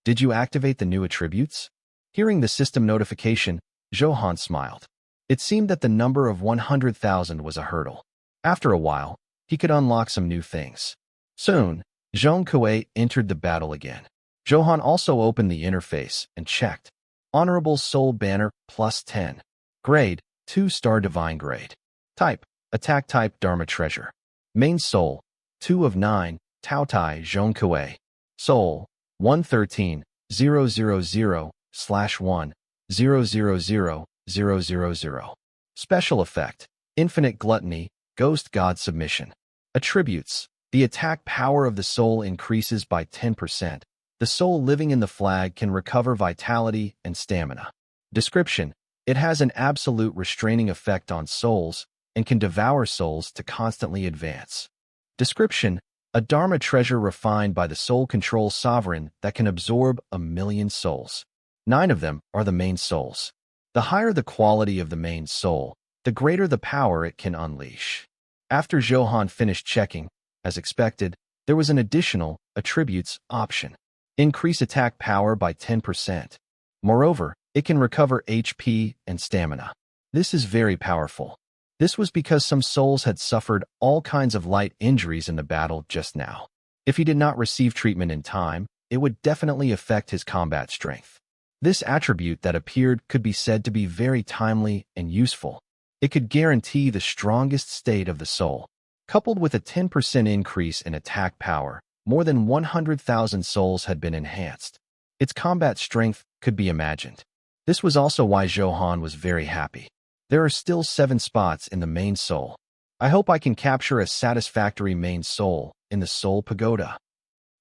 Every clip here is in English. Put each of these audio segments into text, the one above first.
Did you activate the new attributes? Hearing the system notification, Zhou Han smiled. It seemed that the number of 100,000 was a hurdle. After a while, he could unlock some new things. Soon, Zhong Kuei entered the battle again. Zhou Han also opened the interface and checked. Honorable Soul Banner plus 10. Grade, 2-star Divine Grade. Type, Attack Type Dharma Treasure. Main Soul, 2 of 9, Tao Tai Zhong Kuei. Soul, 113-000/1-000-000. Special Effect, Infinite Gluttony, Ghost God Submission. Attributes, the attack power of the soul increases by 10%. The soul living in the flag can recover vitality and stamina. Description, it has an absolute restraining effect on souls and can devour souls to constantly advance. Description, a Dharma treasure refined by the soul control sovereign that can absorb 1,000,000 souls. 9 of them are the main souls. The higher the quality of the main soul, the greater the power it can unleash. After Zhou Han finished checking, as expected, there was an additional attributes option. Increase attack power by 10%. Moreover, it can recover HP and stamina. This is very powerful. This was because some souls had suffered all kinds of light injuries in the battle just now. If he did not receive treatment in time, it would definitely affect his combat strength. This attribute that appeared could be said to be very timely and useful. It could guarantee the strongest state of the soul. Coupled with a 10% increase in attack power, more than 100,000 souls had been enhanced. Its combat strength could be imagined. This was also why Zhou Han was very happy. There are still 7 spots in the main soul. I hope I can capture a satisfactory main soul in the Soul Pagoda.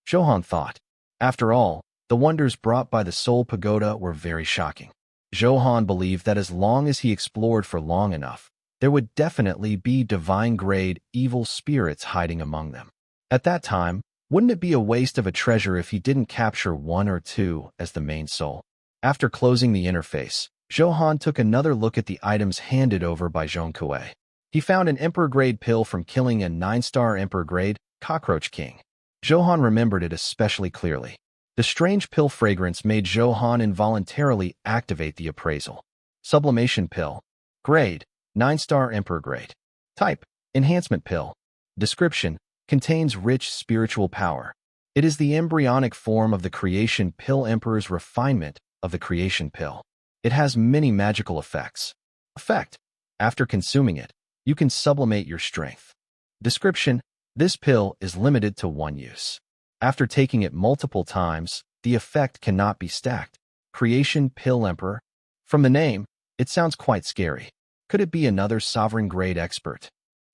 Zhou Han thought. After all, the wonders brought by the Soul Pagoda were very shocking. Zhou Han believed that as long as he explored for long enough, there would definitely be divine-grade evil spirits hiding among them. At that time, wouldn't it be a waste of a treasure if he didn't capture 1 or 2 as the main soul? After closing the interface, Zhou Han took another look at the items handed over by Zhong Kuei. He found an Emperor-grade pill from killing a 9-star Emperor-grade Cockroach King. Zhou Han remembered it especially clearly. The strange pill fragrance made Zhou Han involuntarily activate the appraisal. Sublimation Pill. Grade, 9-star Emperor-grade. Type, Enhancement Pill. Description, contains rich spiritual power. It is the embryonic form of the Creation Pill Emperor's refinement of the Creation Pill. It has many magical effects. Effect, after consuming it, you can sublimate your strength. Description, this pill is limited to 1 use. After taking it multiple times, the effect cannot be stacked. Creation Pill Emperor. From the name, it sounds quite scary. Could it be another sovereign-grade expert?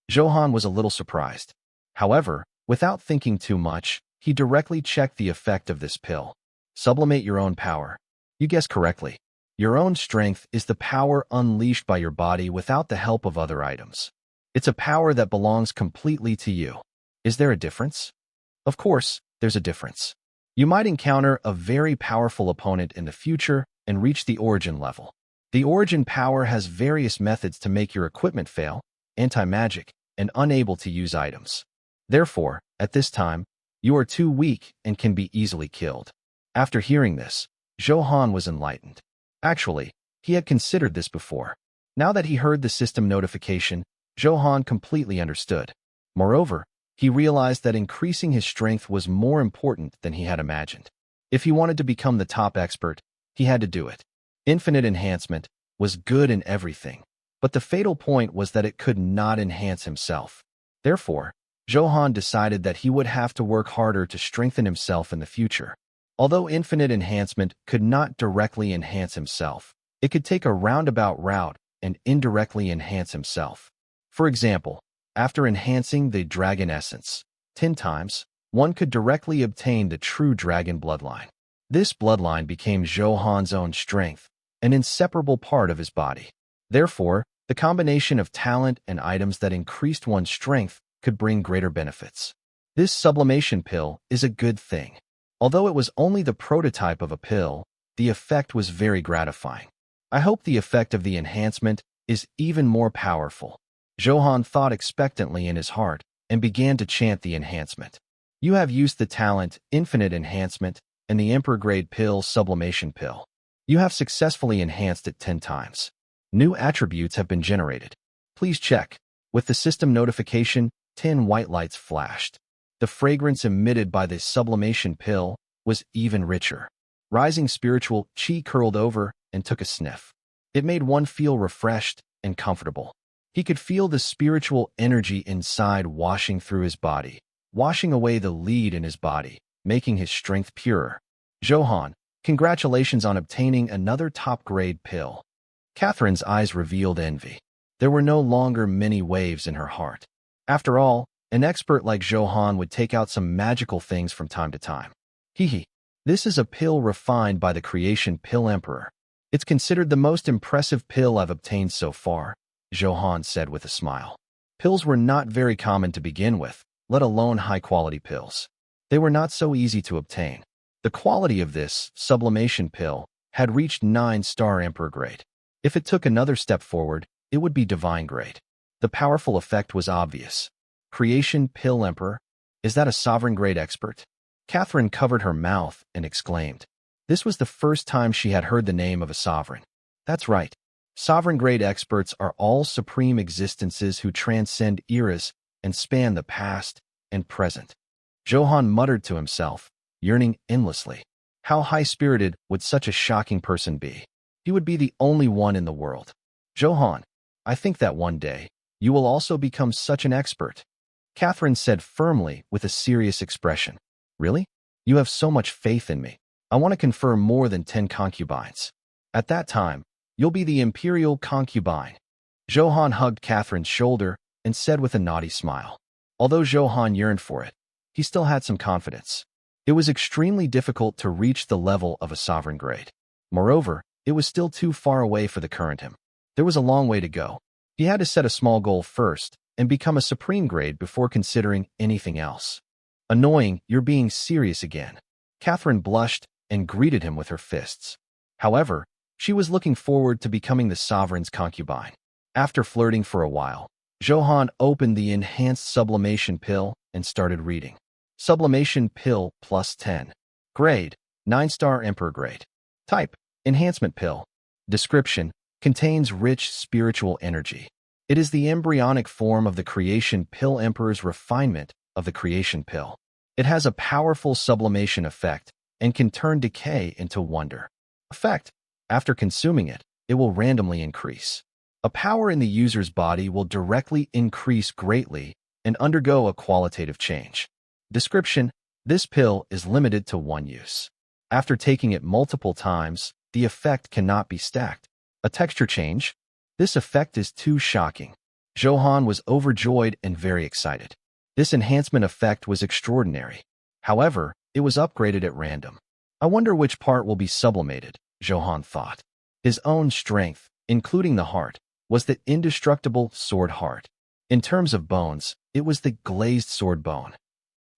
Zhou Han was a little surprised. However, without thinking too much, he directly checked the effect of this pill. Sublimate your own power. You guessed correctly. Your own strength is the power unleashed by your body without the help of other items. It's a power that belongs completely to you. Is there a difference? Of course, there's a difference. You might encounter a very powerful opponent in the future and reach the origin level. The origin power has various methods to make your equipment fail, anti-magic, and unable to use items. Therefore, at this time, you are too weak and can be easily killed. After hearing this, Zhou Han was enlightened. Actually, he had considered this before. Now that he heard the system notification, Zhou Han completely understood. Moreover, he realized that increasing his strength was more important than he had imagined. If he wanted to become the top expert, he had to do it. Infinite Enhancement was good in everything, but the fatal point was that it could not enhance himself. Therefore, Zhou Han decided that he would have to work harder to strengthen himself in the future. Although Infinite Enhancement could not directly enhance himself, it could take a roundabout route and indirectly enhance himself. For example, after enhancing the Dragon Essence 10 times, one could directly obtain the true Dragon Bloodline. This bloodline became Zhou Han's own strength, an inseparable part of his body. Therefore, the combination of talent and items that increased one's strength could bring greater benefits. This sublimation pill is a good thing. Although it was only the prototype of a pill, the effect was very gratifying. I hope the effect of the enhancement is even more powerful. Zhou Han thought expectantly in his heart and began to chant the enhancement. You have used the talent Infinite Enhancement and the Emperor-grade pill sublimation pill. You have successfully enhanced it 10 times. New attributes have been generated. Please check. With the system notification, 10 white lights flashed. The fragrance emitted by the sublimation pill was even richer. Rising spiritual chi curled over and took a sniff. It made one feel refreshed and comfortable. He could feel the spiritual energy inside washing through his body, washing away the lead in his body, making his strength purer. Zhou Han, congratulations on obtaining another top-grade pill. Catherine's eyes revealed envy. There were no longer many waves in her heart. After all, an expert like Zhou Han would take out some magical things from time to time. Hee. This is a pill refined by the creation pill emperor. It's considered the most impressive pill I've obtained so far, Zhou Han said with a smile. Pills were not very common to begin with, let alone high-quality pills. They were not so easy to obtain. The quality of this sublimation pill had reached 9-star emperor grade. If it took another step forward, it would be divine grade. The powerful effect was obvious. Creation pill emperor? Is that a sovereign grade expert? Catherine covered her mouth and exclaimed. This was the first time she had heard the name of a sovereign. That's right. Sovereign grade experts are all supreme existences who transcend eras and span the past and present. Zhou Han muttered to himself, yearning endlessly. How high-spirited would such a shocking person be? He would be the only one in the world. Zhou Han, I think that one day, you will also become such an expert. Catherine said firmly with a serious expression. Really? You have so much faith in me. I want to confer more than 10 concubines. At that time, you'll be the imperial concubine. Zhou Han hugged Catherine's shoulder and said with a naughty smile. Although Zhou Han yearned for it, he still had some confidence. It was extremely difficult to reach the level of a sovereign grade. Moreover, it was still too far away for the current him. There was a long way to go. He had to set a small goal first and become a supreme grade before considering anything else. Annoying, you're being serious again. Catherine blushed and greeted him with her fists. However, she was looking forward to becoming the sovereign's concubine. After flirting for a while, Zhou Han opened the enhanced sublimation pill and started reading. Sublimation pill plus 10. Grade, 9-star emperor grade. Type, enhancement pill. Description, contains rich spiritual energy. It is the embryonic form of the creation pill emperor's refinement of the creation pill. It has a powerful sublimation effect and can turn decay into wonder. Effect, after consuming it, it will randomly increase. A power in the user's body will directly increase greatly and undergo a qualitative change. Description, this pill is limited to one use. After taking it multiple times, the effect cannot be stacked. A texture change? This effect is too shocking. Zhou Han was overjoyed and very excited. This enhancement effect was extraordinary. However, it was upgraded at random. I wonder which part will be sublimated, Zhou Han thought. His own strength, including the heart, was the indestructible sword heart. In terms of bones, it was the glazed sword bone.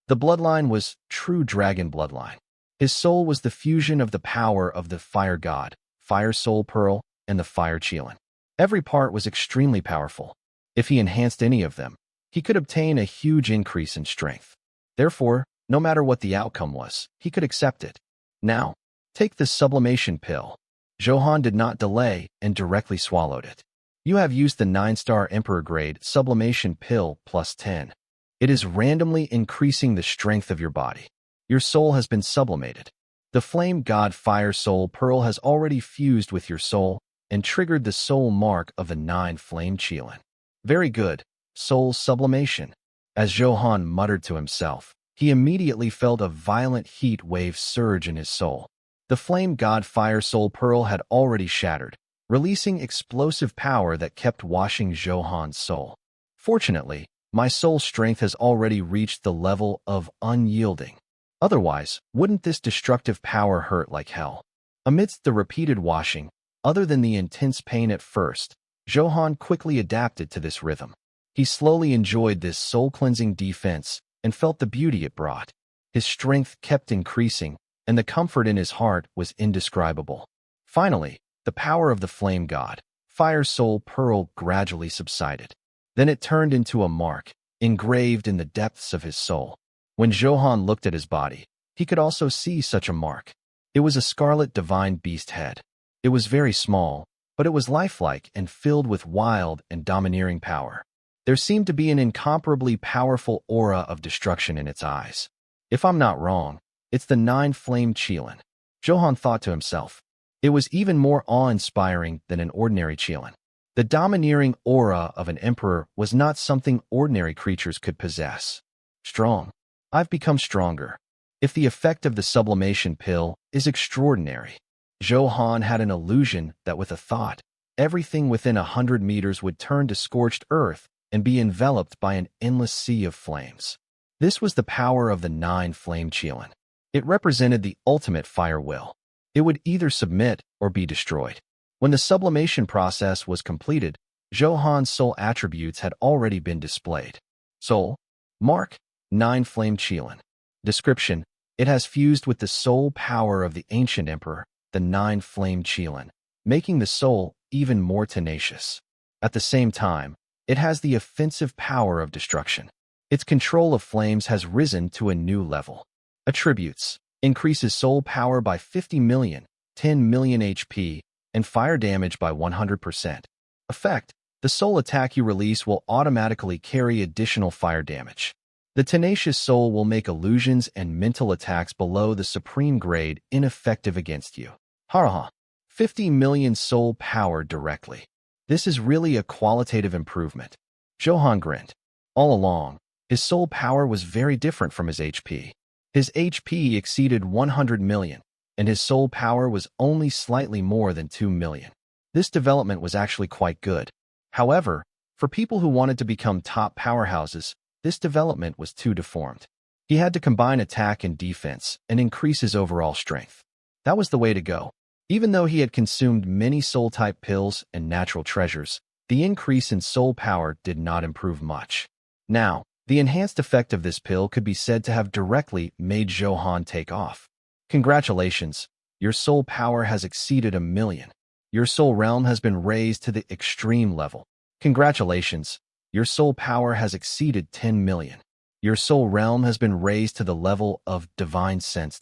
The bloodline was true dragon bloodline. His soul was the fusion of the power of the fire god, fire soul pearl, and the fire qilin. Every part was extremely powerful. If he enhanced any of them, he could obtain a huge increase in strength. Therefore, no matter what the outcome was, he could accept it. Now, take the sublimation pill. Zhou Han did not delay and directly swallowed it. You have used the 9-star emperor grade sublimation pill plus 10. It is randomly increasing the strength of your body. Your soul has been sublimated. The flame god fire soul pearl has already fused with your soul and triggered the soul mark of the 9 flame qilin. Very good, soul sublimation. As Zhou Han muttered to himself, he immediately felt a violent heat wave surge in his soul. The flame god fire soul pearl had already shattered, releasing explosive power that kept washing Zhou Han's soul. Fortunately, my soul strength has already reached the level of unyielding. Otherwise, wouldn't this destructive power hurt like hell? Amidst the repeated washing, other than the intense pain at first, Zhou Han quickly adapted to this rhythm. He slowly enjoyed this soul-cleansing defense and felt the beauty it brought. His strength kept increasing, and the comfort in his heart was indescribable. Finally, the power of the flame god, fire soul pearl, gradually subsided. Then it turned into a mark, engraved in the depths of his soul. When Zhou Han looked at his body, He could also see such a mark. It was a scarlet divine beast head. It was very small, but it was lifelike and filled with wild and domineering power. There seemed to be an incomparably powerful aura of destruction in its eyes. If I'm not wrong, it's the nine-flamed Qilin. Zhou Han thought to himself. It was even more awe-inspiring than an ordinary Qilin. The domineering aura of an emperor was not something ordinary creatures could possess. Strong. I've become stronger. If the effect of the sublimation pill is extraordinary. Zhou Han had an illusion that with a thought, everything within 100 meters would turn to scorched earth and be enveloped by an endless sea of flames. This was the power of the nine-flamed Qilin. It represented the ultimate fire will. It would either submit or be destroyed. When the sublimation process was completed, Zhou Han's soul attributes had already been displayed. Soul. Mark. Nine-flamed Qilin. Description. It has fused with the soul power of the ancient emperor, the nine-flamed Qilin, making the soul even more tenacious. At the same time, it has the offensive power of destruction. Its control of flames has risen to a new level. Attributes. Increases soul power by 50 million, 10 million HP, and fire damage by 100%. Effect. The soul attack you release will automatically carry additional fire damage. The tenacious soul will make illusions and mental attacks below the supreme grade ineffective against you. Haraha. 50 million soul power directly. This is really a qualitative improvement. Zhou Han grinned. All along, his soul power was very different from his HP. His HP exceeded 100 million, and his soul power was only slightly more than 2 million. This development was actually quite good. However, for people who wanted to become top powerhouses, this development was too deformed. He had to combine attack and defense and increase his overall strength. That was the way to go. Even though he had consumed many soul-type pills and natural treasures, the increase in soul power did not improve much. Now, the enhanced effect of this pill could be said to have directly made Zhou Han take off. Congratulations, your soul power has exceeded 1 million. Your soul realm has been raised to the extreme level. Congratulations, your soul power has exceeded 10 million. Your soul realm has been raised to the level of divine sense.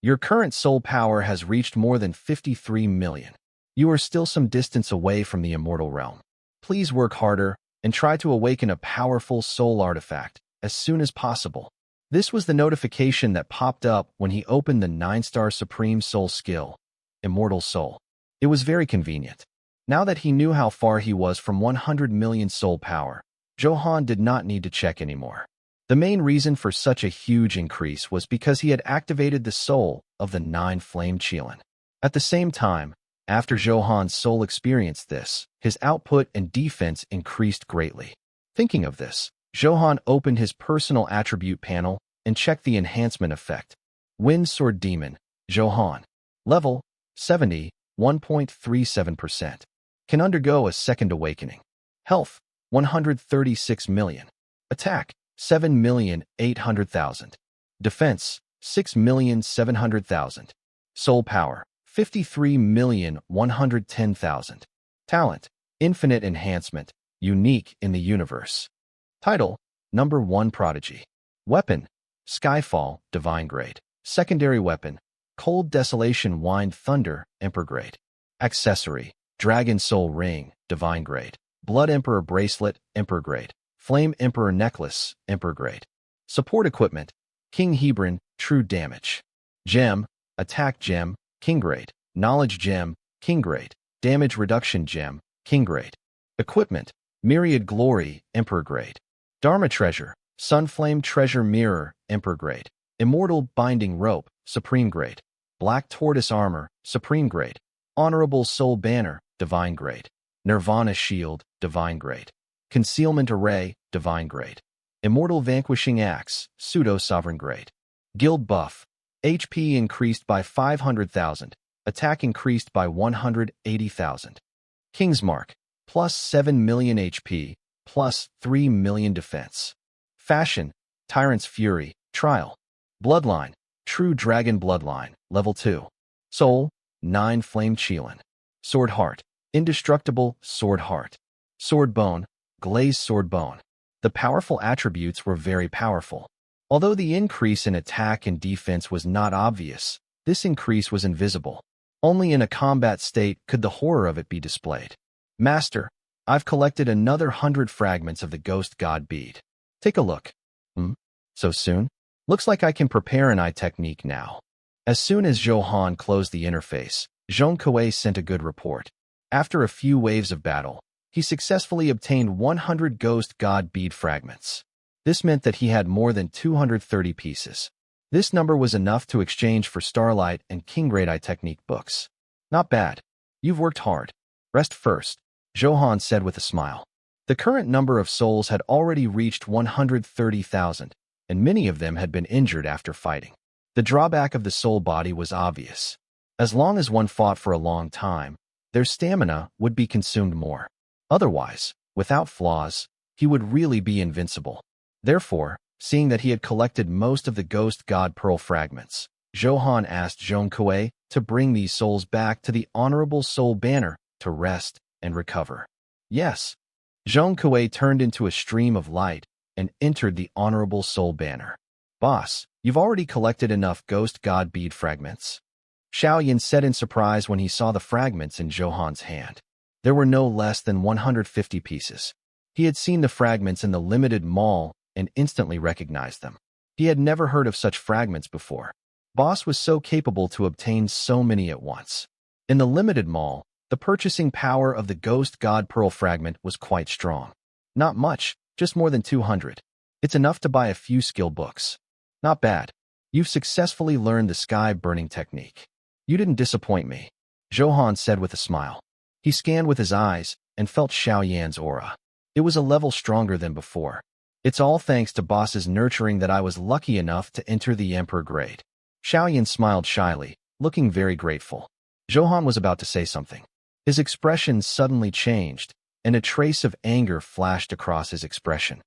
Your current soul power has reached more than 53 million. You are still some distance away from the immortal realm. Please work harder and try to awaken a powerful soul artifact as soon as possible. This was the notification that popped up when he opened the 9-star Supreme Soul skill, Immortal Soul. It was very convenient. Now that he knew how far he was from 100 million soul power, Zhou Han did not need to check anymore. The main reason for such a huge increase was because he had activated the soul of the nine-flamed Qilin. At the same time, after Zhou Han's soul experienced this, his output and defense increased greatly. Thinking of this, Zhou Han opened his personal attribute panel and checked the enhancement effect. Wind Sword Demon, Zhou Han. Level, 70, 1.37%. Can undergo a second awakening. Health, 136 million. Attack, 7,800,000. Defense, 6,700,000. Soul power, 53,110,000. Talent, infinite enhancement, unique in the universe. Title, Number 1 Prodigy. Weapon, Skyfall, Divine Grade. Secondary weapon, Cold Desolation Wind Thunder, Emperor Grade. Accessory, Dragon Soul Ring, Divine Grade. Blood Emperor Bracelet, Emperor Grade. Flame Emperor Necklace, Emperor Grade. Support Equipment, King Hebron, True Damage. Gem, Attack Gem, King Grade. Knowledge Gem, King Grade. Damage Reduction Gem, King Grade. Equipment, Myriad Glory, Emperor Grade. Dharma Treasure, Sunflame Treasure Mirror, Emperor Grade. Immortal Binding Rope, Supreme Grade. Black Tortoise Armor, Supreme Grade. Honorable Soul Banner, Divine Grade. Nirvana Shield, Divine Grade. Concealment Array, Divine Grade. Immortal Vanquishing Axe, Pseudo-Sovereign Grade. Guild Buff, HP increased by 500,000, attack increased by 180,000. King's Mark, plus 7 million HP, plus 3 million defense. Fashion, Tyrant's Fury, Trial. Bloodline, True Dragon Bloodline, Level 2. Soul, 9 Flame Qilin. Sword Heart, Indestructible Sword Heart. Sword Bone, Glazed Sword Bone. The powerful attributes were very powerful. Although the increase in attack and defense was not obvious, this increase was invisible. Only in a combat state could the horror of it be displayed. Master, I've collected another 100 fragments of the ghost god bead. Take a look. So soon? Looks like I can prepare an eye technique now. As soon as Zhou Han closed the interface, Zhong Kuei sent a good report. After a few waves of battle, he successfully obtained 100 ghost god bead fragments. This meant that he had more than 230 pieces. This number was enough to exchange for Starlight and King Great Eye Technique books. Not bad. You've worked hard. Rest first, Zhou Han said with a smile. The current number of souls had already reached 130,000, and many of them had been injured after fighting. The drawback of the soul body was obvious. As long as one fought for a long time, their stamina would be consumed more. Otherwise, without flaws, he would really be invincible. Therefore, seeing that he had collected most of the Ghost God Pearl fragments, Zhou Han asked Zhong Kuei to bring these souls back to the Honorable Soul Banner to rest and recover. Yes. Zhong Kuei turned into a stream of light and entered the Honorable Soul Banner. Boss, you've already collected enough Ghost God bead fragments? Xiaoyan said in surprise when he saw the fragments in Zhou Han's hand. There were no less than 150 pieces. He had seen the fragments in the limited mall and instantly recognized them. He had never heard of such fragments before. Boss was so capable to obtain so many at once. In the limited mall, the purchasing power of the Ghost God Pearl fragment was quite strong. Not much, just more than 200. It's enough to buy a few skill books. Not bad. You've successfully learned the sky burning technique. You didn't disappoint me, Zhou Han said with a smile. He scanned with his eyes and felt Xiaoyan's aura. It was a level stronger than before. It's all thanks to Boss's nurturing that I was lucky enough to enter the Emperor grade. Xiaoyan smiled shyly, looking very grateful. Zhou Han was about to say something. His expression suddenly changed, and a trace of anger flashed across his expression.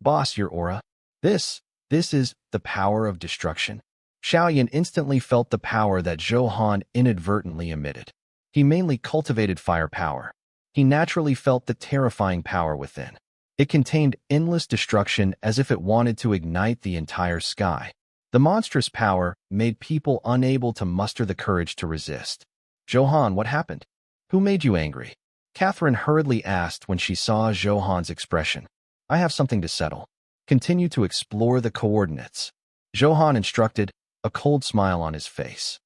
Boss, your aura. This is the power of destruction. Xiaoyan instantly felt the power that Zhou Han inadvertently emitted. He mainly cultivated firepower. He naturally felt the terrifying power within. It contained endless destruction as if it wanted to ignite the entire sky. The monstrous power made people unable to muster the courage to resist. Zhou Han, what happened? Who made you angry? Catherine hurriedly asked when she saw Zhou Han's expression. I have something to settle. Continue to explore the coordinates. Zhou Han instructed, a cold smile on his face.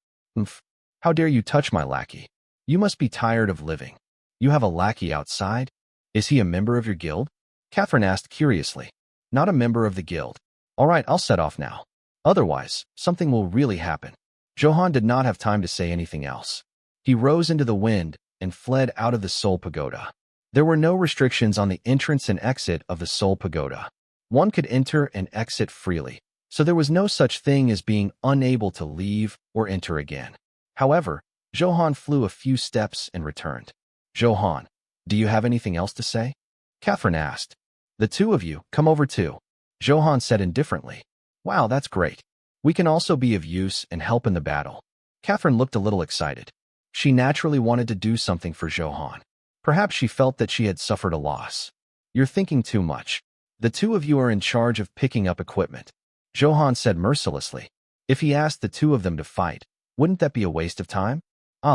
How dare you touch my lackey? You must be tired of living. You have a lackey outside? Is he a member of your guild? Catherine asked curiously. Not a member of the guild. All right, I'll set off now. Otherwise, something will really happen. Zhou Han did not have time to say anything else. He rose into the wind and fled out of the Soul Pagoda. There were no restrictions on the entrance and exit of the Soul Pagoda. One could enter and exit freely, so there was no such thing as being unable to leave or enter again. However, Zhou Han flew a few steps and returned. Zhou Han, do you have anything else to say? Catherine asked. The two of you, come over too. Zhou Han said indifferently. Wow, that's great. We can also be of use and help in the battle. Catherine looked a little excited. She naturally wanted to do something for Zhou Han. Perhaps she felt that she had suffered a loss. You're thinking too much. The two of you are in charge of picking up equipment. Zhou Han said mercilessly. If he asked the two of them to fight, wouldn't that be a waste of time?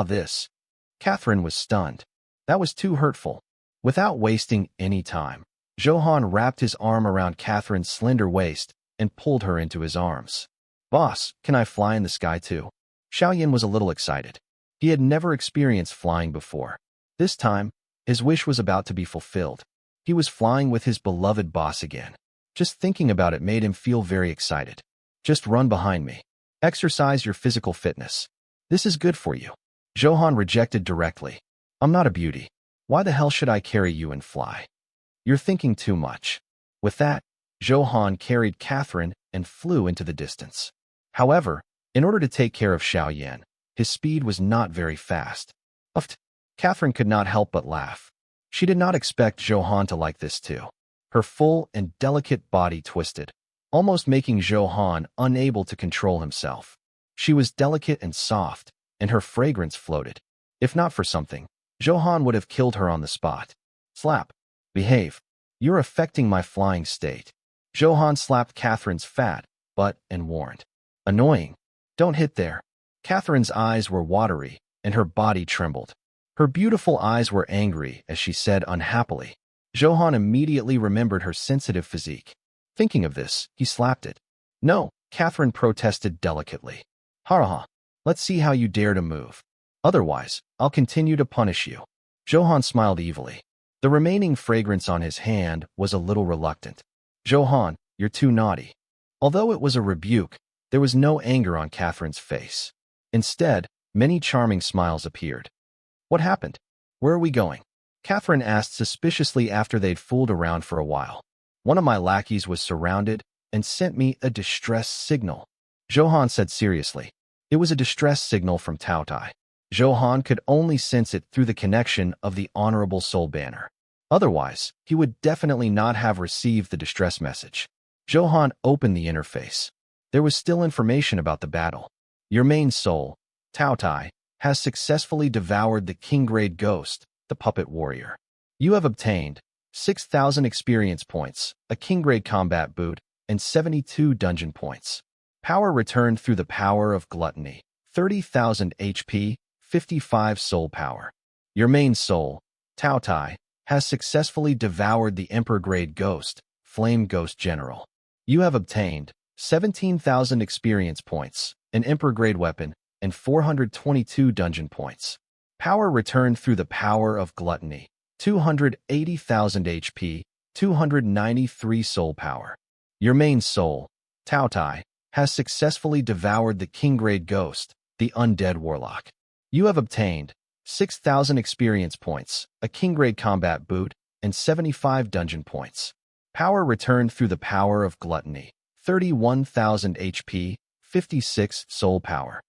This. Catherine was stunned. That was too hurtful. Without wasting any time, Zhou Han wrapped his arm around Catherine's slender waist and pulled her into his arms. Boss, can I fly in the sky too? Xiaoyan was a little excited. He had never experienced flying before. This time, his wish was about to be fulfilled. He was flying with his beloved boss again. Just thinking about it made him feel very excited. Just run behind me. Exercise your physical fitness. This is good for you. Zhou Han rejected directly. I'm not a beauty. Why the hell should I carry you and fly? You're thinking too much. With that, Zhou Han carried Catherine and flew into the distance. However, in order to take care of Xiaoyan, his speed was not very fast. Catherine could not help but laugh. She did not expect Zhou Han to like this too. Her full and delicate body twisted, almost making Zhou Han unable to control himself. She was delicate and soft, and her fragrance floated. If not for something, Zhou Han would have killed her on the spot. Slap. Behave. You're affecting my flying state. Zhou Han slapped Catherine's fat butt and warned. Annoying. Don't hit there. Catherine's eyes were watery, and her body trembled. Her beautiful eyes were angry as she said unhappily. Zhou Han immediately remembered her sensitive physique. Thinking of this, he slapped it. No, Catherine protested delicately. Ha. Let's see how you dare to move. Otherwise, I'll continue to punish you. Zhou Han smiled evilly. The remaining fragrance on his hand was a little reluctant. Zhou Han, you're too naughty. Although it was a rebuke, there was no anger on Catherine's face. Instead, many charming smiles appeared. What happened? Where are we going? Catherine asked suspiciously after they'd fooled around for a while. One of my lackeys was surrounded and sent me a distress signal. Zhou Han said seriously. It was a distress signal from Tao Tai. Zhou Han could only sense it through the connection of the Honorable Soul banner. Otherwise, he would definitely not have received the distress message. Zhou Han opened the interface. There was still information about the battle. Your main soul, Tao Tai, has successfully devoured the king-grade ghost, the puppet warrior. You have obtained 6,000 experience points, a king-grade combat boot, and 72 dungeon points. Power returned through the power of gluttony, 30,000 HP, 55 soul power. Your main soul, Tao Tai, has successfully devoured the Emperor-grade ghost, Flame Ghost General. You have obtained 17,000 experience points, an Emperor-grade weapon, and 422 dungeon points. Power returned through the power of gluttony, 280,000 HP, 293 soul power. Your main soul, Tao Tai, has successfully devoured the king-grade ghost, the undead warlock. You have obtained 6,000 experience points, a king-grade combat boot, and 75 dungeon points. Power returned through the power of gluttony, 31,000 HP, 56 soul power.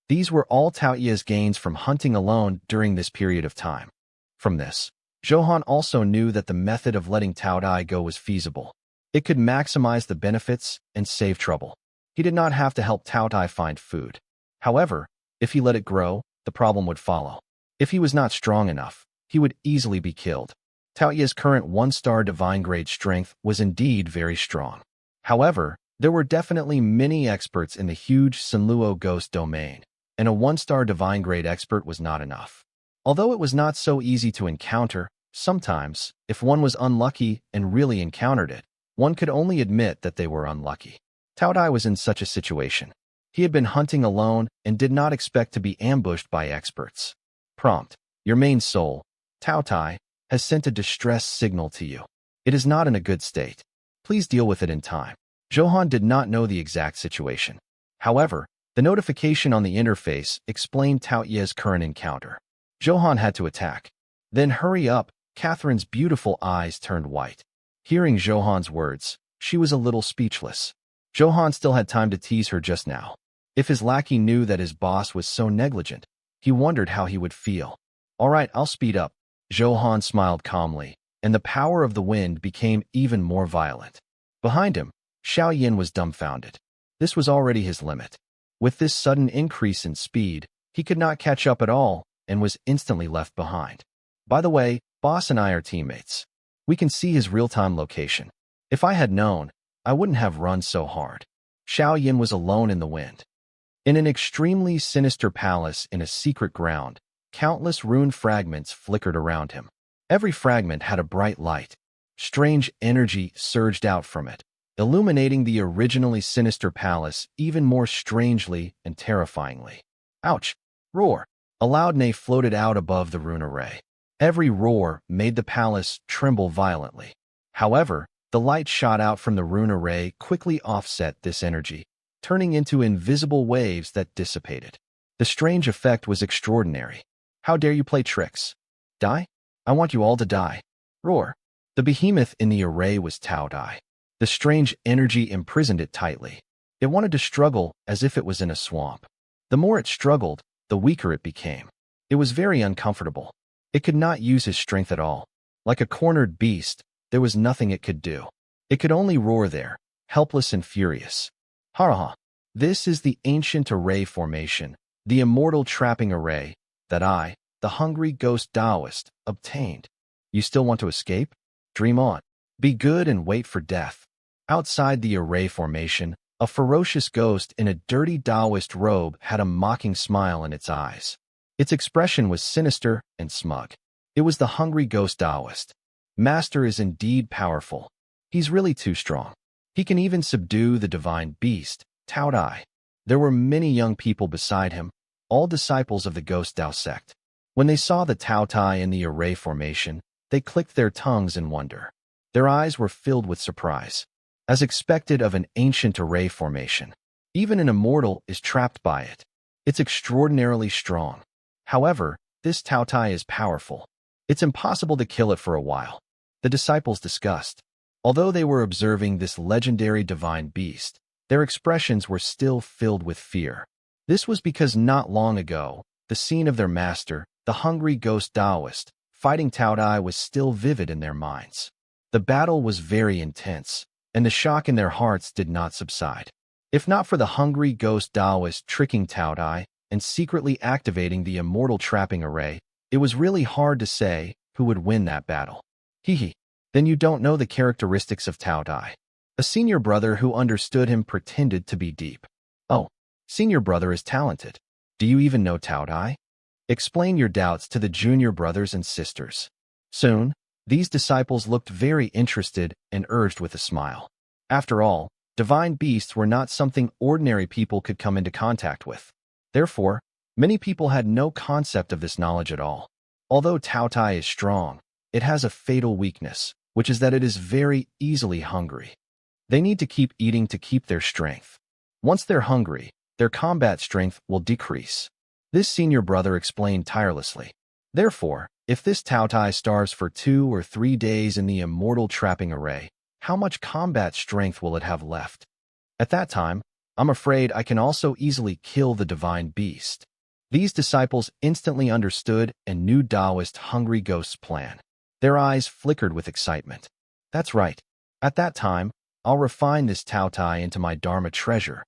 These were all Tao Ye's gains from hunting alone during this period of time. From this, Zhou Han also knew that the method of letting Tao Tai go was feasible. It could maximize the benefits and save trouble. He did not have to help Tao Tai find food. However, if he let it grow, the problem would follow. If he was not strong enough, he would easily be killed. Tao Ye's current 1-star divine grade strength was indeed very strong. However, there were definitely many experts in the huge Sunluo ghost domain, and a 1-star divine grade expert was not enough. Although it was not so easy to encounter, sometimes, if one was unlucky and really encountered it, one could only admit that they were unlucky. Tao Tai was in such a situation. He had been hunting alone and did not expect to be ambushed by experts. Prompt. Your main soul, Tao Tai, has sent a distress signal to you. It is not in a good state. Please deal with it in time. Zhou Han did not know the exact situation. However, the notification on the interface explained Tao Ye's current encounter. Zhou Han had to attack. Then hurry up, Catherine's beautiful eyes turned white. Hearing Zhou Han's words, she was a little speechless. Zhou Han still had time to tease her just now. If his lackey knew that his boss was so negligent, he wondered how he would feel. All right, I'll speed up. Zhou Han smiled calmly, and the power of the wind became even more violent. Behind him, Xiao Yin was dumbfounded. This was already his limit. With this sudden increase in speed, he could not catch up at all and was instantly left behind. By the way, boss and I are teammates. We can see his real-time location. If I had known, I wouldn't have run so hard. Xiao Yin was alone in the wind. In an extremely sinister palace in a secret ground, countless rune fragments flickered around him. Every fragment had a bright light. Strange energy surged out from it, illuminating the originally sinister palace even more strangely and terrifyingly. Ouch! Roar! A loud neigh floated out above the rune array. Every roar made the palace tremble violently. However, the light shot out from the rune array quickly offset this energy, turning into invisible waves that dissipated. The strange effect was extraordinary. How dare you play tricks? Die? I want you all to die. Roar. The behemoth in the array was Tao Tai. The strange energy imprisoned it tightly. It wanted to struggle as if it was in a swamp. The more it struggled, the weaker it became. It was very uncomfortable. It could not use his strength at all. Like a cornered beast, there was nothing it could do. It could only roar there, helpless and furious. Ha! This is the ancient array formation, the immortal trapping array, that I, the hungry ghost Taoist, obtained. You still want to escape? Dream on. Be good and wait for death. Outside the array formation, a ferocious ghost in a dirty Taoist robe had a mocking smile in its eyes. Its expression was sinister and smug. It was the hungry ghost Taoist. Master is indeed powerful. He's really too strong. He can even subdue the divine beast, Tao Dai. There were many young people beside him, all disciples of the Ghost Tao sect. When they saw the Tao Tai in the array formation, they clicked their tongues in wonder. Their eyes were filled with surprise. As expected of an ancient array formation, even an immortal is trapped by it. It's extraordinarily strong. However, this Tao Tai is powerful. It's impossible to kill it for a while. The disciples discussed. Although they were observing this legendary divine beast, their expressions were still filled with fear. This was because not long ago, the scene of their master, the hungry ghost Taoist, fighting Tao Dai was still vivid in their minds. The battle was very intense, and the shock in their hearts did not subside. If not for the hungry ghost Taoist tricking Tao Dai and secretly activating the immortal trapping array, it was really hard to say who would win that battle. Hee. Then you don't know the characteristics of Tao Dai. A senior brother who understood him pretended to be deep. Oh, senior brother is talented. Do you even know Tao Dai? Explain your doubts to the junior brothers and sisters. Soon, these disciples looked very interested and urged with a smile. After all, divine beasts were not something ordinary people could come into contact with. Therefore, many people had no concept of this knowledge at all. Although Tao Tai is strong, it has a fatal weakness, which is that it is very easily hungry. They need to keep eating to keep their strength. Once they're hungry, their combat strength will decrease. This senior brother explained tirelessly. Therefore, if this Tao Tai starves for 2 or 3 days in the immortal trapping array, how much combat strength will it have left? At that time, I'm afraid I can also easily kill the divine beast. These disciples instantly understood and knew Taoist hungry ghost's plan. Their eyes flickered with excitement. That's right. At that time, I'll refine this Tao Tai into my Dharma treasure.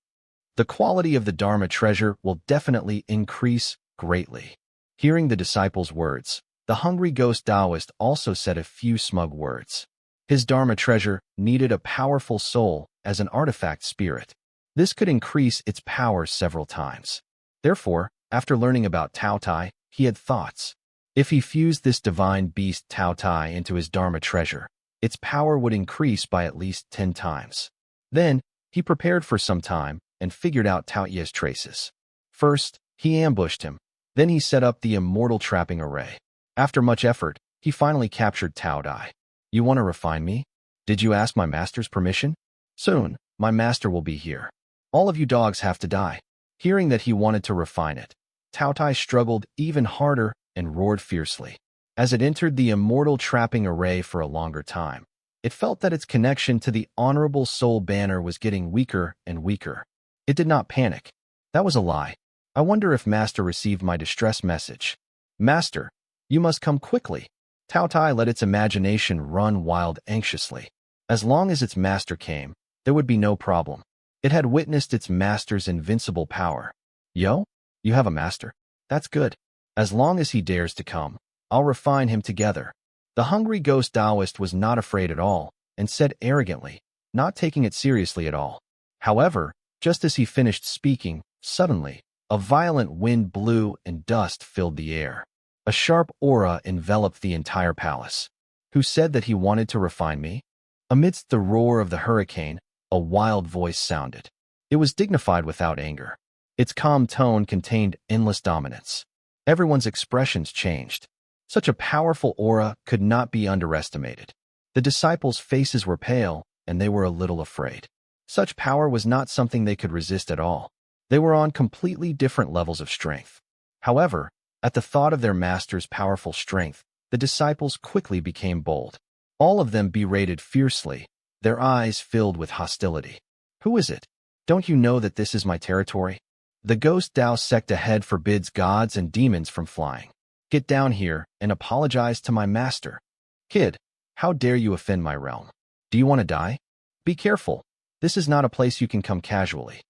The quality of the Dharma treasure will definitely increase greatly. Hearing the disciples' words, the hungry ghost Taoist also said a few smug words. His Dharma treasure needed a powerful soul as an artifact spirit. This could increase its power several times. Therefore, after learning about Tao Tai, he had thoughts. If he fused this divine beast Tao Tai into his Dharma treasure, its power would increase by at least 10 times. Then, he prepared for some time and figured out Tao Ye's traces. First, he ambushed him. Then he set up the immortal trapping array. After much effort, he finally captured Tao Dai. You want to refine me? Did you ask my master's permission? Soon, my master will be here. All of you dogs have to die. Hearing that he wanted to refine it, Tao Tai struggled even harder and roared fiercely. As it entered the immortal trapping array for a longer time, it felt that its connection to the honorable soul banner was getting weaker and weaker. It did not panic. That was a lie. I wonder if Master received my distress message. Master, you must come quickly. Tao Tai let its imagination run wild anxiously. As long as its master came, there would be no problem. It had witnessed its master's invincible power. Yo, you have a master. That's good. As long as he dares to come, I'll refine him together. The hungry ghost Taoist was not afraid at all, and said arrogantly, not taking it seriously at all. However, just as he finished speaking, suddenly, a violent wind blew and dust filled the air. A sharp aura enveloped the entire palace. Who said that he wanted to refine me? Amidst the roar of the hurricane, a wild voice sounded. It was dignified without anger. Its calm tone contained endless dominance. Everyone's expressions changed. Such a powerful aura could not be underestimated. The disciples' faces were pale, and they were a little afraid. Such power was not something they could resist at all. They were on completely different levels of strength. However, at the thought of their master's powerful strength, the disciples quickly became bold. All of them berated fiercely, their eyes filled with hostility. Who is it? Don't you know that this is my territory? The Ghost Tao sect ahead forbids gods and demons from flying. Get down here and apologize to my master. Kid, how dare you offend my realm? Do you want to die? Be careful. This is not a place you can come casually.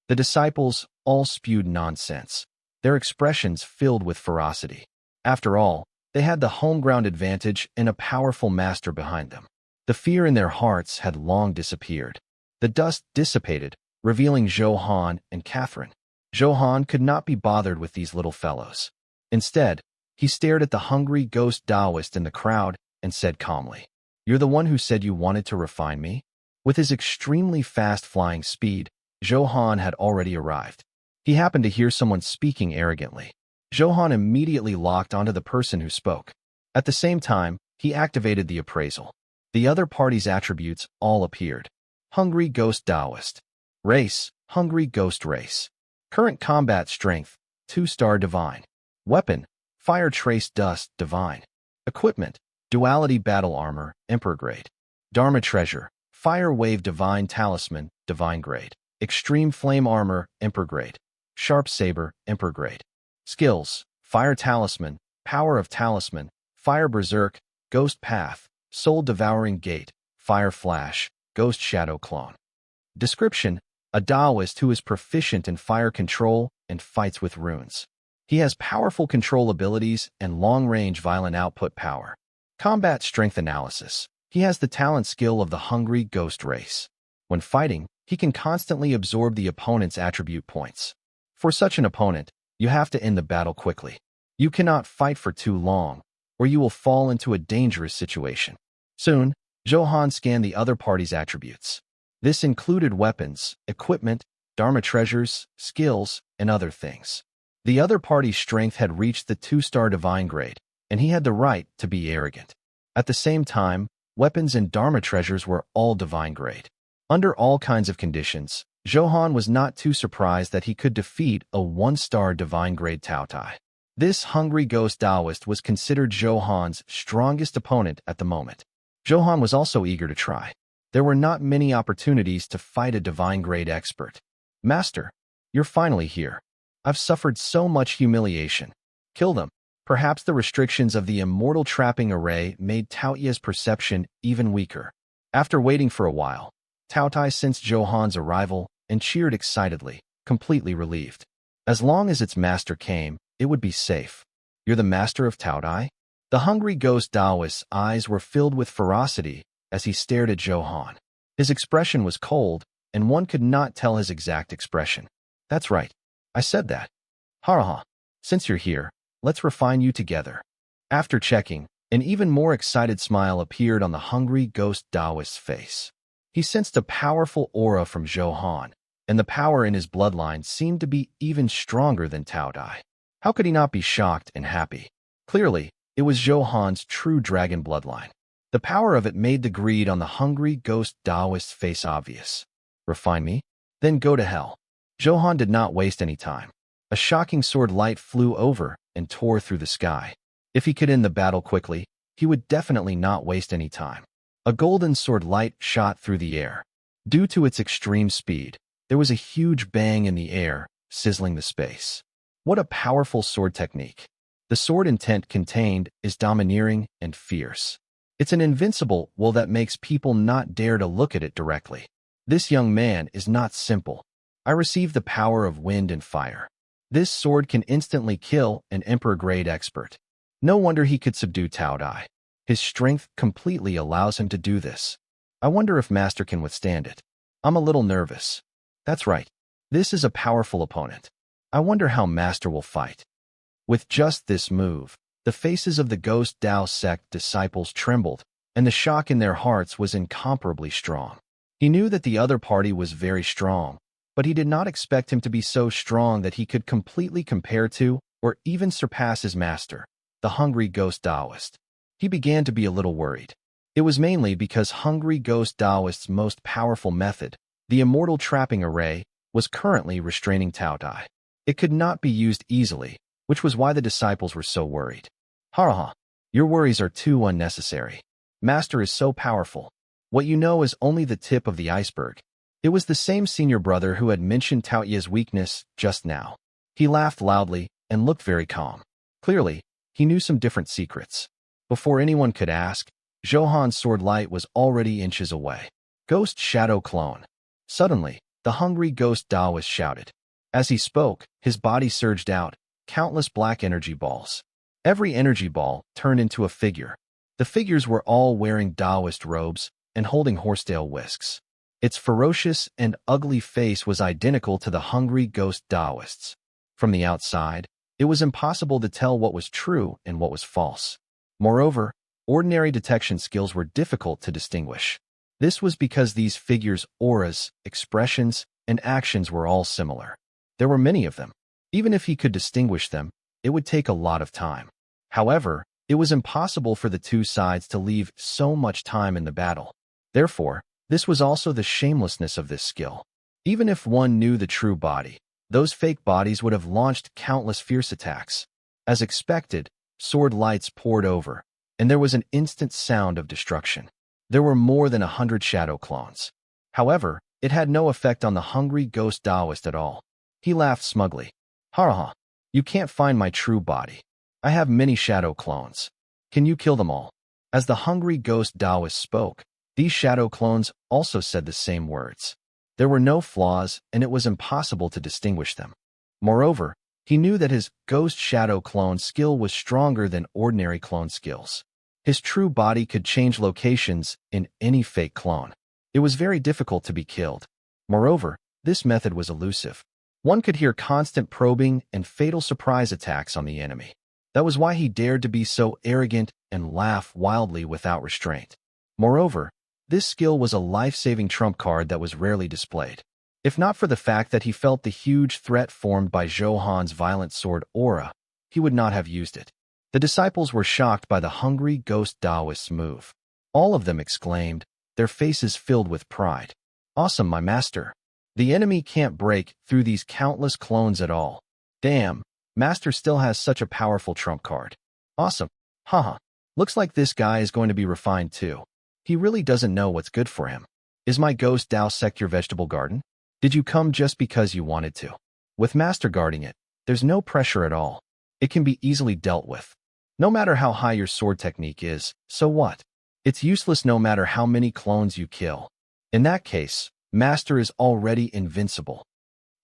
The disciples all spewed nonsense, their expressions filled with ferocity. After all, they had the home ground advantage and a powerful master behind them. The fear in their hearts had long disappeared. The dust dissipated, revealing Zhou Han and Catherine. Zhou Han could not be bothered with these little fellows. Instead, he stared at the hungry ghost Taoist in the crowd and said calmly, "You're the one who said you wanted to refine me?" With his extremely fast flying speed, Zhou Han had already arrived. He happened to hear someone speaking arrogantly. Zhou Han immediately locked onto the person who spoke. At the same time, he activated the appraisal. The other party's attributes all appeared. Hungry Ghost Taoist. Race, Hungry Ghost Race. Current combat strength, 2-star Divine. Weapon, Fire Trace Dust Divine. Equipment, Duality Battle Armor, Emperor Grade. Dharma Treasure, Fire Wave Divine Talisman, Divine Grade. Extreme Flame Armor, Emperor Grade. Sharp Saber, Emperor Grade. Skills, Fire Talisman, Power of Talisman, Fire Berserk, Ghost Path, Soul Devouring Gate, Fire Flash, Ghost Shadow Clone. Description, a Taoist who is proficient in fire control and fights with runes. He has powerful control abilities and long-range violent output power. Combat strength analysis. He has the talent skill of the hungry ghost race. When fighting, he can constantly absorb the opponent's attribute points. For such an opponent, you have to end the battle quickly. You cannot fight for too long, or you will fall into a dangerous situation. Soon, Zhou Han scanned the other party's attributes. This included weapons, equipment, Dharma treasures, skills, and other things. The other party's strength had reached the 2-star Divine Grade, and he had the right to be arrogant. At the same time, weapons and Dharma treasures were all Divine Grade. Under all kinds of conditions, Zhou Han was not too surprised that he could defeat a 1-star Divine Grade Tao Tai. This hungry ghost Taoist was considered Zhou Han's strongest opponent at the moment. Zhou Han was also eager to try. There were not many opportunities to fight a Divine Grade expert. "Master, you're finally here. I've suffered so much humiliation. Kill them." Perhaps the restrictions of the immortal trapping array made Tao Tai's perception even weaker. After waiting for a while, Tao Tai sensed Zhou Han's arrival and cheered excitedly, completely relieved. As long as its master came, it would be safe. "You're the master of Tao Tai?" The hungry ghost Taoist's eyes were filled with ferocity as he stared at Zhou Han. His expression was cold, and one could not tell his exact expression. "That's right. I said that. Ha. Since you're here, let's refine you together." After checking, an even more excited smile appeared on the hungry ghost Taoist's face. He sensed a powerful aura from Zhou Han, and the power in his bloodline seemed to be even stronger than Tao Tai. How could he not be shocked and happy? Clearly, it was Zhou Han's true dragon bloodline. The power of it made the greed on the hungry ghost Taoist's face obvious. "Refine me? Then go to hell." Zhou Han did not waste any time. A shocking sword light flew over and tore through the sky. If he could end the battle quickly, he would definitely not waste any time. A golden sword light shot through the air. Due to its extreme speed, there was a huge bang in the air, sizzling the space. What a powerful sword technique. The sword intent contained is domineering and fierce. It's an invincible will that makes people not dare to look at it directly. This young man is not simple. I received the power of wind and fire. This sword can instantly kill an Emperor Grade expert. No wonder he could subdue Tao Tai. His strength completely allows him to do this. I wonder if Master can withstand it. I'm a little nervous. That's right. This is a powerful opponent. I wonder how Master will fight. With just this move, the faces of the Ghost Tao sect disciples trembled, and the shock in their hearts was incomparably strong. He knew that the other party was very strong, but he did not expect him to be so strong that he could completely compare to or even surpass his master, the hungry ghost Taoist. He began to be a little worried. It was mainly because hungry ghost Taoist's most powerful method, the immortal trapping array, was currently restraining Tao Tai. It could not be used easily, which was why the disciples were so worried. "Ha. Your worries are too unnecessary. Master is so powerful. What you know is only the tip of the iceberg." It was the same senior brother who had mentioned Tao Tai's weakness just now. He laughed loudly and looked very calm. Clearly, he knew some different secrets. Before anyone could ask, Zhou Han's sword light was already inches away. "Ghost Shadow Clone." Suddenly, the hungry ghost Taoist shouted. As he spoke, his body surged out, countless black energy balls. Every energy ball turned into a figure. The figures were all wearing Taoist robes and holding horsetail whisks. Its ferocious and ugly face was identical to the hungry ghost Taoists. From the outside, it was impossible to tell what was true and what was false. Moreover, ordinary detection skills were difficult to distinguish. This was because these figures' auras, expressions, and actions were all similar. There were many of them. Even if he could distinguish them, it would take a lot of time. However, it was impossible for the two sides to leave so much time in the battle. Therefore, this was also the shamelessness of this skill. Even if one knew the true body, those fake bodies would have launched countless fierce attacks. As expected, sword lights poured over, and there was an instant sound of destruction. There were more than 100 shadow clones. However, it had no effect on the hungry ghost Taoist at all. He laughed smugly. Ha ha, you can't find my true body. I have many shadow clones. Can you kill them all? As the hungry ghost Taoist spoke, these shadow clones also said the same words. There were no flaws, and it was impossible to distinguish them. Moreover, he knew that his ghost shadow clone skill was stronger than ordinary clone skills. His true body could change locations in any fake clone. It was very difficult to be killed. Moreover, this method was elusive. One could hear constant probing and fatal surprise attacks on the enemy. That was why he dared to be so arrogant and laugh wildly without restraint. Moreover, this skill was a life-saving trump card that was rarely displayed. If not for the fact that he felt the huge threat formed by Zhou Han's violent sword aura, he would not have used it. The disciples were shocked by the hungry ghost Taoist's move. All of them exclaimed, their faces filled with pride. Awesome, my master. The enemy can't break through these countless clones at all. Damn, master still has such a powerful trump card. Awesome. Haha. Looks like this guy is going to be refined too. He really doesn't know what's good for him. Is my ghost dissect your vegetable garden? Did you come just because you wanted to? With master guarding it, there's no pressure at all. It can be easily dealt with. No matter how high your sword technique is, so what? It's useless no matter how many clones you kill. In that case, master is already invincible.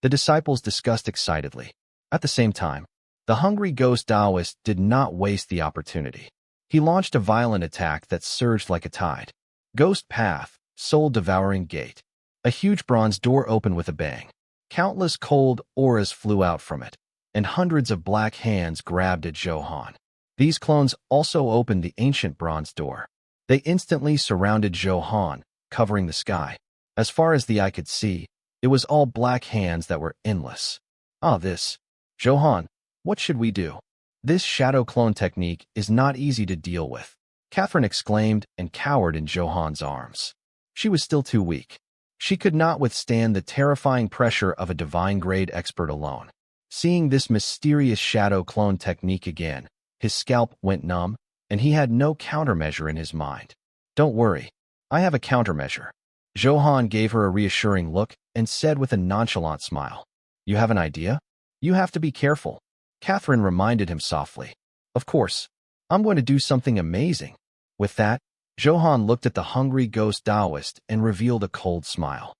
The disciples discussed excitedly. At the same time, the hungry ghost Taoist did not waste the opportunity. He launched a violent attack that surged like a tide. Ghost Path, Soul-Devouring Gate. A huge bronze door opened with a bang. Countless cold auras flew out from it, and hundreds of black hands grabbed at Zhou Han. These clones also opened the ancient bronze door. They instantly surrounded Zhou Han, covering the sky. As far as the eye could see, it was all black hands that were endless. Zhou Han, what should we do? This shadow clone technique is not easy to deal with. Catherine exclaimed and cowered in Zhou Han's arms. She was still too weak. She could not withstand the terrifying pressure of a divine-grade expert alone. Seeing this mysterious shadow clone technique again, his scalp went numb, and he had no countermeasure in his mind. Don't worry, I have a countermeasure. Zhou Han gave her a reassuring look and said with a nonchalant smile, You have an idea? You have to be careful. Catherine reminded him softly. Of course, I'm going to do something amazing. With that, Zhou Han looked at the hungry ghost Taoist and revealed a cold smile.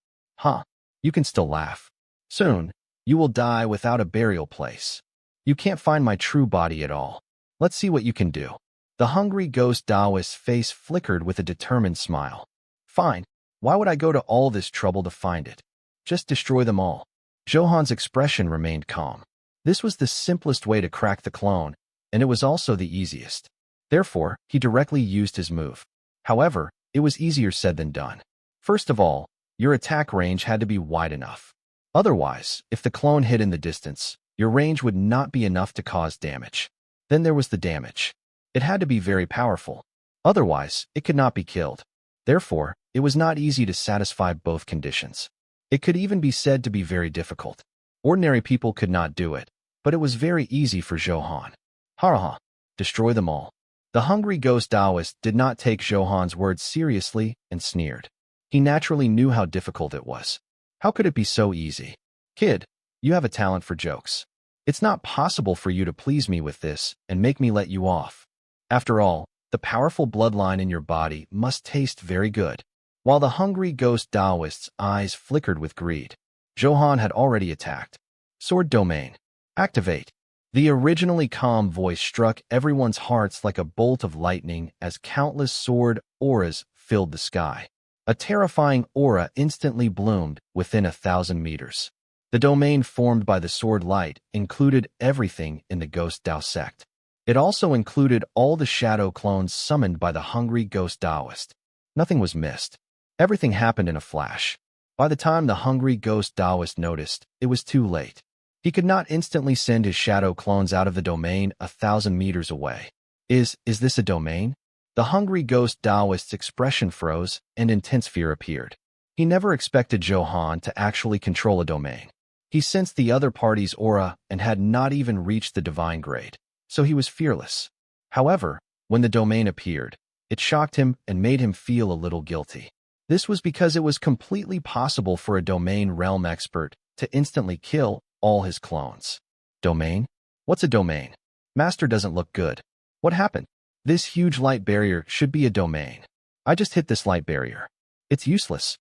You can still laugh. Soon, you will die without a burial place. You can't find my true body at all. Let's see what you can do. The hungry ghost Taoist's face flickered with a determined smile. Fine, why would I go to all this trouble to find it? Just destroy them all. Zhou Han's expression remained calm. This was the simplest way to crack the clone, and it was also the easiest. Therefore, he directly used his move. However, it was easier said than done. First of all, your attack range had to be wide enough. Otherwise, if the clone hid in the distance, your range would not be enough to cause damage. Then there was the damage. It had to be very powerful. Otherwise, it could not be killed. Therefore, it was not easy to satisfy both conditions. It could even be said to be very difficult. Ordinary people could not do it, but it was very easy for Zhou Han. Destroy them all. The hungry ghost Taoist did not take Zhou Han's words seriously and sneered. He naturally knew how difficult it was. How could it be so easy? Kid, you have a talent for jokes. It's not possible for you to please me with this and make me let you off. After all, the powerful bloodline in your body must taste very good. While the hungry ghost Taoist's eyes flickered with greed, Zhou Han had already attacked. Sword Domain. Activate. The originally calm voice struck everyone's hearts like a bolt of lightning as countless sword auras filled the sky. A terrifying aura instantly bloomed within 1,000 meters. The domain formed by the sword light included everything in the Ghost Dao sect. It also included all the shadow clones summoned by the hungry Ghost Taoist. Nothing was missed. Everything happened in a flash. By the time the hungry Ghost Taoist noticed, it was too late. He could not instantly send his shadow clones out of the domain 1,000 meters away. Is this a domain? The hungry Ghost Taoist's expression froze, and intense fear appeared. He never expected Zhou Han to actually control a domain. He sensed the other party's aura and had not even reached the divine grade, so he was fearless. However, when the domain appeared, it shocked him and made him feel a little guilty. This was because it was completely possible for a domain realm expert to instantly kill all his clones. Domain? What's a domain? Master doesn't look good. What happened? This huge light barrier should be a domain. I just hit this light barrier. It's useless.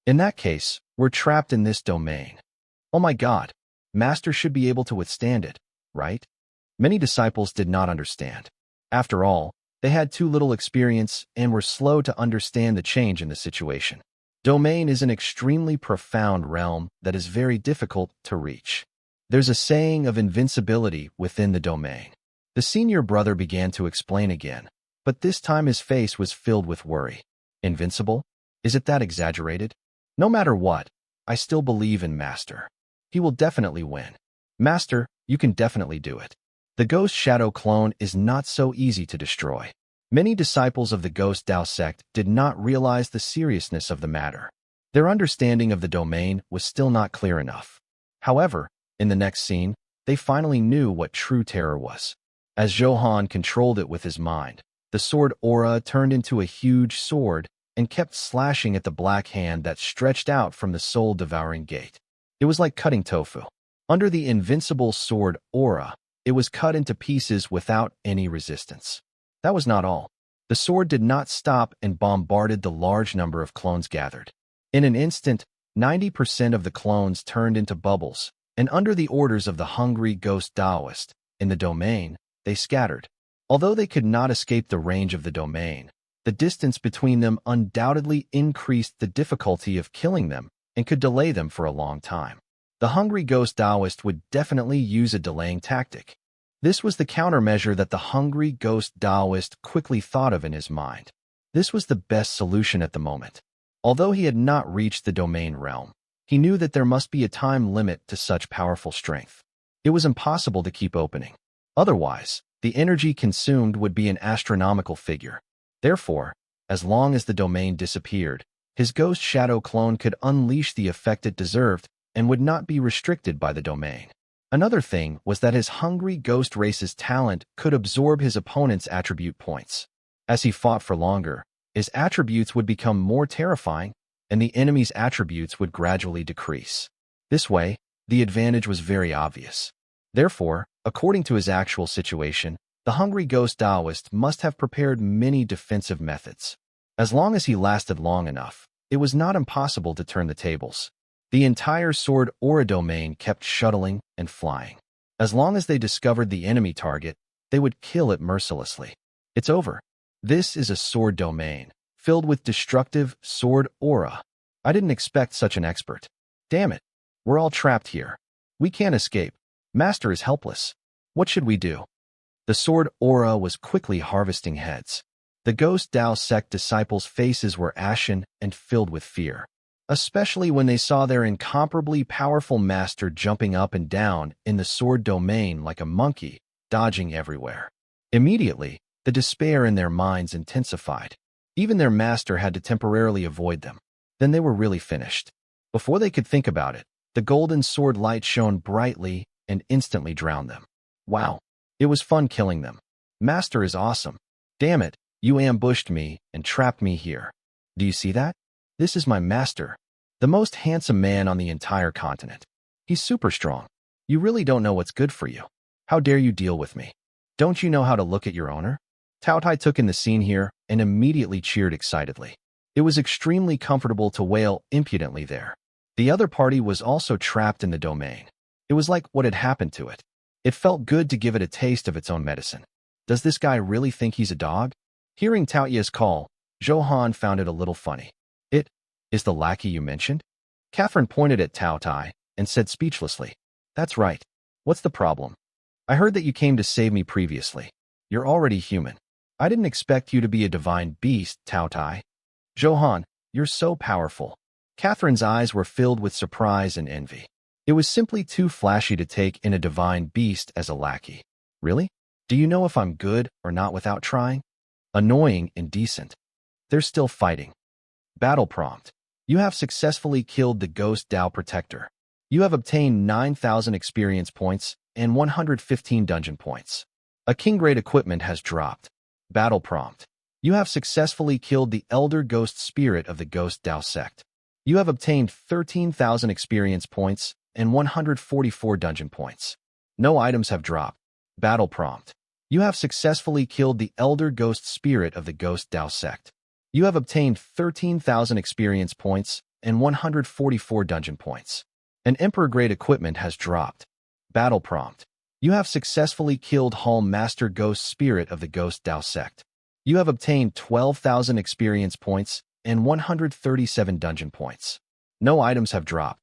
In that case, we're trapped in this domain. Oh my God. Master should be able to withstand it, right? Many disciples did not understand. After all, they had too little experience and were slow to understand the change in the situation. Domain is an extremely profound realm that is very difficult to reach. There's a saying of invincibility within the domain. The senior brother began to explain again, but this time his face was filled with worry. Invincible? Is it that exaggerated? No matter what, I still believe in Master. He will definitely win. Master, you can definitely do it. The Ghost Shadow clone is not so easy to destroy. Many disciples of the Ghost Dao sect did not realize the seriousness of the matter. Their understanding of the domain was still not clear enough. However, in the next scene, they finally knew what true terror was. As Zhou Han controlled it with his mind, the sword aura turned into a huge sword and kept slashing at the black hand that stretched out from the soul-devouring gate. It was like cutting tofu. Under the invincible sword aura, it was cut into pieces without any resistance. That was not all. The sword did not stop and bombarded the large number of clones gathered. In an instant, 90% of the clones turned into bubbles, and under the orders of the hungry Ghost Taoist, in the domain, they scattered. Although they could not escape the range of the domain, the distance between them undoubtedly increased the difficulty of killing them and could delay them for a long time. The hungry Ghost Taoist would definitely use a delaying tactic. This was the countermeasure that the hungry Ghost Taoist quickly thought of in his mind. This was the best solution at the moment. Although he had not reached the domain realm, he knew that there must be a time limit to such powerful strength. It was impossible to keep opening. Otherwise, the energy consumed would be an astronomical figure. Therefore, as long as the domain disappeared, his Ghost Shadow clone could unleash the effect it deserved and would not be restricted by the domain. Another thing was that his hungry ghost race's talent could absorb his opponent's attribute points. As he fought for longer, his attributes would become more terrifying, and the enemy's attributes would gradually decrease. This way, the advantage was very obvious. Therefore, according to his actual situation, the hungry Ghost Taoist must have prepared many defensive methods. As long as he lasted long enough, it was not impossible to turn the tables. The entire sword aura domain kept shuttling and flying. As long as they discovered the enemy target, they would kill it mercilessly. It's over. This is a sword domain, filled with destructive sword aura. I didn't expect such an expert. Damn it. We're all trapped here. We can't escape. Master is helpless. What should we do? The sword aura was quickly harvesting heads. The Ghost Dao sect disciples' faces were ashen and filled with fear, especially when they saw their incomparably powerful master jumping up and down in the sword domain like a monkey, dodging everywhere. Immediately, the despair in their minds intensified. Even their master had to temporarily avoid them. Then they were really finished. Before they could think about it, the golden sword light shone brightly and instantly drowned them. Wow, it was fun killing them. Master is awesome. Damn it, you ambushed me and trapped me here. Do you see that? This is my master, the most handsome man on the entire continent. He's super strong. You really don't know what's good for you. How dare you deal with me? Don't you know how to look at your owner? Tao Tai took in the scene here and immediately cheered excitedly. It was extremely comfortable to wail impudently there. The other party was also trapped in the domain. It was like what had happened to it. It felt good to give it a taste of its own medicine. Does this guy really think he's a dog? Hearing Tao Ye's call, Zhou Han found it a little funny. It is the lackey you mentioned? Catherine pointed at Tao Tai and said speechlessly, "That's right. What's the problem? I heard that you came to save me previously. You're already human. I didn't expect you to be a divine beast, Tao Tai." "Zhou Han, you're so powerful." Catherine's eyes were filled with surprise and envy. It was simply too flashy to take in a divine beast as a lackey. "Really? Do you know if I'm good or not without trying?" "Annoying, indecent." "They're still fighting." Battle prompt. You have successfully killed the Ghost Dao Protector. You have obtained 9,000 experience points and 115 dungeon points. A king-grade equipment has dropped. Battle prompt. You have successfully killed the Elder Ghost Spirit of the Ghost Dao Sect. You have obtained 13,000 experience points and 144 dungeon points. No items have dropped. Battle prompt. You have successfully killed the Elder Ghost Spirit of the Ghost Dao Sect. You have obtained 13,000 experience points and 144 dungeon points. An Emperor-grade equipment has dropped. Battle prompt. You have successfully killed Hall Master Ghost Spirit of the Ghost Dao Sect. You have obtained 12,000 experience points and 137 dungeon points. No items have dropped.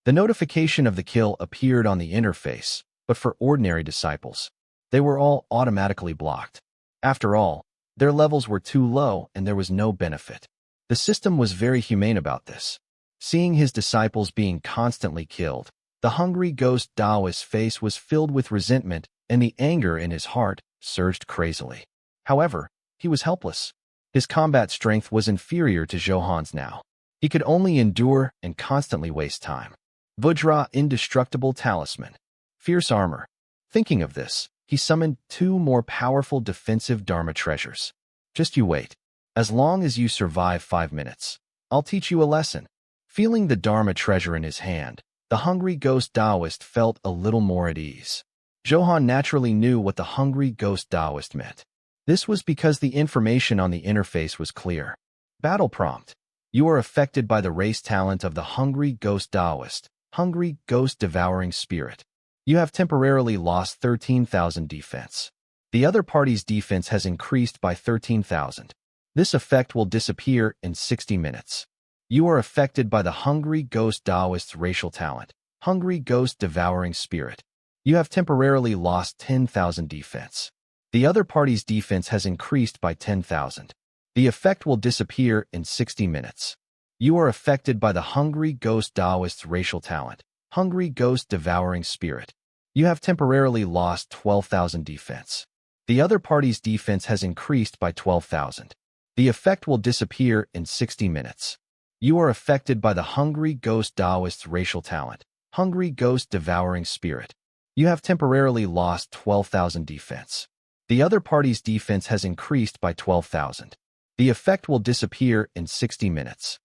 The notification of the kill appeared on the interface, but for ordinary disciples, they were all automatically blocked. After all, their levels were too low and there was no benefit. The system was very humane about this. Seeing his disciples being constantly killed, the hungry ghost Daoist's face was filled with resentment and the anger in his heart surged crazily. However, he was helpless. His combat strength was inferior to Zhou Han's now. He could only endure and constantly waste time. Vajra Indestructible Talisman. Fierce Armor. Thinking of this, he summoned 2 more powerful defensive Dharma treasures. Just you wait. As long as you survive 5 minutes, I'll teach you a lesson. Feeling the Dharma treasure in his hand, the hungry ghost Daoist felt a little more at ease. Zhou Han naturally knew what the hungry ghost Daoist meant. This was because the information on the interface was clear. Battle prompt. You are affected by the race talent of the hungry ghost Daoist, hungry ghost devouring spirit. You have temporarily lost 13,000 defense. The other party's defense has increased by 13,000. This effect will disappear in 60 minutes. You are affected by the hungry ghost Daoist's racial talent, hungry ghost devouring spirit. You have temporarily lost 10,000 defense. The other party's defense has increased by 10,000. The effect will disappear in 60 minutes. You are affected by the hungry ghost Daoist's racial talent, hungry ghost devouring spirit. You have temporarily lost 12,000 defense. The other party's defense has increased by 12,000. The effect will disappear in 60 minutes. You are affected by the hungry ghost Daoist's racial talent, hungry ghost devouring spirit. You have temporarily lost 12,000 defense. The other party's defense has increased by 12,000. The effect will disappear in 60 minutes.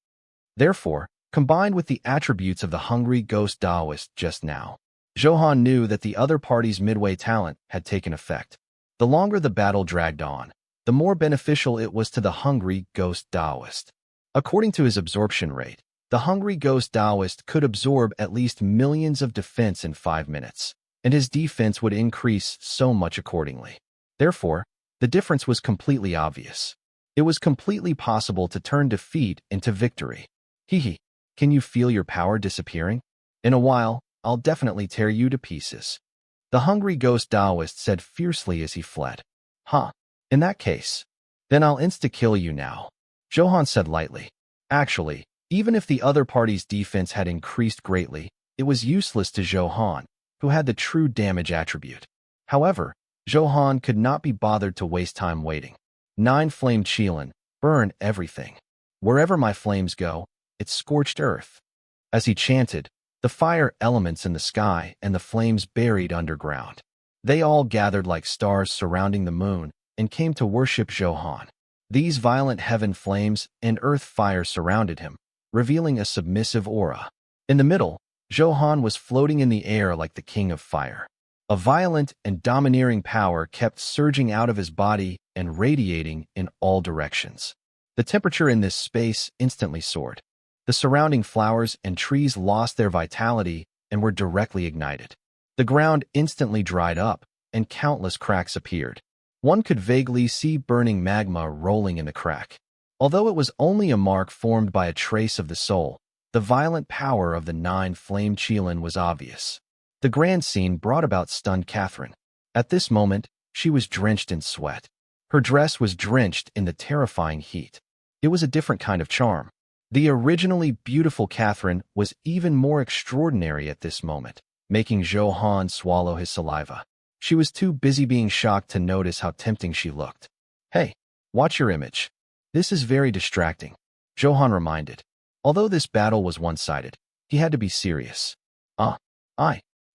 Therefore, combined with the attributes of the hungry ghost Daoist just now, Zhou Han knew that the other party's midway talent had taken effect. The longer the battle dragged on, the more beneficial it was to the hungry ghost Daoist. According to his absorption rate, the hungry ghost Daoist could absorb at least millions of defense in 5 minutes, and his defense would increase so much accordingly. Therefore, the difference was completely obvious. It was completely possible to turn defeat into victory. Hee, can you feel your power disappearing? In a while, I'll definitely tear you to pieces. The hungry ghost Daoist said fiercely as he fled. Huh, in that case, then I'll insta-kill you now, Zhou Han said lightly. Actually, even if the other party's defense had increased greatly, it was useless to Zhou Han, who had the true damage attribute. However, Zhou Han could not be bothered to waste time waiting. 9 Flame Qilin, burn everything. Wherever my flames go, it's scorched earth. As he chanted, the fire elements in the sky and the flames buried underground. They all gathered like stars surrounding the moon and came to worship Zhou Han. These violent heaven flames and earth fire surrounded him, revealing a submissive aura. In the middle, Zhou Han was floating in the air like the king of fire. A violent and domineering power kept surging out of his body and radiating in all directions. The temperature in this space instantly soared. The surrounding flowers and trees lost their vitality and were directly ignited. The ground instantly dried up, and countless cracks appeared. One could vaguely see burning magma rolling in the crack. Although it was only a mark formed by a trace of the soul, the violent power of the nine-flame Qilin was obvious. The grand scene brought about stunned Catherine. At this moment, she was drenched in sweat. Her dress was drenched in the terrifying heat. It was a different kind of charm. The originally beautiful Catherine was even more extraordinary at this moment, making Zhou Han swallow his saliva. She was too busy being shocked to notice how tempting she looked. "Hey, watch your image. This is very distracting," Zhou Han reminded. Although this battle was one-sided, he had to be serious.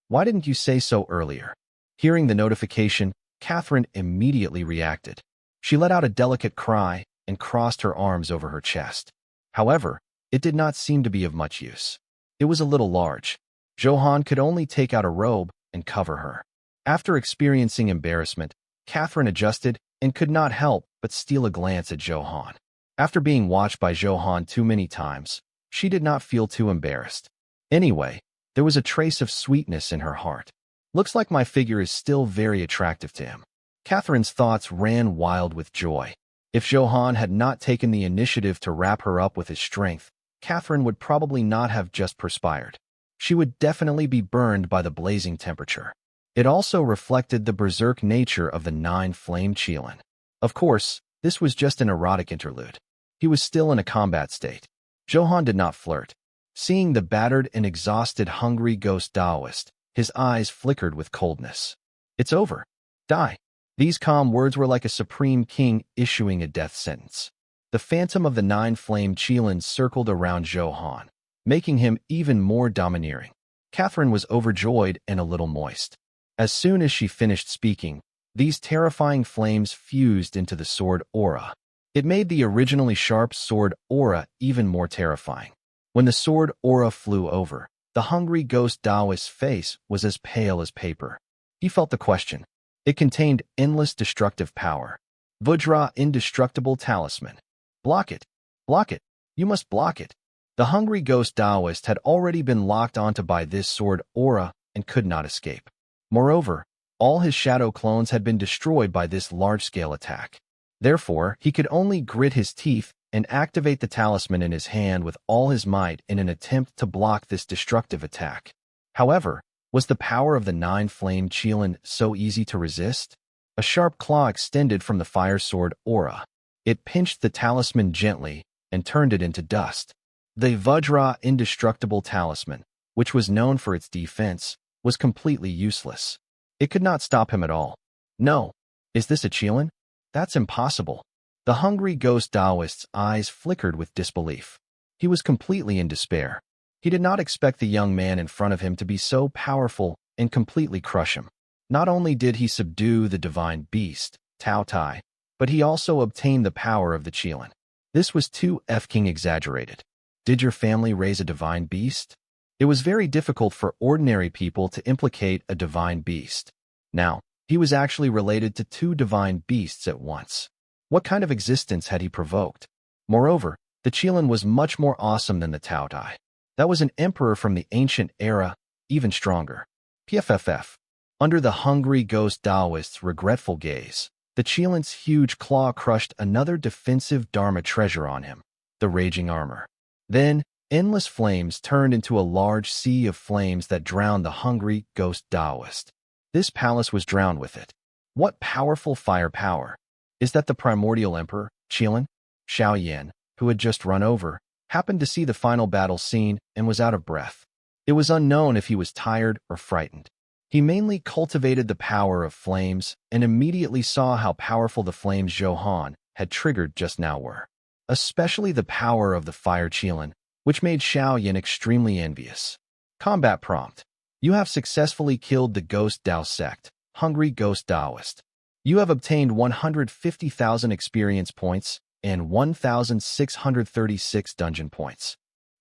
Why didn't you say so earlier?" Hearing the notification, Catherine immediately reacted. She let out a delicate cry and crossed her arms over her chest. However, it did not seem to be of much use. It was a little large. Zhou Han could only take out a robe and cover her. After experiencing embarrassment, Catherine adjusted and could not help but steal a glance at Zhou Han. After being watched by Zhou Han too many times, she did not feel too embarrassed. Anyway, there was a trace of sweetness in her heart. "Looks like my figure is still very attractive to him." Catherine's thoughts ran wild with joy. If Zhou Han had not taken the initiative to wrap her up with his strength, Catherine would probably not have just perspired. She would definitely be burned by the blazing temperature. It also reflected the berserk nature of the nine-flame Qilin. Of course, this was just an erotic interlude. He was still in a combat state. Zhou Han did not flirt. Seeing the battered and exhausted hungry ghost Taoist, his eyes flickered with coldness. "It's over. Die." These calm words were like a supreme king issuing a death sentence. The phantom of the nine-flame Qilin circled around Zhou Han, making him even more domineering. Catherine was overjoyed and a little moist. As soon as she finished speaking, these terrifying flames fused into the sword aura. It made the originally sharp sword aura even more terrifying. When the sword aura flew over, the hungry ghost Taoist's face was as pale as paper. He felt the question. It contained endless destructive power. Vajra indestructible talisman. "Block it. Block it. You must block it." The hungry ghost Taoist had already been locked onto by this sword aura and could not escape. Moreover, all his shadow clones had been destroyed by this large-scale attack. Therefore, he could only grit his teeth and activate the talisman in his hand with all his might in an attempt to block this destructive attack. However, was the power of the nine-flame Qilin so easy to resist? A sharp claw extended from the fire sword aura. It pinched the talisman gently and turned it into dust. The Vajra indestructible talisman, which was known for its defense, was completely useless. It could not stop him at all. "No. Is this a Qilin? That's impossible." The hungry ghost Taoist's eyes flickered with disbelief. He was completely in despair. He did not expect the young man in front of him to be so powerful and completely crush him. Not only did he subdue the divine beast, Tao Tai, but he also obtained the power of the Qilin. This was too f-king exaggerated. Did your family raise a divine beast? It was very difficult for ordinary people to implicate a divine beast. Now, he was actually related to two divine beasts at once. What kind of existence had he provoked? Moreover, the Qilin was much more awesome than the Tao Tai. That was an emperor from the ancient era, even stronger. PFFF. Under the hungry ghost Taoist's regretful gaze, the Qilin's huge claw crushed another defensive Dharma treasure on him, the raging armor. Then, endless flames turned into a large sea of flames that drowned the hungry ghost Taoist. This palace was drowned with it. What powerful fire power! Is that the primordial emperor, Qilin? Xiao Yan, who had just run over, happened to see the final battle scene and was out of breath. It was unknown if he was tired or frightened. He mainly cultivated the power of flames and immediately saw how powerful the flames Zhou Han had triggered just now were. Especially the power of the fire Qilin, which made Xiao Yan extremely envious. Combat prompt. You have successfully killed the Ghost Dao sect, Hungry Ghost Taoist. You have obtained 150,000 experience points and 1,636 dungeon points.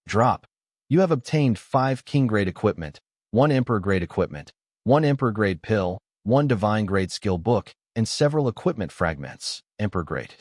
Drop. You have obtained 5 king-grade equipment, 1 emperor-grade equipment, 1 emperor-grade pill, 1 divine-grade skill book, and several equipment fragments, emperor-grade.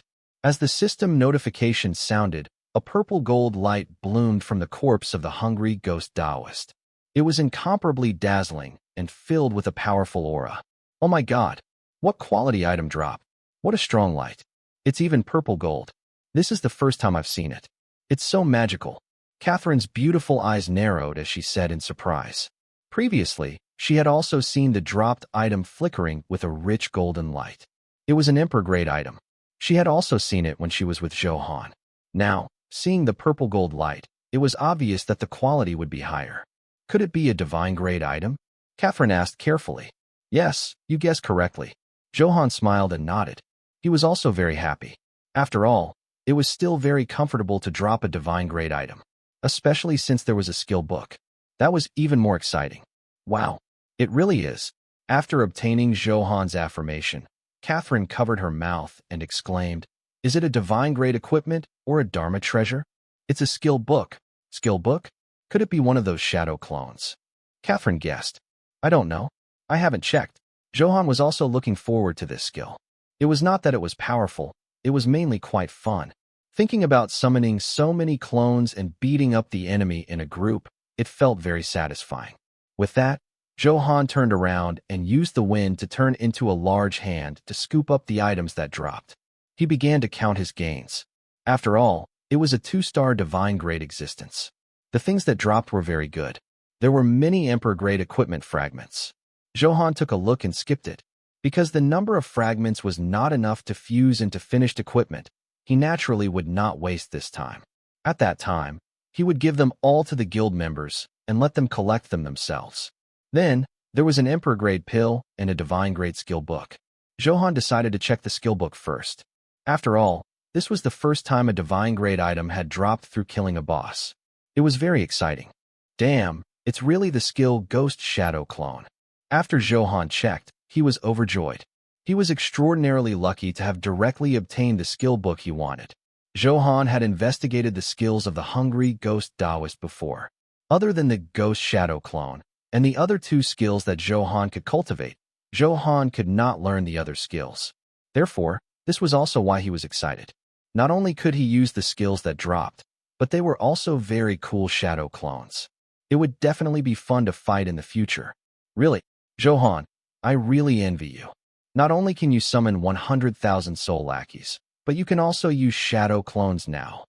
As the system notification sounded, a purple-gold light bloomed from the corpse of the hungry ghost Taoist. It was incomparably dazzling and filled with a powerful aura. Oh my god! What quality item drop! What a strong light! It's even purple gold. This is the first time I've seen it. It's so magical. Catherine's beautiful eyes narrowed as she said in surprise. Previously, she had also seen the dropped item flickering with a rich golden light. It was an Emperor-grade item. She had also seen it when she was with Zhou Han. Now, seeing the purple gold light, it was obvious that the quality would be higher. Could it be a divine-grade item? Catherine asked carefully. Yes, you guessed correctly. Zhou Han smiled and nodded. He was also very happy. After all, it was still very comfortable to drop a divine-grade item, especially since there was a skill book. That was even more exciting. Wow, it really is. After obtaining Zhou Han's affirmation, Catherine covered her mouth and exclaimed, "Is it a divine-grade equipment or a Dharma treasure? It's a skill book." Skill book? Could it be one of those shadow clones? Catherine guessed. I don't know. I haven't checked. Zhou Han was also looking forward to this skill. It was not that it was powerful, it was mainly quite fun. Thinking about summoning so many clones and beating up the enemy in a group, it felt very satisfying. With that, Zhou Han turned around and used the wind to turn into a large hand to scoop up the items that dropped. He began to count his gains. After all, it was a 2-star divine-grade existence. The things that dropped were very good. There were many Emperor-grade equipment fragments. Zhou Han took a look and skipped it. Because the number of fragments was not enough to fuse into finished equipment, he naturally would not waste this time. At that time, he would give them all to the guild members and let them collect them themselves. Then, there was an Emperor-grade pill and a divine-grade skill book. Zhou Han decided to check the skill book first. After all, this was the first time a divine-grade item had dropped through killing a boss. It was very exciting. Damn, it's really the skill Ghost Shadow clone. After Zhou Han checked, he was overjoyed. He was extraordinarily lucky to have directly obtained the skill book he wanted. Zhou Han had investigated the skills of the Hungry Ghost Taoist before. Other than the Ghost Shadow clone, and the other 2 skills that Zhou Han could cultivate, Zhou Han could not learn the other skills. Therefore, this was also why he was excited. Not only could he use the skills that dropped, but they were also very cool shadow clones. It would definitely be fun to fight in the future. Really, Zhou Han, I really envy you. Not only can you summon 100,000 soul lackeys, but you can also use shadow clones now.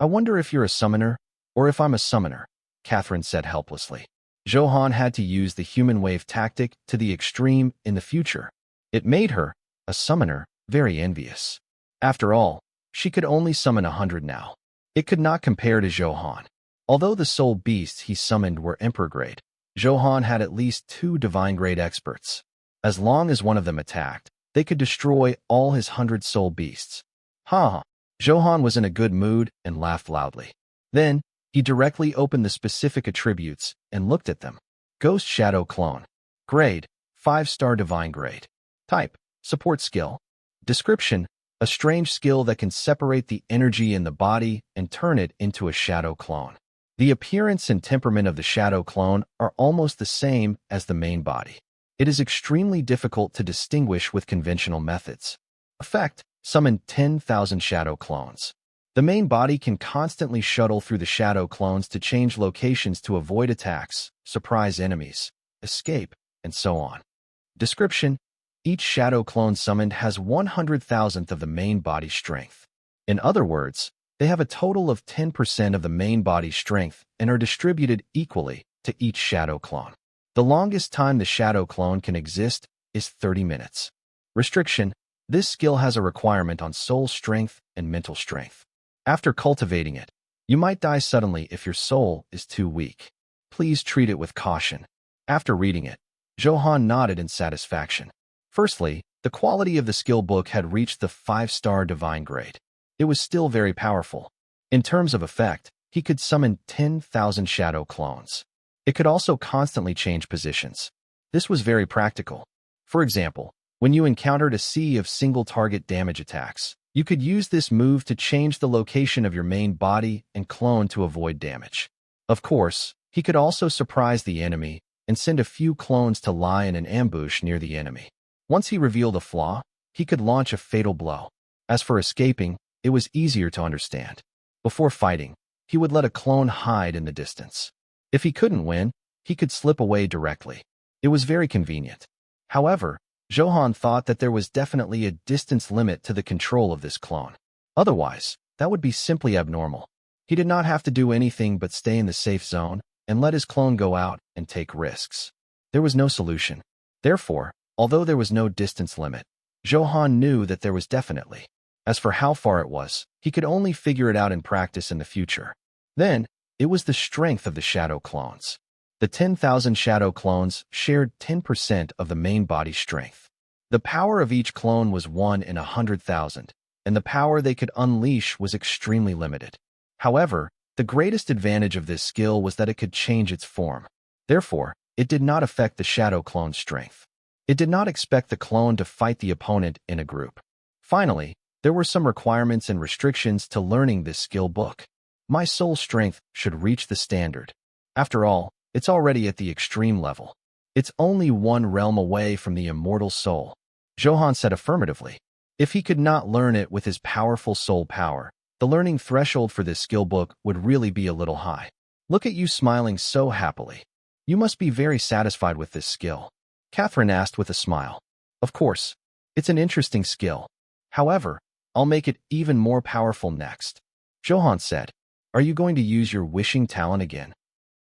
I wonder if you're a summoner, or if I'm a summoner, Catherine said helplessly. Zhou Han had to use the human wave tactic to the extreme in the future. It made her, a summoner, very envious. After all, she could only summon 100 now. It could not compare to Zhou Han. Although the soul beasts he summoned were Emperor-grade, Zhou Han had at least 2 divine-grade experts. As long as one of them attacked, they could destroy all his 100 soul beasts. Ha ha! Zhou Han was in a good mood and laughed loudly. Then, he directly opened the specific attributes and looked at them. Ghost Shadow Clone. Grade, 5-star divine grade. Type, support skill. Description, a strange skill that can separate the energy in the body and turn it into a shadow clone. The appearance and temperament of the shadow clone are almost the same as the main body. It is extremely difficult to distinguish with conventional methods. Effect, summon 10,000 shadow clones. The main body can constantly shuttle through the shadow clones to change locations to avoid attacks, surprise enemies, escape, and so on. Description, each shadow clone summoned has 100,000th of the main body strength. In other words, they have a total of 10% of the main body strength and are distributed equally to each shadow clone. The longest time the shadow clone can exist is 30 minutes. Restriction, this skill has a requirement on soul strength and mental strength. After cultivating it, you might die suddenly if your soul is too weak. Please treat it with caution. After reading it, Zhou Han nodded in satisfaction. Firstly, the quality of the skill book had reached the 5-star divine grade. It was still very powerful. In terms of effect, he could summon 10,000 shadow clones. It could also constantly change positions. This was very practical. For example, when you encountered a sea of single-target damage attacks, you could use this move to change the location of your main body and clone to avoid damage. Of course, he could also surprise the enemy and send a few clones to lie in an ambush near the enemy. Once he revealed a flaw, he could launch a fatal blow. As for escaping, it was easier to understand. Before fighting, he would let a clone hide in the distance. If he couldn't win, he could slip away directly. It was very convenient. However, Zhou Han thought that there was definitely a distance limit to the control of this clone. Otherwise, that would be simply abnormal. He did not have to do anything but stay in the safe zone and let his clone go out and take risks. There was no solution. Therefore, although there was no distance limit, Zhou Han knew that there was definitely. As for how far it was, he could only figure it out in practice in the future. Then, it was the strength of the shadow clones. The 10,000 shadow clones shared 10% of the main body strength. The power of each clone was 1 in 100,000, and the power they could unleash was extremely limited. However, the greatest advantage of this skill was that it could change its form. Therefore, it did not affect the shadow clone's strength. It did not expect the clone to fight the opponent in a group. Finally, there were some requirements and restrictions to learning this skill book. My soul strength should reach the standard. After all, it's already at the extreme level. It's only one realm away from the immortal soul. Zhou Han said affirmatively. If he could not learn it with his powerful soul power, the learning threshold for this skill book would really be a little high. Look at you smiling so happily. You must be very satisfied with this skill. Catherine asked with a smile. Of course, it's an interesting skill. However, I'll make it even more powerful next. Zhou Han said, are you going to use your wishing talent again?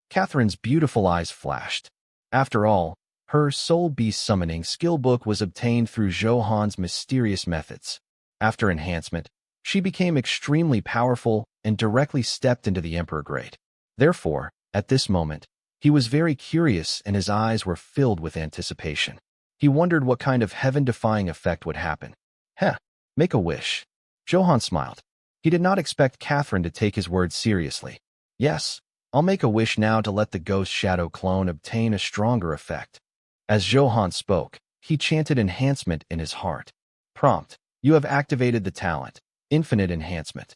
Catherine's beautiful eyes flashed. After all, her soul beast summoning skill book was obtained through Zhou Han's mysterious methods. After enhancement, she became extremely powerful and directly stepped into the Emperor Grade. Therefore, at this moment, he was very curious and his eyes were filled with anticipation. He wondered what kind of heaven-defying effect would happen. Heh, make a wish. Zhou Han smiled. He did not expect Catherine to take his words seriously. Yes, I'll make a wish now to let the ghost shadow clone obtain a stronger effect. As Zhou Han spoke, he chanted enhancement in his heart. Prompt, you have activated the talent, Infinite Enhancement.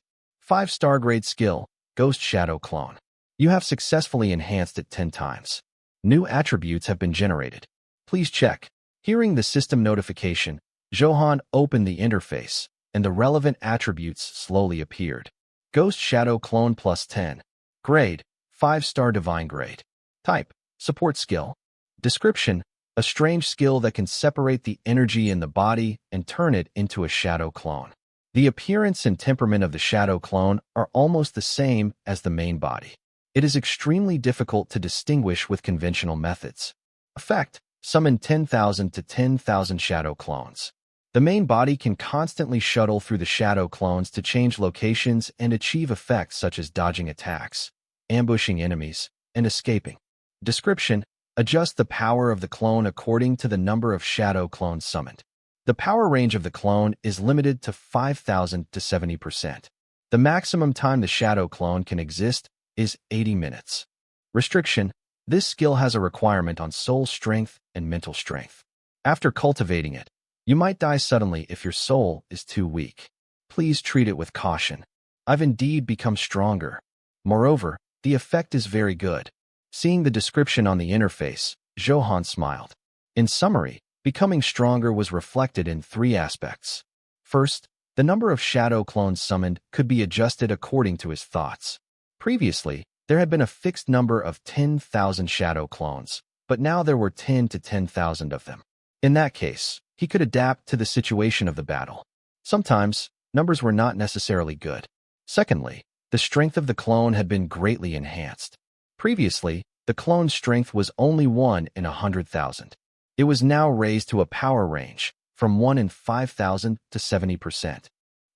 5-star grade skill, Ghost Shadow Clone. You have successfully enhanced it 10 times. New attributes have been generated. Please check. Hearing the system notification, Zhou Han opened the interface, and the relevant attributes slowly appeared. Ghost Shadow Clone plus 10. Grade, 5-star Divine Grade. Type, Support Skill. Description, a strange skill that can separate the energy in the body and turn it into a shadow clone. The appearance and temperament of the shadow clone are almost the same as the main body. It is extremely difficult to distinguish with conventional methods. Effect, summon 10,000 to 10,000 shadow clones. The main body can constantly shuttle through the shadow clones to change locations and achieve effects such as dodging attacks, ambushing enemies, and escaping. Description, adjust the power of the clone according to the number of shadow clones summoned. The power range of the clone is limited to 5,000 to 70%. The maximum time the shadow clone can exist is 80 minutes. Restriction, this skill has a requirement on soul strength and mental strength. After cultivating it, you might die suddenly if your soul is too weak. Please treat it with caution. I've indeed become stronger. Moreover, the effect is very good. Seeing the description on the interface, Zhou Han smiled. In summary, becoming stronger was reflected in 3 aspects. First, the number of shadow clones summoned could be adjusted according to his thoughts. Previously, there had been a fixed number of 10,000 shadow clones, but now there were 10 to 10,000 of them. In that case, he could adapt to the situation of the battle. Sometimes, numbers were not necessarily good. Secondly, the strength of the clone had been greatly enhanced. Previously, the clone's strength was only 1 in 100,000. It was now raised to a power range from 1 in 5,000 to 70%.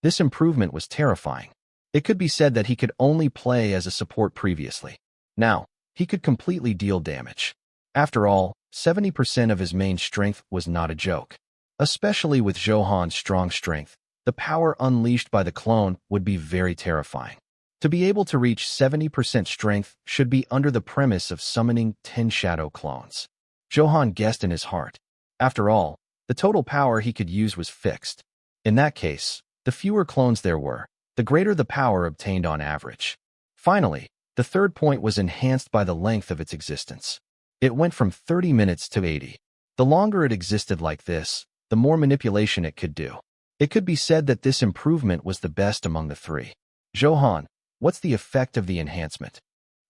This improvement was terrifying. It could be said that he could only play as a support previously. Now, he could completely deal damage. After all, 70% of his main strength was not a joke. Especially with Zhou Han's strong strength, the power unleashed by the clone would be very terrifying. To be able to reach 70% strength should be under the premise of summoning 10 shadow clones. Zhou Han guessed in his heart. After all, the total power he could use was fixed. In that case, the fewer clones there were, the greater the power obtained on average. Finally, the third point was enhanced by the length of its existence. It went from 30 minutes to 80. The longer it existed like this, the more manipulation it could do. It could be said that this improvement was the best among the 3. Zhou Han, what's the effect of the enhancement?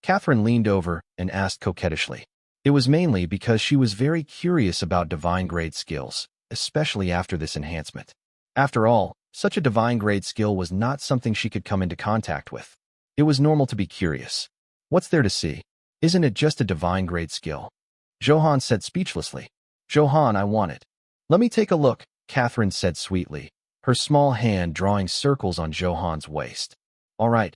Catherine leaned over and asked coquettishly. It was mainly because she was very curious about divine-grade skills, especially after this enhancement. After all, such a divine-grade skill was not something she could come into contact with. It was normal to be curious. What's there to see? Isn't it just a divine-grade skill? Zhou Han said speechlessly. Zhou Han, I want it. Let me take a look, Catherine said sweetly, her small hand drawing circles on Zhou Han's waist. All right,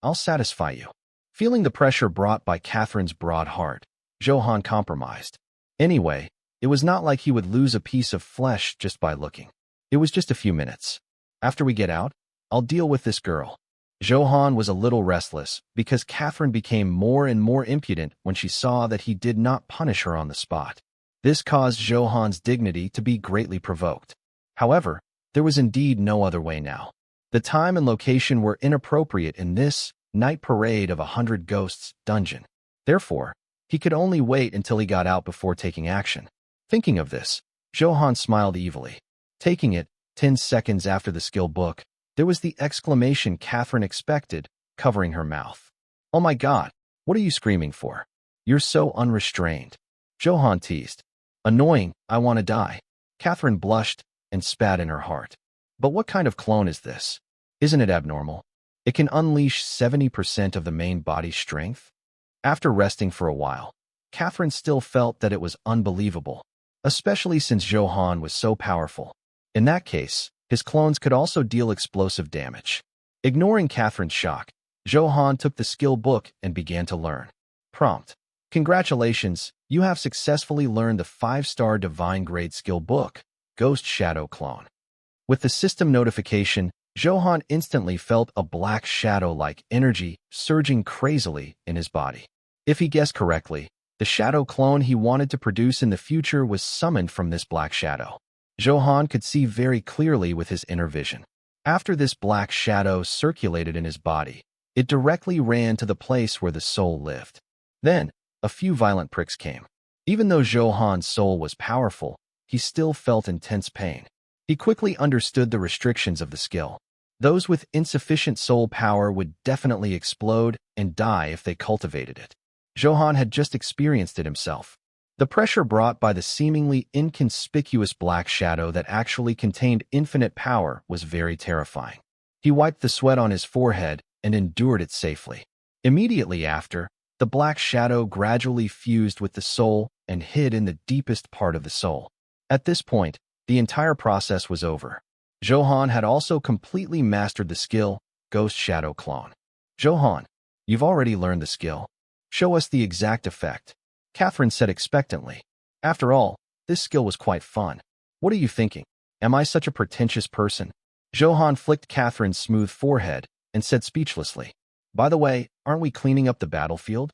I'll satisfy you. Feeling the pressure brought by Catherine's broad heart, Zhou Han compromised. Anyway, it was not like he would lose a piece of flesh just by looking. It was just a few minutes. After we get out, I'll deal with this girl. Zhou Han was a little restless because Catherine became more and more impudent when she saw that he did not punish her on the spot. This caused Zhou Han's dignity to be greatly provoked. However, there was indeed no other way now. The time and location were inappropriate in this night parade of 100 ghosts dungeon. Therefore, he could only wait until he got out before taking action. Thinking of this, Zhou Han smiled evilly. Taking it, 10 seconds after the skill book, there was the exclamation Catherine expected, covering her mouth. Oh my God, what are you screaming for? You're so unrestrained. Zhou Han teased. Annoying, I want to die. Catherine blushed and spat in her heart. But what kind of clone is this? Isn't it abnormal? It can unleash 70% of the main body's strength? After resting for a while, Catherine still felt that it was unbelievable, especially since Zhou Han was so powerful. In that case, his clones could also deal explosive damage. Ignoring Catherine's shock, Zhou Han took the skill book and began to learn. Prompt. Congratulations, you have successfully learned the 5-star divine grade skill book, Ghost Shadow Clone. With the system notification, Zhou Han instantly felt a black shadow-like energy surging crazily in his body. If he guessed correctly, the shadow clone he wanted to produce in the future was summoned from this black shadow. Zhou Han could see very clearly with his inner vision. After this black shadow circulated in his body, it directly ran to the place where the soul lived. Then, a few violent pricks came. Even though Zhou Han's soul was powerful, he still felt intense pain. He quickly understood the restrictions of the skill. Those with insufficient soul power would definitely explode and die if they cultivated it. Zhou Han had just experienced it himself. The pressure brought by the seemingly inconspicuous black shadow that actually contained infinite power was very terrifying. He wiped the sweat on his forehead and endured it safely. Immediately after, the black shadow gradually fused with the soul and hid in the deepest part of the soul. At this point, the entire process was over. Zhou Han had also completely mastered the skill, Ghost Shadow Clone. Zhou Han, you've already learned the skill. Show us the exact effect. Catherine said expectantly. After all, this skill was quite fun. What are you thinking? Am I such a pretentious person? Zhou Han flicked Catherine's smooth forehead and said speechlessly. By the way, aren't we cleaning up the battlefield?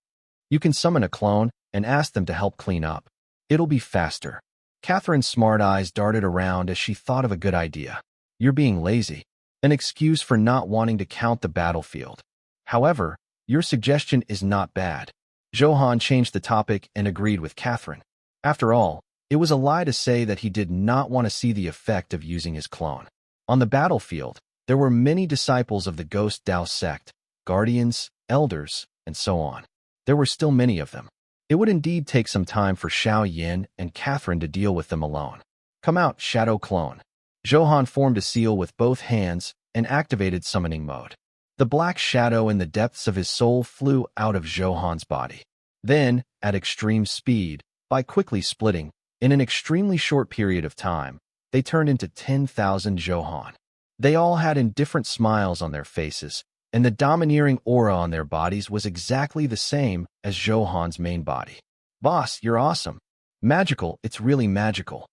You can summon a clone and ask them to help clean up. It'll be faster. Catherine's smart eyes darted around as she thought of a good idea. You're being lazy. An excuse for not wanting to count the battlefield. However, your suggestion is not bad. Zhou Han changed the topic and agreed with Catherine. After all, it was a lie to say that he did not want to see the effect of using his clone. On the battlefield, there were many disciples of the Ghost Dao sect, guardians, elders, and so on. There were still many of them. It would indeed take some time for Xiao Yin and Catherine to deal with them alone. Come out, Shadow Clone. Zhou Han formed a seal with both hands and activated summoning mode. The black shadow in the depths of his soul flew out of Zhou Han's body. Then, at extreme speed, by quickly splitting, in an extremely short period of time, they turned into 10,000 Zhou Han. They all had indifferent smiles on their faces, and the domineering aura on their bodies was exactly the same as Zhou Han's main body. Boss, you're awesome. Magical, it's really magical.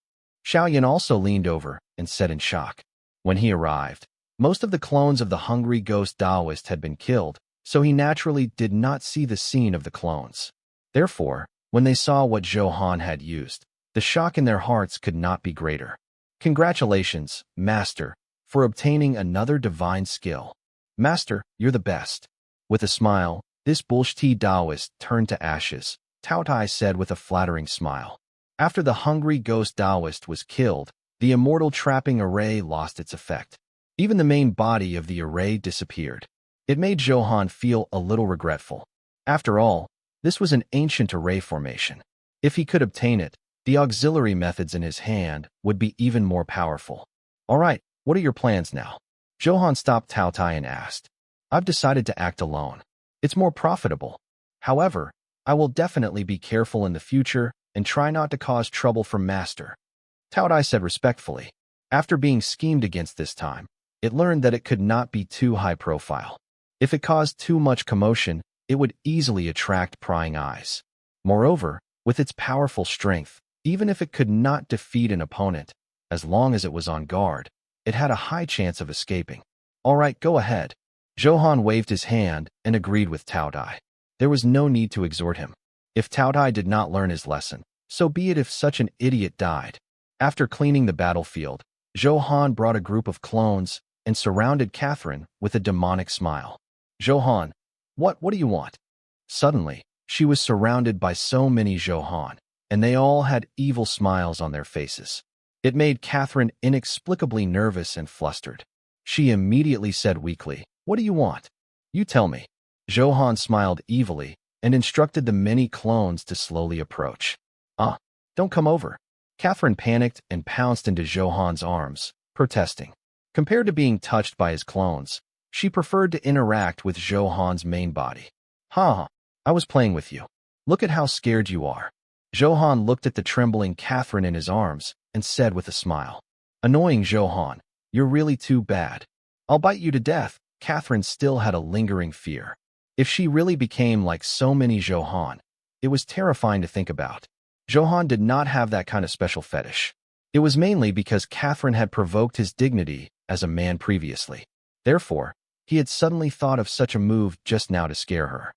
Xiao Yin also leaned over and said in shock. When he arrived, most of the clones of the hungry ghost Taoist had been killed, so he naturally did not see the scene of the clones. Therefore, when they saw what Zhou Han had used, the shock in their hearts could not be greater. Congratulations, Master, for obtaining another divine skill. Master, you're the best. With a smile, this bullshit Taoist turned to ashes, Tao Tai said with a flattering smile. After the hungry ghost Taoist was killed, the immortal trapping array lost its effect. Even the main body of the array disappeared. It made Zhou Han feel a little regretful. After all, This was an ancient array formation. If he could obtain it, the auxiliary methods in his hand would be even more powerful. All right, what are your plans now? Zhou Han stopped Tao Tai and asked. I've decided to act alone. It's more profitable. However, I will definitely be careful in the future and try not to cause trouble for Master. Tao Tai said respectfully. After being schemed against this time, it learned that it could not be too high profile. If it caused too much commotion, it would easily attract prying eyes. Moreover, with its powerful strength, even if it could not defeat an opponent, as long as it was on guard, it had a high chance of escaping. All right, go ahead. Zhou Han waved his hand and agreed with Tao Tai. There was no need to exhort him. If Tao Tai did not learn his lesson, so be it if such an idiot died. After cleaning the battlefield, Zhou Han brought a group of clones and surrounded Catherine with a demonic smile. Zhou Han, what do you want? Suddenly, she was surrounded by so many Zhou Han, and they all had evil smiles on their faces. It made Catherine inexplicably nervous and flustered. She immediately said weakly, What do you want? You tell me. Zhou Han smiled evilly and instructed the many clones to slowly approach. Don't come over. Catherine panicked and pounced into Zhou Han's arms, protesting. Compared to being touched by his clones, she preferred to interact with Zhou Han's main body. I was playing with you. Look at how scared you are. Zhou Han looked at the trembling Catherine in his arms and said with a smile. Annoying Zhou Han, you're really too bad. I'll bite you to death. Catherine still had a lingering fear. If she really became like so many Zhou Han, it was terrifying to think about. Zhou Han did not have that kind of special fetish. It was mainly because Catherine had provoked his dignity as a man previously. Therefore, he had suddenly thought of such a move just now to scare her.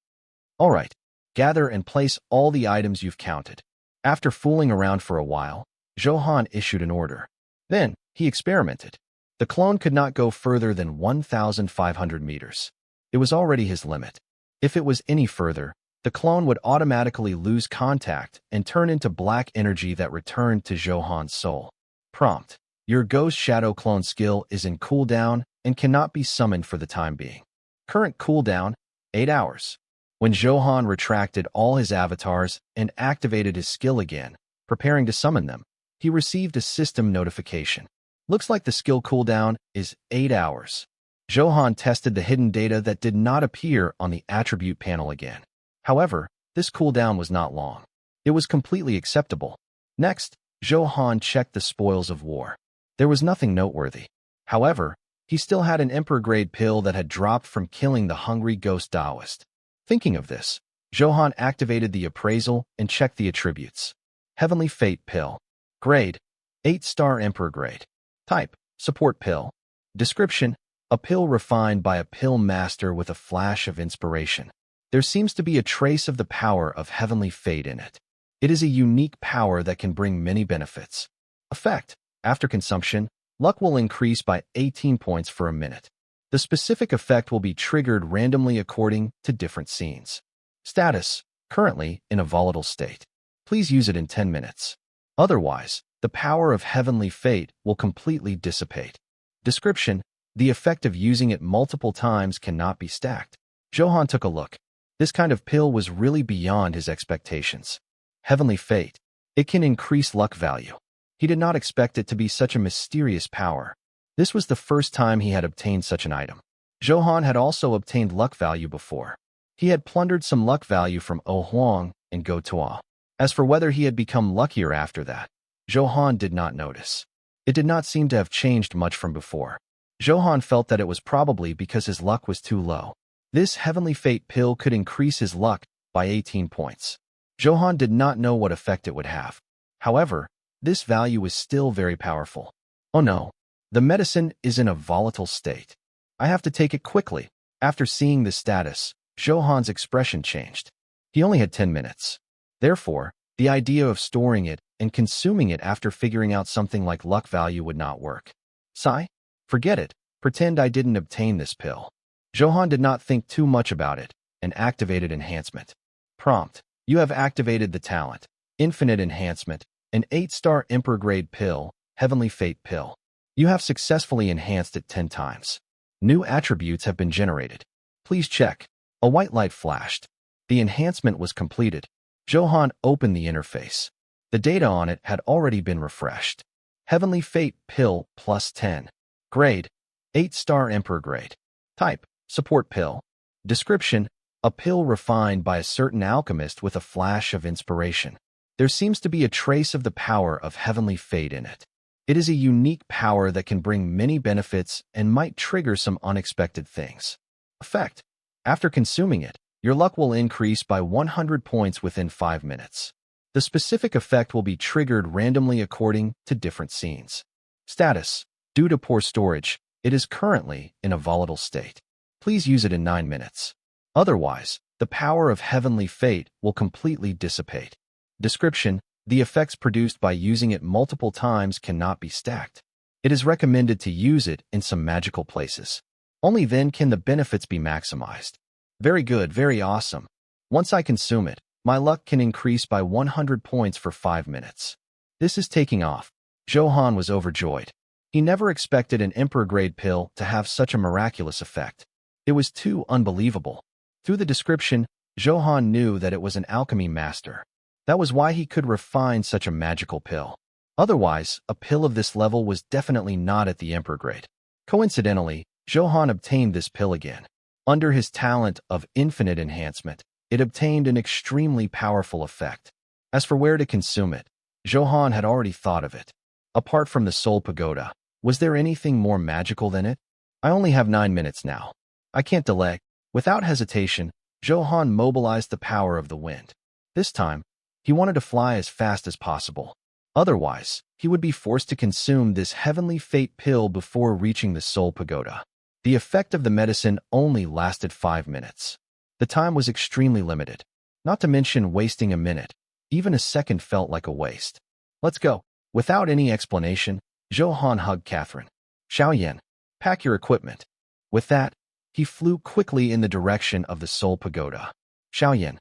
All right, gather and place all the items you've counted. After fooling around for a while, Zhou Han issued an order. Then, he experimented. The clone could not go further than 1,500 meters. It was already his limit. If it was any further, the clone would automatically lose contact and turn into black energy that returned to Zhou Han's soul. Prompt: Your Ghost Shadow Clone skill is in cooldown and cannot be summoned for the time being. Current cooldown, 8 hours. When Zhou Han retracted all his avatars and activated his skill again, preparing to summon them, he received a system notification. Looks like the skill cooldown is 8 hours. Zhou Han tested the hidden data that did not appear on the attribute panel again. However, this cooldown was not long. It was completely acceptable. Next, Zhou Han checked the spoils of war. There was nothing noteworthy. However, he still had an Emperor-grade pill that had dropped from killing the hungry ghost Taoist. Thinking of this, Zhou Han activated the appraisal and checked the attributes. Heavenly Fate Pill. Grade: 8-star Emperor grade. Type: Support Pill. Description: A pill refined by a pill master with a flash of inspiration. There seems to be a trace of the power of Heavenly Fate in it. It is a unique power that can bring many benefits. Effect: After consumption, luck will increase by 18 points for a minute. The specific effect will be triggered randomly according to different scenes. Status: Currently in a volatile state. Please use it in 10 minutes. Otherwise, the power of Heavenly Fate will completely dissipate. Description: The effect of using it multiple times cannot be stacked. Zhou Han took a look. This kind of pill was really beyond his expectations. Heavenly Fate. It can increase luck value. He did not expect it to be such a mysterious power. This was the first time he had obtained such an item. Zhou Han had also obtained luck value before. He had plundered some luck value from O Huang and Go Tuo. As for whether he had become luckier after that, Zhou Han did not notice. It did not seem to have changed much from before. Zhou Han felt that it was probably because his luck was too low. This Heavenly Fate pill could increase his luck by 18 points. Zhou Han did not know what effect it would have. However, this value is still very powerful. Oh no, the medicine is in a volatile state. I have to take it quickly. After seeing the status, Zhou Han's expression changed. He only had 10 minutes. Therefore, the idea of storing it and consuming it after figuring out something like luck value would not work. Sigh? Forget it. Pretend I didn't obtain this pill. Zhou Han did not think too much about it and activated Enhancement. Prompt: You have activated the talent, Infinite Enhancement, an 8-star Emperor-grade pill, Heavenly Fate pill. You have successfully enhanced it 10 times. New attributes have been generated. Please check. A white light flashed. The enhancement was completed. Zhou Han opened the interface. The data on it had already been refreshed. Heavenly Fate Pill plus 10. Grade: 8-star Emperor grade. Type: Support Pill. Description: a pill refined by a certain alchemist with a flash of inspiration. There seems to be a trace of the power of Heavenly Fate in it. It is a unique power that can bring many benefits and might trigger some unexpected things. Effect: after consuming it, your luck will increase by 100 points within 5 minutes. The specific effect will be triggered randomly according to different scenes. Status: due to poor storage, it is currently in a volatile state. Please use it in 9 minutes. Otherwise, the power of Heavenly Fate will completely dissipate. Description: the effects produced by using it multiple times cannot be stacked. It is recommended to use it in some magical places. Only then can the benefits be maximized. Very good, very awesome. Once I consume it, my luck can increase by 100 points for 5 minutes. This is taking off. Zhou Han was overjoyed. He never expected an Emperor-grade pill to have such a miraculous effect. It was too unbelievable. Through the description, Zhou Han knew that it was an alchemy master. That was why he could refine such a magical pill. Otherwise, a pill of this level was definitely not at the Emperor grade. Coincidentally, Zhou Han obtained this pill again. Under his talent of infinite enhancement, it obtained an extremely powerful effect. As for where to consume it, Zhou Han had already thought of it. Apart from the Soul Pagoda, was there anything more magical than it? I only have 9 minutes now. I can't delay. Without hesitation, Zhou Han mobilized the power of the wind. This time, he wanted to fly as fast as possible. Otherwise, he would be forced to consume this Heavenly Fate pill before reaching the Soul Pagoda. The effect of the medicine only lasted 5 minutes. The time was extremely limited. Not to mention wasting a minute. Even a second felt like a waste. Let's go. Without any explanation, Zhou Han hugged Catherine. Xiaoyan, pack your equipment. With that, he flew quickly in the direction of the Soul Pagoda. Xiaoyan.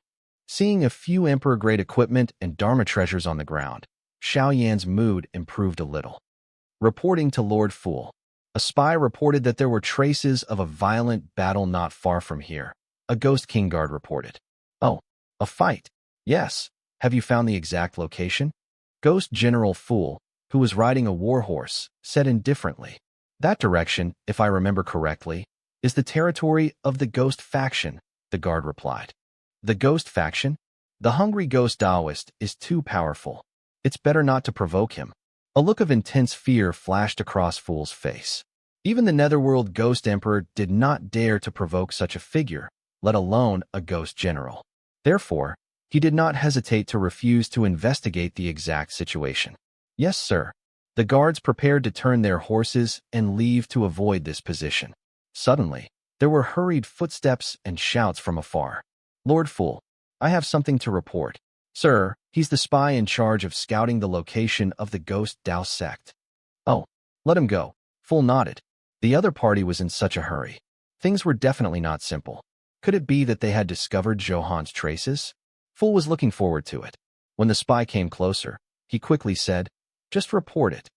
Seeing a few Emperor-grade equipment and Dharma treasures on the ground, Xiaoyan's mood improved a little. Reporting to Lord Fool. A spy reported that there were traces of a violent battle not far from here. A Ghost King guard reported. Oh, a fight. Yes. Have you found the exact location? Ghost General Fool, who was riding a warhorse, said indifferently. That direction, if I remember correctly, is the territory of the Ghost faction, the guard replied. The Ghost faction? The hungry Ghost Taoist is too powerful. It's better not to provoke him. A look of intense fear flashed across Fool's face. Even the Netherworld Ghost Emperor did not dare to provoke such a figure, let alone a Ghost General. Therefore, he did not hesitate to refuse to investigate the exact situation. Yes, sir. The guards prepared to turn their horses and leave to avoid this position. Suddenly, there were hurried footsteps and shouts from afar. Lord Fool, I have something to report. Sir, he's the spy in charge of scouting the location of the Ghost Dao sect. Oh, let him go. Fool nodded. The other party was in such a hurry. Things were definitely not simple. Could it be that they had discovered Zhou Han's traces? Fool was looking forward to it. When the spy came closer, he quickly said, Just report it.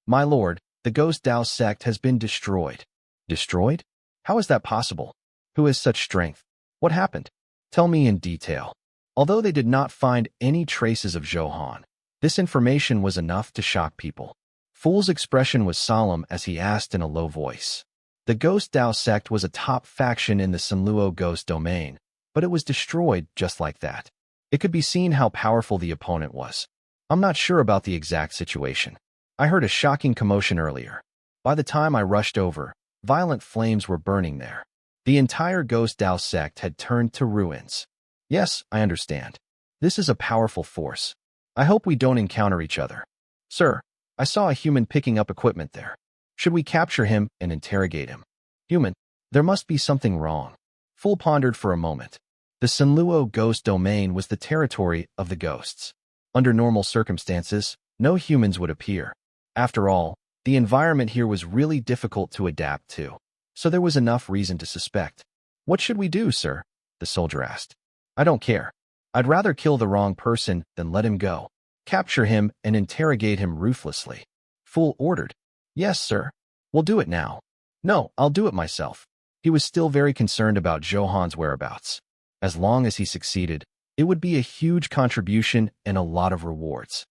My lord, the Ghost Dao sect has been destroyed. Destroyed? How is that possible? Who has such strength? What happened? Tell me in detail. Although they did not find any traces of Zhou Han, this information was enough to shock people. Fool's expression was solemn as he asked in a low voice. The Ghost Dao sect was a top faction in the Sanluo Ghost domain, but it was destroyed just like that. It could be seen how powerful the opponent was. I'm not sure about the exact situation. I heard a shocking commotion earlier. By the time I rushed over, violent flames were burning there. The entire Ghost Dao sect had turned to ruins. Yes, I understand. This is a powerful force. I hope we don't encounter each other. Sir, I saw a human picking up equipment there. Should we capture him and interrogate him? Human, there must be something wrong. Fool pondered for a moment. The Sanluo Ghost domain was the territory of the ghosts. Under normal circumstances, no humans would appear. After all, the environment here was really difficult to adapt to. So there was enough reason to suspect. What should we do, sir? The soldier asked. I don't care. I'd rather kill the wrong person than let him go. Capture him and interrogate him ruthlessly. Fool ordered. Yes, sir. We'll do it now. No, I'll do it myself. He was still very concerned about Zhou Han's whereabouts. As long as he succeeded, it would be a huge contribution and a lot of rewards.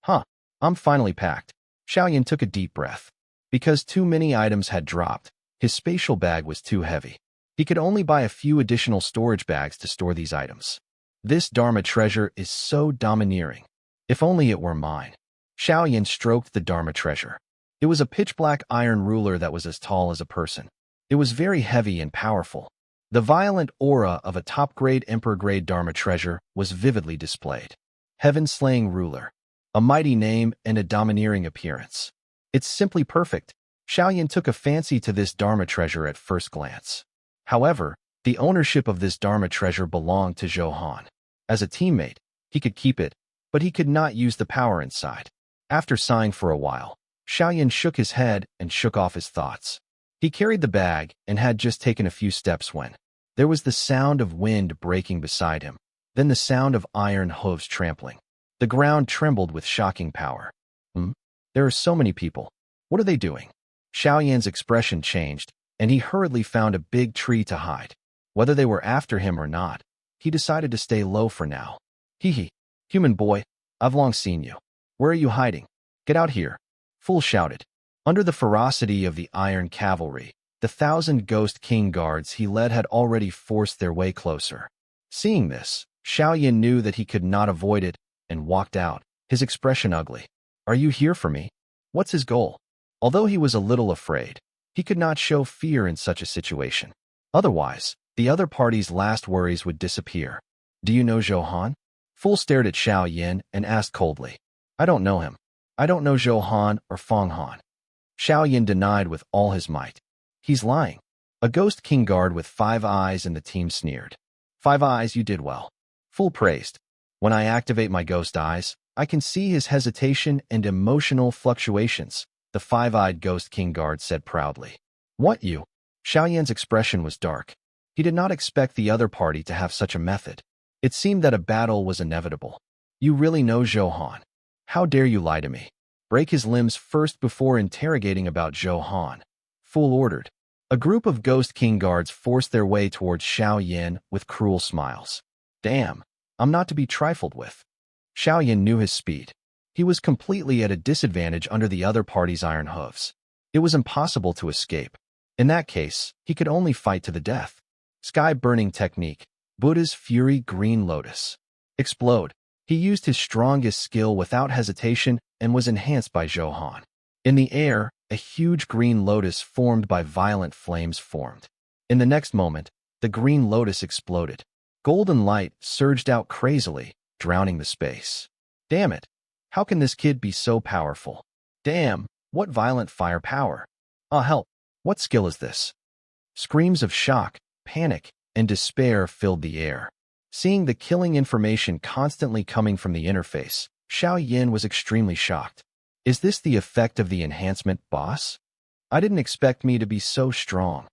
Huh, I'm finally packed. Xiaoyan took a deep breath. Because too many items had dropped, his spatial bag was too heavy. He could only buy a few additional storage bags to store these items. This Dharma treasure is so domineering. If only it were mine. Xiaoyan stroked the Dharma treasure. It was a pitch-black iron ruler that was as tall as a person. It was very heavy and powerful. The violent aura of a top-grade Emperor-grade Dharma treasure was vividly displayed. Heaven-slaying ruler. A mighty name and a domineering appearance. It's simply perfect. Xiaoyan took a fancy to this Dharma treasure at first glance. However, the ownership of this Dharma treasure belonged to Zhou Han. As a teammate, he could keep it, but he could not use the power inside. After sighing for a while, Xiaoyan shook his head and shook off his thoughts. He carried the bag and had just taken a few steps when there was the sound of wind breaking beside him, then the sound of iron hooves trampling. The ground trembled with shocking power. There are so many people. What are they doing? Xiaoyan's expression changed, and he hurriedly found a big tree to hide. Whether they were after him or not, he decided to stay low for now. Hee, human boy, I've long seen you. Where are you hiding? Get out here. Fool shouted. Under the ferocity of the iron cavalry, the 1,000 Ghost King guards he led had already forced their way closer. Seeing this, Xiaoyan knew that he could not avoid it and walked out, his expression ugly. Are you here for me? What's his goal? Although he was a little afraid, he could not show fear in such a situation. Otherwise, the other party's last worries would disappear. Do you know Zhou Han? Fool stared at Xiaoyan and asked coldly. I don't know him. I don't know Zhou Han or Feng Han. Xiaoyan denied with all his might. He's lying. A Ghost King guard with 5 eyes and the team sneered. 5 eyes, you did well. Fool praised. When I activate my ghost eyes, I can see his hesitation and emotional fluctuations, the 5-eyed Ghost King guard said proudly. What you? Xiaoyan's expression was dark. He did not expect the other party to have such a method. It seemed that a battle was inevitable. You really know Zhou Han. How dare you lie to me? Break his limbs first before interrogating about Zhou Han. Fool ordered. A group of Ghost King guards forced their way towards Xiaoyan with cruel smiles. Damn, I'm not to be trifled with. Xiaoyan knew his speed. He was completely at a disadvantage under the other party's iron hooves. It was impossible to escape. In that case, he could only fight to the death. Sky-burning technique. Buddha's Fury Green Lotus. Explode. He used his strongest skill without hesitation and was enhanced by Zhou Han. In the air, a huge green lotus formed by violent flames formed. In the next moment, the green lotus exploded. Golden light surged out crazily, drowning the space. Damn it! How can this kid be so powerful? Damn, what violent firepower! Ah, help! What skill is this? Screams of shock, panic, and despair filled the air. Seeing the killing information constantly coming from the interface, Xiaoyan was extremely shocked. Is this the effect of the enhancement, boss? I didn't expect me to be so strong.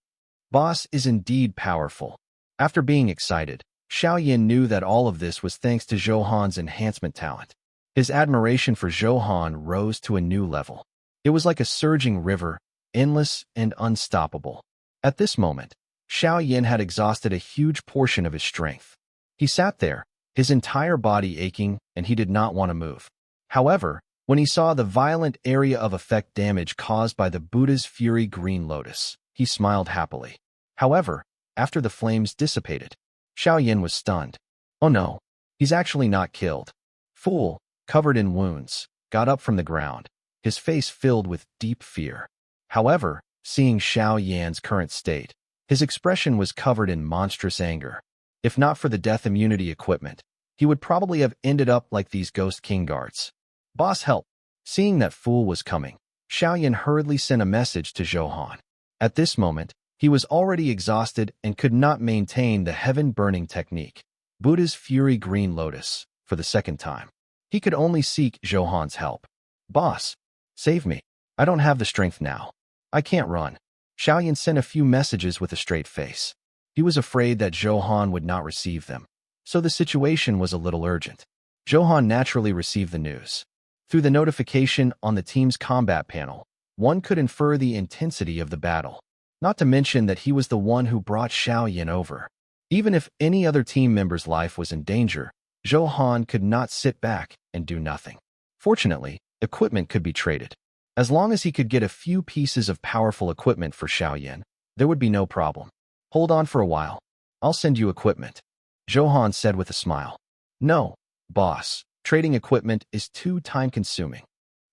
Boss is indeed powerful. After being excited, Xiaoyan knew that all of this was thanks to Zhou Han's enhancement talent. His admiration for Zhou Han rose to a new level. It was like a surging river, endless and unstoppable. At this moment, Xiaoyan had exhausted a huge portion of his strength. He sat there, his entire body aching, and he did not want to move. However, when he saw the violent area of effect damage caused by the Buddha's Fury Green Lotus, he smiled happily. However, after the flames dissipated, Xiaoyan was stunned. Oh no, he's actually not killed. Fool, covered in wounds, got up from the ground, his face filled with deep fear. However, seeing Xiaoyan's current state, his expression was covered in monstrous anger. If not for the death immunity equipment, he would probably have ended up like these Ghost King guards. Boss, help! Seeing that Fool was coming, Xiaoyan hurriedly sent a message to Zhou Han. At this moment, he was already exhausted and could not maintain the heaven-burning technique, Buddha's Fury Green Lotus, for the second time. He could only seek Zhou Han's help. Boss, save me. I don't have the strength now. I can't run. Xiaoyan sent a few messages with a straight face. He was afraid that Zhou Han would not receive them, so the situation was a little urgent. Zhou Han naturally received the news. Through the notification on the team's combat panel, one could infer the intensity of the battle, not to mention that he was the one who brought Xiaoyan over. Even if any other team member's life was in danger, Zhou Han could not sit back and do nothing. Fortunately, equipment could be traded. As long as he could get a few pieces of powerful equipment for Xiaoyan, there would be no problem. Hold on for a while. I'll send you equipment, Zhou Han said with a smile. No, boss, trading equipment is too time-consuming.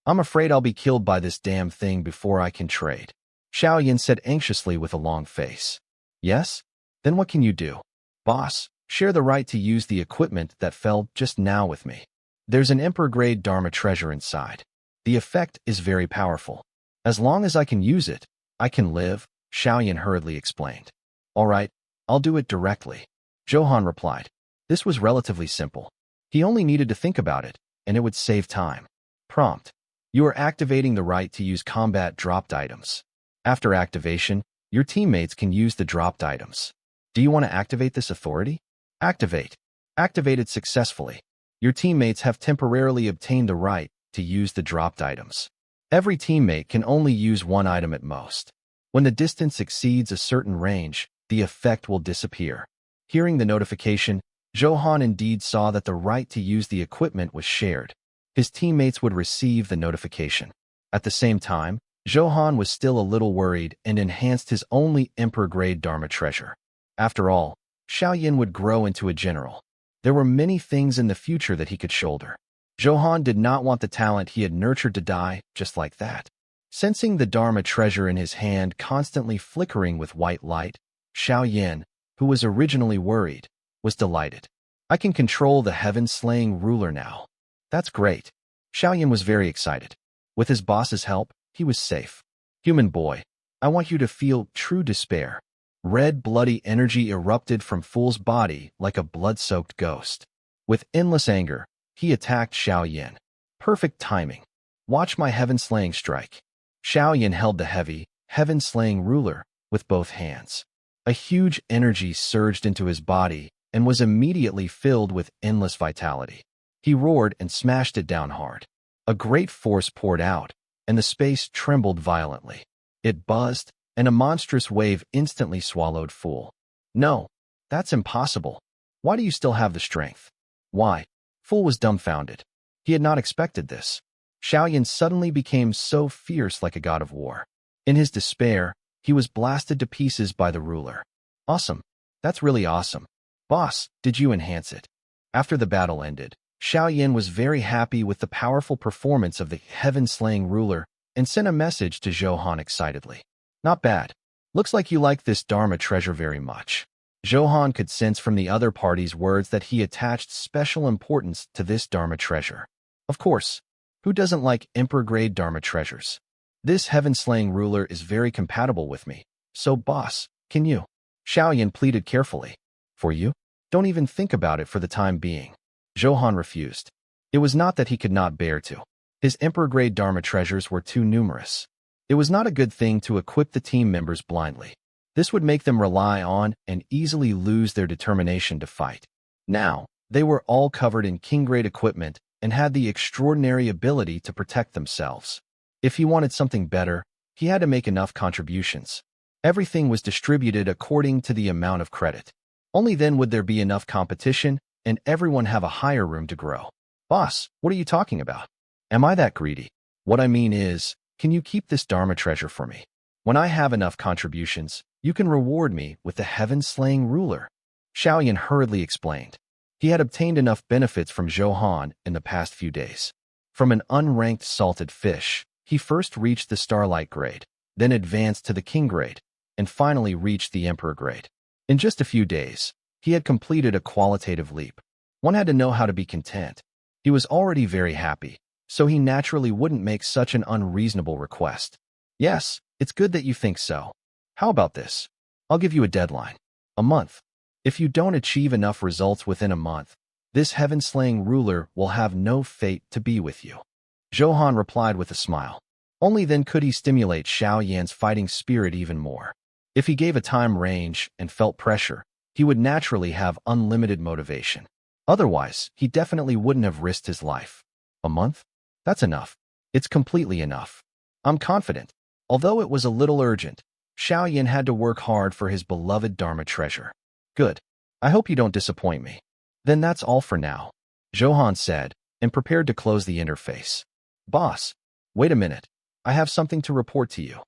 I'm afraid I'll be killed by this damn thing before I can trade, Xiaoyan said anxiously with a long face. Yes? Then what can you do? Boss, share the right to use the equipment that fell just now with me. There's an Emperor-grade Dharma treasure inside. The effect is very powerful. As long as I can use it, I can live, Xiaoyan hurriedly explained. All right, I'll do it directly, Zhou Han replied. This was relatively simple. He only needed to think about it, and it would save time. Prompt. You are activating the right to use combat dropped items. After activation, your teammates can use the dropped items. Do you want to activate this authority? Activate. Activated successfully. Your teammates have temporarily obtained the right to use the dropped items. Every teammate can only use one item at most. When the distance exceeds a certain range, the effect will disappear. Hearing the notification, Zhou Han indeed saw that the right to use the equipment was shared. His teammates would receive the notification. At the same time, Zhou Han was still a little worried and enhanced his only Emperor-grade Dharma treasure. After all, Xiaoyan would grow into a general. There were many things in the future that he could shoulder. Zhou Han did not want the talent he had nurtured to die just like that. Sensing the Dharma treasure in his hand constantly flickering with white light, Xiaoyan, who was originally worried, was delighted. I can control the heaven-slaying ruler now. That's great. Xiaoyan was very excited. With his boss's help, he was safe. Human boy, I want you to feel true despair. Red, bloody energy erupted from Fool's body like a blood-soaked ghost. With endless anger, he attacked Xiaoyan. Perfect timing. Watch my heaven-slaying strike. Xiaoyan held the heavy, heaven-slaying ruler with both hands. A huge energy surged into his body and was immediately filled with endless vitality. He roared and smashed it down hard. A great force poured out, and the space trembled violently. It buzzed, and a monstrous wave instantly swallowed Fool. No, that's impossible. Why do you still have the strength? Why? Fool was dumbfounded. He had not expected this. Xiaoyan suddenly became so fierce like a god of war. In his despair, he was blasted to pieces by the ruler. Awesome. That's really awesome. Boss, did you enhance it? After the battle ended, Xiaoyan was very happy with the powerful performance of the heaven-slaying ruler and sent a message to Zhou Han excitedly. Not bad. Looks like you like this Dharma treasure very much. Zhou Han could sense from the other party's words that he attached special importance to this Dharma treasure. Of course, who doesn't like Emperor-grade Dharma treasures? This heaven-slaying ruler is very compatible with me. So, boss, can you? Xiaoyan pleaded carefully. For you? Don't even think about it for the time being. Zhou Han refused. It was not that he could not bear to. His Emperor-grade Dharma treasures were too numerous. It was not a good thing to equip the team members blindly. This would make them rely on and easily lose their determination to fight. Now, they were all covered in king-grade equipment and had the extraordinary ability to protect themselves. If he wanted something better, he had to make enough contributions. Everything was distributed according to the amount of credit. Only then would there be enough competition and everyone have a higher room to grow. Boss, what are you talking about? Am I that greedy? What I mean is, can you keep this Dharma treasure for me? When I have enough contributions, you can reward me with the heaven-slaying ruler. Xiaoyan hurriedly explained. He had obtained enough benefits from Zhou Han in the past few days. From an unranked salted fish, he first reached the Starlight grade, then advanced to the King grade, and finally reached the Emperor grade. In just a few days, he had completed a qualitative leap. One had to know how to be content. He was already very happy, so he naturally wouldn't make such an unreasonable request. Yes, it's good that you think so. How about this? I'll give you a deadline. A month. If you don't achieve enough results within a month, this heaven-slaying ruler will have no fate to be with you. Zhou Han replied with a smile. Only then could he stimulate Xiaoyan's fighting spirit even more. If he gave a time range and felt pressure, he would naturally have unlimited motivation. Otherwise, he definitely wouldn't have risked his life. A month? That's enough. It's completely enough. I'm confident. Although it was a little urgent, Xiaoyan had to work hard for his beloved Dharma treasure. Good. I hope you don't disappoint me. Then that's all for now, Zhou Han said, and prepared to close the interface. Boss, wait a minute. I have something to report to you,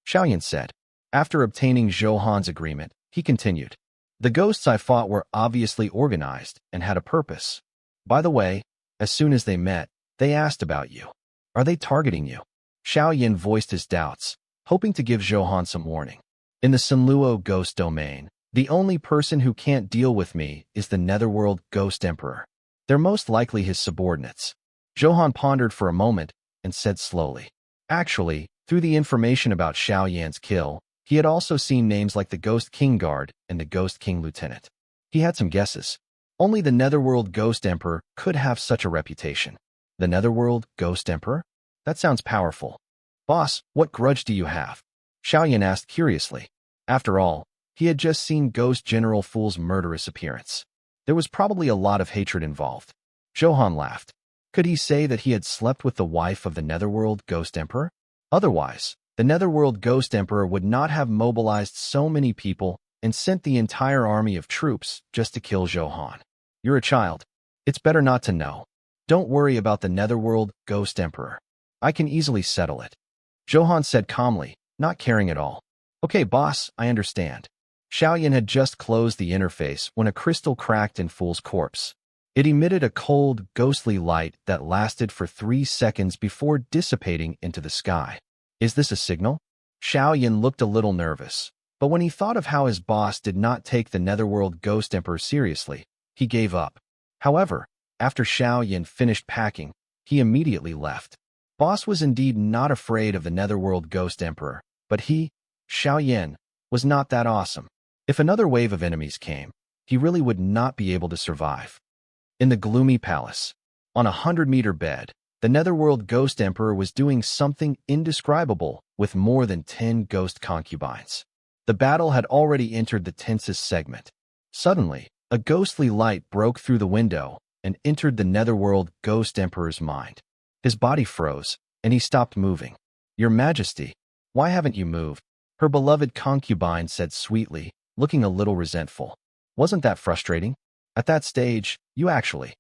Xiaoyan said. After obtaining Zhou Han's agreement, he continued. The ghosts I fought were obviously organized and had a purpose. By the way, as soon as they met, they asked about you. Are they targeting you? Xiaoyan voiced his doubts, hoping to give Zhou Han some warning. In the Sunluo ghost domain, the only person who can't deal with me is the Netherworld Ghost Emperor. They're most likely his subordinates. Zhou Han pondered for a moment and said slowly. Actually, through the information about Xiaoyan's kill, he had also seen names like the Ghost King Guard and the Ghost King Lieutenant. He had some guesses. Only the Netherworld Ghost Emperor could have such a reputation. The Netherworld Ghost Emperor? That sounds powerful. Boss, what grudge do you have? Xiaoyan asked curiously. After all, he had just seen Ghost General Fool's murderous appearance. There was probably a lot of hatred involved. Zhou Han laughed. Could he say that he had slept with the wife of the Netherworld Ghost Emperor? Otherwise, the Netherworld Ghost Emperor would not have mobilized so many people and sent the entire army of troops just to kill Zhou Han. You're a child. It's better not to know. Don't worry about the Netherworld Ghost Emperor. I can easily settle it. Zhou Han said calmly, not caring at all. Okay, boss, I understand. Xiaoyan had just closed the interface when a crystal cracked in Fool's corpse. It emitted a cold, ghostly light that lasted for 3 seconds before dissipating into the sky. Is this a signal? Xiaoyan looked a little nervous, but when he thought of how his boss did not take the Netherworld Ghost Emperor seriously, he gave up. However, after Xiaoyan finished packing, he immediately left. Boss was indeed not afraid of the Netherworld Ghost Emperor, but he, Xiaoyan, was not that awesome. If another wave of enemies came, he really would not be able to survive. In the gloomy palace, on a 100-meter bed, the Netherworld Ghost Emperor was doing something indescribable with more than 10 ghost concubines. The battle had already entered the tensest segment. Suddenly, a ghostly light broke through the window and entered the Netherworld Ghost Emperor's mind. His body froze, and he stopped moving. Your Majesty, why haven't you moved? Her beloved concubine said sweetly, looking a little resentful. Wasn't that frustrating? At that stage, you actually.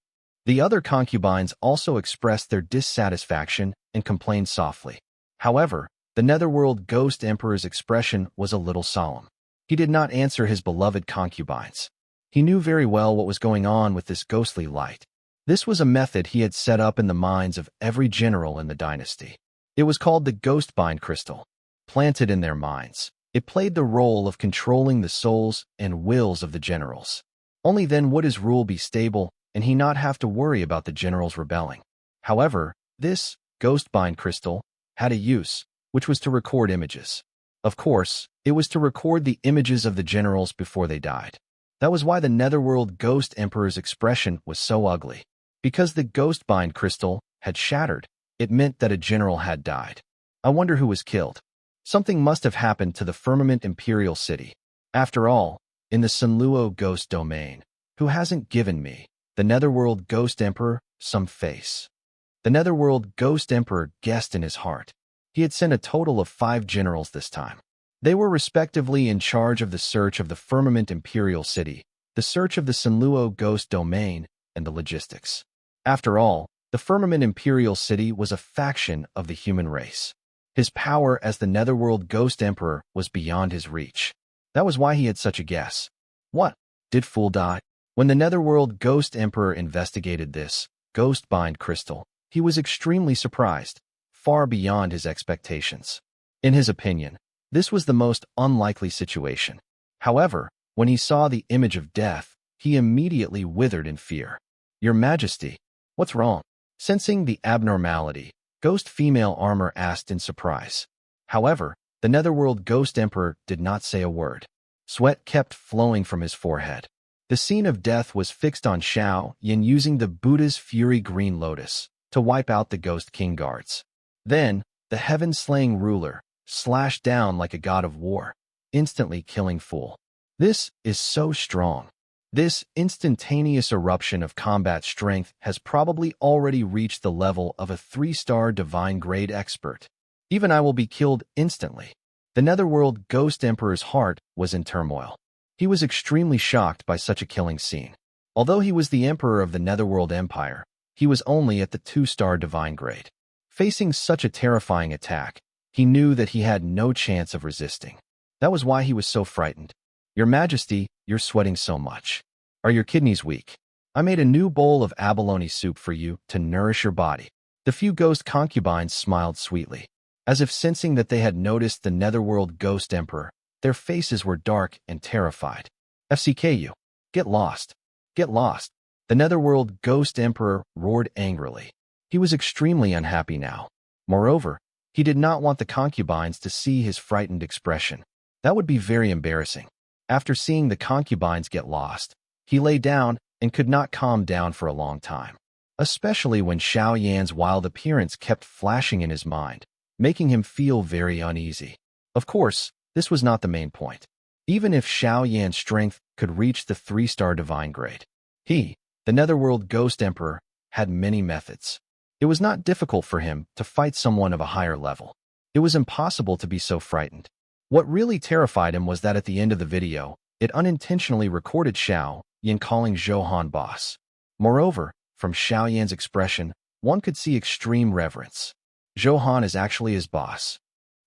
The other concubines also expressed their dissatisfaction and complained softly. However, the Netherworld Ghost Emperor's expression was a little solemn. He did not answer his beloved concubines. He knew very well what was going on with this ghostly light. This was a method he had set up in the minds of every general in the dynasty. It was called the Ghostbind Crystal. Planted in their minds, it played the role of controlling the souls and wills of the generals. Only then would his rule be stable and he not have to worry about the generals rebelling. However, this Ghostbind Crystal had a use, which was to record images. Of course, it was to record the images of the generals before they died. That was why the Netherworld Ghost Emperor's expression was so ugly. Because the Ghostbind Crystal had shattered, it meant that a general had died. I wonder who was killed. Something must have happened to the Firmament Imperial City. After all, in the Sunluo Ghost Domain, who hasn't given me, the Netherworld Ghost Emperor, some face? The Netherworld Ghost Emperor guessed in his heart. He had sent a total of 5 generals this time. They were respectively in charge of the search of the Firmament Imperial City, the search of the Sunluo Ghost Domain, and the logistics. After all, the Firmament Imperial City was a faction of the human race. His power as the Netherworld Ghost Emperor was beyond his reach. That was why he had such a guess. What? Did Fool die? When the Netherworld Ghost Emperor investigated this Ghostbind Crystal, he was extremely surprised, far beyond his expectations. In his opinion, this was the most unlikely situation. However, when he saw the image of death, he immediately withered in fear. Your Majesty, what's wrong? Sensing the abnormality, Ghost Female Armor asked in surprise. However, the Netherworld Ghost Emperor did not say a word. Sweat kept flowing from his forehead. The scene of death was fixed on Xiaoyan using the Buddha's Fury Green Lotus to wipe out the Ghost King Guards. Then, the heaven-slaying ruler slashed down like a god of war, instantly killing Fool. This is so strong. This instantaneous eruption of combat strength has probably already reached the level of a 3-star divine-grade expert. Even I will be killed instantly. The Netherworld Ghost Emperor's heart was in turmoil. He was extremely shocked by such a killing scene. Although he was the emperor of the Netherworld Empire, he was only at the 2-star divine grade. Facing such a terrifying attack, he knew that he had no chance of resisting. That was why he was so frightened. "Your Majesty, you're sweating so much. Are your kidneys weak? I made a new bowl of abalone soup for you to nourish your body." The few ghost concubines smiled sweetly. As if sensing that they had noticed the Netherworld Ghost Emperor, their faces were dark and terrified. "FCKU. Get lost. Get lost." The Netherworld Ghost Emperor roared angrily. He was extremely unhappy now. Moreover, he did not want the concubines to see his frightened expression. That would be very embarrassing. After seeing the concubines get lost, he lay down and could not calm down for a long time, especially when Xiao Yan's wild appearance kept flashing in his mind, making him feel very uneasy. Of course, this was not the main point. Even if Xiao Yan's strength could reach the 3-star divine grade, he, the Netherworld Ghost Emperor, had many methods. It was not difficult for him to fight someone of a higher level. It was impossible to be so frightened. What really terrified him was that at the end of the video, it unintentionally recorded Xiao Yan calling Zhou Han boss. Moreover, from Xiao Yan's expression, one could see extreme reverence. Zhou Han is actually his boss.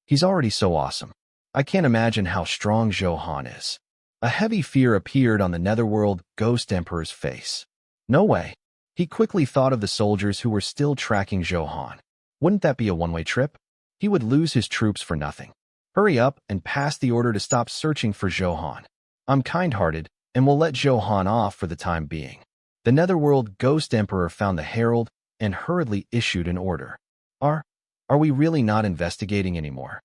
He's already so awesome. I can't imagine how strong Zhou Han is. A heavy fear appeared on the Netherworld Ghost Emperor's face. No way. He quickly thought of the soldiers who were still tracking Zhou Han. Wouldn't that be a one-way trip? He would lose his troops for nothing. Hurry up and pass the order to stop searching for Zhou Han. I'm kind-hearted and will let Zhou Han off for the time being. The Netherworld Ghost Emperor found the herald and hurriedly issued an order. Are we really not investigating anymore?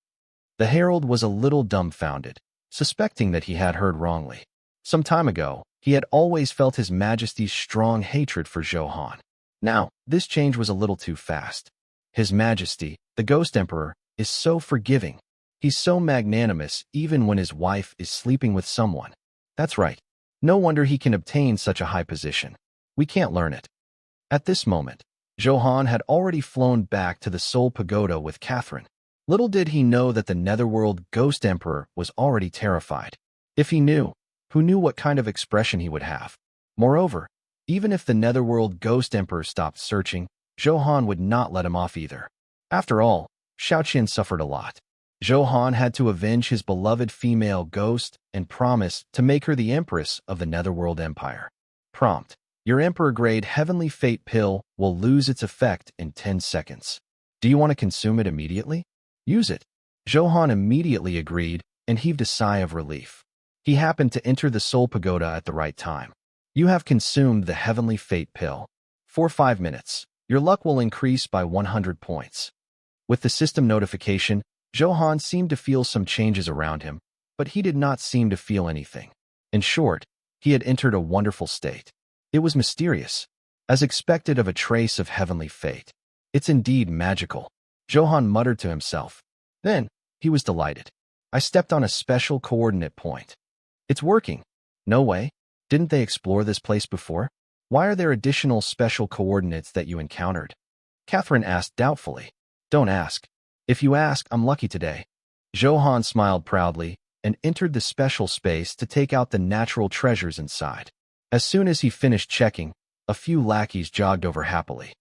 The herald was a little dumbfounded, suspecting that he had heard wrongly. Some time ago, he had always felt His Majesty's strong hatred for Zhou Han. Now, this change was a little too fast. His Majesty, the Ghost Emperor, is so forgiving. He's so magnanimous even when his wife is sleeping with someone. That's right. No wonder he can obtain such a high position. We can't learn it. At this moment, Zhou Han had already flown back to the Soul Pagoda with Catherine. Little did he know that the Netherworld Ghost Emperor was already terrified. If he knew, who knew what kind of expression he would have? Moreover, even if the Netherworld Ghost Emperor stopped searching, Zhou Han would not let him off either. After all, Xiaoqian suffered a lot. Zhou Han had to avenge his beloved female ghost and promise to make her the Empress of the Netherworld Empire. Prompt: your Emperor-grade Heavenly Fate pill will lose its effect in 10 seconds. Do you want to consume it immediately? Use it. Zhou Han immediately agreed and heaved a sigh of relief. He happened to enter the Soul Pagoda at the right time. You have consumed the Heavenly Fate pill. For 5 minutes, your luck will increase by 100 points. With the system notification, Zhou Han seemed to feel some changes around him, but he did not seem to feel anything. In short, he had entered a wonderful state. It was mysterious, as expected of a trace of Heavenly Fate. It's indeed magical, Zhou Han muttered to himself. Then, he was delighted. I stepped on a special coordinate point. It's working. No way. Didn't they explore this place before? Why are there additional special coordinates that you encountered? Catherine asked doubtfully. Don't ask. If you ask, I'm lucky today. Zhou Han smiled proudly and entered the special space to take out the natural treasures inside. As soon as he finished checking, a few lackeys jogged over happily.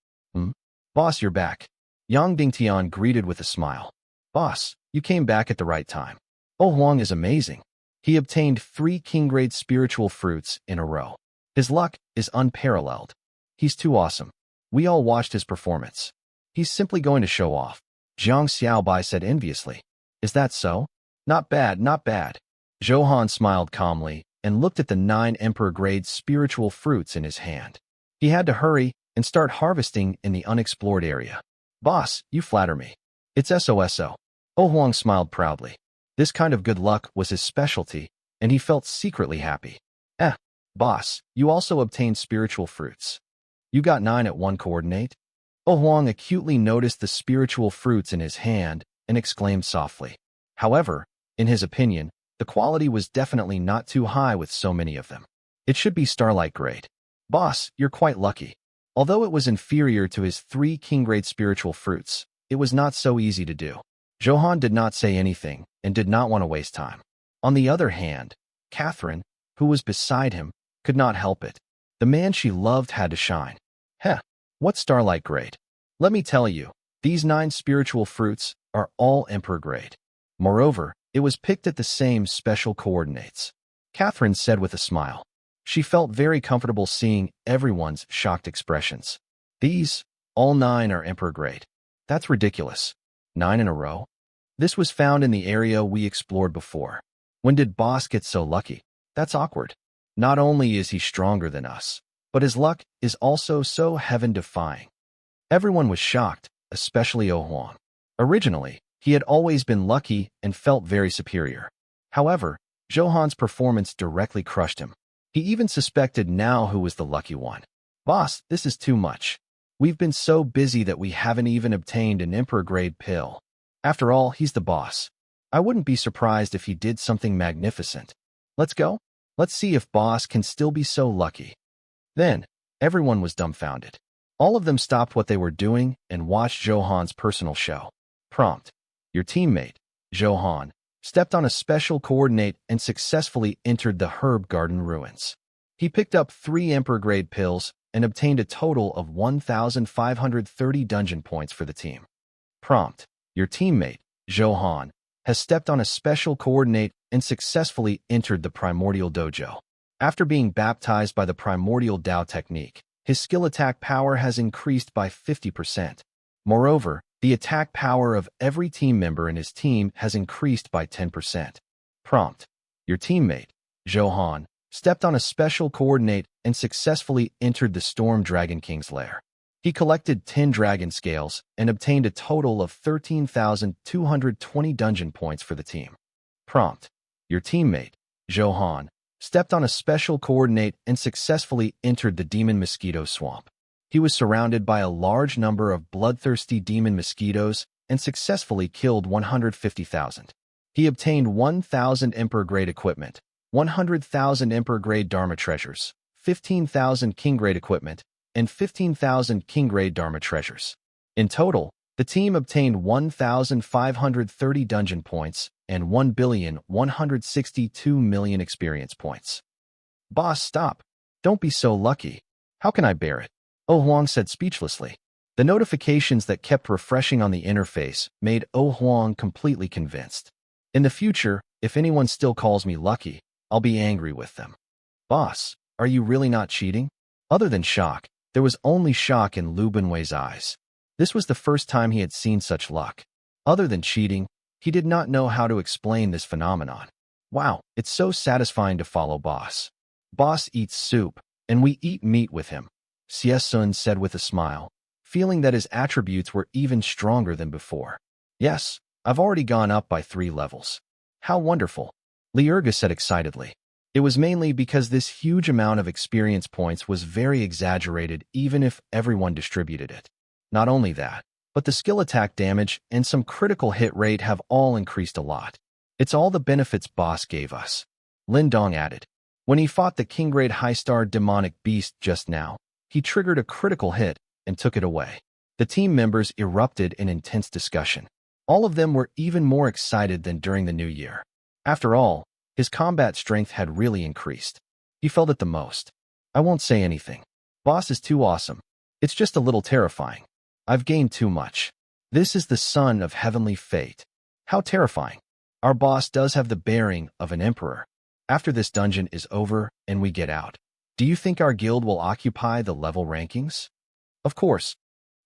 Boss, you're back. Yang Dingtian greeted with a smile. Boss, you came back at the right time. Oh Huang is amazing. He obtained 3 king-grade spiritual fruits in a row. His luck is unparalleled. He's too awesome. We all watched his performance. He's simply going to show off. Jiang Xiaobai said enviously. Is that so? Not bad, not bad. Zhou Han smiled calmly and looked at the 9 emperor-grade spiritual fruits in his hand. He had to hurry and start harvesting in the unexplored area. Boss, you flatter me. It's SOSO. Oh Huang smiled proudly. This kind of good luck was his specialty, and he felt secretly happy. Boss, you also obtained spiritual fruits. You got 9 at 1 coordinate? Oh Huang acutely noticed the spiritual fruits in his hand and exclaimed softly. However, in his opinion, the quality was definitely not too high with so many of them. It should be Starlight grade. Boss, you're quite lucky. Although it was inferior to his 3 king-grade spiritual fruits, it was not so easy to do. Zhou Han did not say anything and did not want to waste time. On the other hand, Catherine, who was beside him, could not help it. The man she loved had to shine. Heh, what's Starlight grade? Let me tell you, these 9 spiritual fruits are all Emperor grade. Moreover, it was picked at the same special coordinates. Catherine said with a smile. She felt very comfortable seeing everyone's shocked expressions. These, all 9 are Emperor grade. That's ridiculous. 9 in a row? This was found in the area we explored before. When did Boss get so lucky? That's awkward. Not only is he stronger than us, but his luck is also so heaven-defying. Everyone was shocked, especially Zhou Han. Originally, he had always been lucky and felt very superior. However, Zhou Han's performance directly crushed him. He even suspected now who was the lucky one. Boss, this is too much. We've been so busy that we haven't even obtained an Emperor-grade pill. After all, he's the boss. I wouldn't be surprised if he did something magnificent. Let's go? Let's see if Boss can still be so lucky. Then, everyone was dumbfounded. All of them stopped what they were doing and watched Zhou Han's personal show. Prompt. Your teammate, Zhou Han, stepped on a special coordinate and successfully entered the herb garden ruins. He picked up 3 Emperor-grade pills and obtained a total of 1,530 dungeon points for the team. Prompt. Your teammate, Zhou Han, has stepped on a special coordinate and successfully entered the primordial dojo. After being baptized by the primordial Dao technique, his skill attack power has increased by 50%. Moreover, the attack power of every team member in his team has increased by 10%. Prompt. Your teammate, Zhou Han, stepped on a special coordinate and successfully entered the Storm Dragon King's lair. He collected 10 dragon scales and obtained a total of 13,220 dungeon points for the team. Prompt. Your teammate, Zhou Han, stepped on a special coordinate and successfully entered the Demon Mosquito Swamp. He was surrounded by a large number of bloodthirsty demon mosquitoes and successfully killed 150,000. He obtained 1,000 Emperor-grade equipment, 100,000 Emperor-grade Dharma treasures, 15,000 King-grade equipment, and 15,000 King-grade Dharma treasures. In total, the team obtained 1,530 dungeon points and 1,162,000,000 experience points. Boss, stop. Don't be so lucky. How can I bear it? Oh Huang said speechlessly. The notifications that kept refreshing on the interface made Oh Huang completely convinced. In the future, if anyone still calls me lucky, I'll be angry with them. Boss, are you really not cheating? Other than shock, there was only shock in Lu Benwei's eyes. This was the first time he had seen such luck. Other than cheating, he did not know how to explain this phenomenon. Wow, it's so satisfying to follow Boss. Boss eats soup, and we eat meat with him, Xie Sun said with a smile, feeling that his attributes were even stronger than before. Yes, I've already gone up by 3 levels. How wonderful, Liurga said excitedly. It was mainly because this huge amount of experience points was very exaggerated even if everyone distributed it. Not only that, but the skill attack damage and some critical hit rate have all increased a lot. It's all the benefits Boss gave us. Lin Dong added. When he fought the King-grade high-star demonic beast just now, he triggered a critical hit and took it away. The team members erupted in intense discussion. All of them were even more excited than during the New Year. After all, his combat strength had really increased. He felt it the most. I won't say anything. Boss is too awesome. It's just a little terrifying. I've gained too much. This is the son of heavenly fate. How terrifying. Our boss does have the bearing of an emperor. After this dungeon is over and we get out, do you think our guild will occupy the level rankings? Of course.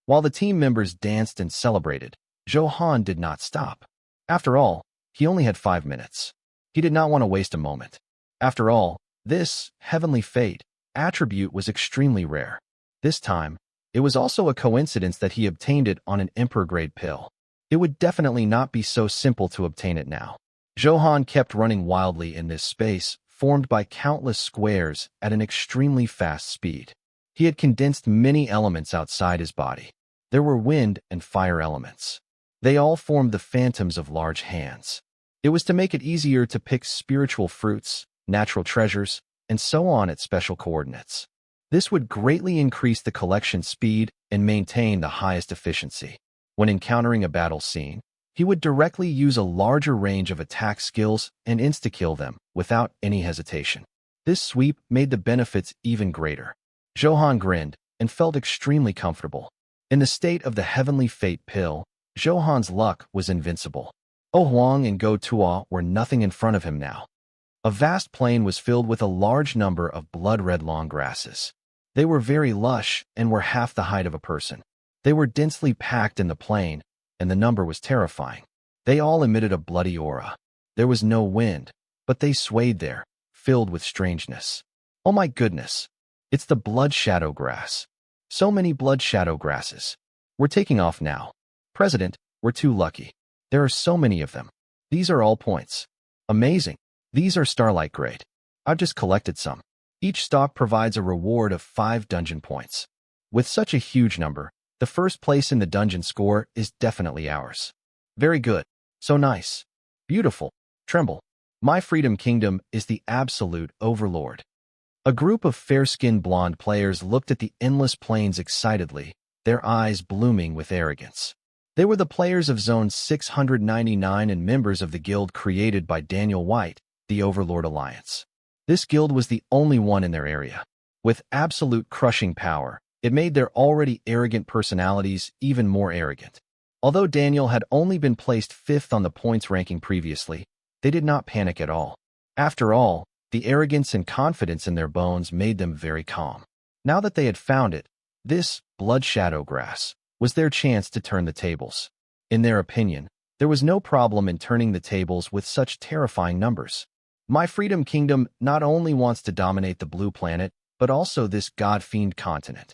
While the team members danced and celebrated, Zhou Han did not stop. After all, he only had 5 minutes. He did not want to waste a moment. After all, this heavenly fate attribute was extremely rare. This time, it was also a coincidence that he obtained it on an Emperor-grade pill. It would definitely not be so simple to obtain it now. Zhou Han kept running wildly in this space, formed by countless squares at an extremely fast speed. He had condensed many elements outside his body. There were wind and fire elements. They all formed the phantoms of large hands. It was to make it easier to pick spiritual fruits, natural treasures, and so on at special coordinates. This would greatly increase the collection speed and maintain the highest efficiency. When encountering a battle scene, he would directly use a larger range of attack skills and insta-kill them without any hesitation. This sweep made the benefits even greater. Zhou Han grinned and felt extremely comfortable. In the state of the heavenly fate pill, Zhou Han's luck was invincible. Oh Huang and Go Tuo were nothing in front of him now. A vast plain was filled with a large number of blood-red long grasses. They were very lush and were half the height of a person. They were densely packed in the plain, and the number was terrifying. They all emitted a bloody aura. There was no wind, but they swayed there, filled with strangeness. Oh my goodness! It's the blood shadow grass. So many blood shadow grasses. We're taking off now. President, we're too lucky. There are so many of them. These are all points. Amazing. These are starlight grade. I've just collected some. Each stock provides a reward of 5 dungeon points. With such a huge number, the first place in the dungeon score is definitely ours. Very good. So nice. Beautiful. Tremble. My Freedom Kingdom is the absolute overlord. A group of fair-skinned blonde players looked at the endless plains excitedly, their eyes blooming with arrogance. They were the players of Zone 699 and members of the guild created by Daniel White, the Overlord Alliance. This guild was the only one in their area. With absolute crushing power, it made their already arrogant personalities even more arrogant. Although Daniel had only been placed 5th on the points ranking previously, they did not panic at all. After all, the arrogance and confidence in their bones made them very calm. Now that they had found it, this blood shadow grass was their chance to turn the tables. In their opinion, there was no problem in turning the tables with such terrifying numbers. My Freedom Kingdom not only wants to dominate the blue planet, but also this god-fiend continent.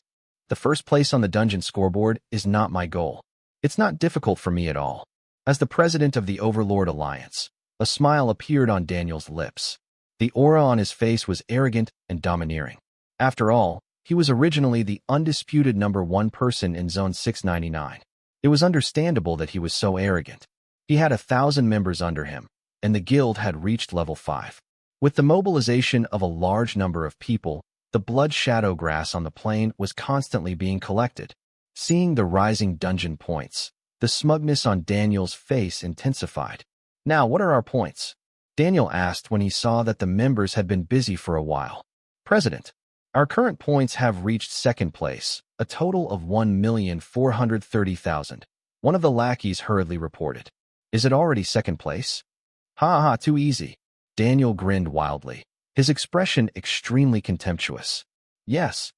The first place on the dungeon scoreboard is not my goal. It's not difficult for me at all. As the president of the Overlord Alliance, a smile appeared on Daniel's lips. The aura on his face was arrogant and domineering. After all, he was originally the undisputed #1 person in Zone 699. It was understandable that he was so arrogant. He had 1,000 members under him, and the guild had reached level 5. With the mobilization of a large number of people, the blood shadow grass on the plain was constantly being collected. Seeing the rising dungeon points, the smugness on Daniel's face intensified. Now, what are our points? Daniel asked when he saw that the members had been busy for a while. President, our current points have reached 2nd place, a total of 1,430,000. One of the lackeys hurriedly reported. Is it already 2nd place? Ha ha, too easy. Daniel grinned wildly, his expression extremely contemptuous. Yes,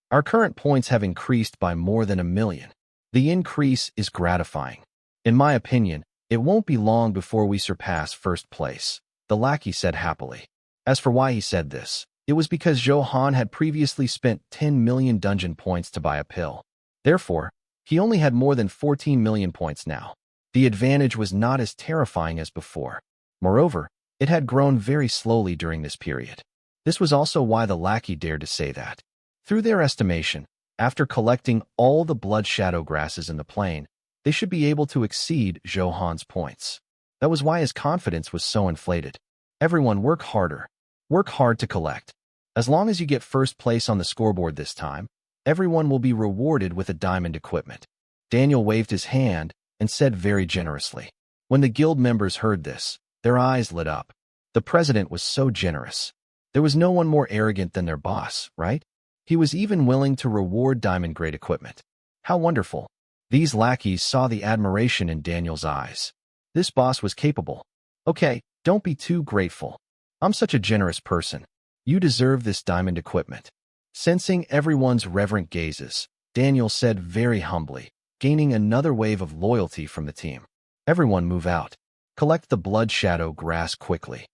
our current points have increased by more than 1 million. The increase is gratifying. In my opinion, it won't be long before we surpass 1st place, the lackey said happily. As for why he said this, it was because Zhou Han had previously spent 10 million dungeon points to buy a pill. Therefore, he only had more than 14 million points now. The advantage was not as terrifying as before. Moreover, it had grown very slowly during this period. This was also why the lackey dared to say that. Through their estimation, after collecting all the blood shadow grasses in the plain, they should be able to exceed Zhou Han's points. That was why his confidence was so inflated. Everyone work harder. Work hard to collect. As long as you get 1st place on the scoreboard this time, everyone will be rewarded with a diamond equipment. Daniel waved his hand and said very generously. When the guild members heard this, their eyes lit up. The president was so generous. There was no one more arrogant than their boss, right? He was even willing to reward diamond-grade equipment. How wonderful. These lackeys saw the admiration in Daniel's eyes. This boss was capable. Okay, don't be too grateful. I'm such a generous person. You deserve this diamond equipment. Sensing everyone's reverent gazes, Daniel said very humbly, gaining another wave of loyalty from the team. Everyone move out. Collect the blood shadow grass quickly.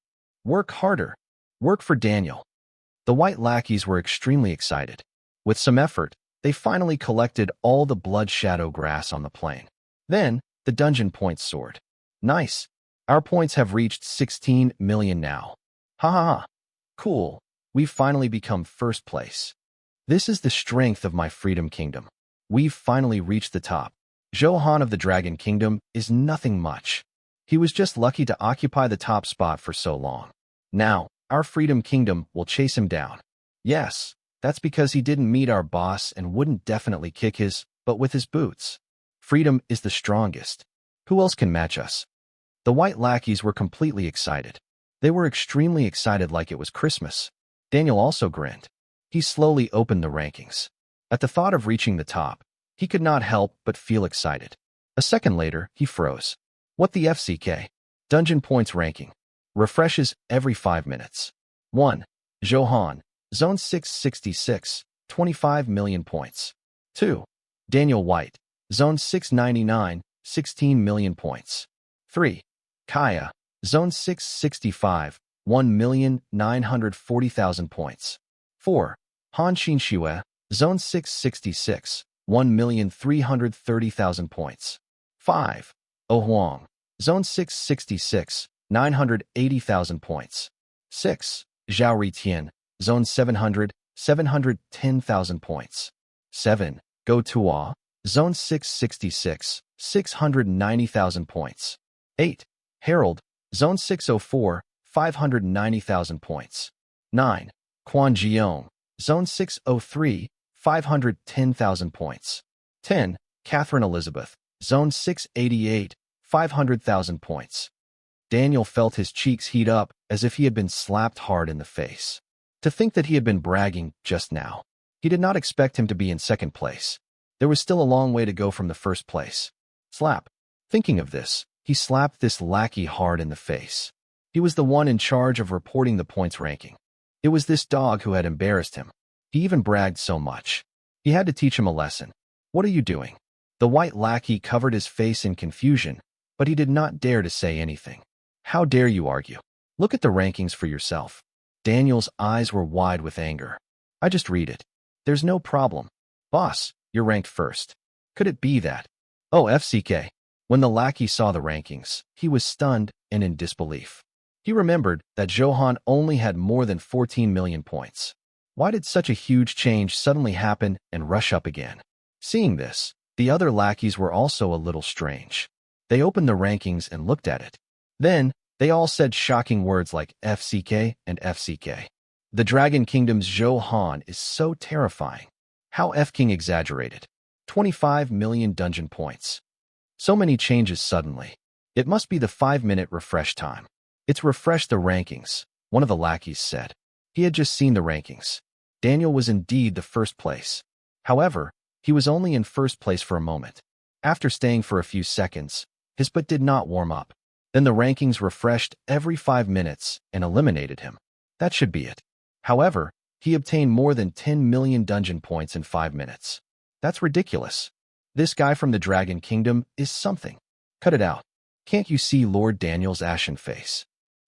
Work harder. Work for Daniel. The white lackeys were extremely excited. With some effort, they finally collected all the blood shadow grass on the plain. Then, the dungeon points soared. Nice. Our points have reached 16 million now. Ha ha ha. Cool. We've finally become 1st place. This is the strength of my Freedom Kingdom. We've finally reached the top. Zhou Han of the Dragon Kingdom is nothing much. He was just lucky to occupy the top spot for so long. Now, our Freedom Kingdom will chase him down. Yes, that's because he didn't meet our boss and wouldn't definitely kick his butt with his boots. Freedom is the strongest. Who else can match us? The white lackeys were completely excited. They were extremely excited like it was Christmas. Daniel also grinned. He slowly opened the rankings. At the thought of reaching the top, he could not help but feel excited. A second later, he froze. What the FCK? Dungeon points ranking. Refreshes every 5 minutes. 1. Zhou Han, Zone 666, 25 million points. 2. Daniel White, Zone 699, 16 million points. 3. Kaya, Zone 665, 1,940,000 points. 4. Han Xinxue, Zone 666, 1,330,000 points. 5. Oh Huang, Zone 666, 980,000 points. 6. Zhao Ritian, Zone 700, 710,000 points. 7. Go Tua, Zone 666, 690,000 points. 8. Harold, Zone 604, 590,000 points. 9. Quan Jiong, Zone 603, 510,000 points. 10. Catherine Elizabeth, Zone 688, 500,000 points. Daniel felt his cheeks heat up as if he had been slapped hard in the face. To think that he had been bragging just now. He did not expect him to be in second place. There was still a long way to go from the first place. Slap. Thinking of this, he slapped this lackey hard in the face. He was the one in charge of reporting the points ranking. It was this dog who had embarrassed him. He even bragged so much. He had to teach him a lesson. What are you doing? The white lackey covered his face in confusion, but he did not dare to say anything. How dare you argue? Look at the rankings for yourself. Daniel's eyes were wide with anger. I just read it. There's no problem. Boss, you're ranked first. Could it be that? Oh, FCK. When the lackey saw the rankings, he was stunned and in disbelief. He remembered that Zhou Han only had more than 14 million points. Why did such a huge change suddenly happen and rush up again? Seeing this, the other lackeys were also a little strange. They opened the rankings and looked at it. Then, they all said shocking words like FCK and FCK. The Dragon Kingdom's Zhou Han is so terrifying. How F-King exaggerated. 25 million dungeon points. So many changes suddenly. It must be the 5-minute refresh time. It's refreshed the rankings, one of the lackeys said. He had just seen the rankings. Daniel was indeed the first place. However, he was only in first place for a moment. After staying for a few seconds, his butt did not warm up. Then the rankings refreshed every 5 minutes and eliminated him. That should be it. However, he obtained more than 10 million dungeon points in 5 minutes. That's ridiculous. This guy from the Dragon Kingdom is something. Cut it out. Can't you see Lord Daniel's ashen face?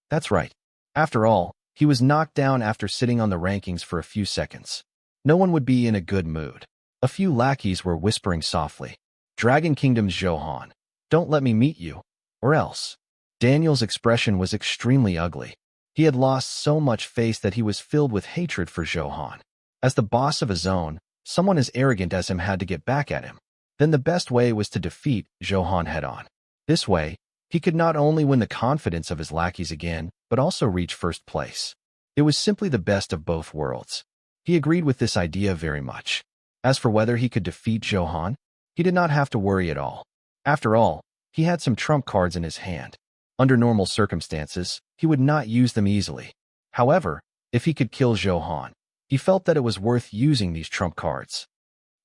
That's right. After all, he was knocked down after sitting on the rankings for a few seconds. No one would be in a good mood. A few lackeys were whispering softly. Dragon Kingdom's Zhou Han, don't let me meet you, or else. Daniel's expression was extremely ugly. He had lost so much face that he was filled with hatred for Zhou Han. As the boss of a zone, someone as arrogant as him had to get back at him. Then the best way was to defeat Zhou Han head-on. This way, he could not only win the confidence of his lackeys again, but also reach first place. It was simply the best of both worlds. He agreed with this idea very much. As for whether he could defeat Zhou Han, he did not have to worry at all. After all, he had some trump cards in his hand. Under normal circumstances, he would not use them easily. However, if he could kill Zhou Han, he felt that it was worth using these trump cards.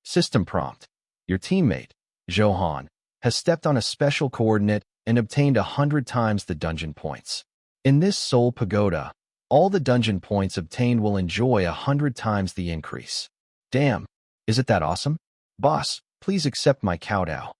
System prompt. Your teammate, Zhou Han, has stepped on a special coordinate and obtained 100 times the dungeon points. In this Soul Pagoda, all the dungeon points obtained will enjoy 100 times the increase. Damn, is it that awesome? Boss, please accept my kowtow.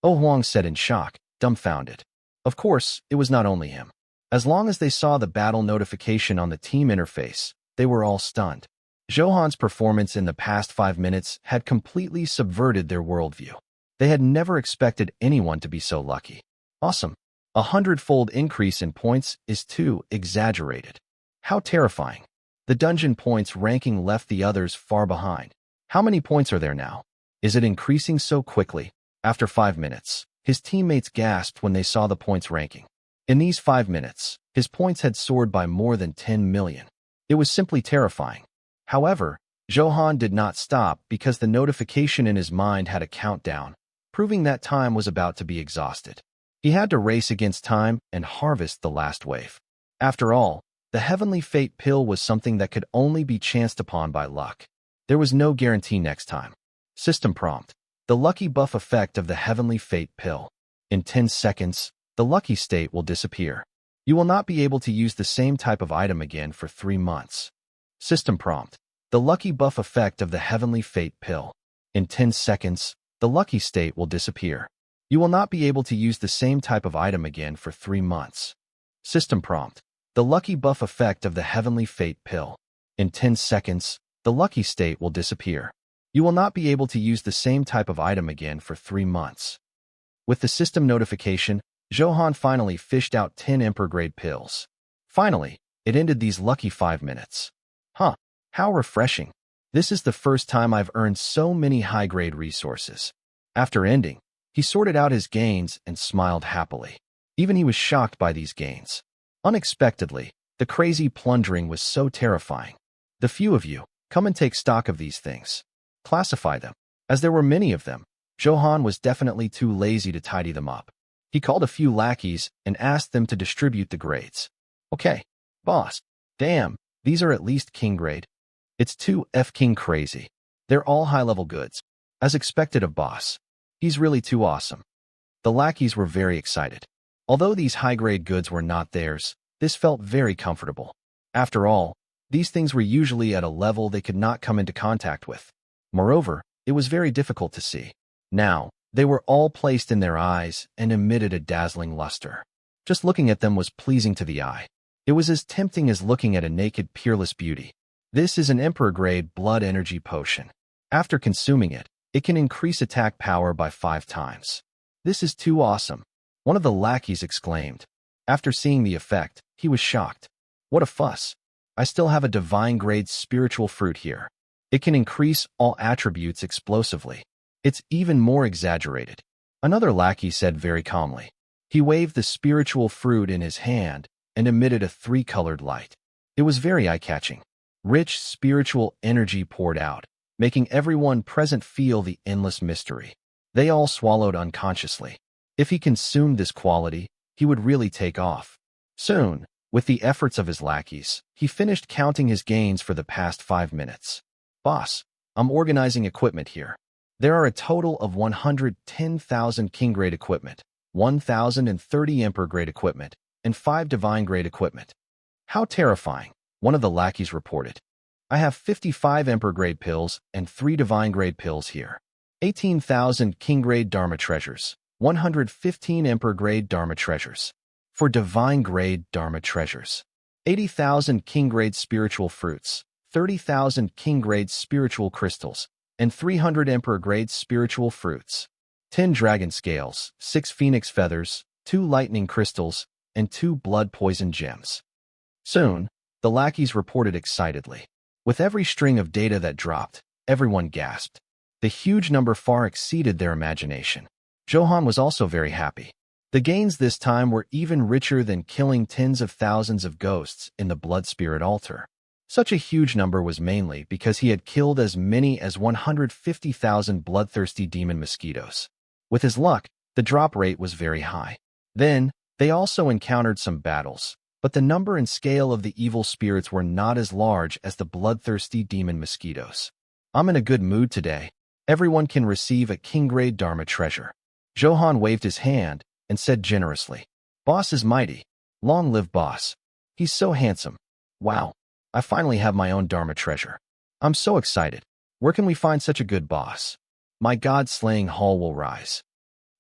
Oh Huang said in shock, dumbfounded. Of course, it was not only him. As long as they saw the battle notification on the team interface, they were all stunned. Zhou Han's performance in the past 5 minutes had completely subverted their worldview. They had never expected anyone to be so lucky. Awesome. 100-fold increase in points is too exaggerated. How terrifying. The dungeon points ranking left the others far behind. How many points are there now? Is it increasing so quickly? After 5 minutes, his teammates gasped when they saw the points ranking. In these 5 minutes, his points had soared by more than 10 million. It was simply terrifying. However, Zhou Han did not stop because the notification in his mind had a countdown, proving that time was about to be exhausted. He had to race against time and harvest the last wave. After all, The heavenly fate pill was something that could only be chanced upon by luck. There was no guarantee next time. System prompt. The lucky buff effect of the heavenly fate pill. In 10 seconds, the lucky state will disappear. You will not be able to use the same type of item again for 3 months. System prompt. The lucky buff effect of the heavenly fate pill. In 10 seconds, the lucky state will disappear. You will not be able to use the same type of item again for 3 months. System prompt. The lucky buff effect of the heavenly fate pill. In 10 seconds, the lucky state will disappear. You will not be able to use the same type of item again for 3 months. With the system notification, Zhou Han finally fished out 10 Emperor-grade pills. Finally, it ended these lucky 5 minutes. Huh, how refreshing. This is the first time I've earned so many high-grade resources. After ending, he sorted out his gains and smiled happily. Even he was shocked by these gains. Unexpectedly, the crazy plundering was so terrifying. The few of you, come and take stock of these things. Classify them. As there were many of them, Zhou Han was definitely too lazy to tidy them up. He called a few lackeys and asked them to distribute the grades. Okay, boss. Damn, these are at least king grade. It's too king crazy. They're all high-level goods. As expected of boss. He's really too awesome. The lackeys were very excited. Although these high-grade goods were not theirs, this felt very comfortable. After all, these things were usually at a level they could not come into contact with. Moreover, it was very difficult to see. Now, they were all placed in their eyes and emitted a dazzling luster. Just looking at them was pleasing to the eye. It was as tempting as looking at a naked, peerless beauty. This is an Emperor-grade blood energy potion. After consuming it, it can increase attack power by 5 times. This is too awesome. One of the lackeys exclaimed. After seeing the effect, he was shocked. What a fuss. I still have a divine-grade spiritual fruit here. It can increase all attributes explosively. It's even more exaggerated. Another lackey said very calmly. He waved the spiritual fruit in his hand and emitted a 3-colored light. It was very eye-catching. Rich spiritual energy poured out, making everyone present feel the endless mystery. They all swallowed unconsciously. If he consumed this quality, he would really take off. Soon, with the efforts of his lackeys, he finished counting his gains for the past 5 minutes. Boss, I'm organizing equipment here. There are a total of 110,000 king-grade equipment, 1,030 emperor-grade equipment, and 5 divine-grade equipment. How terrifying, one of the lackeys reported. I have 55 emperor-grade pills and 3 divine-grade pills here. 18,000 king-grade dharma treasures, 115 emperor-grade dharma treasures. For divine-grade dharma treasures, 80,000 king-grade spiritual fruits, 30,000 king-grade spiritual crystals, and 300 emperor-grade spiritual fruits. 10 dragon scales, 6 phoenix feathers, 2 lightning crystals, and 2 blood poison gems. Soon, the lackeys reported excitedly. With every string of data that dropped, everyone gasped. The huge number far exceeded their imagination. Zhou Han was also very happy. The gains this time were even richer than killing tens of thousands of ghosts in the blood spirit altar. Such a huge number was mainly because he had killed as many as 150,000 bloodthirsty demon mosquitoes. With his luck, the drop rate was very high. Then, they also encountered some battles, but the number and scale of the evil spirits were not as large as the bloodthirsty demon mosquitoes. I'm in a good mood today. Everyone can receive a king-grade dharma treasure. Zhou Han waved his hand and said generously, Boss is mighty. Long live Boss. He's so handsome. Wow. I finally have my own dharma treasure. I'm so excited. Where can we find such a good boss? My god-slaying haul will rise.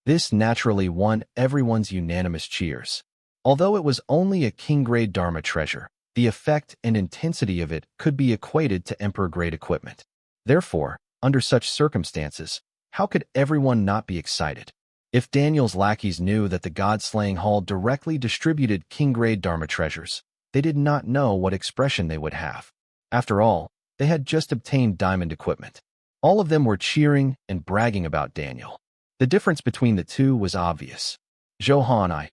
This naturally won everyone's unanimous cheers. Although it was only a king-grade dharma treasure, the effect and intensity of it could be equated to emperor-grade equipment. Therefore, under such circumstances, how could everyone not be excited? If Daniel's lackeys knew that the god-slaying hall directly distributed king-grade dharma treasures, they did not know what expression they would have. After all, they had just obtained diamond equipment. All of them were cheering and bragging about Daniel. The difference between the two was obvious. Zhou Han,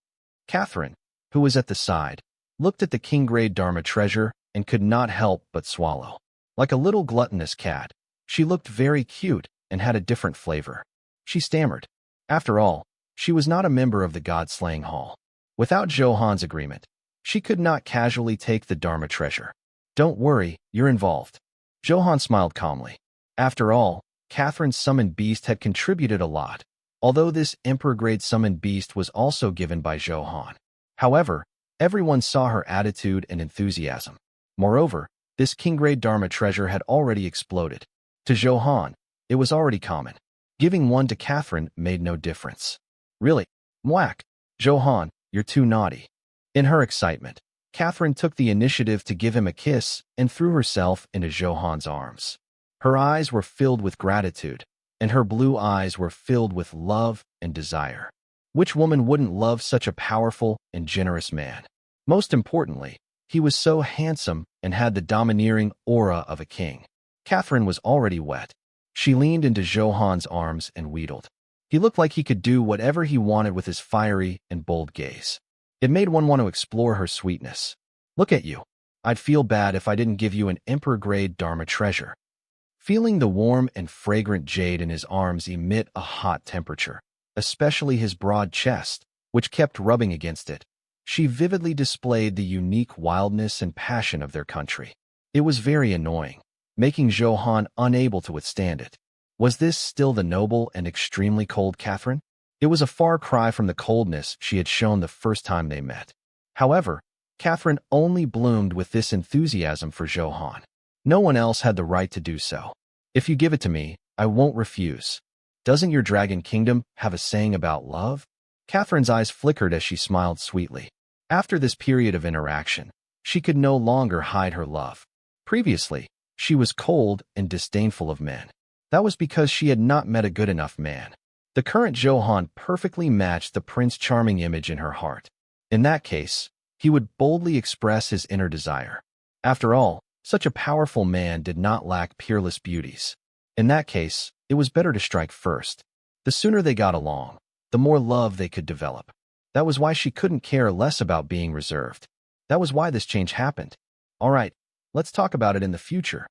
Catherine, who was at the side, looked at the king-grade dharma treasure and could not help but swallow. Like a little gluttonous cat, she looked very cute and had a different flavor. She stammered. After all, she was not a member of the God-slaying hall. Without Zhou Han's agreement, She could not casually take the Dharma treasure. Don't worry, you're involved. Zhou Han smiled calmly. After all, Catherine's summoned beast had contributed a lot, although this Emperor-grade summoned beast was also given by Zhou Han. However, everyone saw her attitude and enthusiasm. Moreover, this king-grade Dharma treasure had already exploded. To Zhou Han, it was already common. Giving one to Catherine made no difference. Really? Mwah! Zhou Han, you're too naughty. In her excitement, Catherine took the initiative to give him a kiss and threw herself into Zhou Han's arms. Her eyes were filled with gratitude, and her blue eyes were filled with love and desire. Which woman wouldn't love such a powerful and generous man? Most importantly, he was so handsome and had the domineering aura of a king. Catherine was already wet. She leaned into Zhou Han's arms and wheedled. He looked like he could do whatever he wanted with his fiery and bold gaze. It made one want to explore her sweetness. Look at you. I'd feel bad if I didn't give you an Emperor-grade Dharma treasure. Feeling the warm and fragrant jade in his arms emit a hot temperature, especially his broad chest, which kept rubbing against it, she vividly displayed the unique wildness and passion of their country. It was very annoying, making Zhou Han unable to withstand it. Was this still the noble and extremely cold Catherine? It was a far cry from the coldness she had shown the first time they met. However, Catherine only bloomed with this enthusiasm for Zhou Han. No one else had the right to do so. If you give it to me, I won't refuse. Doesn't your dragon kingdom have a saying about love? Catherine's eyes flickered as she smiled sweetly. After this period of interaction, she could no longer hide her love. Previously, she was cold and disdainful of men. That was because she had not met a good enough man. The current Zhou Han perfectly matched the Prince Charming image in her heart. In that case, he would boldly express his inner desire. After all, such a powerful man did not lack peerless beauties. In that case, it was better to strike first. The sooner they got along, the more love they could develop. That was why she couldn't care less about being reserved. That was why this change happened. All right, let's talk about it in the future.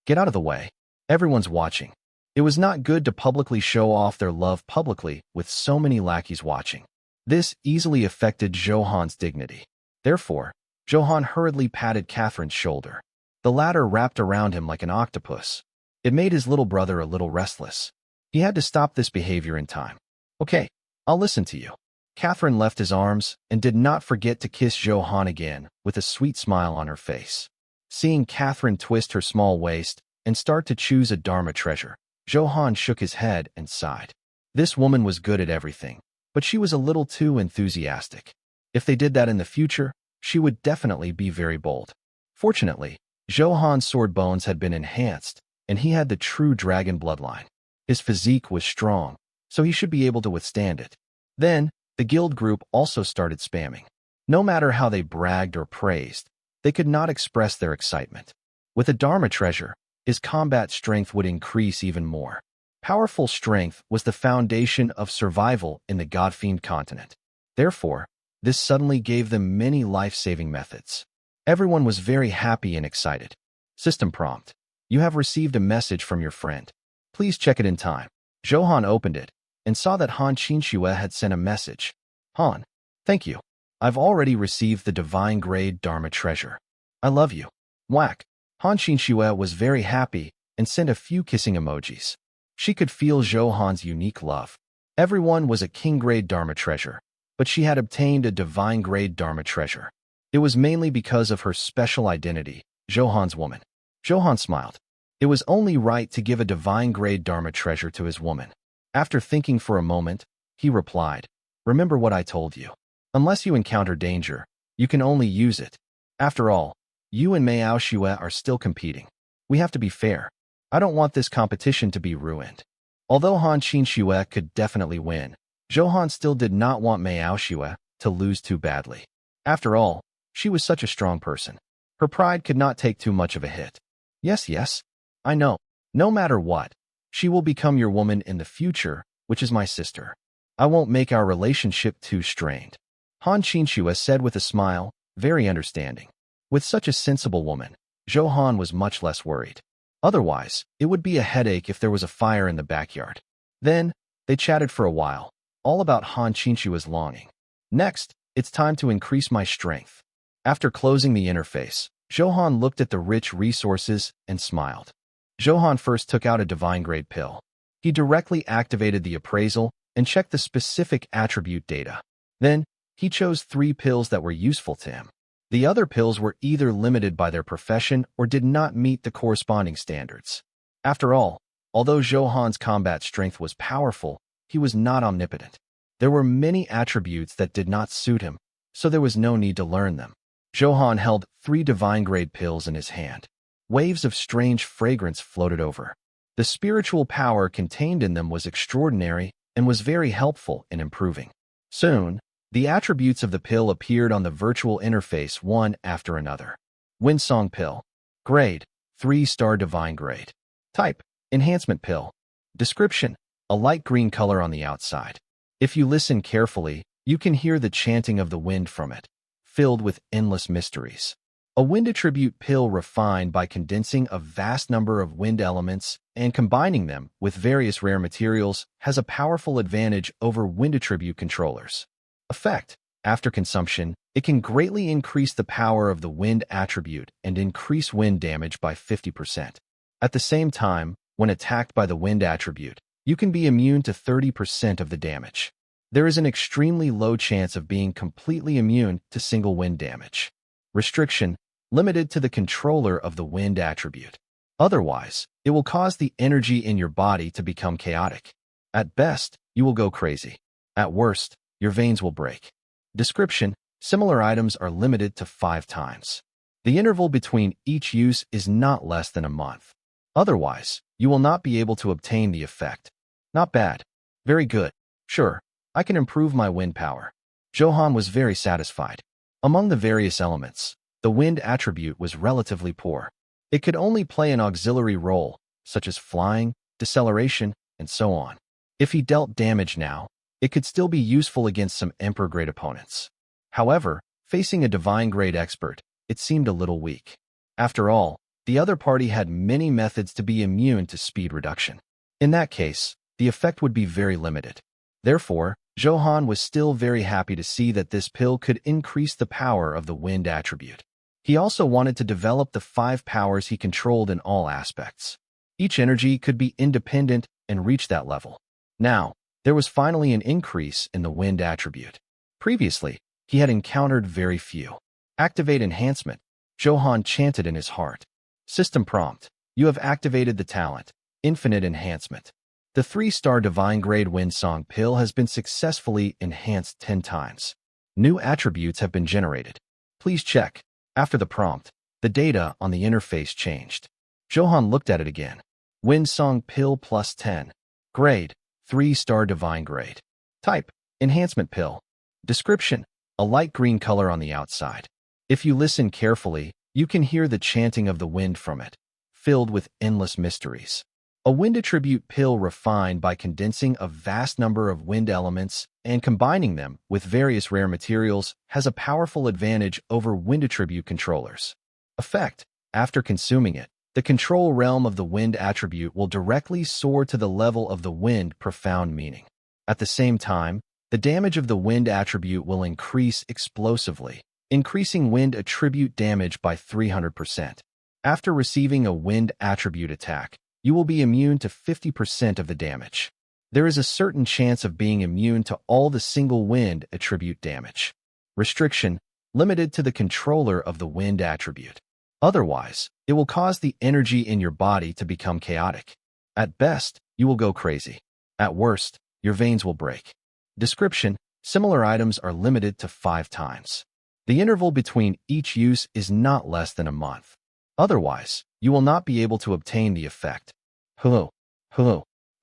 Get out of the way. Everyone's watching. It was not good to publicly show off their love publicly with so many lackeys watching. This easily affected Zhou Han's dignity. Therefore, Zhou Han hurriedly patted Catherine's shoulder. The latter wrapped around him like an octopus. It made his little brother a little restless. He had to stop this behavior in time. Okay, I'll listen to you. Catherine left his arms and did not forget to kiss Zhou Han again with a sweet smile on her face. Seeing Catherine twist her small waist and start to choose a Dharma treasure, Zhou Han shook his head and sighed. This woman was good at everything, but she was a little too enthusiastic. If they did that in the future, she would definitely be very bold. Fortunately, Zhou Han's sword bones had been enhanced, and he had the true dragon bloodline. His physique was strong, so he should be able to withstand it. Then, the guild group also started spamming. No matter how they bragged or praised, they could not express their excitement. With a Dharma treasure, his combat strength would increase even more. Powerful strength was the foundation of survival in the God-Fiend continent. Therefore, this suddenly gave them many life-saving methods. Everyone was very happy and excited. System prompt. You have received a message from your friend. Please check it in time. Zhou Han opened it and saw that Han Qinxue had sent a message. Han, thank you. I've already received the divine-grade Dharma treasure. I love you. Whack. Han Qinxue was very happy and sent a few kissing emojis. She could feel Zhou Han's unique love. Everyone was a king-grade Dharma treasure, but she had obtained a divine-grade Dharma treasure. It was mainly because of her special identity, Zhou Han's woman. Zhou Han smiled. It was only right to give a divine-grade Dharma treasure to his woman. After thinking for a moment, he replied, remember what I told you. Unless you encounter danger, you can only use it. After all, you and Mei Aoxue are still competing. We have to be fair. I don't want this competition to be ruined. Although Han Qinxue could definitely win, Zhou Han still did not want Mei Aoxue to lose too badly. After all, she was such a strong person. Her pride could not take too much of a hit. Yes, I know. No matter what, she will become your woman in the future, which is my sister. I won't make our relationship too strained. Han Qinxue said with a smile, very understanding. With such a sensible woman, Zhou Han was much less worried. Otherwise, it would be a headache if there was a fire in the backyard. Then, they chatted for a while, all about Han Qinxue's longing. Next, it's time to increase my strength. After closing the interface, Zhou Han looked at the rich resources and smiled. Zhou Han first took out a divine-grade pill. He directly activated the appraisal and checked the specific attribute data. Then, he chose 3 pills that were useful to him. The other pills were either limited by their profession or did not meet the corresponding standards. After all, although Zhou Han's combat strength was powerful, he was not omnipotent. There were many attributes that did not suit him, so there was no need to learn them. Zhou Han held 3 divine-grade pills in his hand. Waves of strange fragrance floated over. The spiritual power contained in them was extraordinary and was very helpful in improving. Soon, the attributes of the pill appeared on the virtual interface one after another. Windsong Pill. Grade: 3-star divine grade. Type: Enhancement Pill. Description: a light green color on the outside. If you listen carefully, you can hear the chanting of the wind from it, filled with endless mysteries. A wind attribute pill refined by condensing a vast number of wind elements and combining them with various rare materials has a powerful advantage over wind attribute controllers. Effect: after consumption, it can greatly increase the power of the wind attribute and increase wind damage by 50%. At the same time, when attacked by the wind attribute, you can be immune to 30% of the damage. There is an extremely low chance of being completely immune to single wind damage. Restriction: limited to the controller of the wind attribute. Otherwise, it will cause the energy in your body to become chaotic. At best, you will go crazy. At worst, your veins will break. Description: similar items are limited to 5 times. The interval between each use is not less than a month. Otherwise, you will not be able to obtain the effect. Not bad. Very good. Sure, I can improve my wind power. Zhou Han was very satisfied. Among the various elements, the wind attribute was relatively poor. It could only play an auxiliary role, such as flying, deceleration, and so on. If he dealt damage now, it could still be useful against some Emperor-grade opponents. However, facing a divine-grade expert, it seemed a little weak. After all, the other party had many methods to be immune to speed reduction. In that case, the effect would be very limited. Therefore, Zhou Han was still very happy to see that this pill could increase the power of the wind attribute. He also wanted to develop the 5 powers he controlled in all aspects. Each energy could be independent and reach that level. Now, there was finally an increase in the wind attribute. Previously, he had encountered very few. Activate Enhancement, Zhou Han chanted in his heart. System prompt: you have activated the talent, Infinite Enhancement. The 3-star divine-grade Windsong pill has been successfully enhanced 10 times. New attributes have been generated. Please check. After the prompt, the data on the interface changed. Zhou Han looked at it again. Windsong pill plus 10. Grade: 3-star divine grade. Type: Enhancement Pill. Description: a light green color on the outside. If you listen carefully, you can hear the chanting of the wind from it, filled with endless mysteries. A wind attribute pill refined by condensing a vast number of wind elements and combining them with various rare materials has a powerful advantage over wind attribute controllers. Effect: after consuming it, the control realm of the wind attribute will directly soar to the level of the wind profound meaning. At the same time, the damage of the wind attribute will increase explosively, increasing wind attribute damage by 300%. After receiving a wind attribute attack, you will be immune to 50% of the damage. There is a certain chance of being immune to all the single wind attribute damage. Restriction: limited to the controller of the wind attribute. Otherwise, it will cause the energy in your body to become chaotic. At best, you will go crazy. At worst, your veins will break. Description: similar items are limited to 5 times. The interval between each use is not less than a month. Otherwise, you will not be able to obtain the effect. Hello.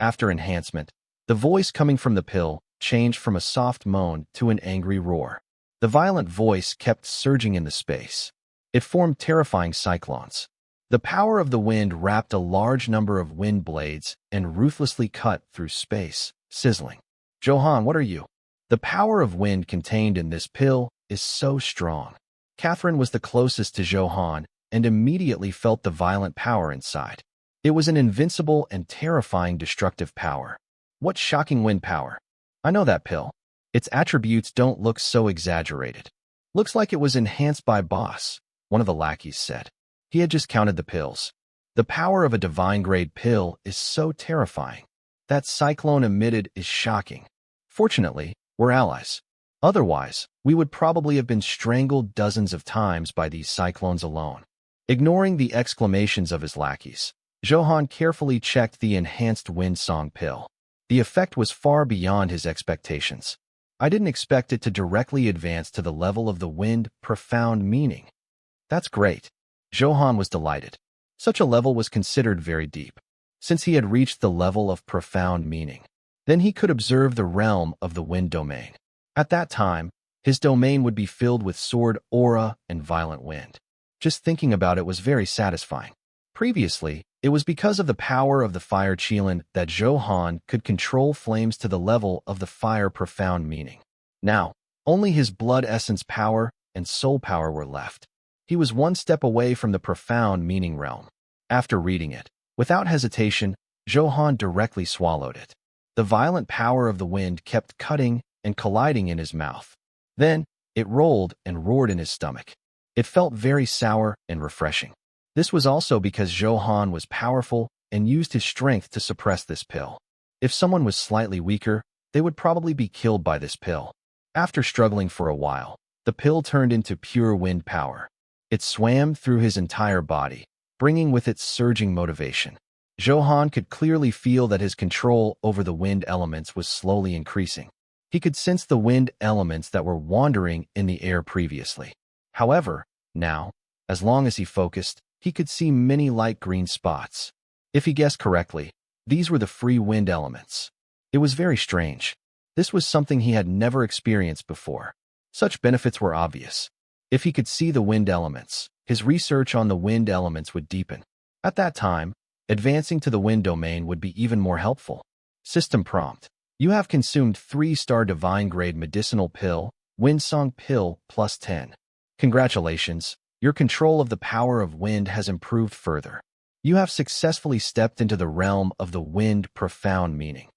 After enhancement, the voice coming from the pill changed from a soft moan to an angry roar. The violent voice kept surging in the space. It formed terrifying cyclones. The power of the wind wrapped a large number of wind blades and ruthlessly cut through space, sizzling. Zhou Han, what are you? The power of wind contained in this pill is so strong. Catherine was the closest to Zhou Han and immediately felt the violent power inside. It was an invincible and terrifying destructive power. What shocking wind power! I know that pill. Its attributes don't look so exaggerated. Looks like it was enhanced by boss, one of the lackeys said. He had just counted the pills. The power of a divine-grade pill is so terrifying. That cyclone emitted is shocking. Fortunately, we're allies. Otherwise, we would probably have been strangled dozens of times by these cyclones alone. Ignoring the exclamations of his lackeys, Zhou Han carefully checked the enhanced wind song pill. The effect was far beyond his expectations. I didn't expect it to directly advance to the level of the wind profound meaning. That's great. Zhou Han was delighted. Such a level was considered very deep, since he had reached the level of profound meaning. Then he could observe the realm of the wind domain. At that time, his domain would be filled with sword aura and violent wind. Just thinking about it was very satisfying. Previously, it was because of the power of the fire Qilin that Zhou Han could control flames to the level of the fire profound meaning. Now, only his blood essence power and soul power were left. He was one step away from the profound meaning realm. After reading it, without hesitation, Zhou Han directly swallowed it. The violent power of the wind kept cutting and colliding in his mouth. Then, it rolled and roared in his stomach. It felt very sour and refreshing. This was also because Zhou Han was powerful and used his strength to suppress this pill. If someone was slightly weaker, they would probably be killed by this pill. After struggling for a while, the pill turned into pure wind power. It swam through his entire body, bringing with it surging motivation. Zhou Han could clearly feel that his control over the wind elements was slowly increasing. He could sense the wind elements that were wandering in the air previously. However, now, as long as he focused, he could see many light green spots. If he guessed correctly, these were the free wind elements. It was very strange. This was something he had never experienced before. Such benefits were obvious. If he could see the wind elements, his research on the wind elements would deepen. At that time, advancing to the wind domain would be even more helpful. System prompt. You have consumed 3-star divine-grade medicinal pill, Windsong pill, plus 10. Congratulations, your control of the power of wind has improved further. You have successfully stepped into the realm of the wind profound meaning.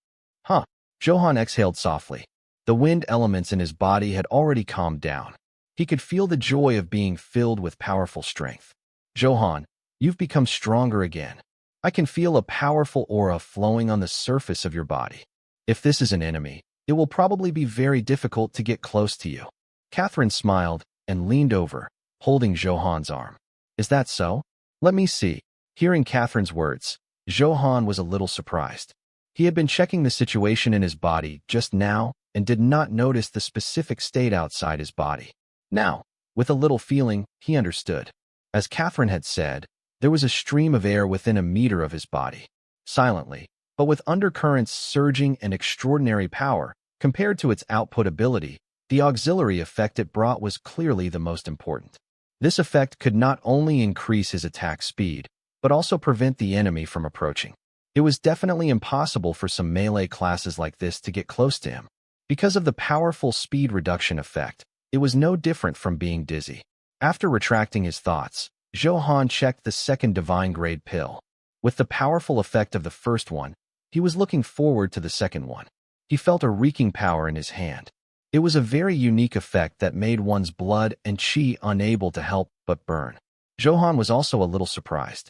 Huh. Zhou Han exhaled softly. The wind elements in his body had already calmed down. He could feel the joy of being filled with powerful strength. Zhou Han, you've become stronger again. I can feel a powerful aura flowing on the surface of your body. If this is an enemy, it will probably be very difficult to get close to you. Catherine smiled and leaned over, holding Zhou Han's arm. Is that so? Let me see. Hearing Catherine's words, Zhou Han was a little surprised. He had been checking the situation in his body just now and did not notice the specific state outside his body. Now, with a little feeling, he understood. As Catherine had said, there was a stream of air within a meter of his body. Silently, but with undercurrents surging and extraordinary power, compared to its output ability, the auxiliary effect it brought was clearly the most important. This effect could not only increase his attack speed, but also prevent the enemy from approaching. It was definitely impossible for some melee classes like this to get close to him. Because of the powerful speed reduction effect, it was no different from being dizzy. After retracting his thoughts, Zhou Han checked the second divine-grade pill. With the powerful effect of the first one, he was looking forward to the second one. He felt a reeking power in his hand. It was a very unique effect that made one's blood and qi unable to help but burn. Zhou Han was also a little surprised.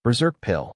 Berserk pill.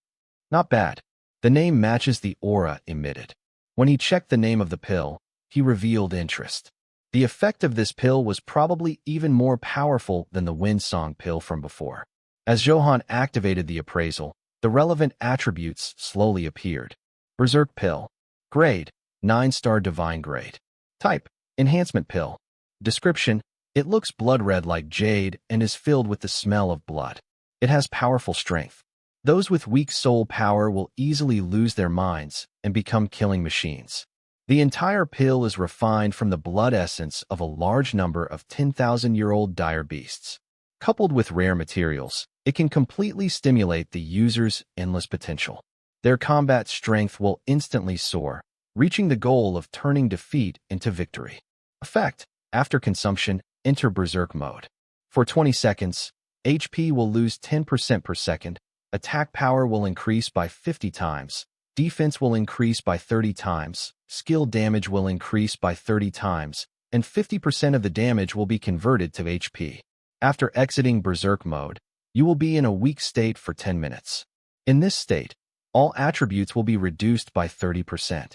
Not bad. The name matches the aura emitted. When he checked the name of the pill, he revealed interest. The effect of this pill was probably even more powerful than the Windsong pill from before. As Zhou Han activated the appraisal, the relevant attributes slowly appeared. Berserk pill. Grade, 9-star divine grade. Type, enhancement pill. Description, it looks blood red like jade and is filled with the smell of blood. It has powerful strength. Those with weak soul power will easily lose their minds and become killing machines. The entire pill is refined from the blood essence of a large number of 10,000-year-old dire beasts. Coupled with rare materials, it can completely stimulate the user's endless potential. Their combat strength will instantly soar, reaching the goal of turning defeat into victory. Effect: after consumption, enter Berserk mode. For 20 seconds, HP will lose 10% per second, attack power will increase by 50 times, defense will increase by 30 times, skill damage will increase by 30 times, and 50% of the damage will be converted to HP. After exiting Berserk mode, you will be in a weak state for 10 minutes. In this state, all attributes will be reduced by 30%.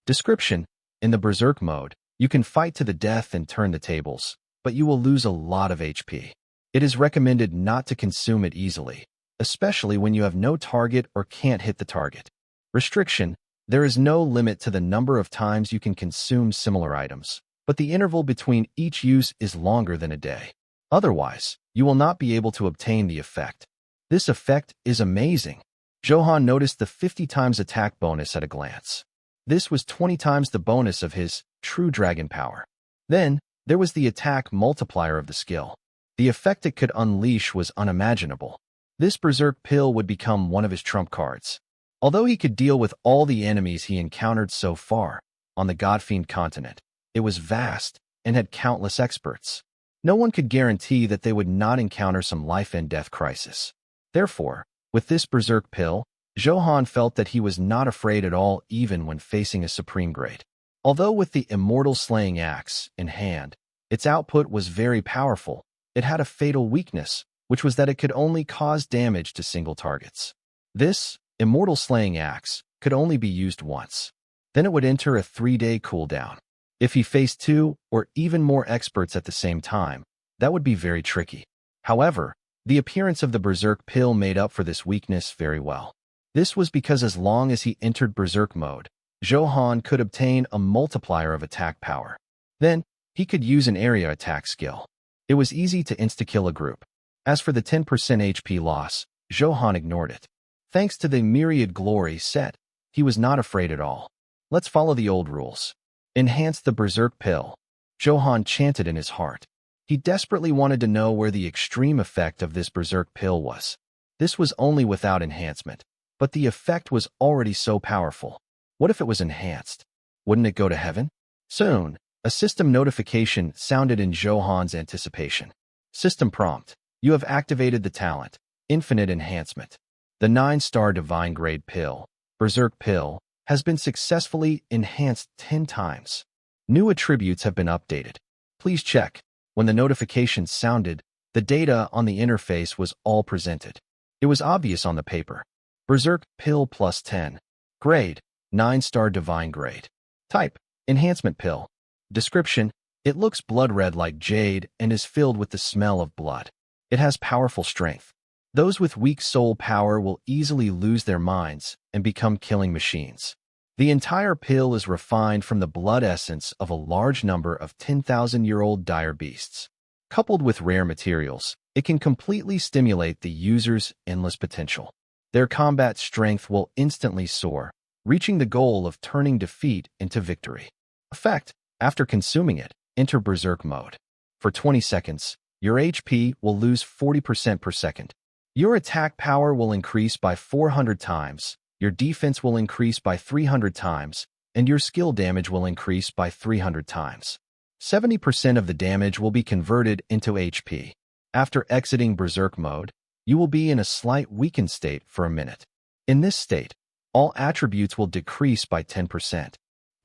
Description: in the Berserk mode, you can fight to the death and turn the tables, but you will lose a lot of HP. It is recommended not to consume it easily, especially when you have no target or can't hit the target. Restriction: there is no limit to the number of times you can consume similar items, but the interval between each use is longer than a day. Otherwise, you will not be able to obtain the effect. This effect is amazing. Zhou Han noticed the 50 times attack bonus at a glance. This was 20 times the bonus of his true dragon power. Then, there was the attack multiplier of the skill. The effect it could unleash was unimaginable. This Berserk pill would become one of his trump cards. Although he could deal with all the enemies he encountered so far on the Godfiend continent, it was vast and had countless experts. No one could guarantee that they would not encounter some life-and-death crisis. Therefore, with this Berserk pill, Zhou Han felt that he was not afraid at all even when facing a supreme grade. Although with the immortal slaying axe in hand, its output was very powerful, it had a fatal weakness, which was that it could only cause damage to single targets. This immortal slaying axe could only be used once. Then it would enter a 3-day cooldown. If he faced 2 or even more experts at the same time, that would be very tricky. However, the appearance of the Berserk pill made up for this weakness very well. This was because as long as he entered Berserk mode, Zhou Han could obtain a multiplier of attack power. Then, he could use an area attack skill. It was easy to insta-kill a group. As for the 10% HP loss, Zhou Han ignored it. Thanks to the Myriad Glory set, he was not afraid at all. Let's follow the old rules. Enhance the Berserk pill. Zhou Han chanted in his heart. He desperately wanted to know where the extreme effect of this Berserk pill was. This was only without enhancement, but the effect was already so powerful. What if it was enhanced? Wouldn't it go to heaven? Soon, a system notification sounded in Zhou Han's anticipation. System prompt: you have activated the talent, Infinite Enhancement. The 9-star Divine Grade pill, Berserk pill, has been successfully enhanced 10 times. New attributes have been updated. Please check. When the notification sounded, the data on the interface was all presented. It was obvious on the paper. Berserk pill plus 10. Grade: 9-star Divine Grade. Type: Enhancement pill. Description: it looks blood red like jade and is filled with the smell of blood. It has powerful strength. Those with weak soul power will easily lose their minds and become killing machines. The entire pill is refined from the blood essence of a large number of 10,000-year-old dire beasts. Coupled with rare materials, it can completely stimulate the user's endless potential. Their combat strength will instantly soar, reaching the goal of turning defeat into victory. Effect: after consuming it, enter Berserk mode. For 20 seconds, your HP will lose 40% per second. Your attack power will increase by 400 times, your defense will increase by 300 times, and your skill damage will increase by 300 times. 70% of the damage will be converted into HP. After exiting Berserk mode, you will be in a slight weakened state for a minute. In this state, all attributes will decrease by 10%.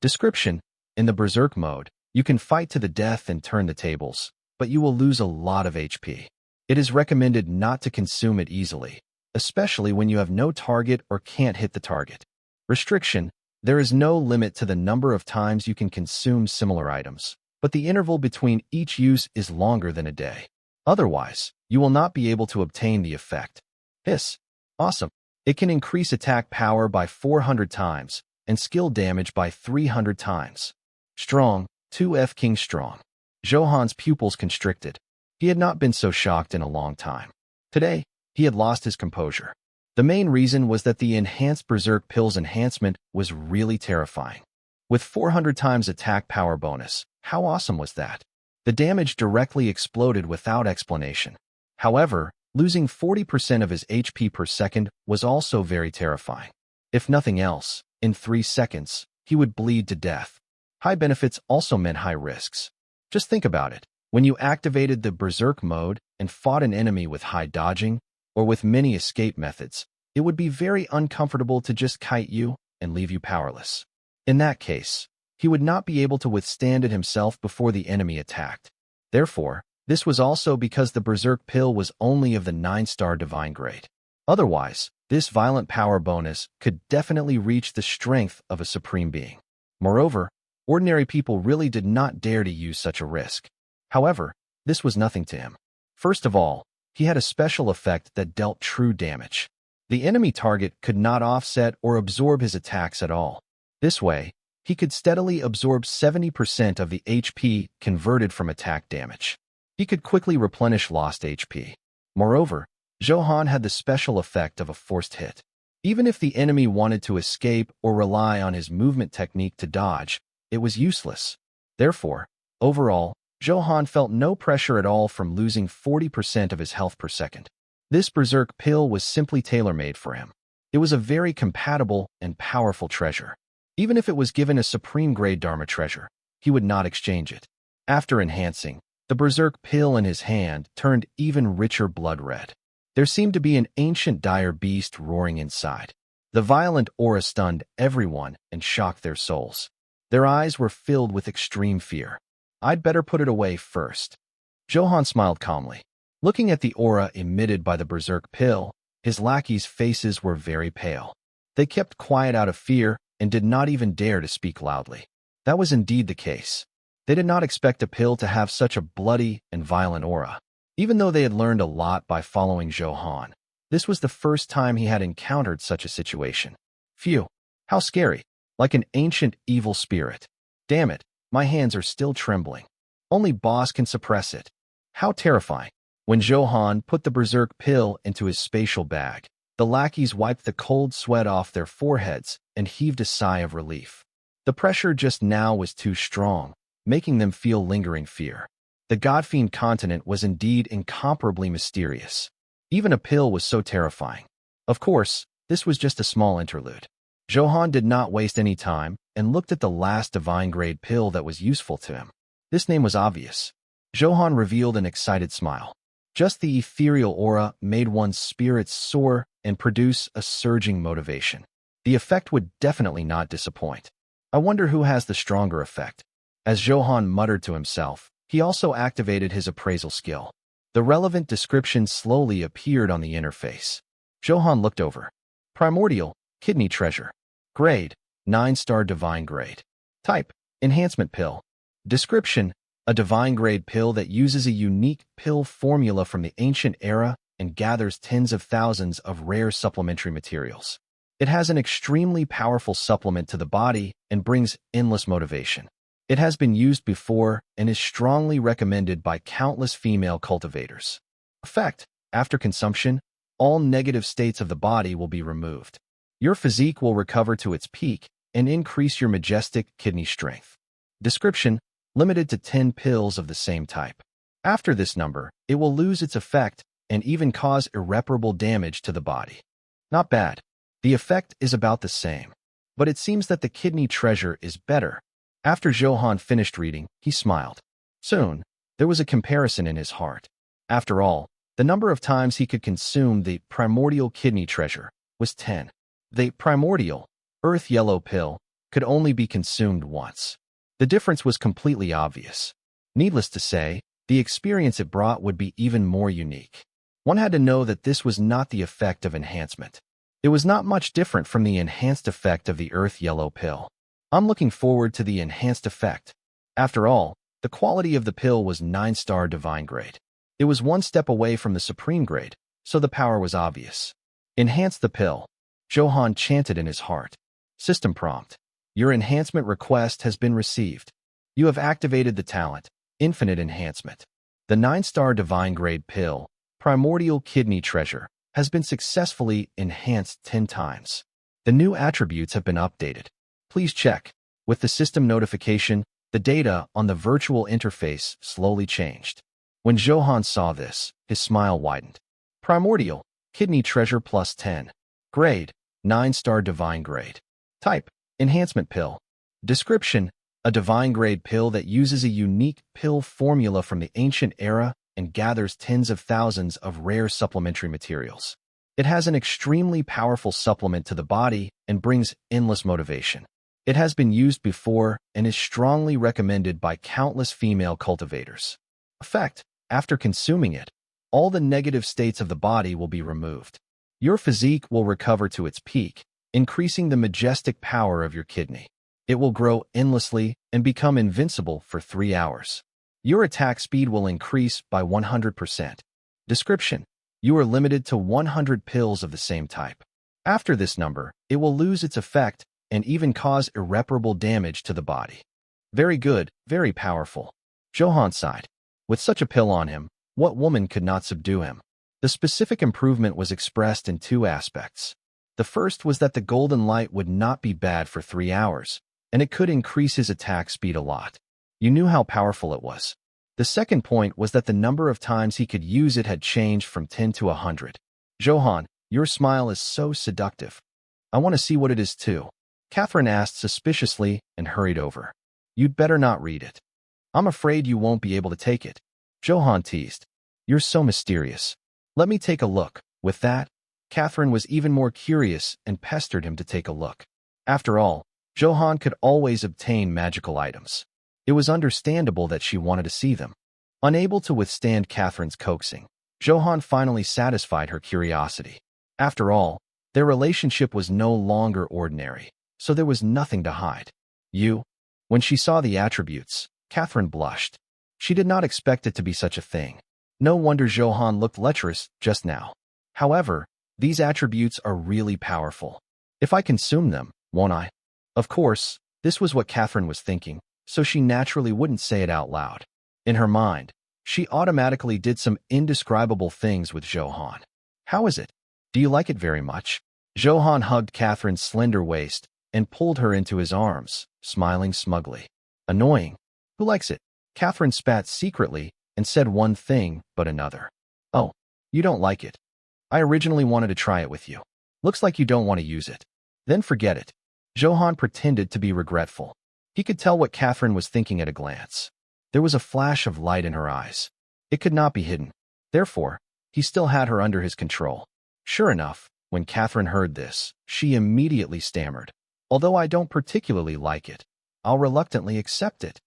Description: in the Berserk mode, you can fight to the death and turn the tables, but you will lose a lot of HP. It is recommended not to consume it easily, especially when you have no target or can't hit the target. Restriction: there is no limit to the number of times you can consume similar items, but the interval between each use is longer than a day. Otherwise, you will not be able to obtain the effect. Hiss. Awesome. It can increase attack power by 400 times and skill damage by 300 times. Strong, 2F King Strong. Zhou Han's pupils constricted. He had not been so shocked in a long time. Today, he had lost his composure. The main reason was that the enhanced Berserk pill's enhancement was really terrifying. With 400 times attack power bonus, how awesome was that? The damage directly exploded without explanation. However, losing 40% of his HP per second was also very terrifying. If nothing else, in 3 seconds, he would bleed to death. High benefits also meant high risks. Just think about it. When you activated the Berserk mode and fought an enemy with high dodging, or with many escape methods, it would be very uncomfortable to just kite you and leave you powerless. In that case, he would not be able to withstand it himself before the enemy attacked. Therefore, this was also because the Berserk pill was only of the 9-star divine grade. Otherwise, this violent power bonus could definitely reach the strength of a supreme being. Moreover, ordinary people really did not dare to use such a risk. However, this was nothing to him. First of all, he had a special effect that dealt true damage. The enemy target could not offset or absorb his attacks at all. This way, he could steadily absorb 70% of the HP converted from attack damage. He could quickly replenish lost HP. Moreover, Zhou Han had the special effect of a forced hit. Even if the enemy wanted to escape or rely on his movement technique to dodge, it was useless. Therefore, overall, Zhou Han felt no pressure at all from losing 40% of his health per second. This Berserk pill was simply tailor-made for him. It was a very compatible and powerful treasure. Even if it was given a supreme-grade Dharma treasure, he would not exchange it. After enhancing, the Berserk pill in his hand turned even richer blood red. There seemed to be an ancient dire beast roaring inside. The violent aura stunned everyone and shocked their souls. Their eyes were filled with extreme fear. I'd better put it away first. Zhou Han smiled calmly. Looking at the aura emitted by the Berserk pill, his lackeys' faces were very pale. They kept quiet out of fear and did not even dare to speak loudly. That was indeed the case. They did not expect a pill to have such a bloody and violent aura. Even though they had learned a lot by following Zhou Han, this was the first time he had encountered such a situation. Phew, how scary, like an ancient evil spirit. Damn it, my hands are still trembling. Only boss can suppress it. How terrifying. When Zhou Han put the Berserk pill into his spatial bag, the lackeys wiped the cold sweat off their foreheads and heaved a sigh of relief. The pressure just now was too strong, making them feel lingering fear. The Godfiend continent was indeed incomparably mysterious. Even a pill was so terrifying. Of course, this was just a small interlude. Zhou Han did not waste any time and looked at the last divine-grade pill that was useful to him. This name was obvious. Zhou Han revealed an excited smile. Just the ethereal aura made one's spirits soar and produce a surging motivation. The effect would definitely not disappoint. I wonder who has the stronger effect. As Zhou Han muttered to himself, he also activated his appraisal skill. The relevant description slowly appeared on the interface. Zhou Han looked over. Primordial, kidney treasure. Grade, 9-star divine grade. Type, enhancement pill. Description, a divine grade pill that uses a unique pill formula from the ancient era and gathers tens of thousands of rare supplementary materials. It has an extremely powerful supplement to the body and brings endless motivation. It has been used before and is strongly recommended by countless female cultivators. Effect: after consumption, all negative states of the body will be removed. Your physique will recover to its peak and increase your majestic kidney strength. Description: limited to 10 pills of the same type. After this number, it will lose its effect and even cause irreparable damage to the body. Not bad. The effect is about the same, but it seems that the kidney treasure is better. After Zhou Han finished reading, he smiled. Soon, there was a comparison in his heart. After all, the number of times he could consume the primordial kidney treasure was 10. The primordial, earth yellow pill could only be consumed once. The difference was completely obvious. Needless to say, the experience it brought would be even more unique. One had to know that this was not the effect of enhancement. It was not much different from the enhanced effect of the earth yellow pill. I'm looking forward to the enhanced effect. After all, the quality of the pill was 9-star divine grade. It was one step away from the supreme grade, so the power was obvious. Enhance the pill. Zhou Han chanted in his heart. System prompt. Your enhancement request has been received. You have activated the talent, Infinite Enhancement. The 9-star divine grade pill, Primordial Kidney Treasure, has been successfully enhanced 10 times. The new attributes have been updated. Please check. With the system notification, the data on the virtual interface slowly changed. When Zhou Han saw this, his smile widened. Primordial, Kidney Treasure plus 10. Grade, 9-star divine grade. Type, enhancement pill. Description, a divine grade pill that uses a unique pill formula from the ancient era and gathers tens of thousands of rare supplementary materials. It has an extremely powerful supplement to the body and brings endless motivation. It has been used before and is strongly recommended by countless female cultivators. Effect: after consuming it, all the negative states of the body will be removed. Your physique will recover to its peak, increasing the majestic power of your kidney. It will grow endlessly and become invincible for 3 hours. Your attack speed will increase by 100%. Description: you are limited to 100 pills of the same type. After this number, it will lose its effect and even cause irreparable damage to the body. Very good, very powerful. Zhou Han sighed. With such a pill on him, what woman could not subdue him? The specific improvement was expressed in 2 aspects. The first was that the golden light would not be bad for 3 hours, and it could increase his attack speed a lot. You knew how powerful it was. The second point was that the number of times he could use it had changed from 10 to 100. Zhou Han, your smile is so seductive. I want to see what it is too. Catherine asked suspiciously and hurried over. You'd better not read it. I'm afraid you won't be able to take it. Zhou Han teased. You're so mysterious. Let me take a look. With that, Catherine was even more curious and pestered him to take a look. After all, Zhou Han could always obtain magical items. It was understandable that she wanted to see them. Unable to withstand Catherine's coaxing, Zhou Han finally satisfied her curiosity. After all, their relationship was no longer ordinary, so there was nothing to hide. You? When she saw the attributes, Catherine blushed. She did not expect it to be such a thing. No wonder Zhou Han looked lecherous just now. However, these attributes are really powerful. If I consume them, won't I? Of course, this was what Catherine was thinking, so she naturally wouldn't say it out loud. In her mind, she automatically did some indescribable things with Zhou Han. How is it? Do you like it very much? Zhou Han hugged Catherine's slender waist and pulled her into his arms, smiling smugly. Annoying. Who likes it? Catherine spat secretly and said one thing but another. Oh, you don't like it. I originally wanted to try it with you. Looks like you don't want to use it. Then forget it. Zhou Han pretended to be regretful. He could tell what Catherine was thinking at a glance. There was a flash of light in her eyes. It could not be hidden. Therefore, he still had her under his control. Sure enough, when Catherine heard this, she immediately stammered. Although I don't particularly like it, I'll reluctantly accept it.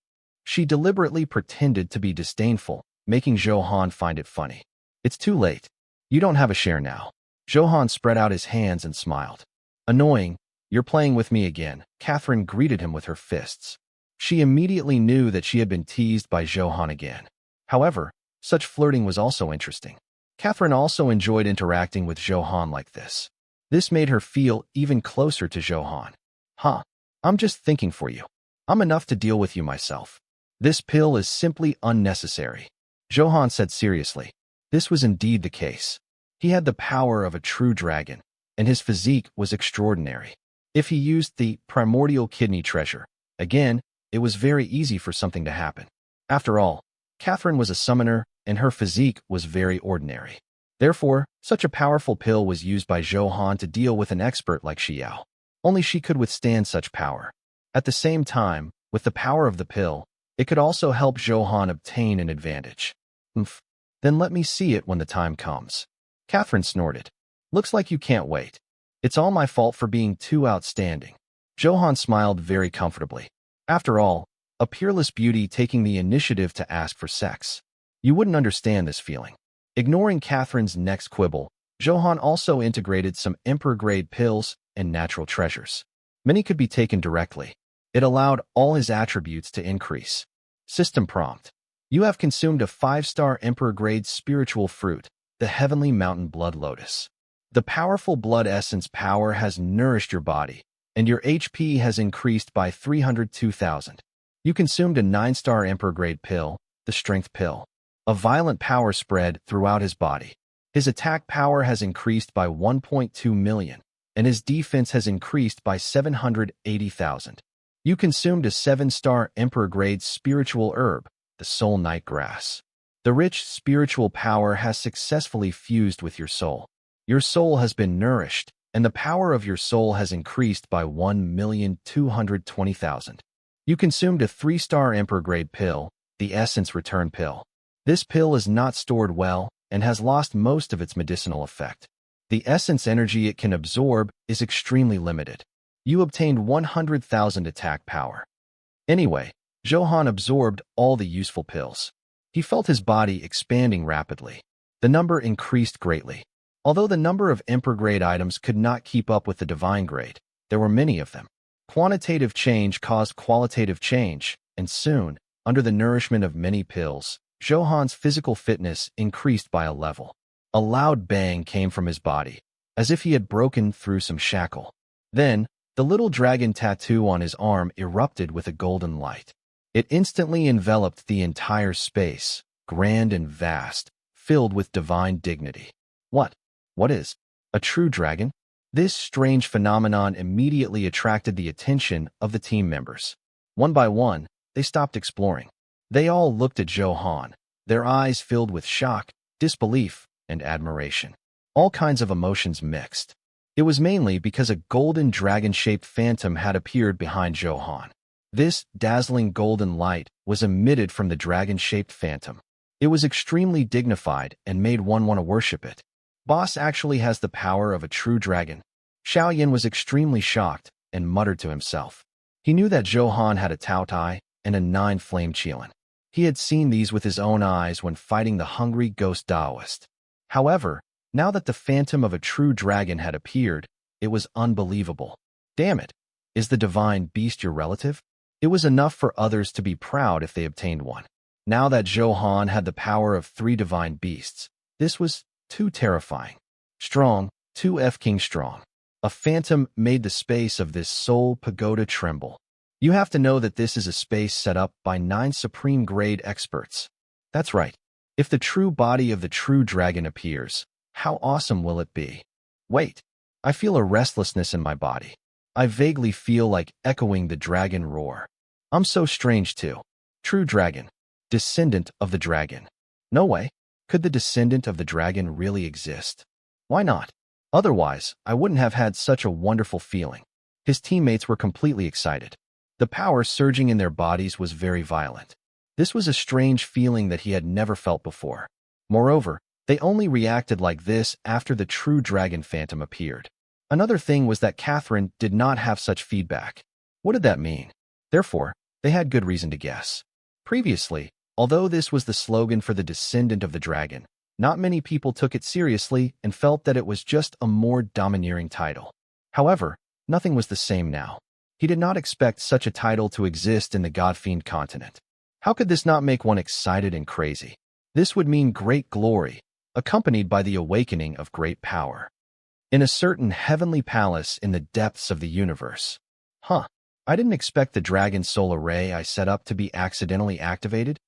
She deliberately pretended to be disdainful, making Zhou Han find it funny. It's too late. You don't have a share now. Zhou Han spread out his hands and smiled. Annoying, you're playing with me again. Catherine greeted him with her fists. She immediately knew that she had been teased by Zhou Han again. However, such flirting was also interesting. Catherine also enjoyed interacting with Zhou Han like this. This made her feel even closer to Zhou Han. Huh, I'm just thinking for you. I'm enough to deal with you myself. This pill is simply unnecessary. Zhou Han said seriously. This was indeed the case. He had the power of a true dragon, and his physique was extraordinary. If he used the primordial kidney treasure, again, it was very easy for something to happen. After all, Catherine was a summoner, and her physique was very ordinary. Therefore, such a powerful pill was used by Zhou Han to deal with an expert like Xiao. Only she could withstand such power. At the same time, with the power of the pill, it could also help Zhou Han obtain an advantage. Then let me see it when the time comes. Catherine snorted. Looks like you can't wait. It's all my fault for being too outstanding. Zhou Han smiled very comfortably. After all, a peerless beauty taking the initiative to ask for sex. You wouldn't understand this feeling. Ignoring Catherine's next quibble, Zhou Han also integrated some emperor-grade pills and natural treasures. Many could be taken directly. It allowed all his attributes to increase. System prompt. You have consumed a 5-star emperor-grade spiritual fruit, the heavenly mountain blood lotus. The powerful blood essence power has nourished your body, and your HP has increased by 302,000. You consumed a 9-star emperor-grade pill, the strength pill. A violent power spread throughout his body. His attack power has increased by 1.2 million, and his defense has increased by 780,000. You consumed a 7-star emperor-grade spiritual herb, the soul night grass. The rich spiritual power has successfully fused with your soul. Your soul has been nourished, and the power of your soul has increased by 1,220,000. You consumed a 3-star emperor-grade pill, the essence return pill. This pill is not stored well and has lost most of its medicinal effect. The essence energy it can absorb is extremely limited. You obtained 100,000 attack power. Anyway, Zhou Han absorbed all the useful pills. He felt his body expanding rapidly. The number increased greatly. Although the number of Emperor-grade items could not keep up with the Divine grade, there were many of them. Quantitative change caused qualitative change, and soon, under the nourishment of many pills, Zhou Han's physical fitness increased by a level. A loud bang came from his body, as if he had broken through some shackle. Then, the little dragon tattoo on his arm erupted with a golden light. It instantly enveloped the entire space, grand and vast, filled with divine dignity. What is a true dragon? This strange phenomenon immediately attracted the attention of the team members. One by one, they stopped exploring. They all looked at Zhou Han, their eyes filled with shock, disbelief, and admiration. All kinds of emotions mixed. It was mainly because a golden dragon-shaped phantom had appeared behind Zhou Han. This dazzling golden light was emitted from the dragon-shaped phantom. It was extremely dignified and made one want to worship it. Boss actually has the power of a true dragon. Xiaoyan was extremely shocked and muttered to himself. He knew that Zhou Han had a Tao Tai and a 9-flame Qilin. He had seen these with his own eyes when fighting the hungry ghost Taoist. However, now that the phantom of a true dragon had appeared, it was unbelievable. Damn it! Is the divine beast your relative? It was enough for others to be proud if they obtained one. Now that Zhou Han had the power of 3 divine beasts, this was too terrifying. Strong, 2F King strong. A phantom made the space of this soul pagoda tremble. You have to know that this is a space set up by 9 supreme grade experts. That's right. If the true body of the true dragon appears, how awesome will it be? Wait, I feel a restlessness in my body. I vaguely feel like echoing the dragon roar. I'm so strange too. True dragon. Descendant of the dragon. No way. Could the descendant of the dragon really exist? Why not? Otherwise, I wouldn't have had such a wonderful feeling. His teammates were completely excited. The power surging in their bodies was very violent. This was a strange feeling that he had never felt before. Moreover, they only reacted like this after the true dragon phantom appeared. Another thing was that Catherine did not have such feedback. What did that mean? Therefore, they had good reason to guess. Previously, although this was the slogan for the descendant of the dragon, not many people took it seriously and felt that it was just a more domineering title. However, nothing was the same now. He did not expect such a title to exist in the Godfiend continent. How could this not make one excited and crazy? This would mean great glory, accompanied by the awakening of great power. In a certain heavenly palace in the depths of the universe. I didn't expect the dragon soul array I set up to be accidentally activated.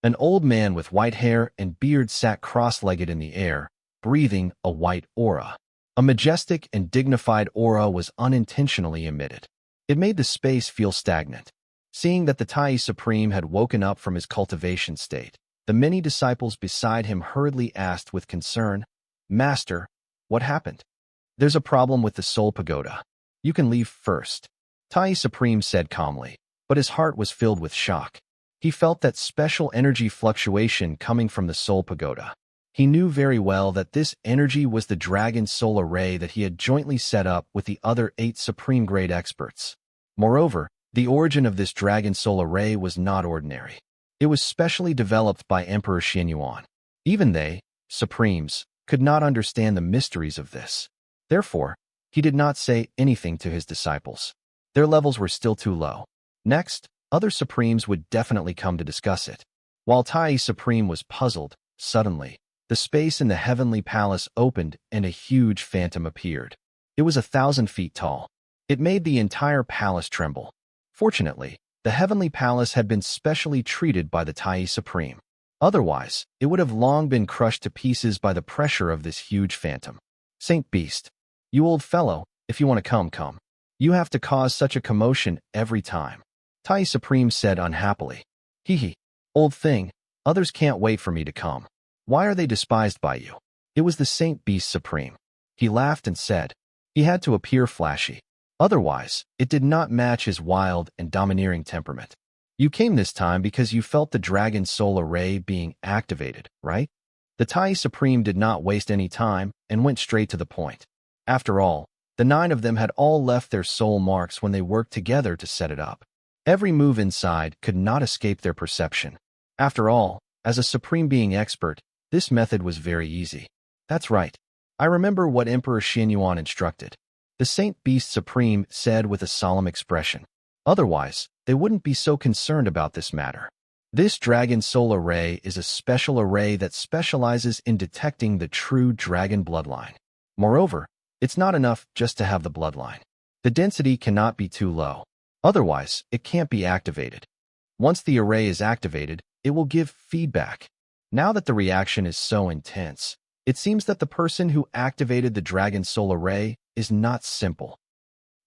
An old man with white hair and beard sat cross-legged in the air, breathing a white aura. A majestic and dignified aura was unintentionally emitted. It made the space feel stagnant. Seeing that the Tai Supreme had woken up from his cultivation state, the many disciples beside him hurriedly asked with concern, "Master, what happened?" "There's a problem with the Soul Pagoda. You can leave first," Tai Supreme said calmly, but his heart was filled with shock. He felt that special energy fluctuation coming from the Soul Pagoda. He knew very well that this energy was the Dragon Soul Array that he had jointly set up with the other 8 Supreme Grade experts. Moreover, the origin of this Dragon Soul Array was not ordinary. It was specially developed by Emperor Xianyuan. Even they, Supremes, could not understand the mysteries of this. Therefore, he did not say anything to his disciples. Their levels were still too low. Next, other Supremes would definitely come to discuss it. While Tai Supreme was puzzled, suddenly, the space in the heavenly palace opened and a huge phantom appeared. It was 1,000 feet tall. It made the entire palace tremble. Fortunately, the heavenly palace had been specially treated by the Tai Supreme. Otherwise, it would have long been crushed to pieces by the pressure of this huge phantom. "Saint Beast, you old fellow, if you want to come. You have to cause such a commotion every time," Tai Supreme said unhappily. "Hee, old thing, others can't wait for me to come. Why are they despised by you?" It was the Saint Beast Supreme. He laughed and said, he had to appear flashy. Otherwise, it did not match his wild and domineering temperament. "You came this time because you felt the Dragon Soul Array being activated, right?" The Tai Supreme did not waste any time and went straight to the point. After all, The 9 of them had all left their soul marks when they worked together to set it up. Every move inside could not escape their perception. After all, as a Supreme Being expert, this method was very easy. That's right. I remember what Emperor Xianyuan instructed. The Saint Beast Supreme said with a solemn expression. Otherwise, they wouldn't be so concerned about this matter. This Dragon Soul Array is a special array that specializes in detecting the true dragon bloodline. Moreover, it's not enough just to have the bloodline. The density cannot be too low. Otherwise, it can't be activated. Once the array is activated, it will give feedback. Now that the reaction is so intense, it seems that the person who activated the Dragon Soul Array is not simple.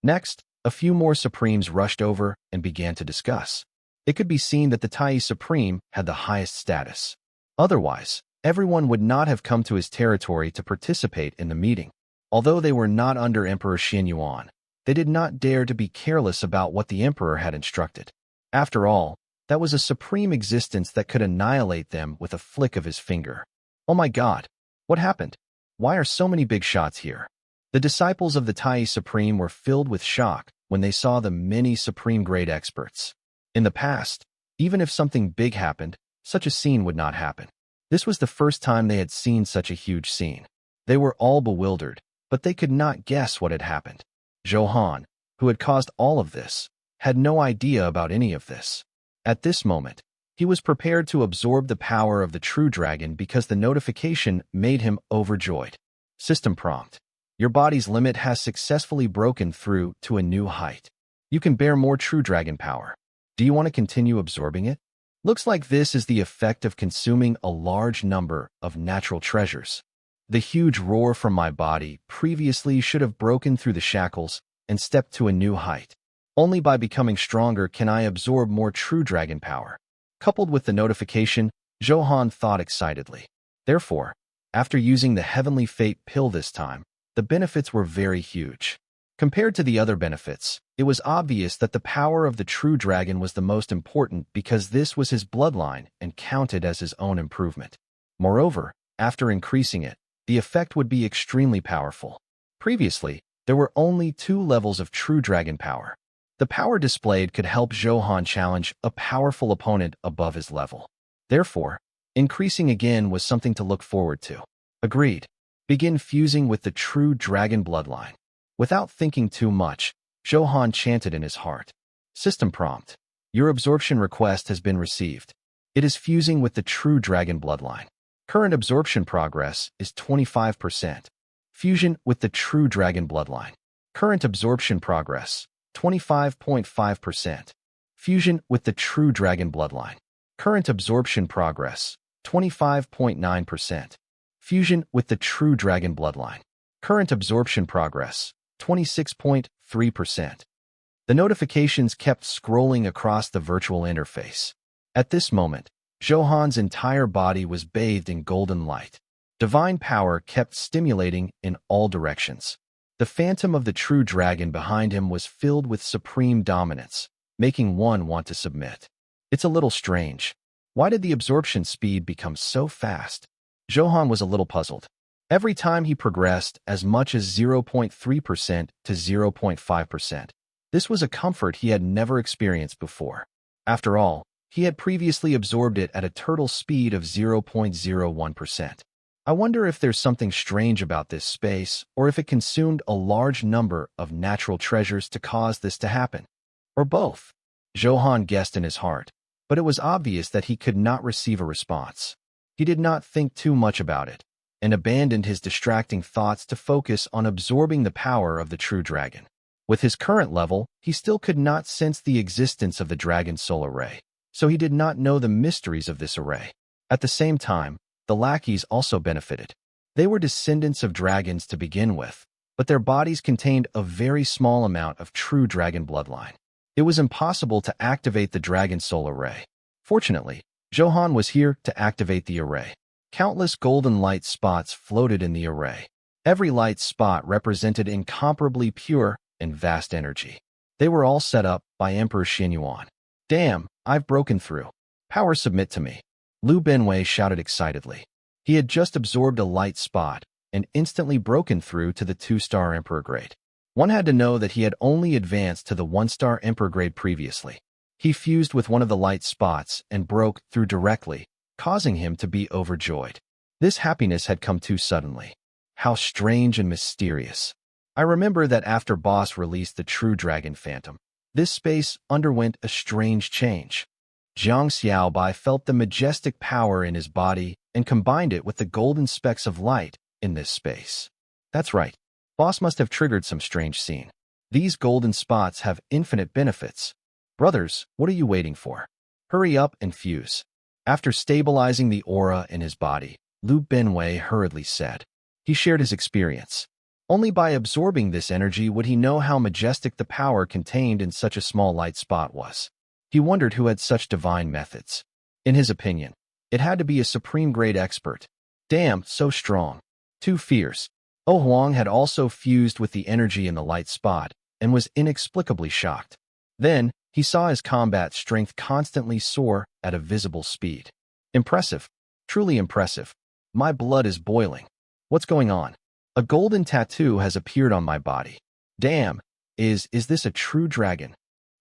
Next, a few more Supremes rushed over and began to discuss. It could be seen that the Tai Supreme had the highest status. Otherwise, everyone would not have come to his territory to participate in the meeting. Although they were not under Emperor Xianyuan, they did not dare to be careless about what the Emperor had instructed. After all, that was a supreme existence that could annihilate them with a flick of his finger. Oh my God! What happened? Why are so many big shots here? The disciples of the Tai Supreme were filled with shock when they saw the many supreme-grade experts. In the past, even if something big happened, such a scene would not happen. This was the first time they had seen such a huge scene. They were all bewildered, but they could not guess what had happened. Zhou Han, who had caused all of this, had no idea about any of this. At this moment, he was prepared to absorb the power of the true dragon because the notification made him overjoyed. System prompt. Your body's limit has successfully broken through to a new height. You can bear more true dragon power. Do you want to continue absorbing it? Looks like this is the effect of consuming a large number of natural treasures. The huge roar from my body previously should have broken through the shackles and stepped to a new height. Only by becoming stronger can I absorb more true dragon power. Coupled with the notification, Zhou Han thought excitedly. Therefore, after using the Heavenly Fate pill this time, the benefits were very huge. Compared to the other benefits, it was obvious that the power of the true dragon was the most important because this was his bloodline and counted as his own improvement. Moreover, after increasing it, the effect would be extremely powerful. Previously, there were only 2 levels of true dragon power. The power displayed could help Zhou Han challenge a powerful opponent above his level. Therefore, increasing again was something to look forward to. Agreed. Begin fusing with the true dragon bloodline. Without thinking too much, Zhou Han chanted in his heart. System prompt. Your absorption request has been received. It is fusing with the true dragon bloodline. Current absorption progress is 25%. Fusion with the true dragon bloodline. Current absorption progress, 25.5%. Fusion with the true dragon bloodline. Current absorption progress, 25.9%. Fusion with the true dragon bloodline. Current absorption progress, 26.3%. The notifications kept scrolling across the virtual interface. At this moment, Zhou Han's entire body was bathed in golden light. Divine power kept stimulating in all directions. The phantom of the true dragon behind him was filled with supreme dominance, making one want to submit. It's a little strange. Why did the absorption speed become so fast? Zhou Han was a little puzzled. Every time he progressed as much as 0.3% to 0.5%. This was a comfort he had never experienced before. After all, he had previously absorbed it at a turtle speed of 0.01%. I wonder if there's something strange about this space, or if it consumed a large number of natural treasures to cause this to happen. Or both. Zhou Han guessed in his heart, but it was obvious that he could not receive a response. He did not think too much about it, and abandoned his distracting thoughts to focus on absorbing the power of the true dragon. With his current level, he still could not sense the existence of the Dragon Soul Array, so he did not know the mysteries of this array. At the same time, the lackeys also benefited. They were descendants of dragons to begin with, but their bodies contained a very small amount of true dragon bloodline. It was impossible to activate the Dragon Soul Array. Fortunately, Zhou Han was here to activate the array. Countless golden light spots floated in the array. Every light spot represented incomparably pure and vast energy. They were all set up by Emperor Xianyuan. Damn, I've broken through. Power submit to me. Lu Benwei shouted excitedly. He had just absorbed a light spot and instantly broken through to the 2-star Emperor grade. One had to know that he had only advanced to the 1-star Emperor grade previously. He fused with one of the light spots and broke through directly, causing him to be overjoyed. This happiness had come too suddenly. How strange and mysterious. I remember that after Boss released the True Dragon Phantom, this space underwent a strange change. Jiang Xiaobai felt the majestic power in his body and combined it with the golden specks of light in this space. That's right. Boss must have triggered some strange scene. These golden spots have infinite benefits. Brothers, what are you waiting for? Hurry up and fuse. After stabilizing the aura in his body, Lu Benwei hurriedly said. He shared his experience. Only by absorbing this energy would he know how majestic the power contained in such a small light spot was. He wondered who had such divine methods. In his opinion, it had to be a supreme-grade expert. Damn, so strong. Too fierce. Oh Huang had also fused with the energy in the light spot and was inexplicably shocked. Then, he saw his combat strength constantly soar at a visible speed. Impressive. Truly impressive. My blood is boiling. What's going on? A golden tattoo has appeared on my body. Damn, is this a true dragon?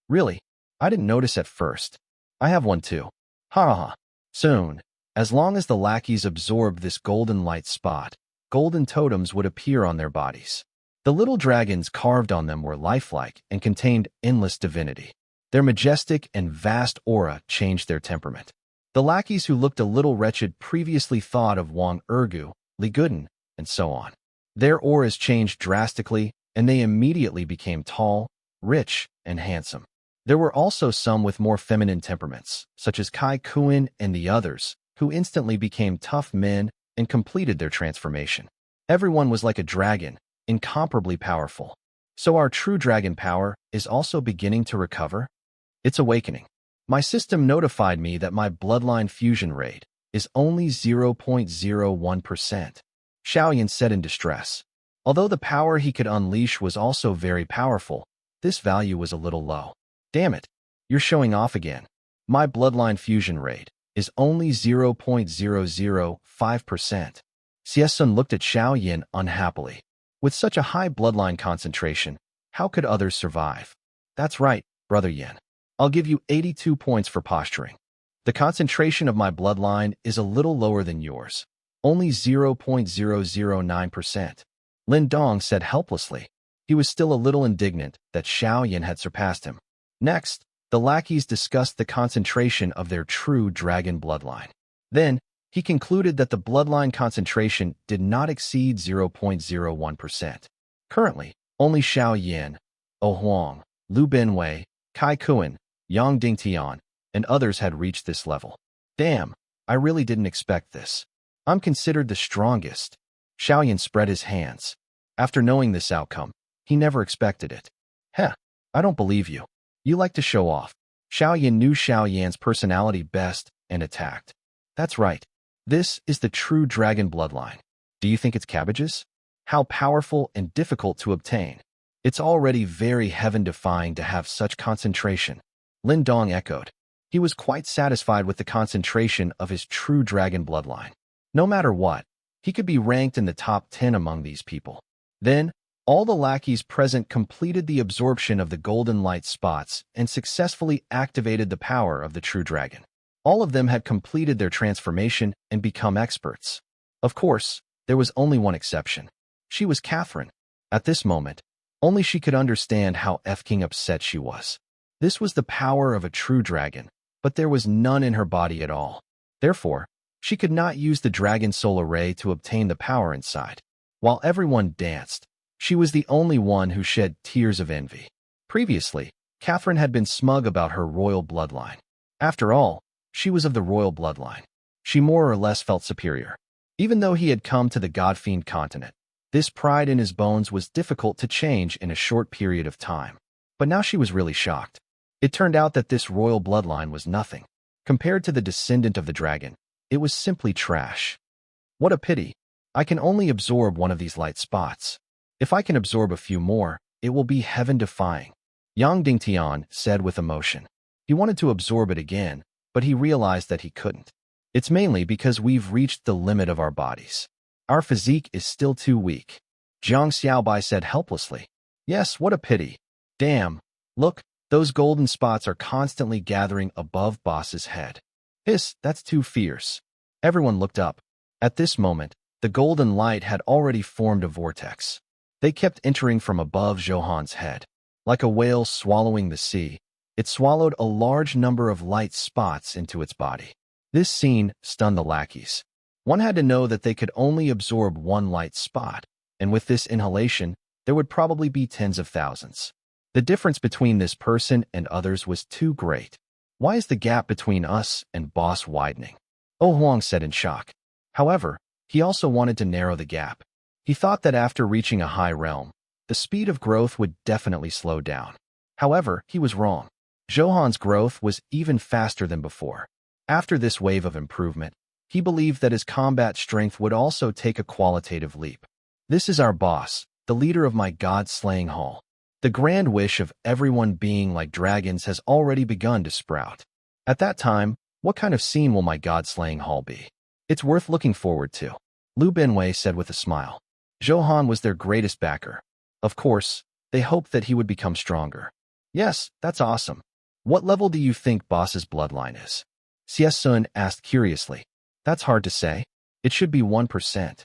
Really? I didn't notice at first. I have one too. Ha ha. Soon, as long as the lackeys absorbed this golden light spot, golden totems would appear on their bodies. The little dragons carved on them were lifelike and contained endless divinity. Their majestic and vast aura changed their temperament. The lackeys who looked a little wretched previously thought of Wang Ergu, Li Guden, and so on. Their auras changed drastically, and they immediately became tall, rich, and handsome. There were also some with more feminine temperaments, such as Kai Kuan and the others, who instantly became tough men and completed their transformation. Everyone was like a dragon, incomparably powerful. So our true dragon power is also beginning to recover? It's awakening. My system notified me that my bloodline fusion rate is only 0.01%. Xiaoyan said in distress. Although the power he could unleash was also very powerful, this value was a little low. Damn it, you're showing off again. My bloodline fusion rate is only 0.005%. Xiesun looked at Xiaoyan unhappily. With such a high bloodline concentration, how could others survive? That's right, Brother Yen. I'll give you 82 points for posturing. The concentration of my bloodline is a little lower than yours. Only 0.009%. Lin Dong said helplessly. He was still a little indignant that Xiaoyan had surpassed him. Next, the lackeys discussed the concentration of their true dragon bloodline. Then, he concluded that the bloodline concentration did not exceed 0.01%. Currently, only Xiaoyan, O Huang, Lu Benwei, Kai Kuan, Yang Dingtian, and others had reached this level. Damn, I really didn't expect this. I'm considered the strongest. Xiaoyan spread his hands. After knowing this outcome, he never expected it. Heh, I don't believe you. You like to show off. Xiaoyan knew Xiaoyan's personality best and attacked. That's right. This is the true dragon bloodline. Do you think it's cabbages? How powerful and difficult to obtain. It's already very heaven-defying to have such concentration. Lin Dong echoed. He was quite satisfied with the concentration of his true dragon bloodline. No matter what, he could be ranked in the top 10 among these people. Then, all the lackeys present completed the absorption of the golden light spots and successfully activated the power of the true dragon. All of them had completed their transformation and become experts. Of course, there was only one exception. She was Catherine. At this moment, only she could understand how effing upset she was. This was the power of a true dragon, but there was none in her body at all. Therefore, she could not use the dragon soul array to obtain the power inside. While everyone danced, she was the only one who shed tears of envy. Previously, Catherine had been smug about her royal bloodline. After all, she was of the royal bloodline. She more or less felt superior. Even though he had come to the God-fiend continent, this pride in his bones was difficult to change in a short period of time. But now she was really shocked. It turned out that this royal bloodline was nothing. Compared to the descendant of the dragon, it was simply trash. What a pity. I can only absorb one of these light spots. If I can absorb a few more, it will be heaven-defying. Yang Dingtian said with emotion. He wanted to absorb it again, but he realized that he couldn't. It's mainly because we've reached the limit of our bodies. Our physique is still too weak. Jiang Xiaobai said helplessly. Yes, what a pity. Damn. Look, those golden spots are constantly gathering above boss's head. Hiss, that's too fierce. Everyone looked up. At this moment, the golden light had already formed a vortex. They kept entering from above Zhou Han's head. Like a whale swallowing the sea, it swallowed a large number of light spots into its body. This scene stunned the lackeys. One had to know that they could only absorb one light spot, and with this inhalation, there would probably be tens of thousands. The difference between this person and others was too great. Why is the gap between us and boss widening? Oh Huang said in shock. However, he also wanted to narrow the gap. He thought that after reaching a high realm, the speed of growth would definitely slow down. However, he was wrong. Zhou Han's growth was even faster than before. After this wave of improvement, he believed that his combat strength would also take a qualitative leap. This is our boss, the leader of my god-slaying hall. The grand wish of everyone being like dragons has already begun to sprout. At that time, what kind of scene will my god-slaying hall be? It's worth looking forward to, Lu Benwei said with a smile. Zhou Han was their greatest backer. Of course, they hoped that he would become stronger. Yes, that's awesome. What level do you think boss's bloodline is? Xie Sun asked curiously. That's hard to say. It should be 1%.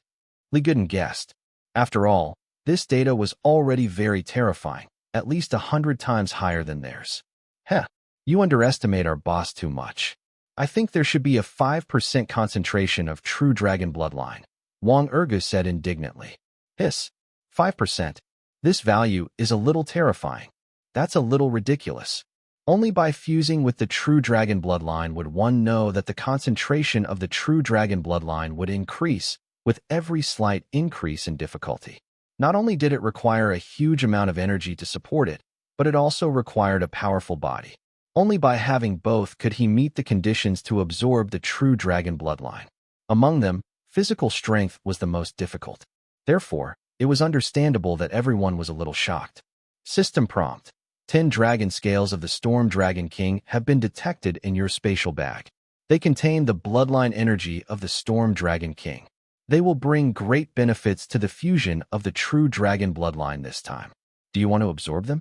Li Guden guessed. After all, this data was already very terrifying, at least 100 times higher than theirs. Heh, you underestimate our boss too much. I think there should be a 5% concentration of true dragon bloodline, Wang Ergu said indignantly. Hiss, 5%. This value is a little terrifying. That's a little ridiculous. Only by fusing with the true dragon bloodline would one know that the concentration of the true dragon bloodline would increase with every slight increase in difficulty. Not only did it require a huge amount of energy to support it, but it also required a powerful body. Only by having both could he meet the conditions to absorb the true dragon bloodline. Among them, physical strength was the most difficult. Therefore, it was understandable that everyone was a little shocked. System prompt. 10 dragon scales of the Storm Dragon King have been detected in your spatial bag. They contain the bloodline energy of the Storm Dragon King. They will bring great benefits to the fusion of the true dragon bloodline this time. Do you want to absorb them?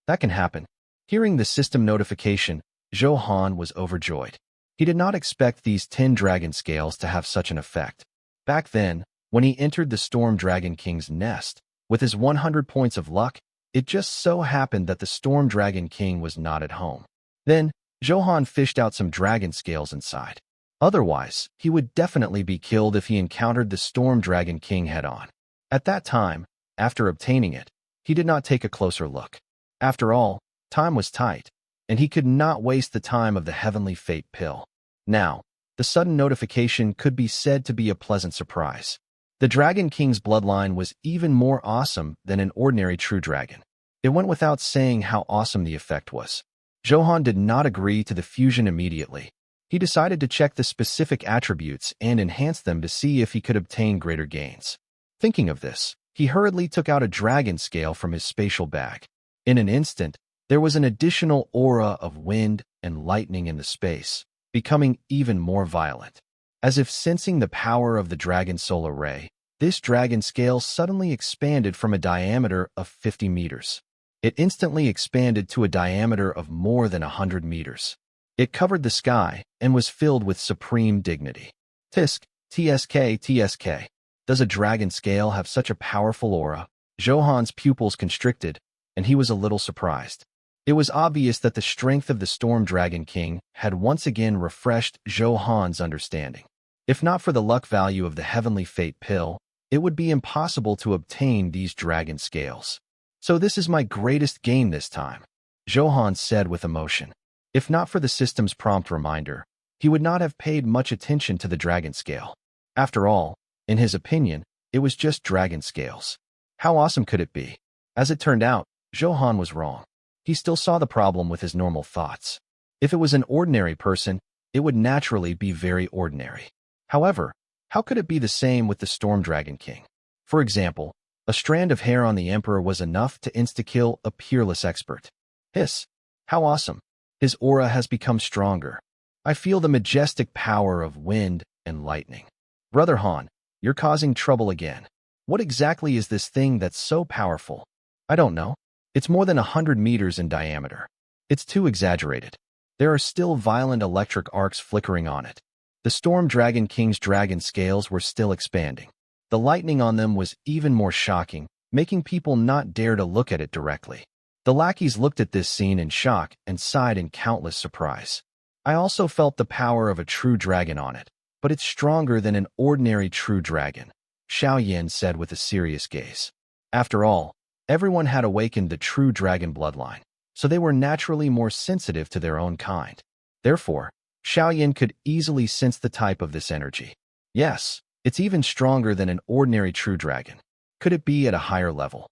That can happen. Hearing the system notification, Zhou Han was overjoyed. He did not expect these 10 dragon scales to have such an effect. Back then, when he entered the Storm Dragon King's nest, with his 100 points of luck, it just so happened that the Storm Dragon King was not at home. Then, Zhou Han fished out some dragon scales inside. Otherwise, he would definitely be killed if he encountered the Storm Dragon King head-on. At that time, after obtaining it, he did not take a closer look. After all, time was tight, and he could not waste the time of the Heavenly Fate pill. Now, the sudden notification could be said to be a pleasant surprise. The Dragon King's bloodline was even more awesome than an ordinary true dragon. It went without saying how awesome the effect was. Zhou Han did not agree to the fusion immediately. He decided to check the specific attributes and enhance them to see if he could obtain greater gains. Thinking of this, he hurriedly took out a dragon scale from his spatial bag. In an instant, there was an additional aura of wind and lightning in the space, becoming even more violent. As if sensing the power of the dragon solar ray, this dragon scale suddenly expanded from a diameter of 50 meters. It instantly expanded to a diameter of more than 100 meters. It covered the sky and was filled with supreme dignity. Tisk, TSK. Does a dragon scale have such a powerful aura? Zhou Han's pupils constricted, and he was a little surprised. It was obvious that the strength of the Storm Dragon King had once again refreshed Zhou Han's understanding. If not for the luck value of the Heavenly Fate pill, it would be impossible to obtain these dragon scales. So this is my greatest gain this time, Zhou Han said with emotion. If not for the system's prompt reminder, he would not have paid much attention to the dragon scale. After all, in his opinion, it was just dragon scales. How awesome could it be? As it turned out, Zhou Han was wrong. He still saw the problem with his normal thoughts. If it was an ordinary person, it would naturally be very ordinary. However, how could it be the same with the Storm Dragon King? For example, a strand of hair on the Emperor was enough to insta-kill a peerless expert. Hiss! How awesome! His aura has become stronger. I feel the majestic power of wind and lightning. Brother Han, you're causing trouble again. What exactly is this thing that's so powerful? I don't know. It's more than 100 meters in diameter. It's too exaggerated. There are still violent electric arcs flickering on it. The Storm Dragon King's dragon scales were still expanding. The lightning on them was even more shocking, making people not dare to look at it directly. The lackeys looked at this scene in shock and sighed in countless surprise. I also felt the power of a true dragon on it, but it's stronger than an ordinary true dragon, Xiao Yin said with a serious gaze. After all, everyone had awakened the true dragon bloodline, so they were naturally more sensitive to their own kind. Therefore, Xiao Yin could easily sense the type of this energy. Yes, it's even stronger than an ordinary true dragon. Could it be at a higher level?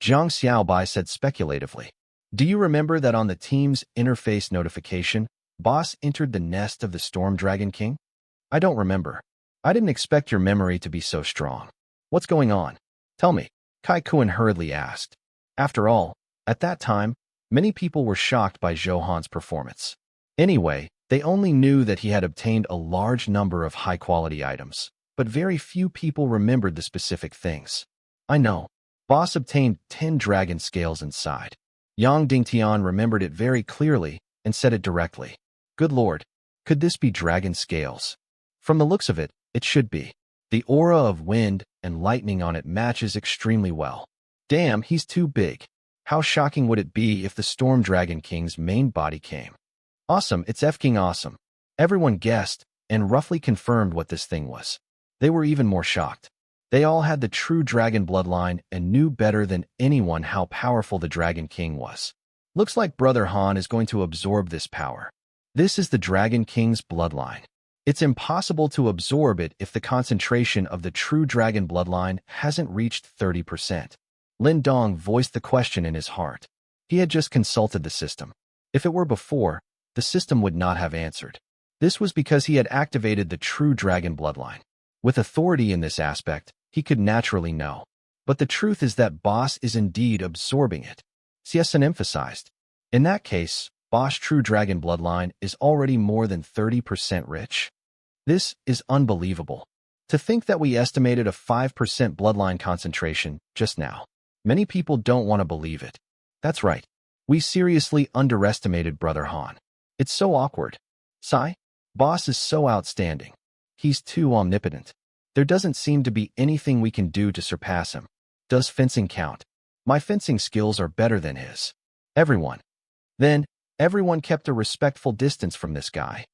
Zhang Xiaobai said speculatively. Do you remember that on the team's interface notification, Boss entered the nest of the Storm Dragon King? I don't remember. I didn't expect your memory to be so strong. What's going on? Tell me, Kai Kuan hurriedly asked. After all, at that time, many people were shocked by Zhou Han's performance. Anyway, they only knew that he had obtained a large number of high-quality items, but very few people remembered the specific things. I know. Boss obtained 10 dragon scales inside. Yang Dingtian remembered it very clearly and said it directly. Good lord, could this be dragon scales? From the looks of it, it should be. The aura of wind and lightning on it matches extremely well. Damn, he's too big. How shocking would it be if the Storm Dragon King's main body came? Awesome, it's F-King awesome. Everyone guessed and roughly confirmed what this thing was. They were even more shocked. They all had the true dragon bloodline and knew better than anyone how powerful the Dragon King was. Looks like Brother Han is going to absorb this power. This is the Dragon King's bloodline. It's impossible to absorb it if the concentration of the true dragon bloodline hasn't reached 30%. Lin Dong voiced the question in his heart. He had just consulted the system. If it were before, the system would not have answered. This was because he had activated the true dragon bloodline. With authority in this aspect, he could naturally know. But the truth is that Boss is indeed absorbing it. Sieson emphasized. In that case, Boss' true dragon bloodline is already more than 30% rich. This is unbelievable. To think that we estimated a 5% bloodline concentration just now. Many people don't want to believe it. That's right. We seriously underestimated Brother Han. It's so awkward. Sigh. Boss is so outstanding. He's too omnipotent. There doesn't seem to be anything we can do to surpass him. Does fencing count? My fencing skills are better than his. Everyone. Then, everyone kept a respectful distance from this guy.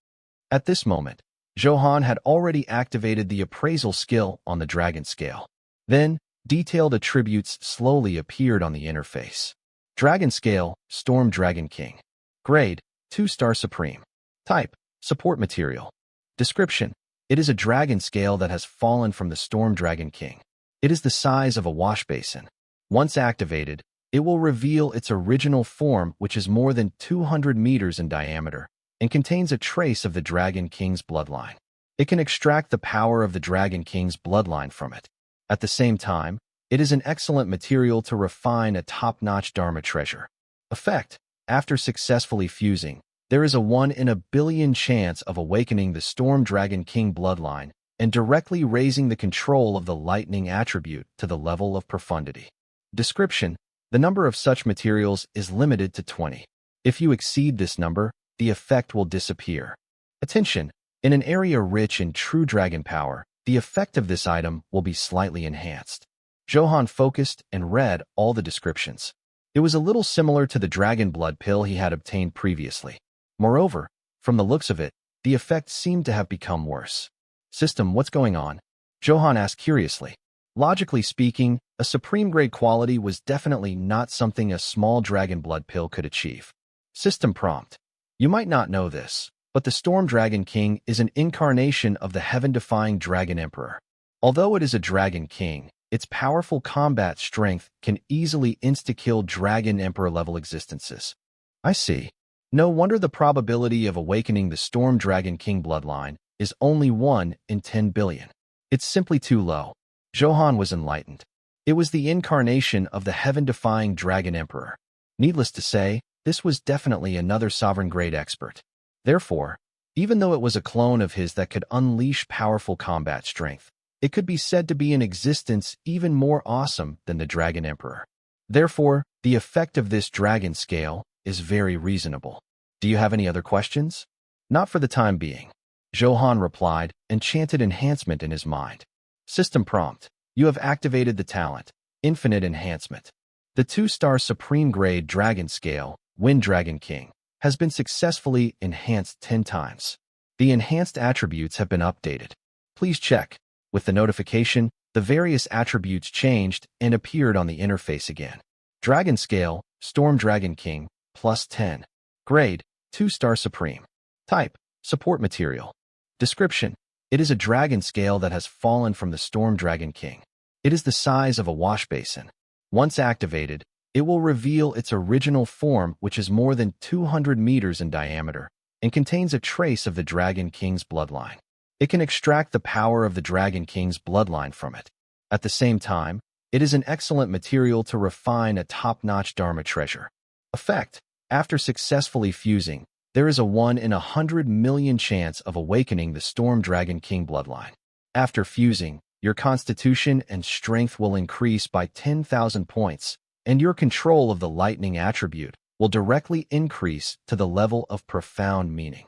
At this moment, Zhou Han had already activated the appraisal skill on the dragon scale. Then, detailed attributes slowly appeared on the interface. Dragon Scale, Storm Dragon King. Grade, 2-star Supreme. Type, Support Material. Description, it is a dragon scale that has fallen from the Storm Dragon King. It is the size of a wash basin. Once activated, it will reveal its original form, which is more than 200 meters in diameter, and contains a trace of the Dragon King's bloodline. It can extract the power of the Dragon King's bloodline from it. At the same time, it is an excellent material to refine a top-notch Dharma treasure. Effect, after successfully fusing, there is a 1 in a billion chance of awakening the Storm Dragon King bloodline and directly raising the control of the lightning attribute to the level of profundity. Description, the number of such materials is limited to 20. If you exceed this number, the effect will disappear. Attention, in an area rich in true dragon power, the effect of this item will be slightly enhanced. Zhou Han focused and read all the descriptions. It was a little similar to the dragon blood pill he had obtained previously. Moreover, from the looks of it, the effect seemed to have become worse. System, what's going on? Zhou Han asked curiously. Logically speaking, a supreme-grade quality was definitely not something a small dragon blood pill could achieve. System prompt. You might not know this, but the Storm Dragon King is an incarnation of the heaven-defying Dragon Emperor. Although it is a Dragon King, its powerful combat strength can easily insta-kill Dragon Emperor-level existences. I see. No wonder the probability of awakening the Storm Dragon King bloodline is only 1 in 10 billion. It's simply too low. Zhou Han was enlightened. It was the incarnation of the heaven-defying Dragon Emperor. Needless to say, this was definitely another sovereign-grade expert. Therefore, even though it was a clone of his that could unleash powerful combat strength, it could be said to be in existence even more awesome than the Dragon Emperor. Therefore, The effect of this dragon scale is very reasonable. Do you have any other questions? Not for the time being. Zhou Han replied and chanted enhancement in his mind. System prompt. You have activated the talent, Infinite Enhancement. The 2-star Supreme Grade Dragon Scale, Wind Dragon King, has been successfully enhanced 10 times. The enhanced attributes have been updated. Please check. With the notification, the various attributes changed and appeared on the interface again. Dragon Scale, Storm Dragon King, plus 10. Grade, 2-star Supreme. Type, Support Material. Description. It is a dragon scale that has fallen from the Storm Dragon King. It is the size of a wash basin. Once activated, it will reveal its original form, which is more than 200 meters in diameter and contains a trace of the Dragon King's bloodline. It can extract the power of the Dragon King's bloodline from it. At the same time, it is an excellent material to refine a top-notch Dharma treasure. Effect. After successfully fusing, there is a 1 in 100 million chance of awakening the Storm Dragon King bloodline. After fusing, your constitution and strength will increase by 10,000 points, and your control of the lightning attribute will directly increase to the level of profound meaning.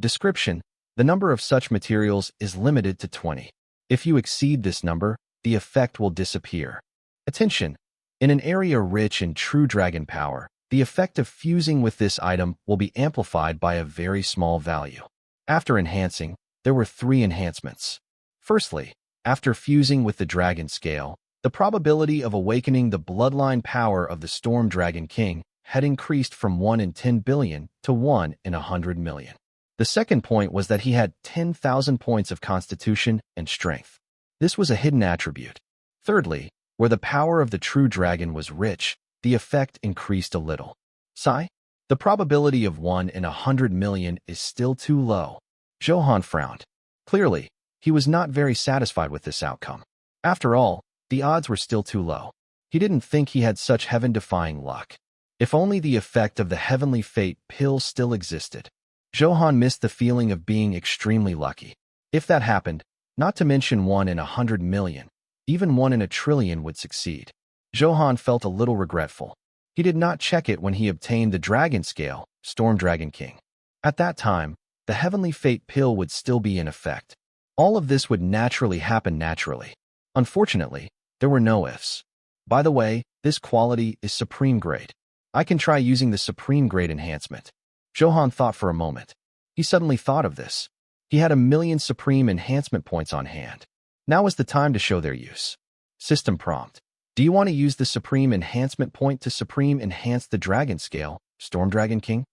Description. The number of such materials is limited to 20. If you exceed this number, the effect will disappear. Attention! In an area rich in true dragon power, the effect of fusing with this item will be amplified by a very small value. After enhancing, there were 3 enhancements. Firstly, after fusing with the dragon scale, the probability of awakening the bloodline power of the Storm Dragon King had increased from 1 in 10 billion to 1 in 100 million. The second point was that he had 10,000 points of constitution and strength. This was a hidden attribute. Thirdly, where the power of the true dragon was rich, the effect increased a little. Sigh? The probability of 1 in 100 million is still too low. Zhou Han frowned. Clearly, he was not very satisfied with this outcome. After all, the odds were still too low. He didn't think he had such heaven-defying luck. If only the effect of the heavenly fate pill still existed. Zhou Han missed the feeling of being extremely lucky. If that happened, not to mention 1 in 100 million, even 1 in a trillion would succeed. Zhou Han felt a little regretful. He did not check it when he obtained the dragon scale, Storm Dragon King. At that time, the heavenly fate pill would still be in effect. All of this would naturally happen naturally. Unfortunately, there were no ifs. By the way, this quality is Supreme Grade. I can try using the Supreme Grade enhancement. Zhou Han thought for a moment. He suddenly thought of this. He had 1,000,000 Supreme Enhancement points on hand. Now is the time to show their use. System prompt. Do you want to use the Supreme Enhancement point to Supreme Enhance the Dragon Scale, Storm Dragon King?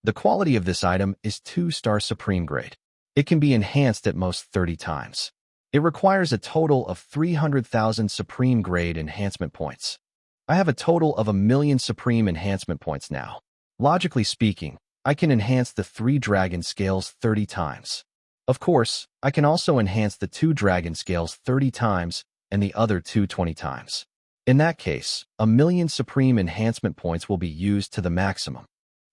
The quality of this item is 2-star Supreme Grade. It can be enhanced at most 30 times. It requires a total of 300,000 Supreme Grade Enhancement points. I have a total of 1,000,000 Supreme Enhancement points now. Logically speaking, I can enhance the 3 dragon scales 30 times. Of course, I can also enhance the 2 dragon scales 30 times and the other 2 20 times. In that case, 1,000,000 Supreme Enhancement points will be used to the maximum.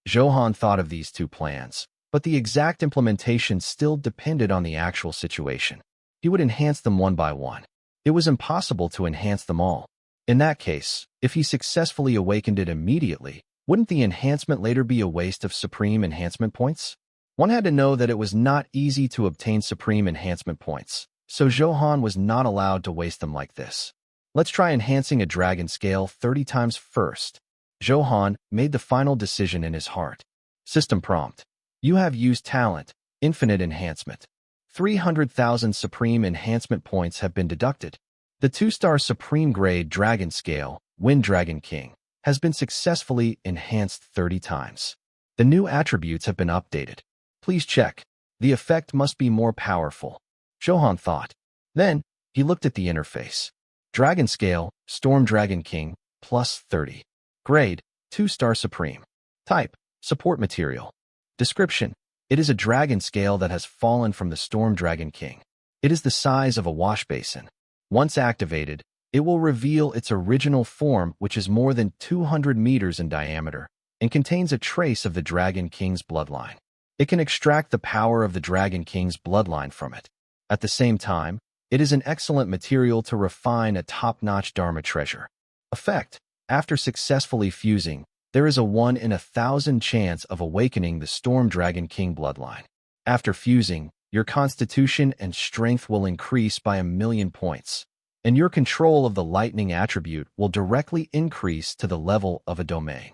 Zhou Han thought of these 2 plans, but the exact implementation still depended on the actual situation. He would enhance them one by one. It was impossible to enhance them all. In that case, if he successfully awakened it immediately, wouldn't the enhancement later be a waste of Supreme Enhancement points? One had to know that it was not easy to obtain Supreme Enhancement points, so Zhou Han was not allowed to waste them like this. Let's try enhancing a dragon scale 30 times first. Zhou Han made the final decision in his heart. System prompt. You have used talent, Infinite Enhancement. 300,000 Supreme Enhancement points have been deducted. The 2-star Supreme Grade Dragon Scale, Wind Dragon King, has been successfully enhanced 30 times. The new attributes have been updated. Please check. The effect must be more powerful. Zhou Han thought. Then, he looked at the interface. Dragon Scale, Storm Dragon King, plus 30. Grade, 2-star Supreme. Type, Support Material. Description. It is a dragon scale that has fallen from the Storm Dragon King. It is the size of a wash basin. Once activated, it will reveal its original form, which is more than 200 meters in diameter and contains a trace of the Dragon King's bloodline. It can extract the power of the Dragon King's bloodline from it. At the same time, it is an excellent material to refine a top-notch Dharma treasure. Effect. After successfully fusing, there is a 1 in 1,000 chance of awakening the Storm Dragon King bloodline. After fusing, your constitution and strength will increase by 1,000,000 points, and your control of the lightning attribute will directly increase to the level of a domain.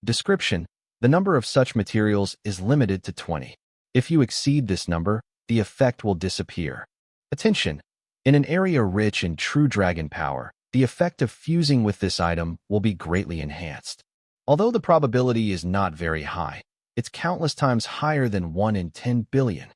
Description: the number of such materials is limited to 20. If you exceed this number, the effect will disappear. Attention! In an area rich in true dragon power, the effect of fusing with this item will be greatly enhanced. Although the probability is not very high, it's countless times higher than 1 in 10 billion.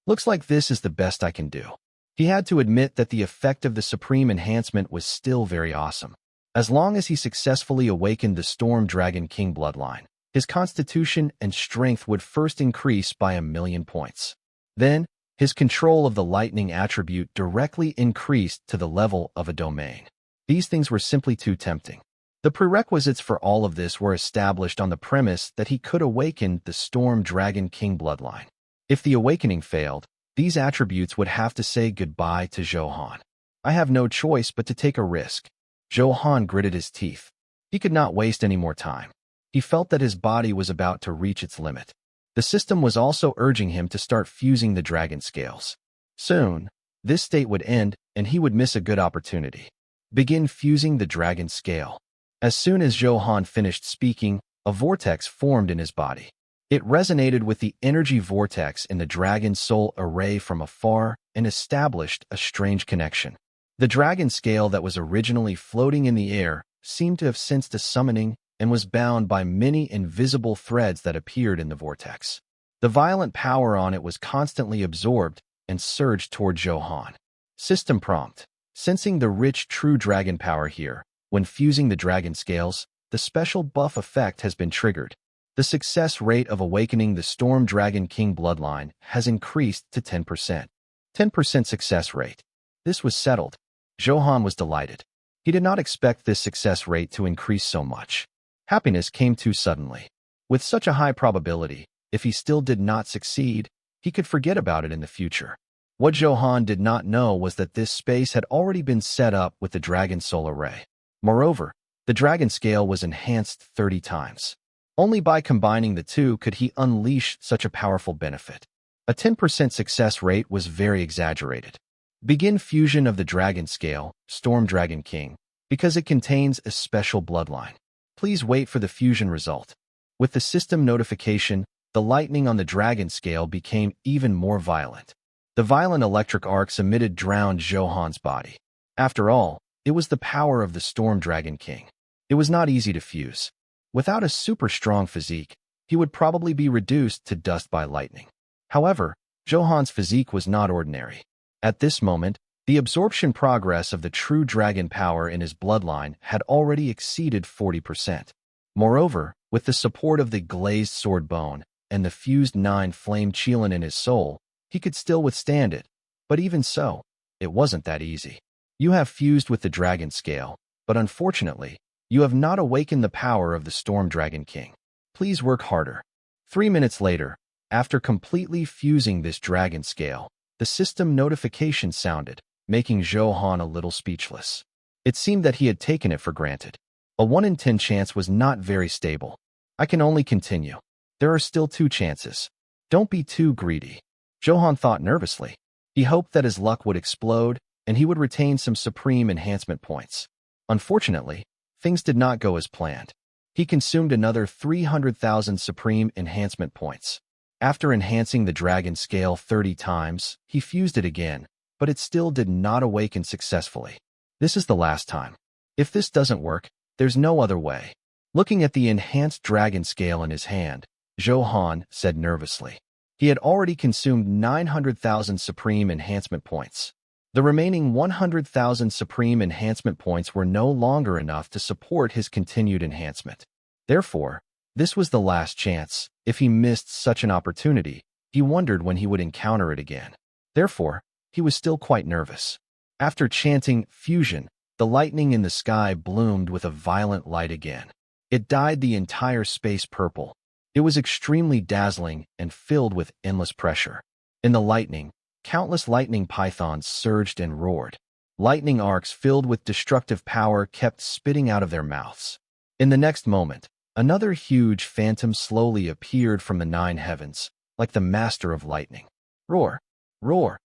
Looks like this is the best I can do. He had to admit that the effect of the Supreme Enhancement was still very awesome. As long as he successfully awakened the Storm Dragon King bloodline, his constitution and strength would first increase by 1,000,000 points. Then, his control of the lightning attribute directly increased to the level of a domain. These things were simply too tempting. The prerequisites for all of this were established on the premise that he could awaken the Storm Dragon King bloodline. If the awakening failed, these attributes would have to say goodbye to Zhou Han. I have no choice but to take a risk. Zhou Han gritted his teeth. He could not waste any more time. He felt that his body was about to reach its limit. The system was also urging him to start fusing the dragon scales. Soon, this state would end, and he would miss a good opportunity. Begin fusing the dragon scale. As soon as Zhou Han finished speaking, a vortex formed in his body. It resonated with the energy vortex in the dragon soul array from afar and established a strange connection. The dragon scale that was originally floating in the air seemed to have sensed a summoning and was bound by many invisible threads that appeared in the vortex. The violent power on it was constantly absorbed and surged toward Zhou Han. System prompt. Sensing the rich true dragon power here, when fusing the dragon scales, the special buff effect has been triggered. The success rate of awakening the Storm Dragon King bloodline has increased to 10%. 10% success rate. This was settled. Zhou Han was delighted. He did not expect this success rate to increase so much. Happiness came too suddenly. With such a high probability, if he still did not succeed, he could forget about it in the future. What Zhou Han did not know was that this space had already been set up with the Dragon Soul Array. Moreover, the Dragon Scale was enhanced 30 times. Only by combining the two could he unleash such a powerful benefit. A 10% success rate was very exaggerated. Begin fusion of the Dragon Scale, Storm Dragon King, because it contains a special bloodline. Please wait for the fusion result. With the system notification, the lightning on the Dragon Scale became even more violent. The violent electric arcs emitted drowned Zhou Han's body. After all, it was the power of the Storm Dragon King. It was not easy to fuse. Without a super strong physique, he would probably be reduced to dust by lightning. However, Zhou Han's physique was not ordinary. At this moment, the absorption progress of the true dragon power in his bloodline had already exceeded 40%. Moreover, with the support of the glazed sword bone and the fused 9 flame qilin in his soul, he could still withstand it. But even so, it wasn't that easy. You have fused with the dragon scale, but unfortunately, you have not awakened the power of the Storm Dragon King. Please work harder. 3 minutes later, after completely fusing this dragon scale, the system notification sounded, making Zhou Han a little speechless. It seemed that he had taken it for granted. A 1 in 10 chance was not very stable. I can only continue. There are still 2 chances. Don't be too greedy. Zhou Han thought nervously. He hoped that his luck would explode and he would retain some supreme enhancement points. Unfortunately, things did not go as planned. He consumed another 300,000 supreme enhancement points. After enhancing the dragon scale 30 times, he fused it again, but it still did not awaken successfully. This is the last time. If this doesn't work, there's no other way. Looking at the enhanced dragon scale in his hand, Zhou Han said nervously. He had already consumed 900,000 supreme enhancement points. The remaining 100,000 supreme enhancement points were no longer enough to support his continued enhancement. Therefore, this was the last chance. If he missed such an opportunity, he wondered when he would encounter it again. Therefore, he was still quite nervous. After chanting fusion, the lightning in the sky bloomed with a violent light again. It dyed the entire space purple. It was extremely dazzling and filled with endless pressure. In the lightning, countless lightning pythons surged and roared. Lightning arcs filled with destructive power kept spitting out of their mouths. In the next moment, another huge phantom slowly appeared from the nine heavens, like the master of lightning. Roar! Roar!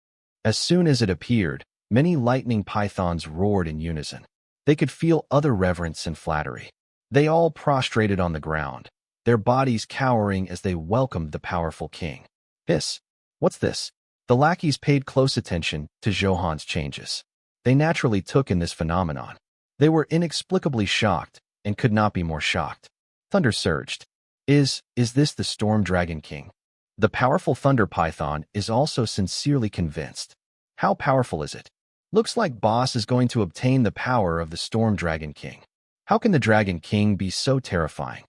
As soon as it appeared, many lightning pythons roared in unison. They could feel utter reverence and flattery. They all prostrated on the ground, their bodies cowering as they welcomed the powerful king. Hiss! What's this? The lackeys paid close attention to Zhou Han's changes. They naturally took in this phenomenon. They were inexplicably shocked and could not be more shocked. Thunder surged. Is this the Storm Dragon King? The powerful Thunder Python is also sincerely convinced. How powerful is it? Looks like Boss is going to obtain the power of the Storm Dragon King. How can the Dragon King be so terrifying?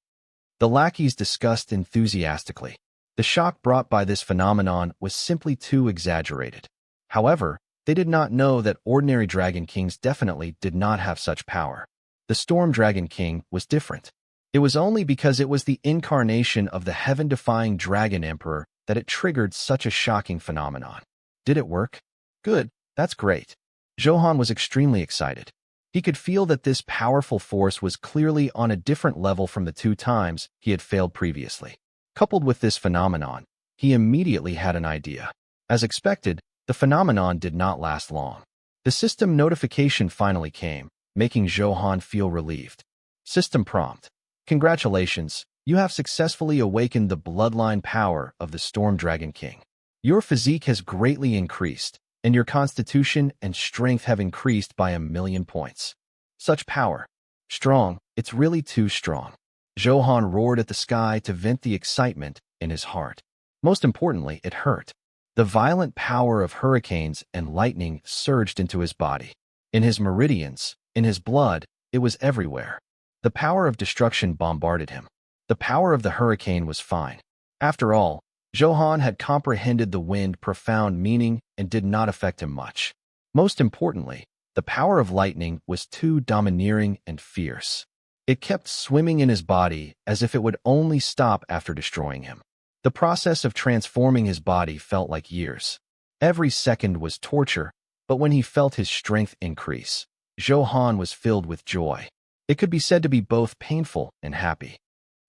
The lackeys discussed enthusiastically. The shock brought by this phenomenon was simply too exaggerated. However, they did not know that ordinary Dragon Kings definitely did not have such power. The Storm Dragon King was different. It was only because it was the incarnation of the heaven-defying Dragon Emperor that it triggered such a shocking phenomenon. Did it work? Good, that's great. Zhou Han was extremely excited. He could feel that this powerful force was clearly on a different level from the 2 times he had failed previously. Coupled with this phenomenon, he immediately had an idea. As expected, the phenomenon did not last long. The system notification finally came, making Zhou Han feel relieved. System prompt. Congratulations, you have successfully awakened the bloodline power of the Storm Dragon King. Your physique has greatly increased, and your constitution and strength have increased by 1,000,000 points. Such power. Strong, it's really too strong. Zhou Han roared at the sky to vent the excitement in his heart. Most importantly, it hurt. The violent power of hurricanes and lightning surged into his body. In his meridians, in his blood, it was everywhere. The power of destruction bombarded him. The power of the hurricane was fine. After all, Zhou Han had comprehended the wind's profound meaning and did not affect him much. Most importantly, the power of lightning was too domineering and fierce. It kept swimming in his body as if it would only stop after destroying him. The process of transforming his body felt like years. Every second was torture, but when he felt his strength increase, Zhou Han was filled with joy. It could be said to be both painful and happy.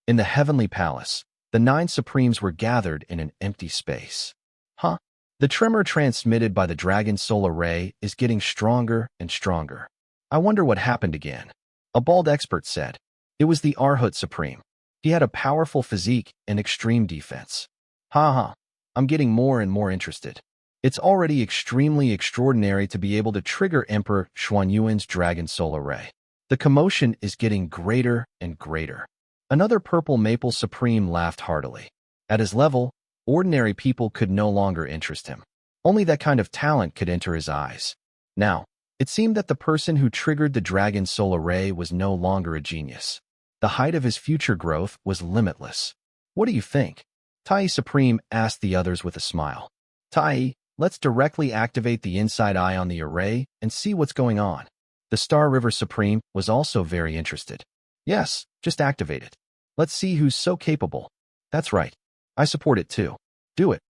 In the heavenly palace, the 9 Supremes were gathered in an empty space. Huh? The tremor transmitted by the Dragon Solar Ray is getting stronger and stronger. I wonder what happened again. A bald expert said. It was the Arhut Supreme. He had a powerful physique and extreme defense. Ha. I'm getting more and more interested. It's already extremely extraordinary to be able to trigger Emperor Xuanyuan's Dragon Solar Ray. The commotion is getting greater and greater. Another Purple Maple Supreme laughed heartily. At his level, ordinary people could no longer interest him. Only that kind of talent could enter his eyes. Now, it seemed that the person who triggered the Dragon Solar Ray was no longer a genius. The height of his future growth was limitless. What do you think? Tai Supreme asked the others with a smile. Tai, let's directly activate the inside eye on the array and see what's going on. The Star River Supreme was also very interested. Yes, just activate it. Let's see who's so capable. That's right. I support it too. Do it.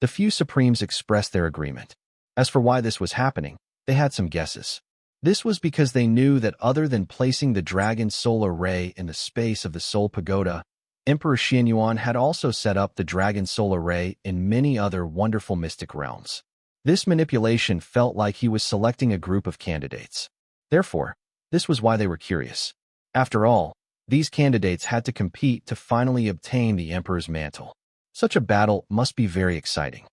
The few Supremes expressed their agreement. As for why this was happening, they had some guesses. This was because they knew that other than placing the Dragon Solar Ray in the space of the Soul Pagoda, Emperor Xianyuan had also set up the Dragon Solar Ray in many other wonderful mystic realms. This manipulation felt like he was selecting a group of candidates. Therefore, this was why they were curious. After all, these candidates had to compete to finally obtain the Emperor's mantle. Such a battle must be very exciting.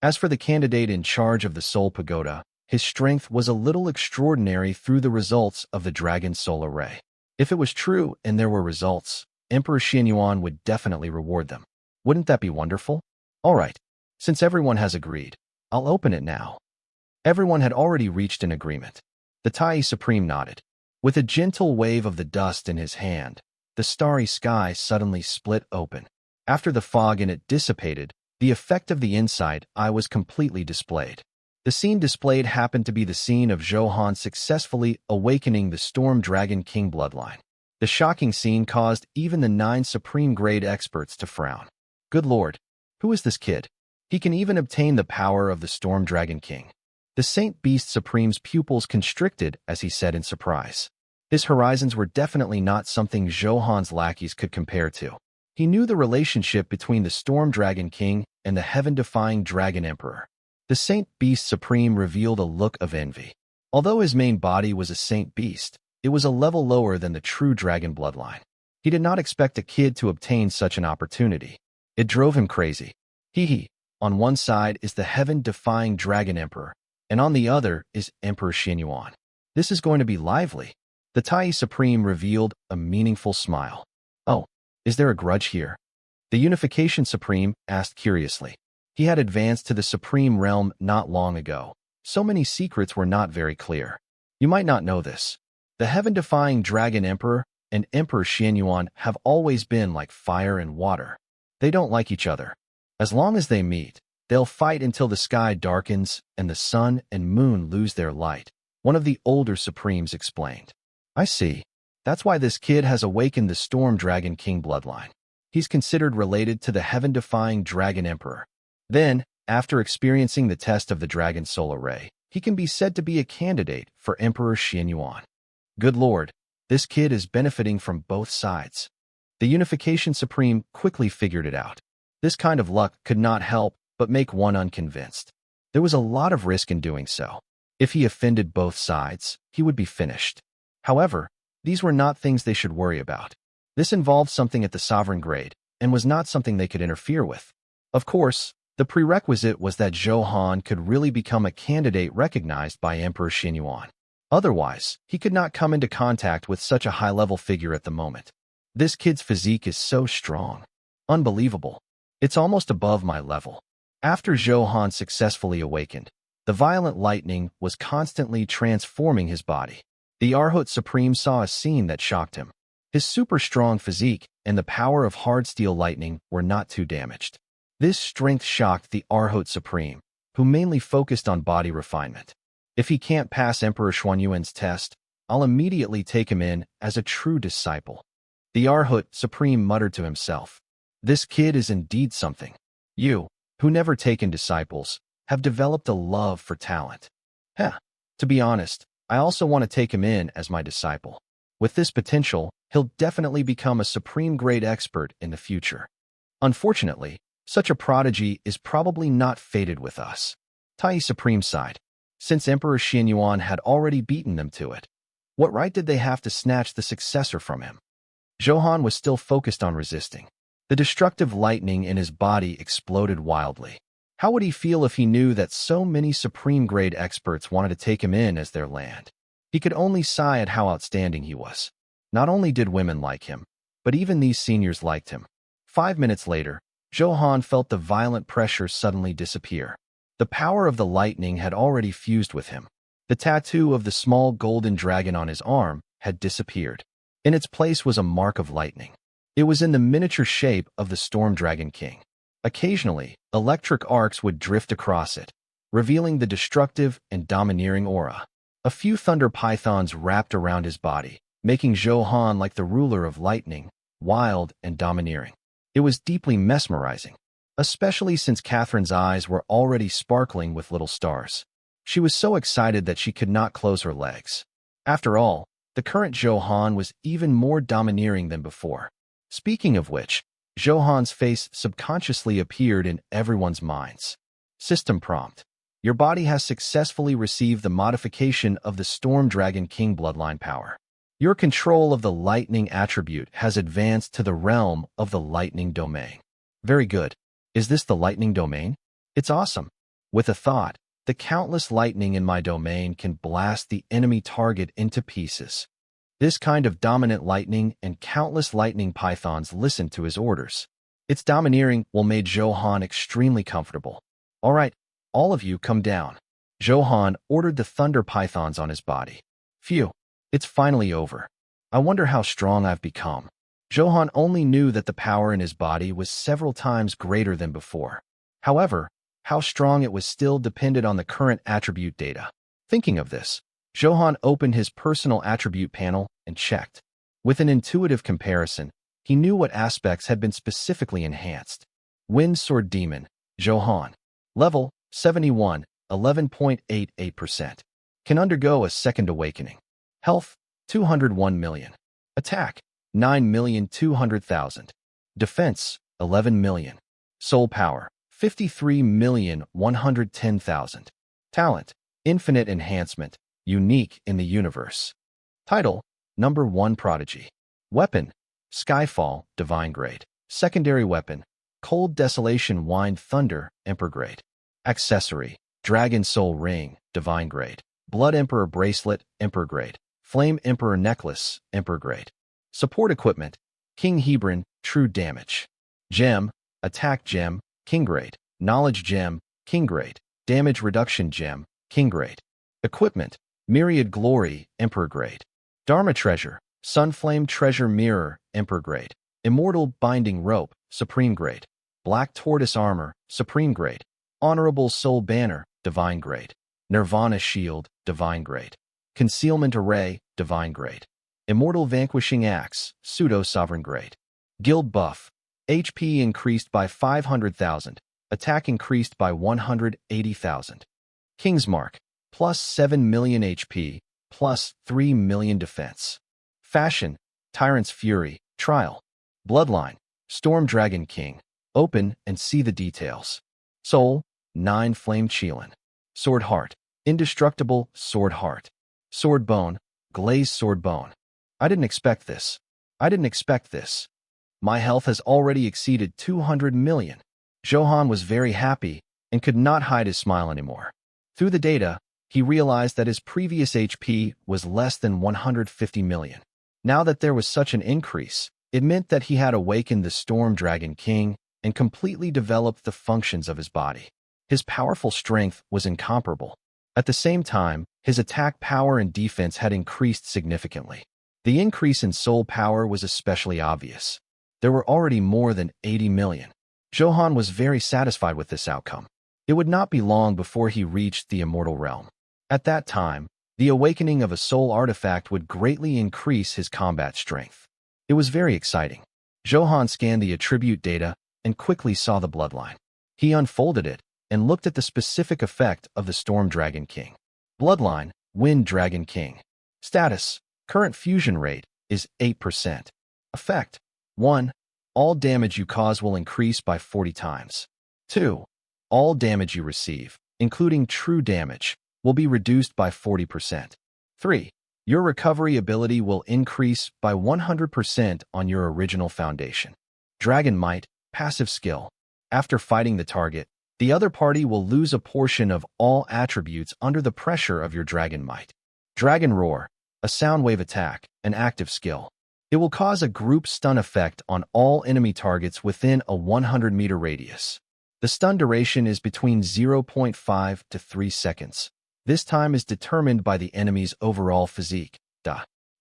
As for the candidate in charge of the Soul Pagoda, his strength was a little extraordinary through the results of the Dragon Solar Ray. If it was true and there were results, Emperor Xianyuan would definitely reward them. Wouldn't that be wonderful? All right, since everyone has agreed, I'll open it now. Everyone had already reached an agreement. The Tai Supreme nodded. With a gentle wave of the dust in his hand, the starry sky suddenly split open. After the fog in it dissipated, the effect of the inside eye was completely displayed. The scene displayed happened to be the scene of Zhou Han successfully awakening the Storm Dragon King bloodline. The shocking scene caused even the 9 Supreme Grade experts to frown. Good lord, who is this kid? He can even obtain the power of the Storm Dragon King. The Saint Beast Supreme's pupils constricted as he said in surprise. His horizons were definitely not something Zhou Han's lackeys could compare to. He knew the relationship between the Storm Dragon King and the heaven-defying Dragon Emperor. The Saint Beast Supreme revealed a look of envy. Although his main body was a Saint Beast, it was a level lower than the true dragon bloodline. He did not expect a kid to obtain such an opportunity. It drove him crazy. Hee. On one side is the heaven-defying Dragon Emperor, and on the other is Emperor Xianyuan. This is going to be lively. The Tai Supreme revealed a meaningful smile. Oh, is there a grudge here? The Unification Supreme asked curiously. He had advanced to the Supreme Realm not long ago. So many secrets were not very clear. You might not know this. The heaven-defying Dragon Emperor and Emperor Xianyuan have always been like fire and water. They don't like each other. As long as they meet, they'll fight until the sky darkens and the sun and moon lose their light, one of the older Supremes explained. I see. That's why this kid has awakened the Storm Dragon King bloodline. He's considered related to the heaven-defying Dragon Emperor. Then, after experiencing the test of the Dragon Solar Ray, he can be said to be a candidate for Emperor Xianyuan. Good lord, this kid is benefiting from both sides. The Unification Supreme quickly figured it out. This kind of luck could not help but make one unconvinced. There was a lot of risk in doing so. If he offended both sides, he would be finished. However, these were not things they should worry about. This involved something at the sovereign grade, and was not something they could interfere with. Of course, the prerequisite was that Zhou Han could really become a candidate recognized by Emperor Xianyuan. Otherwise, he could not come into contact with such a high-level figure at the moment. This kid's physique is so strong. Unbelievable. It's almost above my level. After Zhou Han successfully awakened, the violent lightning was constantly transforming his body. The Arhot Supreme saw a scene that shocked him. His super strong physique and the power of hard steel lightning were not too damaged. This strength shocked the Arhot Supreme, who mainly focused on body refinement. If he can't pass Emperor Xuanyuan's test, I'll immediately take him in as a true disciple. The Arhot Supreme muttered to himself. This kid is indeed something. You, who never taken disciples, have developed a love for talent. To be honest, I also want to take him in as my disciple. With this potential, he'll definitely become a supreme-grade expert in the future. Unfortunately, such a prodigy is probably not fated with us. Tai Supreme sighed. Since Emperor Xianyuan had already beaten them to it, what right did they have to snatch the successor from him? Zhou Han was still focused on resisting. The destructive lightning in his body exploded wildly. How would he feel if he knew that so many supreme-grade experts wanted to take him in as their land? He could only sigh at how outstanding he was. Not only did women like him, but even these seniors liked him. 5 minutes later, Zhou Han felt the violent pressure suddenly disappear. The power of the lightning had already fused with him. The tattoo of the small golden dragon on his arm had disappeared. In its place was a mark of lightning. It was in the miniature shape of the Storm Dragon King. Occasionally, electric arcs would drift across it, revealing the destructive and domineering aura. A few thunder pythons wrapped around his body, making Zhou Han like the ruler of lightning, wild and domineering. It was deeply mesmerizing, especially since Catherine's eyes were already sparkling with little stars. She was so excited that she could not close her legs. After all, the current Zhou Han was even more domineering than before. Speaking of which, Zhou Han's face subconsciously appeared in everyone's minds. System prompt. Your body has successfully received the modification of the Storm Dragon King bloodline power. Your control of the lightning attribute has advanced to the realm of the lightning domain. Very good. Is this the lightning domain? It's awesome. With a thought, the countless lightning in my domain can blast the enemy target into pieces. This kind of dominant lightning and countless lightning pythons listened to his orders. Its domineering will make Zhou Han extremely comfortable. All right, all of you come down. Zhou Han ordered the thunder pythons on his body. Phew, it's finally over. I wonder how strong I've become. Zhou Han only knew that the power in his body was several times greater than before. However, how strong it was still depended on the current attribute data. Thinking of this, Zhou Han opened his personal attribute panel and checked. With an intuitive comparison, he knew what aspects had been specifically enhanced. Wind Sword Demon, Zhou Han. Level 71, 11.88%. Can undergo a second awakening. Health 201 million. Attack, 9,200,000. Defense, 11 million. Soul power, 53,110,000. Talent, infinite enhancement, unique in the universe. Title, Number 1 Prodigy. Weapon, Skyfall, Divine Grade. Secondary weapon, Cold Desolation Wind Thunder, Emperor Grade. Accessory, Dragon Soul Ring, Divine Grade. Blood Emperor Bracelet, Emperor Grade. Flame Emperor Necklace, Emperor Grade. Support equipment, King Hebron, True Damage. Gem, Attack Gem, King Grade. Knowledge Gem, King Grade. Damage Reduction Gem, King Grade. Equipment, Myriad Glory, Emperor Grade. Dharma Treasure, Sunflame Treasure Mirror, Emperor Grade. Immortal Binding Rope, Supreme Grade. Black Tortoise Armor, Supreme Grade. Honorable Soul Banner, Divine Grade. Nirvana Shield, Divine Grade. Concealment Array, Divine Grade. Immortal Vanquishing Axe, Pseudo-Sovereign Grade. Guild Buff, HP increased by 500,000, attack increased by 180,000. King's Mark, plus 7 million HP, plus 3 million defense. Fashion, Tyrant's Fury, Trial. Bloodline, Storm Dragon King, open and see the details. Soul, 9 Flame Chelan. Sword Heart, Indestructible Sword Heart. Sword Bone, Glazed Sword Bone. I didn't expect this. I didn't expect this. My health has already exceeded 200 million. Zhou Han was very happy and could not hide his smile anymore. Through the data, he realized that his previous HP was less than 150 million. Now that there was such an increase, it meant that he had awakened the Storm Dragon King and completely developed the functions of his body. His powerful strength was incomparable. At the same time, his attack power and defense had increased significantly. The increase in soul power was especially obvious. There were already more than 80 million. Zhou Han was very satisfied with this outcome. It would not be long before he reached the immortal realm. At that time, the awakening of a soul artifact would greatly increase his combat strength. It was very exciting. Zhou Han scanned the attribute data and quickly saw the bloodline. He unfolded it and looked at the specific effect of the Storm Dragon King. Bloodline, Wind Dragon King. Status, current fusion rate is 8%. Effect, 1. All damage you cause will increase by 40 times. 2. All damage you receive, including true damage, will be reduced by 40%. 3. Your recovery ability will increase by 100% on your original foundation. Dragon Might, passive skill. After fighting the target, the other party will lose a portion of all attributes under the pressure of your Dragon Might. Dragon Roar, a sound wave attack, an active skill. It will cause a group stun effect on all enemy targets within a 100-meter radius. The stun duration is between 0.5 to 3 seconds. This time is determined by the enemy's overall physique.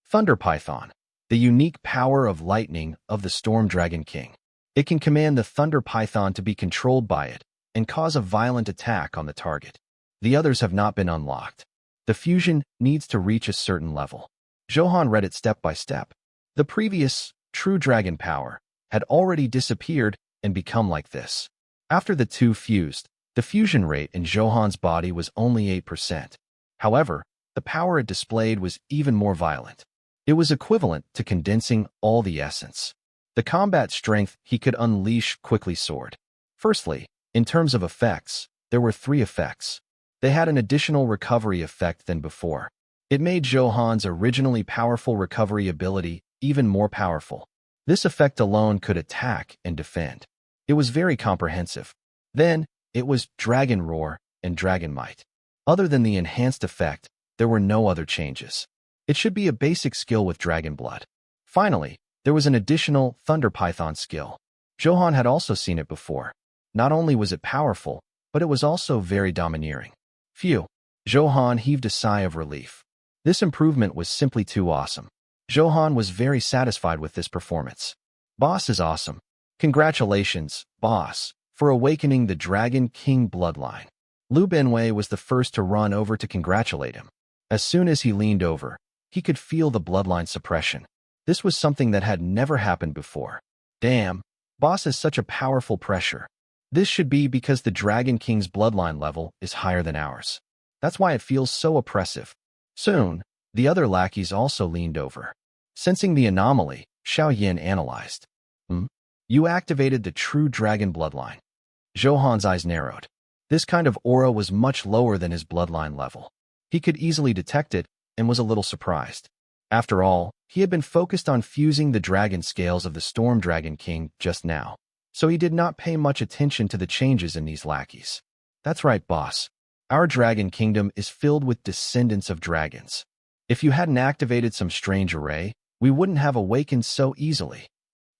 Thunder Python, the unique power of lightning of the Storm Dragon King. It can command the Thunder Python to be controlled by it and cause a violent attack on the target. The others have not been unlocked. The fusion needs to reach a certain level. Zhou Han read it step by step. The previous, true dragon power, had already disappeared and become like this. After the two fused, the fusion rate in Zhou Han's body was only 8%. However, the power it displayed was even more violent. It was equivalent to condensing all the essence. The combat strength he could unleash quickly soared. Firstly, in terms of effects, there were 3 effects. They had an additional recovery effect than before. It made Zhou Han's originally powerful recovery ability even more powerful. This effect alone could attack and defend. It was very comprehensive. Then, it was Dragon Roar and Dragon Might. Other than the enhanced effect, there were no other changes. It should be a basic skill with Dragon Blood. Finally, there was an additional Thunder Python skill. Zhou Han had also seen it before. Not only was it powerful, but it was also very domineering. Phew! Zhou Han heaved a sigh of relief. This improvement was simply too awesome. Zhou Han was very satisfied with this performance. Boss is awesome. Congratulations, boss, for awakening the Dragon King bloodline. Lu Benwei was the first to run over to congratulate him. As soon as he leaned over, he could feel the bloodline suppression. This was something that had never happened before. Damn, boss has such a powerful pressure. This should be because the Dragon King's bloodline level is higher than ours. That's why it feels so oppressive. Soon, The other lackeys also leaned over. Sensing the anomaly, Xiao Yin analyzed. You activated the true dragon bloodline. Zhou Han's eyes narrowed. This kind of aura was much lower than his bloodline level. He could easily detect it and was a little surprised. After all, he had been focused on fusing the dragon scales of the Storm Dragon King just now, so he did not pay much attention to the changes in these lackeys. That's right, boss. Our dragon kingdom is filled with descendants of dragons. If you hadn't activated some strange array, we wouldn't have awakened so easily.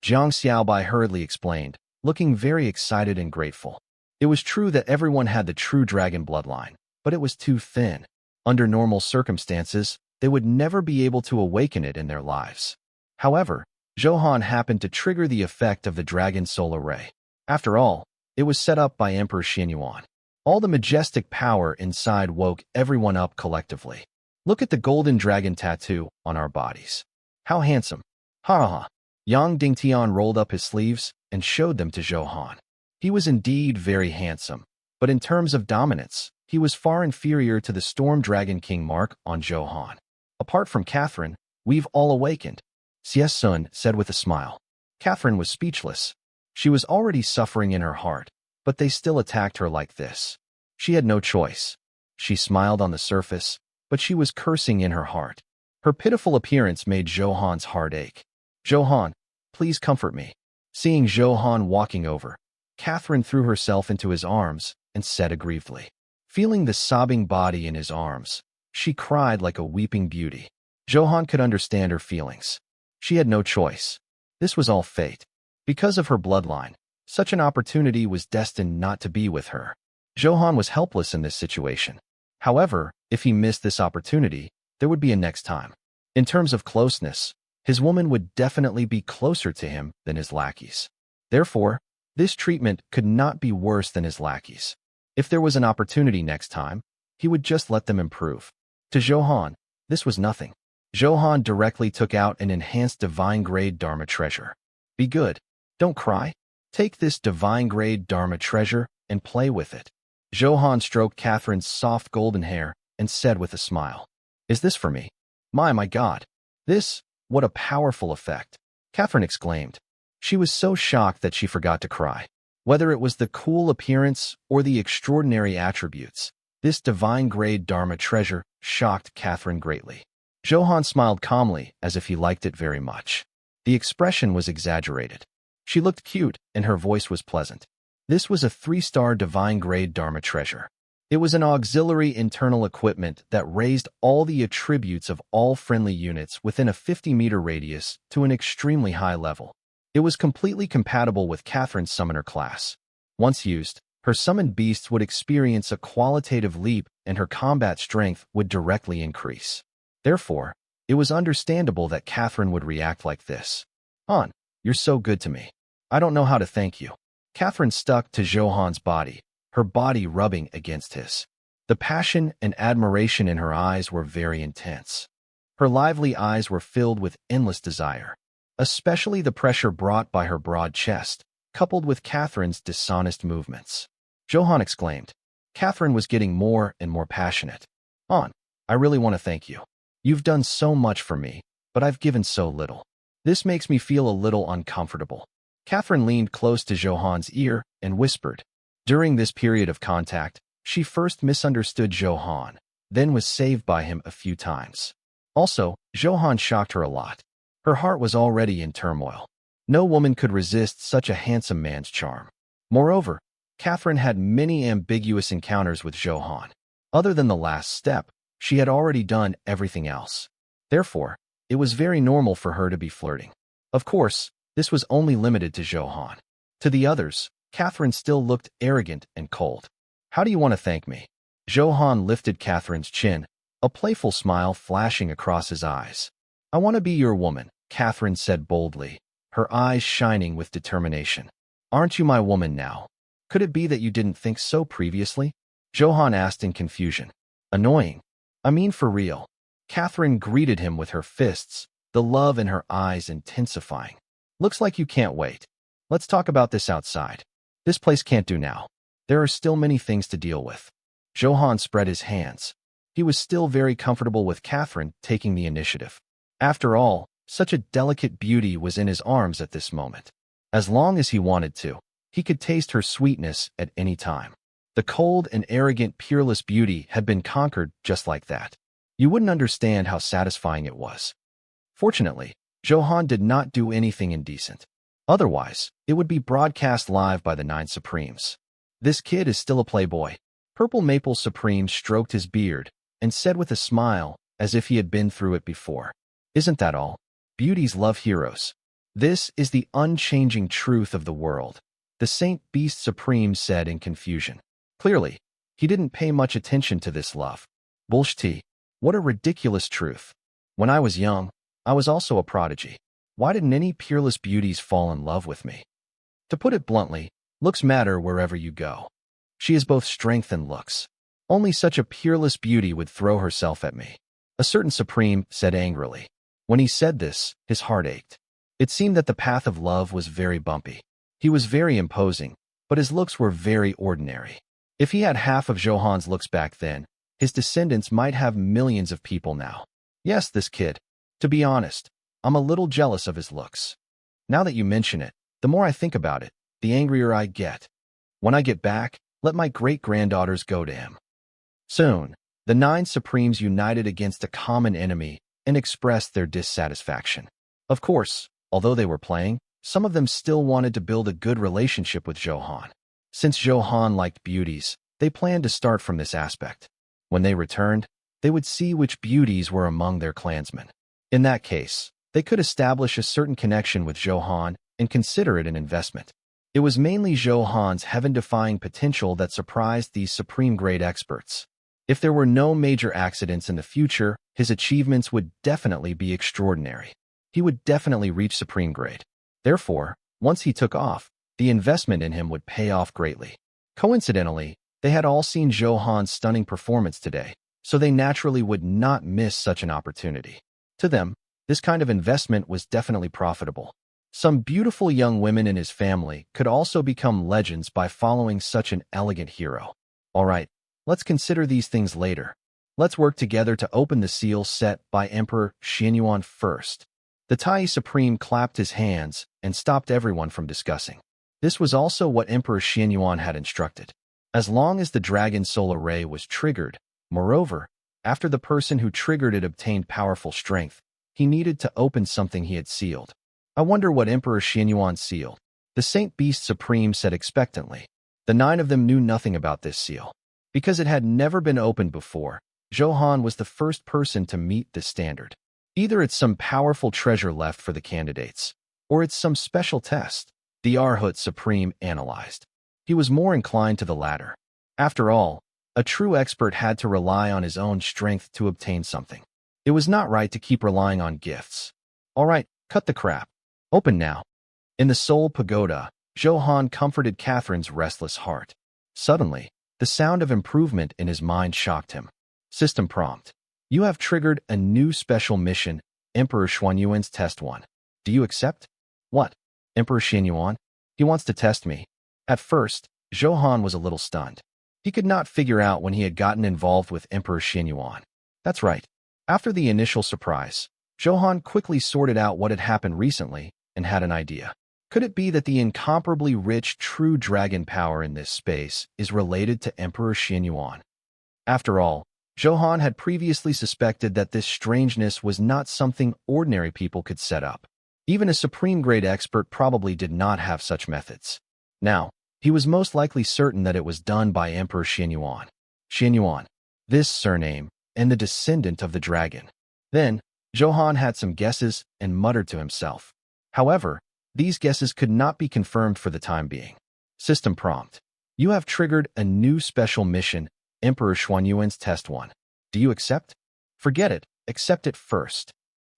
Jiang Xiaobai hurriedly explained, looking very excited and grateful. It was true that everyone had the true dragon bloodline, but it was too thin. Under normal circumstances, they would never be able to awaken it in their lives. However, Zhou Han happened to trigger the effect of the dragon soul array. After all, it was set up by Emperor Xianyuan. All the majestic power inside woke everyone up collectively. Look at the golden dragon tattoo on our bodies. How handsome. Ha ha ha. Yang Dingtian rolled up his sleeves and showed them to Zhou Han. He was indeed very handsome, but in terms of dominance, he was far inferior to the Storm Dragon King mark on Zhou Han. Apart from Catherine, we've all awakened, Xie Sun said with a smile. Catherine was speechless. She was already suffering in her heart, but they still attacked her like this. She had no choice. She smiled on the surface, but she was cursing in her heart. Her pitiful appearance made Zhou Han's heart ache. Zhou Han, please comfort me. Seeing Zhou Han walking over, Catherine threw herself into his arms and said aggrievedly. Feeling the sobbing body in his arms, she cried like a weeping beauty. Zhou Han could understand her feelings. She had no choice. This was all fate. Because of her bloodline, such an opportunity was destined not to be with her. Zhou Han was helpless in this situation. However, if he missed this opportunity, there would be a next time. In terms of closeness, his woman would definitely be closer to him than his lackeys. Therefore, this treatment could not be worse than his lackeys. If there was an opportunity next time, he would just let them improve. To Zhou Han, this was nothing. Zhou Han directly took out an enhanced divine-grade Dharma treasure. Be good. Don't cry. Take this divine-grade Dharma treasure and play with it. Zhou Han stroked Catherine's soft golden hair and said with a smile, Is this for me? My God. What a powerful effect. Catherine exclaimed. She was so shocked that she forgot to cry. Whether it was the cool appearance or the extraordinary attributes, this divine-grade Dharma treasure shocked Catherine greatly. Zhou Han smiled calmly as if he liked it very much. The expression was exaggerated. She looked cute and her voice was pleasant. This was a 3-star divine-grade Dharma treasure. It was an auxiliary internal equipment that raised all the attributes of all friendly units within a 50-meter radius to an extremely high level. It was completely compatible with Catherine's summoner class. Once used, her summoned beasts would experience a qualitative leap and her combat strength would directly increase. Therefore, it was understandable that Catherine would react like this. Han, you're so good to me. I don't know how to thank you. Catherine stuck to Zhou Han's body, her body rubbing against his. The passion and admiration in her eyes were very intense. Her lively eyes were filled with endless desire, especially the pressure brought by her broad chest, coupled with Catherine's dishonest movements. Zhou Han exclaimed. Catherine was getting more and more passionate. Han, I really want to thank you. You've done so much for me, but I've given so little. This makes me feel a little uncomfortable. Catherine leaned close to Zhou Han's ear and whispered. During this period of contact, she first misunderstood Zhou Han, then was saved by him a few times. Also, Zhou Han shocked her a lot. Her heart was already in turmoil. No woman could resist such a handsome man's charm. Moreover, Catherine had many ambiguous encounters with Zhou Han. Other than the last step, she had already done everything else. Therefore, it was very normal for her to be flirting. Of course, this was only limited to Zhou Han. To the others, Catherine still looked arrogant and cold. How do you want to thank me? Zhou Han lifted Catherine's chin, a playful smile flashing across his eyes. I want to be your woman, Catherine said boldly, her eyes shining with determination. Aren't you my woman now? Could it be that you didn't think so previously? Zhou Han asked in confusion. Annoying. I mean for real. Catherine greeted him with her fists, the love in her eyes intensifying. Looks like you can't wait. Let's talk about this outside. This place can't do now. There are still many things to deal with. Zhou Han spread his hands. he was still very comfortable with Catherine taking the initiative. After all, such a delicate beauty was in his arms at this moment. As long as he wanted to, he could taste her sweetness at any time. The cold and arrogant, peerless beauty had been conquered just like that. You wouldn't understand how satisfying it was. Fortunately, Zhou Han did not do anything indecent. Otherwise, it would be broadcast live by the 9 Supremes. This kid is still a playboy. Purple Maple Supreme stroked his beard and said with a smile, as if he had been through it before. Isn't that all? Beauties love heroes. This is the unchanging truth of the world, the Saint Beast Supreme said in confusion. Clearly, he didn't pay much attention to this love. Bullshit. What a ridiculous truth. When I was young, I was also a prodigy. Why didn't any peerless beauties fall in love with me? To put it bluntly, looks matter wherever you go. She is both strength and looks. Only such a peerless beauty would throw herself at me, a certain Supreme said angrily. When he said this, his heart ached. It seemed that the path of love was very bumpy. He was very imposing, but his looks were very ordinary. If he had half of Zhou Han's looks back then, his descendants might have millions of people now. Yes, this kid. To be honest, I'm a little jealous of his looks. Now that you mention it, the more I think about it, the angrier I get. When I get back, let my great-granddaughters go to him. Soon, the 9 Supremes united against a common enemy and expressed their dissatisfaction. Of course, although they were playing, some of them still wanted to build a good relationship with Zhou Han. Since Zhou Han liked beauties, they planned to start from this aspect. When they returned, they would see which beauties were among their clansmen. In that case, they could establish a certain connection with Zhou Han and consider it an investment. It was mainly Zhou Han's heaven-defying potential that surprised these supreme-grade experts. If there were no major accidents in the future, his achievements would definitely be extraordinary. He would definitely reach supreme grade. Therefore, once he took off, the investment in him would pay off greatly. Coincidentally, they had all seen Zhou Han's stunning performance today, so they naturally would not miss such an opportunity. To them, this kind of investment was definitely profitable. Some beautiful young women in his family could also become legends by following such an elegant hero. All right, let's consider these things later. Let's work together to open the seal set by Emperor Xianyuan first. The Tai Supreme clapped his hands and stopped everyone from discussing. This was also what Emperor Xianyuan had instructed. As long as the Dragon Soul Array was triggered, moreover, after the person who triggered it obtained powerful strength, he needed to open something he had sealed. I wonder what Emperor Xianyuan sealed. The Saint Beast Supreme said expectantly. The 9 of them knew nothing about this seal. Because it had never been opened before, Zhou Han was the first person to meet this standard. Either it's some powerful treasure left for the candidates, or it's some special test, the Arhut Supreme analyzed. He was more inclined to the latter. After all, a true expert had to rely on his own strength to obtain something. It was not right to keep relying on gifts. All right, cut the crap. Open now. In the Soul Pagoda, Zhou Han comforted Catherine's restless heart. Suddenly, the sound of improvement in his mind shocked him. System prompt. You have triggered a new special mission, Emperor Xuanyuan's Test 1. Do you accept? What? Emperor Xianyuan? He wants to test me. At first, Zhou Han was a little stunned. He could not figure out when he had gotten involved with Emperor Xianyuan. That's right. After the initial surprise, Zhou Han quickly sorted out what had happened recently and had an idea. Could it be that the incomparably rich true dragon power in this space is related to Emperor Xianyuan? After all, Zhou Han had previously suspected that this strangeness was not something ordinary people could set up. Even a supreme-grade expert probably did not have such methods. Now, he was most likely certain that it was done by Emperor Xianyuan. Xianyuan, this surname, and the descendant of the dragon. Then, Zhou Han had some guesses and muttered to himself. However, these guesses could not be confirmed for the time being. System prompt. You have triggered a new special mission, Emperor Xuanyuan's Test 1. Do you accept? Forget it, accept it first.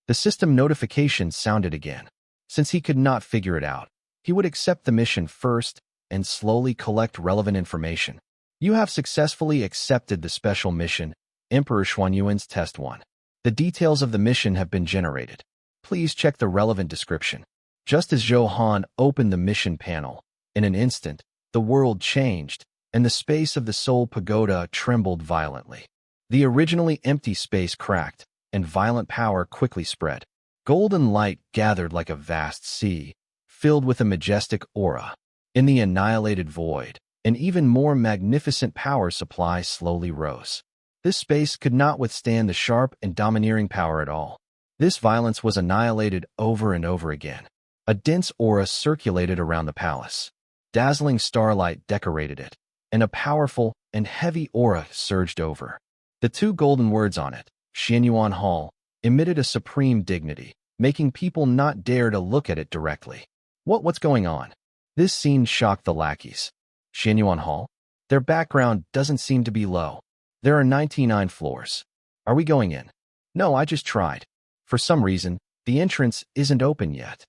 The system notification sounded again. Since he could not figure it out, he would accept the mission first and slowly collect relevant information. You have successfully accepted the special mission, Emperor Xuanyuan's Test 1. The details of the mission have been generated. Please check the relevant description. Just as Zhou Han opened the mission panel, in an instant, the world changed, and the space of the Soul Pagoda trembled violently. The originally empty space cracked, and violent power quickly spread. Golden light gathered like a vast sea, filled with a majestic aura. In the annihilated void, an even more magnificent power supply slowly rose. This space could not withstand the sharp and domineering power at all. This violence was annihilated over and over again. A dense aura circulated around the palace. Dazzling starlight decorated it, and a powerful and heavy aura surged over. The two golden words on it, Xianyuan Hall, emitted a supreme dignity, making people not dare to look at it directly. What's going on? This scene shocked the lackeys. Xianyuan Hall? Their background doesn't seem to be low. There are 99 floors. Are we going in? No, I just tried. For some reason, the entrance isn't open yet.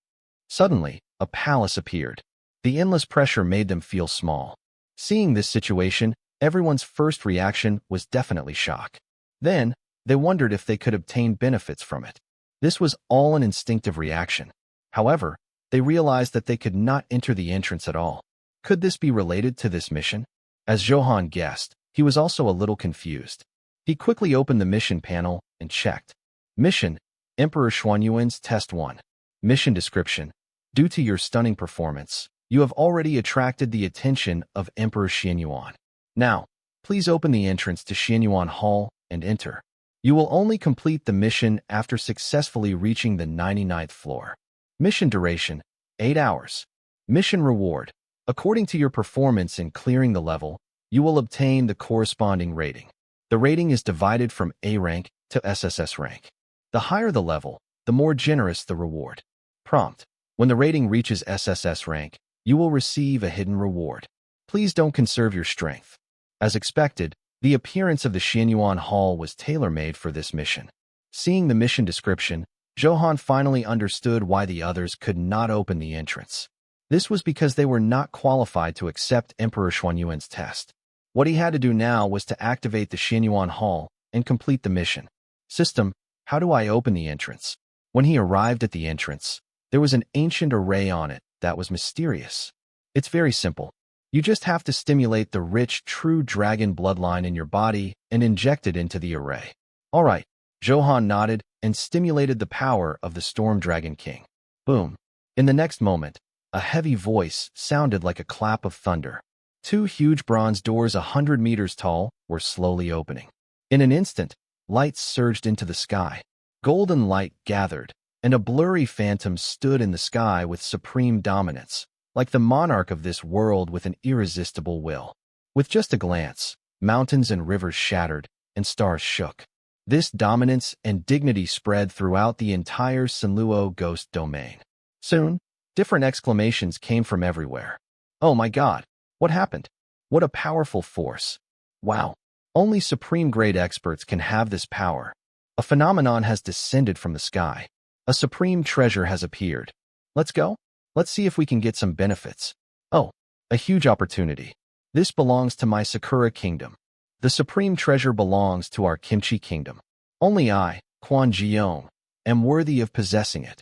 Suddenly, a palace appeared. The endless pressure made them feel small. Seeing this situation, everyone's first reaction was definitely shock. Then, they wondered if they could obtain benefits from it. This was all an instinctive reaction. However, they realized that they could not enter the entrance at all. Could this be related to this mission? As Zhou Han guessed, he was also a little confused. He quickly opened the mission panel and checked. Mission: Emperor Xuanyuan's Test 1. Mission description: due to your stunning performance, you have already attracted the attention of Emperor Xianyuan. Now, please open the entrance to Xianyuan Hall and enter. You will only complete the mission after successfully reaching the 99th floor. Mission duration: 8 hours. Mission reward: according to your performance in clearing the level, you will obtain the corresponding rating. The rating is divided from A rank to SSS rank. The higher the level, the more generous the reward. Prompt: when the rating reaches SSS rank, you will receive a hidden reward. Please don't conserve your strength. As expected, the appearance of the Xianyuan Hall was tailor-made for this mission. Seeing the mission description, Zhou Han finally understood why the others could not open the entrance. This was because they were not qualified to accept Emperor Xuanyuan's test. What he had to do now was to activate the Xianyuan Hall and complete the mission. System: how do I open the entrance? When he arrived at the entrance, there was an ancient array on it that was mysterious. It's very simple. You just have to stimulate the rich, true dragon bloodline in your body and inject it into the array. All right. Zhou Han nodded and stimulated the power of the Storm Dragon King. Boom. In the next moment, a heavy voice sounded like a clap of thunder. Two huge bronze doors 100 meters tall were slowly opening. In an instant, lights surged into the sky. Golden light gathered, and a blurry phantom stood in the sky with supreme dominance, like the monarch of this world with an irresistible will. With just a glance, mountains and rivers shattered, and stars shook. This dominance and dignity spread throughout the entire Sanluo ghost domain. Soon, different exclamations came from everywhere. Oh my God! What happened? What a powerful force! Wow! Only supreme-grade experts can have this power. A phenomenon has descended from the sky. A supreme treasure has appeared. Let's go? Let's see if we can get some benefits. Oh, a huge opportunity. This belongs to my Sakura kingdom. The supreme treasure belongs to our Kimchi kingdom. Only I, Quan Jiong, am worthy of possessing it.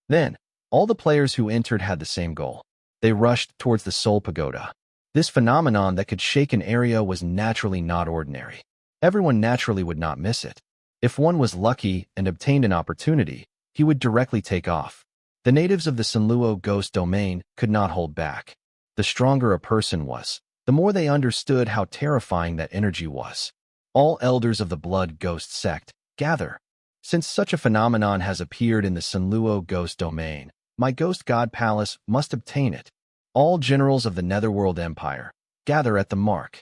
Then, all the players who entered had the same goal. They rushed towards the Soul Pagoda. This phenomenon that could shake an area was naturally not ordinary. Everyone naturally would not miss it. If one was lucky and obtained an opportunity, he would directly take off. The natives of the Sanluo ghost domain could not hold back. The stronger a person was, the more they understood how terrifying that energy was. All elders of the Blood Ghost sect, gather. Since such a phenomenon has appeared in the Sanluo ghost domain, my Ghost God Palace must obtain it. All generals of the Netherworld Empire, gather at the mark.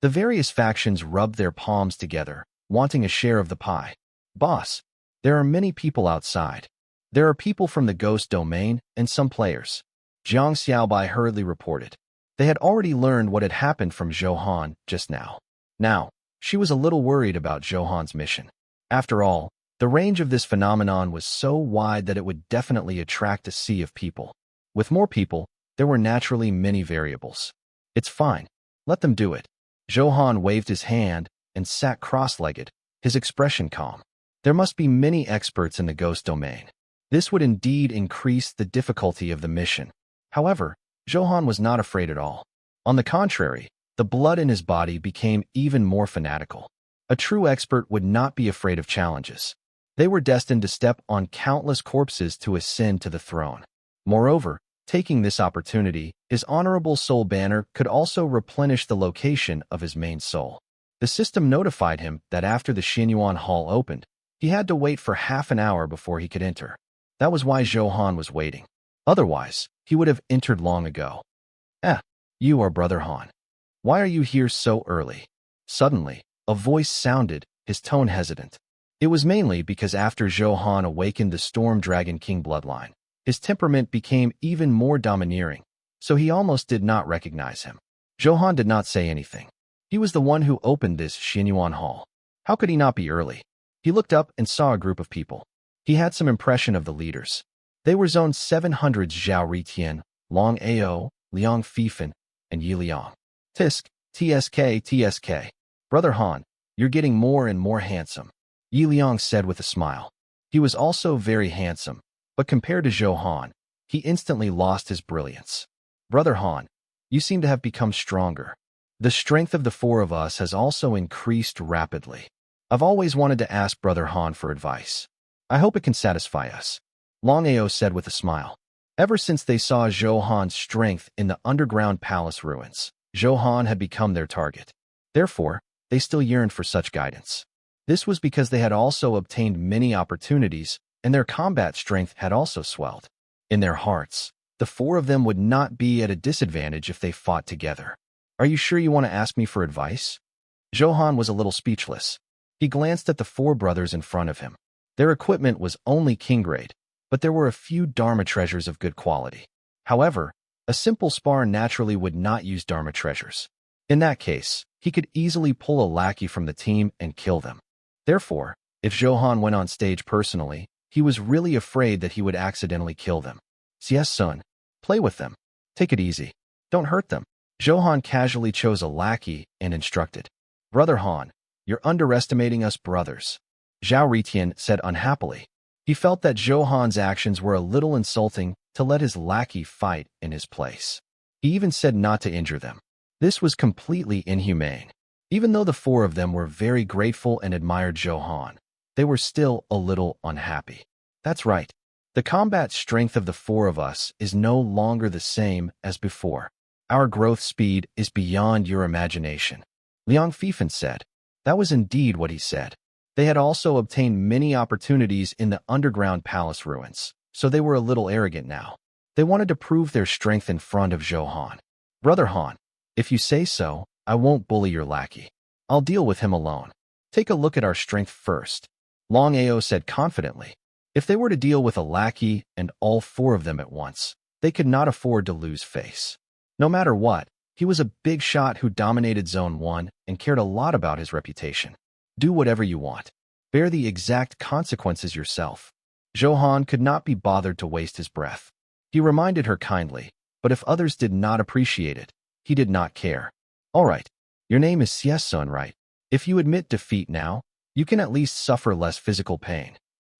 The various factions rubbed their palms together, wanting a share of the pie. Boss, there are many people outside. There are people from the ghost domain and some players. Jiang Xiaobai hurriedly reported. They had already learned what had happened from Zhou Han just now. Now, she was a little worried about Zhou Han's mission. After all, the range of this phenomenon was so wide that it would definitely attract a sea of people. With more people, there were naturally many variables. It's fine. Let them do it. Zhou Han waved his hand and sat cross-legged, his expression calm. There must be many experts in the ghost domain. This would indeed increase the difficulty of the mission. However, Zhou Han was not afraid at all. On the contrary, the blood in his body became even more fanatical. A true expert would not be afraid of challenges. They were destined to step on countless corpses to ascend to the throne. Moreover, taking this opportunity, his honorable soul banner could also replenish the location of his main soul. The system notified him that after the Xinyuan Hall opened, he had to wait for half an hour before he could enter. That was why Zhou Han was waiting. Otherwise, he would have entered long ago. You are Brother Han. Why are you here so early? Suddenly, a voice sounded, his tone hesitant. It was mainly because after Zhou Han awakened the Storm Dragon King bloodline, his temperament became even more domineering, so he almost did not recognize him. Zhou Han did not say anything. He was the one who opened this Xinyuan Hall. How could he not be early? He looked up and saw a group of people. He had some impression of the leaders. They were Zone 700's Zhao Ritian, Long Ao, Liang Fifan, and Yi Liang. Tisk, TSK. Brother Han, you're getting more and more handsome, Yi Liang said with a smile. He was also very handsome, but compared to Zhou Han, he instantly lost his brilliance. Brother Han, you seem to have become stronger. The strength of the four of us has also increased rapidly. I've always wanted to ask Brother Han for advice. I hope it can satisfy us, Long Ao said with a smile. Ever since they saw Zhou Han's strength in the underground palace ruins, Zhou Han had become their target. Therefore, they still yearned for such guidance. This was because they had also obtained many opportunities, and their combat strength had also swelled. In their hearts, the four of them would not be at a disadvantage if they fought together. Are you sure you want to ask me for advice? Zhou Han was a little speechless. He glanced at the four brothers in front of him. Their equipment was only king grade, but there were a few Dharma treasures of good quality. However, a simple spar naturally would not use Dharma treasures. In that case, he could easily pull a lackey from the team and kill them. Therefore, if Zhou Han went on stage personally, he was really afraid that he would accidentally kill them. Yes, son, play with them. Take it easy. Don't hurt them. Zhou Han casually chose a lackey and instructed. Brother Han, you're underestimating us brothers, Zhao Ritian said unhappily. He felt that Zhou Han's actions were a little insulting to let his lackey fight in his place. He even said not to injure them. This was completely inhumane. Even though the four of them were very grateful and admired Zhou Han, they were still a little unhappy. That's right. The combat strength of the four of us is no longer the same as before. Our growth speed is beyond your imagination, Liang Fifan said. That was indeed what he said. They had also obtained many opportunities in the underground palace ruins, so they were a little arrogant now. They wanted to prove their strength in front of Zhou Han. Brother Han, if you say so, I won't bully your lackey. I'll deal with him alone. Take a look at our strength first, Long Ao said confidently. If they were to deal with a lackey and all four of them at once, they could not afford to lose face. No matter what, he was a big shot who dominated Zone 1 and cared a lot about his reputation. Do whatever you want. Bear the exact consequences yourself. Zhou Han could not be bothered to waste his breath. He reminded her kindly, but if others did not appreciate it, he did not care. All right, your name is Sun, right? If you admit defeat now, you can at least suffer less physical pain.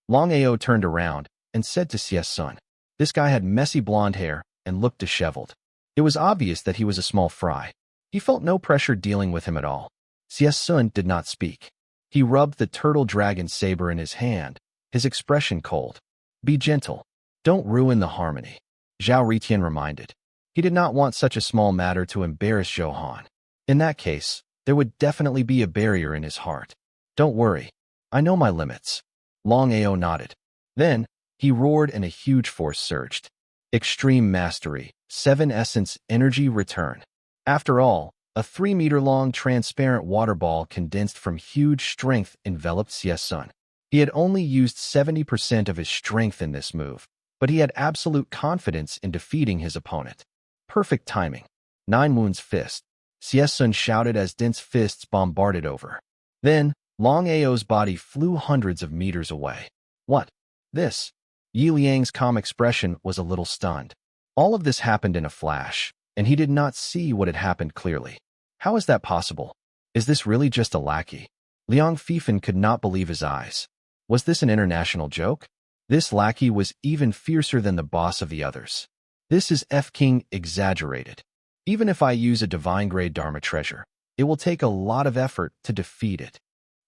Long Ao turned around and said to Sun. This guy had messy blonde hair and looked disheveled. It was obvious that he was a small fry. He felt no pressure dealing with him at all. Sun did not speak. He rubbed the turtle dragon saber in his hand, his expression cold. Be gentle. Don't ruin the harmony, Zhao Ritian reminded. He did not want such a small matter to embarrass Zhou Han. In that case, there would definitely be a barrier in his heart. Don't worry. I know my limits. Long Ao nodded. Then, he roared and a huge force surged. Extreme Mastery, 7 Essence Energy Return. After all, a 3-meter-long transparent water ball condensed from huge strength enveloped Sun. He had only used 70% of his strength in this move, but he had absolute confidence in defeating his opponent. Perfect timing. 9 Moon's Fist. Sun shouted as dense fists bombarded over. Then, Long Ao's body flew hundreds of meters away. What? This? Yi Liang's calm expression was a little stunned. All of this happened in a flash, and he did not see what had happened clearly. How is that possible? Is this really just a lackey? Liang Fifan could not believe his eyes. Was this an international joke? This lackey was even fiercer than the boss of the others. This is F-King exaggerated. Even if I use a divine-grade Dharma treasure, it will take a lot of effort to defeat it.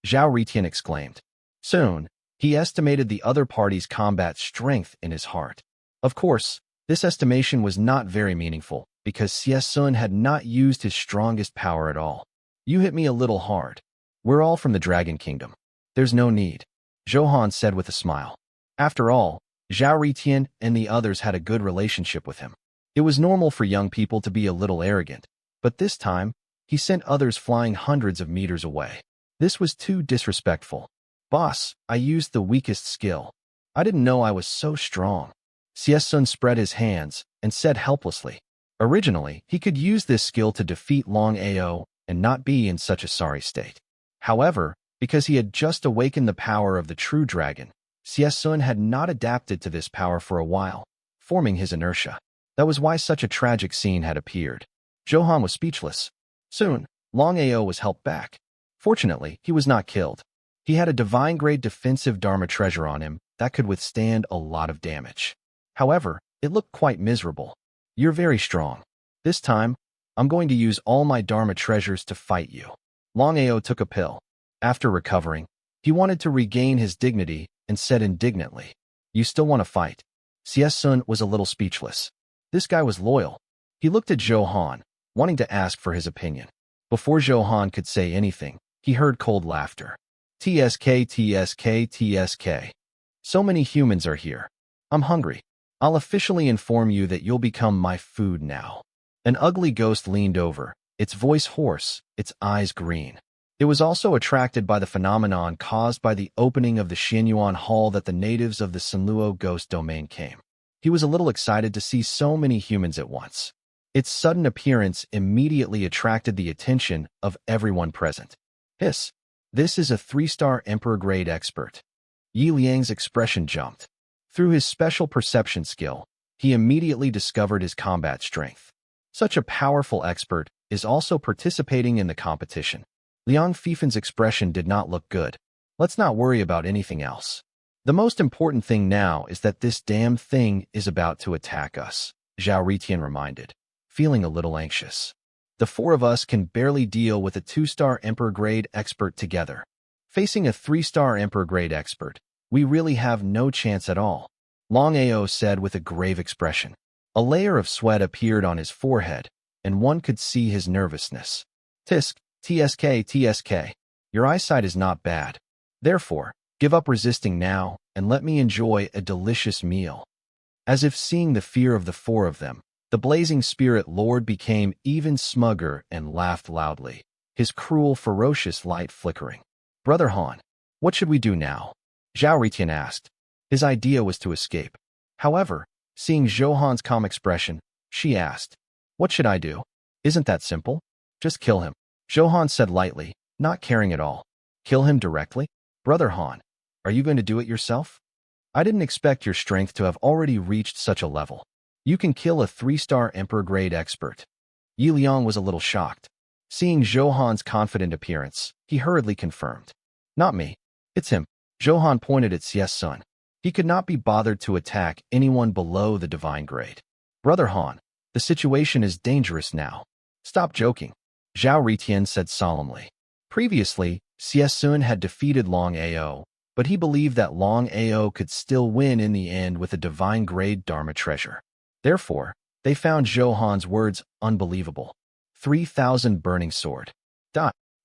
Zhao Ritian exclaimed. Soon, he estimated the other party's combat strength in his heart. Of course, this estimation was not very meaningful, because Xie Sun had not used his strongest power at all. You hit me a little hard. We're all from the Dragon Kingdom. There's no need, Zhou Han said with a smile. After all, Zhao Ritian and the others had a good relationship with him. It was normal for young people to be a little arrogant, but this time, he sent others flying hundreds of meters away. This was too disrespectful. Boss, I used the weakest skill. I didn't know I was so strong. Xie Sun spread his hands and said helplessly. Originally, he could use this skill to defeat Long Ao and not be in such a sorry state. However, because he had just awakened the power of the true dragon, Xie Sun had not adapted to this power for a while, forming his inertia. That was why such a tragic scene had appeared. Zhou Han was speechless. Soon, Long Ao was helped back. Fortunately, he was not killed. He had a divine-grade defensive Dharma treasure on him that could withstand a lot of damage. However, it looked quite miserable. You're very strong. This time, I'm going to use all my Dharma treasures to fight you. Long Ao took a pill. After recovering, he wanted to regain his dignity and said indignantly, You still want to fight? Xie Sun was a little speechless. This guy was loyal. He looked at Zhou Han, wanting to ask for his opinion. Before Zhou Han could say anything, he heard cold laughter. TSK, TSK, TSK. So many humans are here. I'm hungry. I'll officially inform you that you'll become my food now. An ugly ghost leaned over, its voice hoarse, its eyes green. It was also attracted by the phenomenon caused by the opening of the Xianyuan Hall that the natives of the Sanluo ghost domain came. He was a little excited to see so many humans at once. Its sudden appearance immediately attracted the attention of everyone present. Hiss. This is a 3-star Emperor-grade expert. Yi Liang's expression jumped. Through his special perception skill, he immediately discovered his combat strength. Such a powerful expert is also participating in the competition. Liang Fifen's expression did not look good. Let's not worry about anything else. The most important thing now is that this damn thing is about to attack us, Zhao Ritian reminded, feeling a little anxious. The 4 of us can barely deal with a 2-star Emperor-grade expert together. Facing a 3-star Emperor-grade expert, we really have no chance at all, Long Ao said with a grave expression. A layer of sweat appeared on his forehead, and one could see his nervousness. Tisk, TSK, TSK. Your eyesight is not bad. Therefore, give up resisting now, and let me enjoy a delicious meal. As if seeing the fear of the 4 of them, the blazing spirit lord became even smugger and laughed loudly, his cruel, ferocious light flickering. Brother Han, what should we do now? Zhao Ritian asked. His idea was to escape. However, seeing Zhou Han's calm expression, she asked, What should I do? Isn't that simple? Just kill him. Zhou Han said lightly, not caring at all. Kill him directly? Brother Han, are you going to do it yourself? I didn't expect your strength to have already reached such a level. You can kill a 3-star Emperor-grade expert. Yi Liang was a little shocked. Seeing Zhou Han's confident appearance, he hurriedly confirmed. Not me. It's him. Zhou Han pointed at Xie Sun. He could not be bothered to attack anyone below the divine grade. Brother Han, the situation is dangerous now. Stop joking, Zhao Ritian said solemnly. Previously, Xie Sun had defeated Long Ao, but he believed that Long Ao could still win in the end with a divine-grade Dharma treasure. Therefore, they found Zhou Han's words unbelievable. 3,000 burning sword.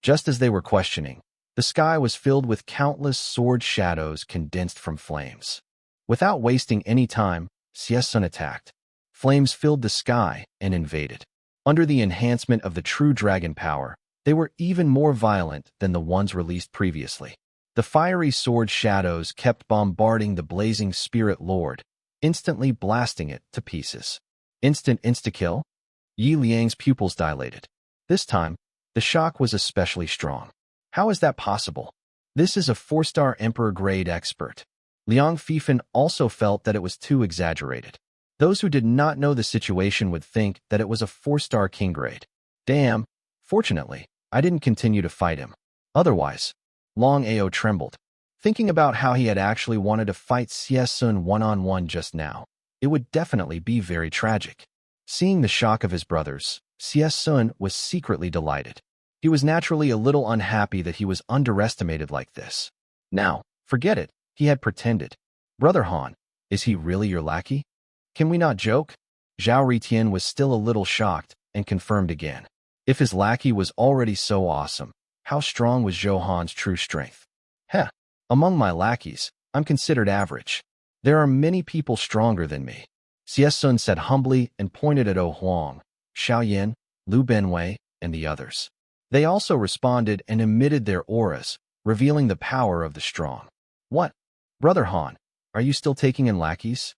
Just as they were questioning, the sky was filled with countless sword shadows condensed from flames. Without wasting any time, Xie Sun attacked. Flames filled the sky and invaded. Under the enhancement of the true dragon power, they were even more violent than the ones released previously. The fiery sword shadows kept bombarding the blazing spirit lord, instantly blasting it to pieces. Instant insta-kill? Yi Liang's pupils dilated. This time, the shock was especially strong. How is that possible? This is a 4-star Emperor-grade expert. Liang Fifen also felt that it was too exaggerated. Those who did not know the situation would think that it was a 4-star king grade. Damn. Fortunately, I didn't continue to fight him. Otherwise, Long Ao trembled. Thinking about how he had actually wanted to fight Xie Sun one-on-one just now, it would definitely be very tragic. Seeing the shock of his brothers, Xie Sun was secretly delighted. He was naturally a little unhappy that he was underestimated like this. Now, forget it, he had pretended. Brother Han, is he really your lackey? Can we not joke? Zhao Ritian was still a little shocked and confirmed again. If his lackey was already so awesome, how strong was Zhou Han's true strength? Heh, among my lackeys, I'm considered average. There are many people stronger than me. Xie Sun said humbly and pointed at O Huang, Xiaoyan, Lu Benwei, and the others. They also responded and emitted their auras, revealing the power of the strong. What? Brother Han, are you still taking in lackeys?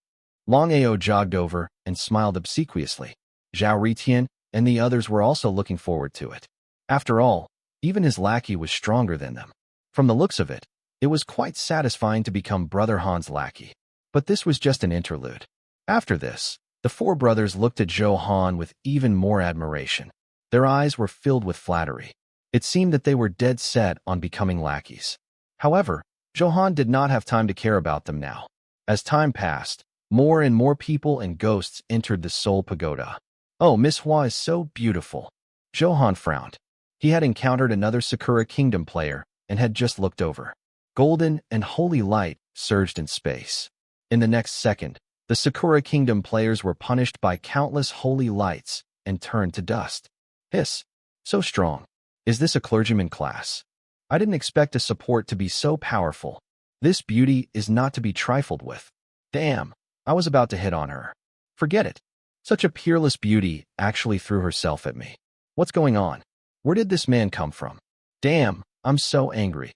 Long Ao jogged over and smiled obsequiously. Zhao Ritian and the others were also looking forward to it. After all, even his lackey was stronger than them. From the looks of it, it was quite satisfying to become Brother Han's lackey. But this was just an interlude. After this, the four brothers looked at Zhou Han with even more admiration. Their eyes were filled with flattery. It seemed that they were dead set on becoming lackeys. However, Zhou Han did not have time to care about them now. As time passed, more and more people and ghosts entered the Soul Pagoda. Oh, Miss Hua is so beautiful. Zhou Han frowned. He had encountered another Sakura Kingdom player and had just looked over. Golden and holy light surged in space. In the next second, the Sakura Kingdom players were punished by countless holy lights and turned to dust. Hiss. So strong. Is this a clergyman class? I didn't expect a support to be so powerful. This beauty is not to be trifled with. Damn, I was about to hit on her. Forget it. Such a peerless beauty actually threw herself at me. What's going on? Where did this man come from? Damn, I'm so angry.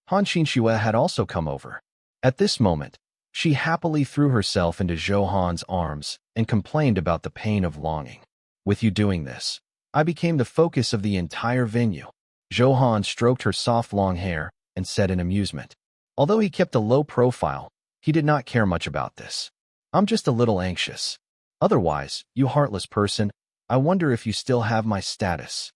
Han Qinxue had also come over. At this moment, she happily threw herself into Zhou Han's arms and complained about the pain of longing. With you doing this, I became the focus of the entire venue. Zhou Han stroked her soft long hair and said in amusement. Although he kept a low profile, he did not care much about this. I'm just a little anxious. Otherwise, you heartless person, I wonder if you still have my status.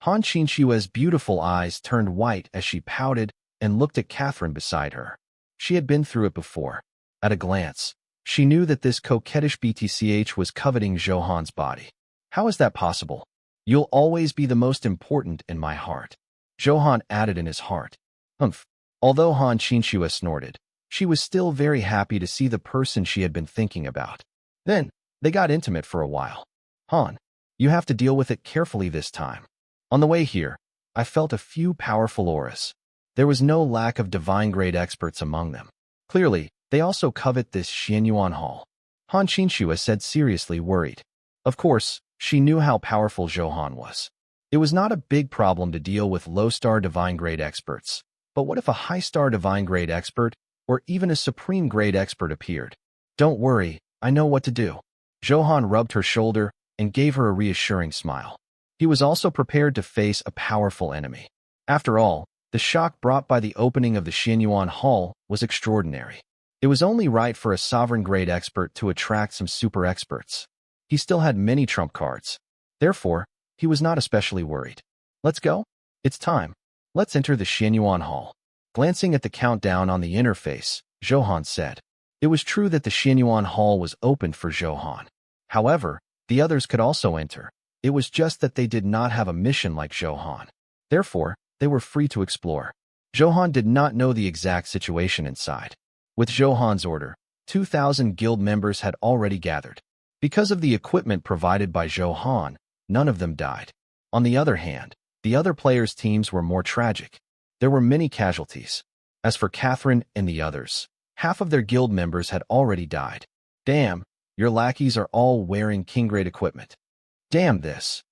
Han Qinxue's beautiful eyes turned white as she pouted and looked at Catherine beside her. She had been through it before. At a glance, she knew that this coquettish BTCH was coveting Zhou Han's body. How is that possible? You'll always be the most important in my heart. Zhou Han added in his heart. Humph. Although Han Qinxue snorted, she was still very happy to see the person she had been thinking about. Then, they got intimate for a while. Han, you have to deal with it carefully this time. On the way here, I felt a few powerful auras. There was no lack of divine-grade experts among them. Clearly, they also covet this Xianyuan Hall. Han Qinxue said seriously worried. Of course, she knew how powerful Zhou Han was. It was not a big problem to deal with low-star divine-grade experts. But what if a high-star divine-grade expert or even a supreme-grade expert appeared? Don't worry, I know what to do. Zhou Han rubbed her shoulder and gave her a reassuring smile. He was also prepared to face a powerful enemy. After all, the shock brought by the opening of the Xianyuan Hall was extraordinary. It was only right for a sovereign-grade expert to attract some super experts. He still had many trump cards. Therefore, he was not especially worried. Let's go? It's time. Let's enter the Xianyuan Hall. Glancing at the countdown on the interface, Zhou Han said. It was true that the Xianyuan Hall was opened for Zhou Han. However, the others could also enter. It was just that they did not have a mission like Zhou Han. Therefore, they were free to explore. Zhou Han did not know the exact situation inside. With Zhou Han's order, 2,000 guild members had already gathered. Because of the equipment provided by Zhou Han, none of them died. On the other hand, the other players' teams were more tragic. There were many casualties. As for Catherine and the others, half of their guild members had already died. Damn, your lackeys are all wearing king-grade equipment. Damn this.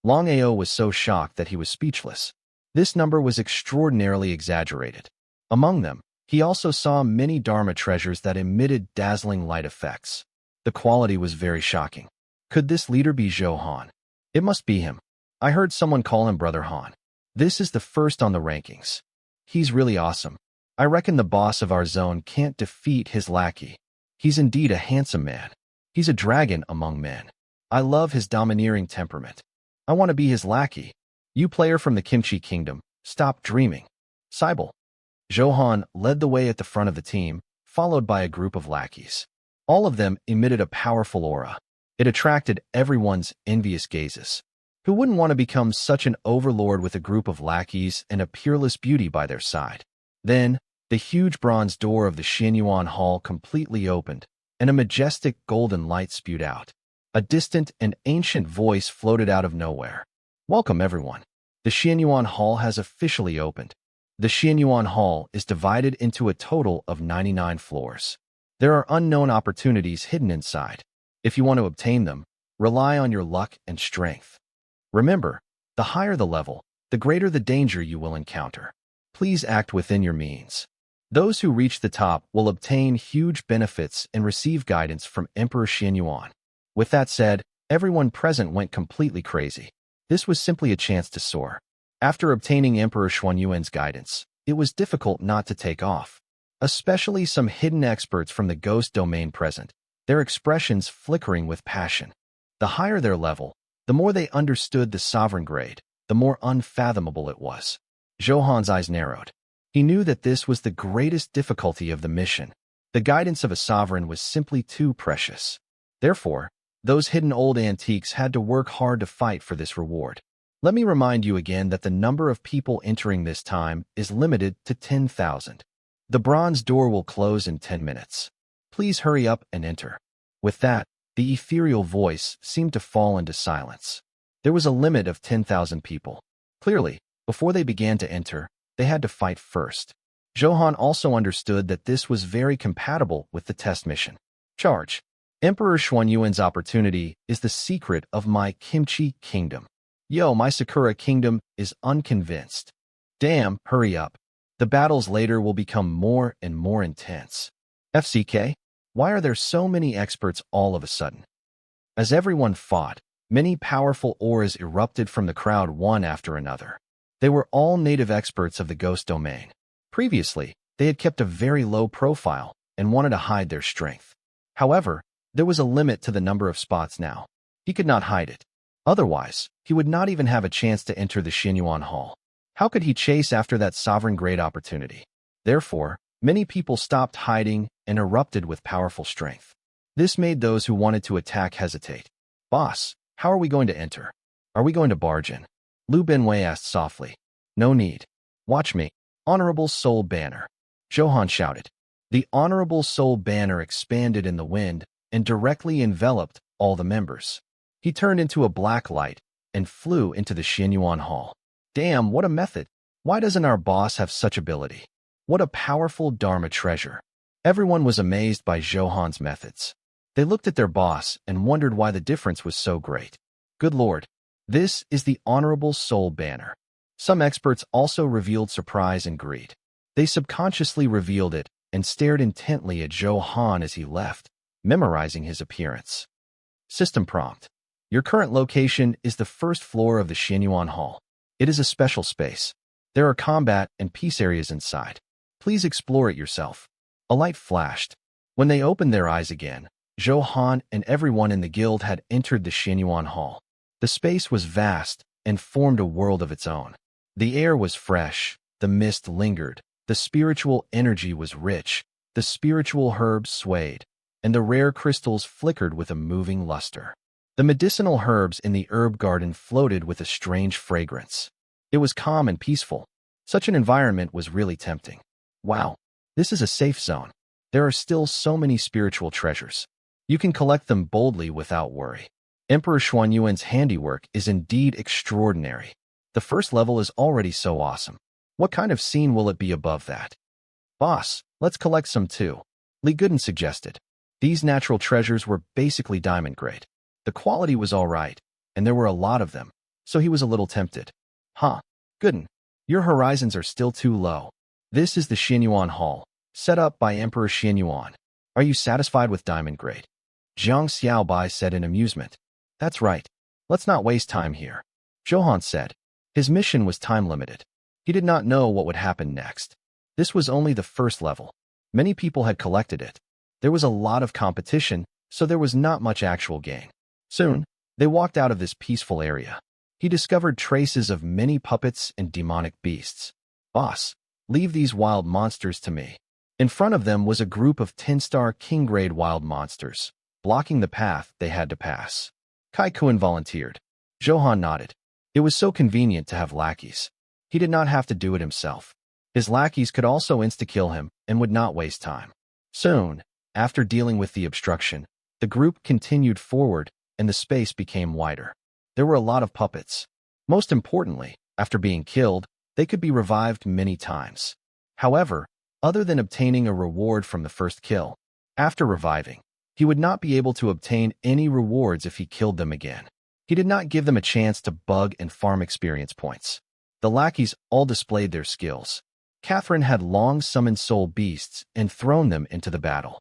Long Ao was so shocked that he was speechless. This number was extraordinarily exaggerated. Among them, he also saw many Dharma treasures that emitted dazzling light effects. The quality was very shocking. Could this leader be Zhou Han? It must be him. I heard someone call him Brother Han. This is the first on the rankings. He's really awesome. I reckon the boss of our zone can't defeat his lackey. He's indeed a handsome man. He's a dragon among men. I love his domineering temperament. I want to be his lackey. You player from the Kimchi Kingdom, stop dreaming. Cybele. Zhou Han led the way at the front of the team, followed by a group of lackeys. All of them emitted a powerful aura. It attracted everyone's envious gazes. Who wouldn't want to become such an overlord with a group of lackeys and a peerless beauty by their side? Then, the huge bronze door of the Xianyuan Hall completely opened, and a majestic golden light spewed out. A distant and ancient voice floated out of nowhere. Welcome, everyone. The Xianyuan Hall has officially opened. The Xianyuan Hall is divided into a total of 99 floors. There are unknown opportunities hidden inside. If you want to obtain them, rely on your luck and strength. Remember, the higher the level, the greater the danger you will encounter. Please act within your means. Those who reach the top will obtain huge benefits and receive guidance from Emperor Xianyuan. With that said, everyone present went completely crazy. This was simply a chance to soar. After obtaining Emperor Xuanyuan's guidance, it was difficult not to take off. Especially some hidden experts from the ghost domain present, their expressions flickering with passion. The higher their level, the more they understood the sovereign grade, the more unfathomable it was. Zhou Han's eyes narrowed. He knew that this was the greatest difficulty of the mission. The guidance of a sovereign was simply too precious. Therefore, those hidden old antiques had to work hard to fight for this reward. Let me remind you again that the number of people entering this time is limited to 10,000. The bronze door will close in 10 minutes. Please hurry up and enter. With that, the ethereal voice seemed to fall into silence. There was a limit of 10,000 people. Clearly, before they began to enter, they had to fight first. Zhou Han also understood that this was very compatible with the test mission. Charge. Emperor Xuanyuan's opportunity is the secret of my kimchi kingdom. Yo, my Sakura kingdom is unconvinced. Damn, hurry up. The battles later will become more and more intense. FCK? Why are there so many experts all of a sudden? As everyone fought, many powerful auras erupted from the crowd one after another. They were all native experts of the ghost domain. Previously, they had kept a very low profile and wanted to hide their strength. However, there was a limit to the number of spots now. He could not hide it. Otherwise, he would not even have a chance to enter the Xianyuan Hall. How could he chase after that sovereign grade opportunity? Therefore, many people stopped hiding and erupted with powerful strength. This made those who wanted to attack hesitate. Boss, how are we going to enter? Are we going to barge in? Lu Benwei asked softly. No need. Watch me. Honorable Soul Banner. Zhou Han shouted. The Honorable Soul Banner expanded in the wind and directly enveloped all the members. He turned into a black light and flew into the Xianyuan Hall. Damn, what a method. Why doesn't our boss have such ability? What a powerful Dharma treasure. Everyone was amazed by Zhou Han's methods. They looked at their boss and wondered why the difference was so great. Good Lord, this is the Honorable Soul Banner. Some experts also revealed surprise and greed. They subconsciously revealed it and stared intently at Zhou Han as he left, memorizing his appearance. System prompt. Your current location is the first floor of the Xianyuan Hall. It is a special space. There are combat and peace areas inside. Please explore it yourself. A light flashed. When they opened their eyes again, Zhou Han and everyone in the guild had entered the Xianyuan Hall. The space was vast and formed a world of its own. The air was fresh, the mist lingered, the spiritual energy was rich, the spiritual herbs swayed, and the rare crystals flickered with a moving luster. The medicinal herbs in the herb garden floated with a strange fragrance. It was calm and peaceful. Such an environment was really tempting. Wow, this is a safe zone. There are still so many spiritual treasures. You can collect them boldly without worry. Emperor Xuanyuan's handiwork is indeed extraordinary. The first level is already so awesome. What kind of scene will it be above that? Boss, let's collect some too. Li Gooden suggested. These natural treasures were basically diamond grade. The quality was all right, and there were a lot of them, so he was a little tempted. Huh, Gooden, your horizons are still too low. This is the Xianyuan Hall, set up by Emperor Xianyuan. Are you satisfied with diamond grade? Jiang Xiaobai said in amusement. That's right. Let's not waste time here. Zhou Han said. His mission was time-limited. He did not know what would happen next. This was only the first level. Many people had collected it. There was a lot of competition, so there was not much actual gain. Soon, they walked out of this peaceful area. He discovered traces of many puppets and demonic beasts. Boss, leave these wild monsters to me. In front of them was a group of 10-star king-grade wild monsters, blocking the path they had to pass. Kai Kuan volunteered. Zhou Han nodded. It was so convenient to have lackeys. He did not have to do it himself. His lackeys could also insta-kill him and would not waste time. Soon, after dealing with the obstruction, the group continued forward and the space became wider. There were a lot of puppets. Most importantly, after being killed, they could be revived many times. However, other than obtaining a reward from the first kill, after reviving, he would not be able to obtain any rewards if he killed them again. He did not give them a chance to bug and farm experience points. The lackeys all displayed their skills. Catherine had long summoned soul beasts and thrown them into the battle.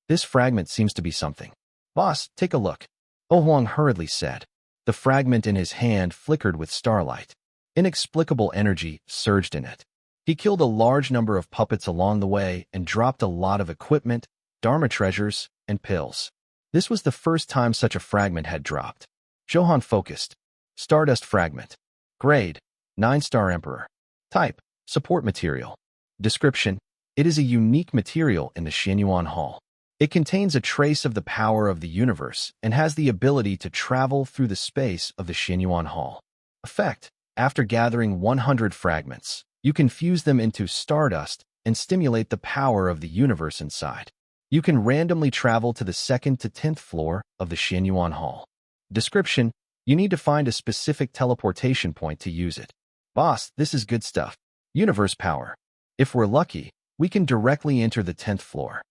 This fragment seems to be something. Boss, take a look. Huang hurriedly said. The fragment in his hand flickered with starlight. Inexplicable energy surged in it. He killed a large number of puppets along the way and dropped a lot of equipment, Dharma treasures, and pills. This was the first time such a fragment had dropped. Zhou Han focused. Stardust fragment. Grade, 9-star Emperor. Type, support material. Description, it is a unique material in the Xianyuan Hall. It contains a trace of the power of the universe and has the ability to travel through the space of the Xianyuan Hall. Effect, after gathering 100 fragments, you can fuse them into stardust and stimulate the power of the universe inside. You can randomly travel to the 2nd to 10th floor of the Xianyuan Hall. Description, you need to find a specific teleportation point to use it. Boss, this is good stuff. Universe power. If we're lucky, we can directly enter the 10th floor.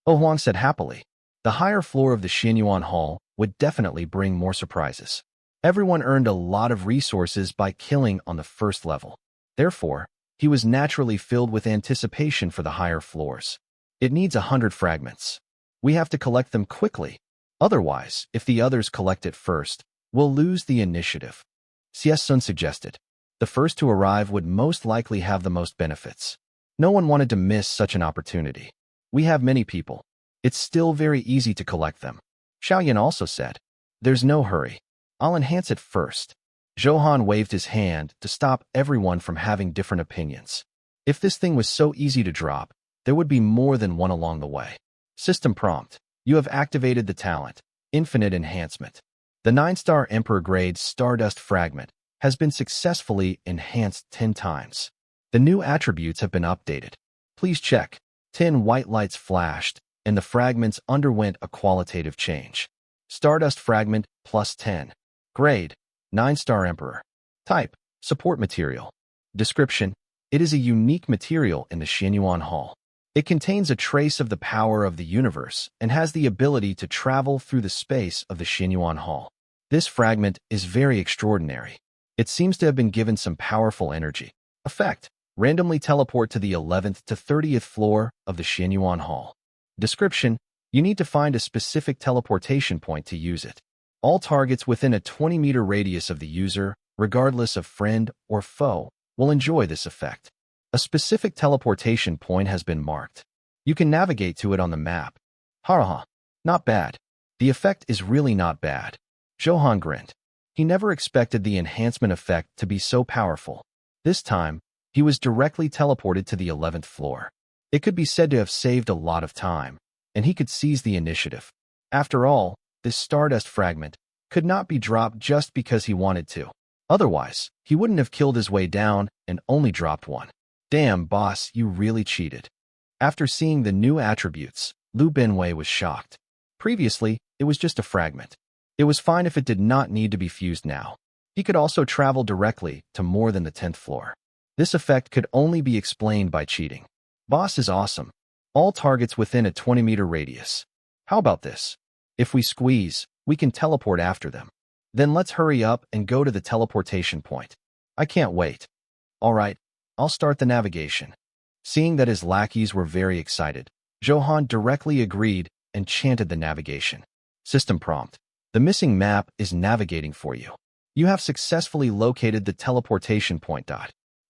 Huang said happily. The higher floor of the Xianyuan Hall would definitely bring more surprises. Everyone earned a lot of resources by killing on the first level. Therefore, he was naturally filled with anticipation for the higher floors. It needs 100 fragments. We have to collect them quickly. Otherwise, if the others collect it first, we'll lose the initiative. Sun suggested. The first to arrive would most likely have the most benefits. No one wanted to miss such an opportunity. We have many people. It's still very easy to collect them. Xiaoyan also said. There's no hurry. I'll enhance it first. Zhou Han waved his hand to stop everyone from having different opinions. If this thing was so easy to drop, there would be more than one along the way. System prompt. You have activated the talent, Infinite Enhancement. The 9-star Emperor grade Stardust Fragment has been successfully enhanced 10 times. The new attributes have been updated. Please check. 10 white lights flashed, and the fragments underwent a qualitative change. Stardust Fragment plus 10. Grade, 9-star Emperor. Type, support material. Description, it is a unique material in the Xianyuan Hall. It contains a trace of the power of the universe and has the ability to travel through the space of the Xianyuan Hall. This fragment is very extraordinary. It seems to have been given some powerful energy. Effect, randomly teleport to the 11th to 30th floor of the Xianyuan Hall. Description, you need to find a specific teleportation point to use it. All targets within a 20-meter radius of the user, regardless of friend or foe, will enjoy this effect. A specific teleportation point has been marked. You can navigate to it on the map. Haha, not bad. The effect is really not bad. Zhou Han grinned. He never expected the enhancement effect to be so powerful. This time, he was directly teleported to the 11th floor. It could be said to have saved a lot of time, and he could seize the initiative. After all, this Stardust Fragment could not be dropped just because he wanted to. Otherwise, he wouldn't have killed his way down and only dropped one. Damn, boss, you really cheated. After seeing the new attributes, Lu Benwei was shocked. Previously, it was just a fragment. It was fine if it did not need to be fused now. He could also travel directly to more than the 10th floor. This effect could only be explained by cheating. Boss is awesome. All targets within a 20-meter radius. How about this? If we squeeze, we can teleport after them. Then let's hurry up and go to the teleportation point. I can't wait. All right, I'll start the navigation. Seeing that his lackeys were very excited, Zhou Han directly agreed and chanted the navigation. System prompt. The missing map is navigating for you. You have successfully located the teleportation point.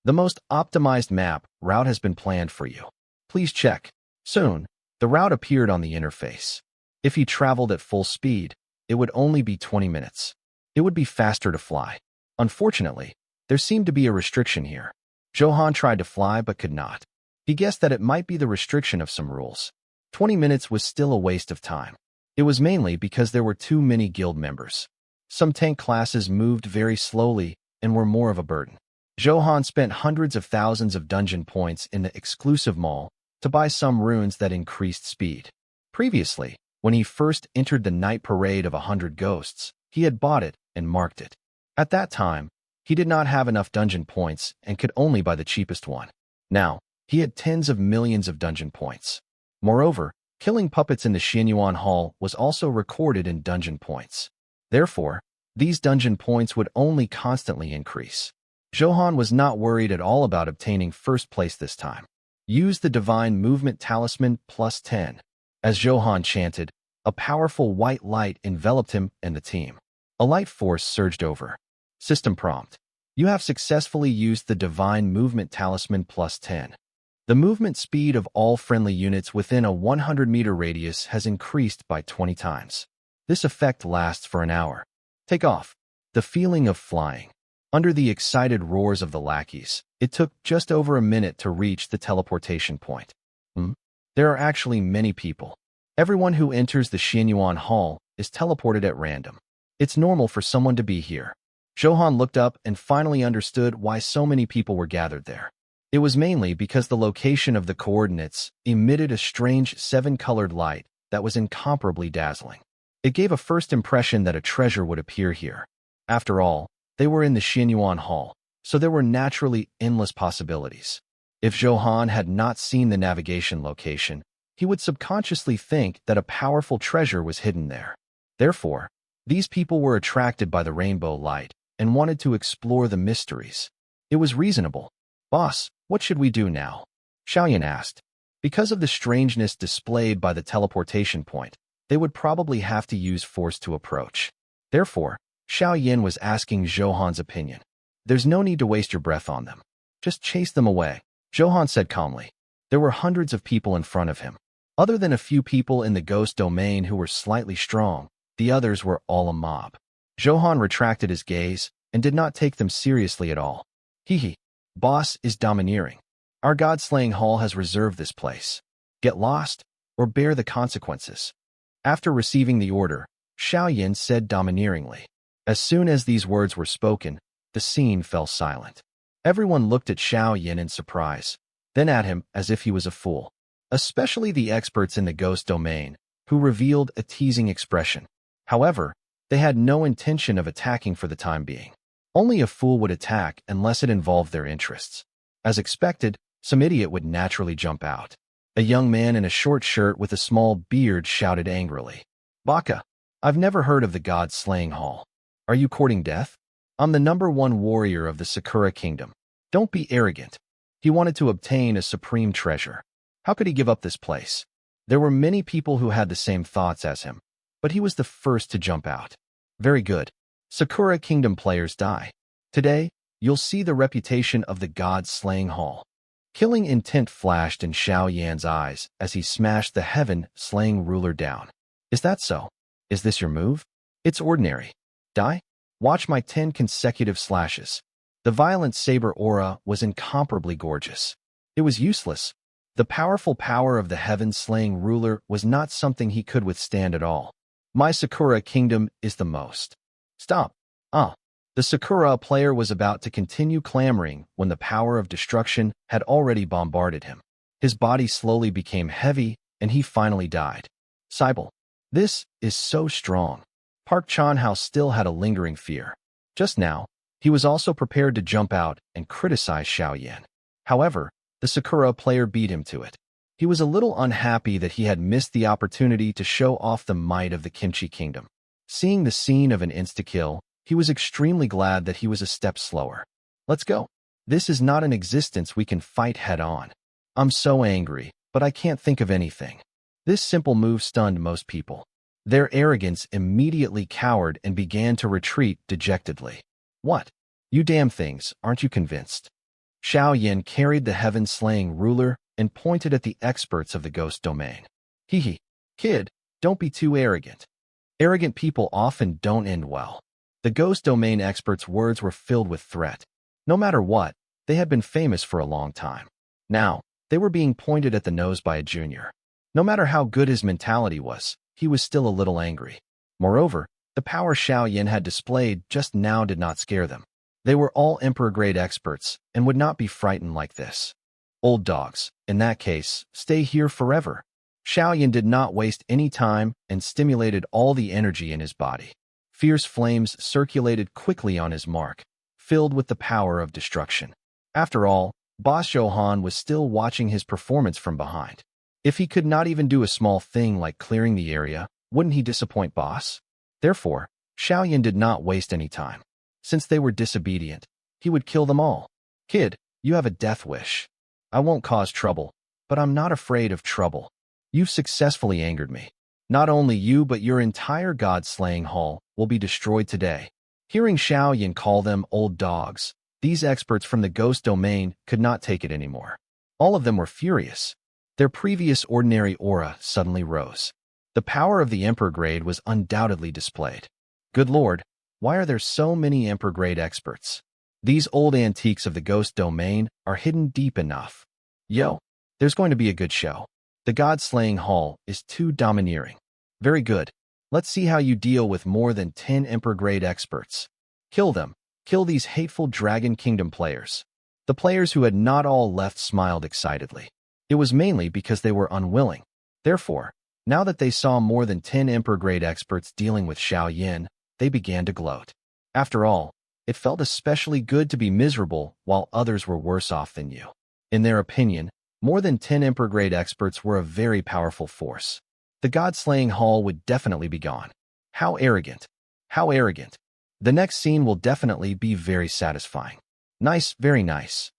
The most optimized map route has been planned for you. Please check. Soon, the route appeared on the interface. If he traveled at full speed, it would only be 20 minutes. It would be faster to fly. Unfortunately, there seemed to be a restriction here. Zhou Han tried to fly but could not. He guessed that it might be the restriction of some rules. 20 minutes was still a waste of time. It was mainly because there were too many guild members. Some tank classes moved very slowly and were more of a burden. Zhou Han spent hundreds of thousands of dungeon points in the exclusive mall to buy some runes that increased speed. Previously, when he first entered the night parade of 100 ghosts, he had bought it and marked it. At that time, he did not have enough dungeon points and could only buy the cheapest one. Now, he had tens of millions of dungeon points. Moreover, killing puppets in the Xianyuan Hall was also recorded in dungeon points. Therefore, these dungeon points would only constantly increase. Zhou Han was not worried at all about obtaining first place this time. Use the Divine Movement Talisman +10. As Zhou Han chanted, a powerful white light enveloped him and the team. A light force surged over. System prompt. You have successfully used the Divine Movement Talisman +10. The movement speed of all friendly units within a 100-meter radius has increased by 20 times. This effect lasts for an hour. Take off. The feeling of flying. Under the excited roars of the lackeys, it took just over a minute to reach the teleportation point. There are actually many people. Everyone who enters the Xianyuan Hall is teleported at random. It's normal for someone to be here. Zhou Han looked up and finally understood why so many people were gathered there. It was mainly because the location of the coordinates emitted a strange 7-colored light that was incomparably dazzling. It gave a first impression that a treasure would appear here. After all, they were in the Xianyuan Hall, so there were naturally endless possibilities. If Zhou Han had not seen the navigation location, he would subconsciously think that a powerful treasure was hidden there. Therefore, these people were attracted by the rainbow light and wanted to explore the mysteries. It was reasonable. Boss, what should we do now? Xiaoyan asked. Because of the strangeness displayed by the teleportation point, they would probably have to use force to approach. Therefore, Xiaoyan was asking Zhou Han's opinion. There's no need to waste your breath on them. Just chase them away, Zhou Han said calmly. There were hundreds of people in front of him. Other than a few people in the ghost domain who were slightly strong, the others were all a mob. Zhou Han retracted his gaze and did not take them seriously at all. Hehe. Boss is domineering. Our god-slaying hall has reserved this place. Get lost, or bear the consequences. After receiving the order, Xiaoyan said domineeringly. As soon as these words were spoken, the scene fell silent. Everyone looked at Xiaoyan in surprise, then at him as if he was a fool. Especially the experts in the ghost domain, who revealed a teasing expression. However, they had no intention of attacking for the time being. Only a fool would attack unless it involved their interests. As expected, some idiot would naturally jump out. A young man in a short shirt with a small beard shouted angrily. Baka, I've never heard of the god-slaying hall. Are you courting death? I'm the #1 warrior of the Sakura Kingdom. Don't be arrogant. He wanted to obtain a supreme treasure. How could he give up this place? There were many people who had the same thoughts as him, but he was the first to jump out. Very good. Sakura Kingdom players die. Today, you'll see the reputation of the god-slaying hall. Killing intent flashed in Xiaoyan's eyes as he smashed the heaven-slaying ruler down. Is that so? Is this your move? It's ordinary. Die? Watch my 10 consecutive slashes. The violent saber aura was incomparably gorgeous. It was useless. The powerful power of the heaven-slaying ruler was not something he could withstand at all. My Sakura Kingdom is the most. Stop. The Sakura player was about to continue clamoring when the power of destruction had already bombarded him. His body slowly became heavy, and he finally died. Cybele. This is so strong. Park Chan-hao still had a lingering fear. Just now, he was also prepared to jump out and criticize Xiaoyan. However, the Sakura player beat him to it. He was a little unhappy that he had missed the opportunity to show off the might of the Kimchi Kingdom. Seeing the scene of an insta-kill, he was extremely glad that he was a step slower. Let's go. This is not an existence we can fight head-on. I'm so angry, but I can't think of anything. This simple move stunned most people. Their arrogance immediately cowered and began to retreat dejectedly. What? You damn things, aren't you convinced? Xiaoyan carried the heaven-slaying ruler and pointed at the experts of the ghost domain. Hehe. Kid, don't be too arrogant. Arrogant people often don't end well. The ghost domain experts' words were filled with threat. No matter what, they had been famous for a long time. Now, they were being pointed at the nose by a junior. No matter how good his mentality was, he was still a little angry. Moreover, The power Xiao Yin had displayed just now did not scare them. They were all Emperor-grade experts and would not be frightened like this. Old dogs, in that case, stay here forever. Xiao Yin did not waste any time and stimulated all the energy in his body. Fierce flames circulated quickly on his mark, filled with the power of destruction. After all, Boss Zhou Han was still watching his performance from behind. If he could not even do a small thing like clearing the area, wouldn't he disappoint Boss? Therefore, Xiao Yin did not waste any time. Since they were disobedient, he would kill them all. Kid, you have a death wish. I won't cause trouble, but I'm not afraid of trouble. You've successfully angered me. Not only you but your entire god-slaying hall will be destroyed today. Hearing Xiao Yin call them old dogs, these experts from the ghost domain could not take it anymore. All of them were furious. Their previous ordinary aura suddenly rose. The power of the Emperor grade was undoubtedly displayed. Good Lord, why are there so many Emperor grade experts? These old antiques of the ghost domain are hidden deep enough. Yo, there's going to be a good show. The god-slaying hall is too domineering. Very good. Let's see how you deal with more than 10 Emperor grade experts. Kill them. Kill these hateful Dragon Kingdom players. The players who had not all left smiled excitedly. It was mainly because they were unwilling. Therefore, now that they saw more than 10 Emperor grade experts dealing with Xiao Yin, they began to gloat. After all, it felt especially good to be miserable while others were worse off than you. In their opinion, more than 10 Emperor grade experts were a very powerful force. The god-slaying hall would definitely be gone. How arrogant. How arrogant. The next scene will definitely be very satisfying. Nice, very nice.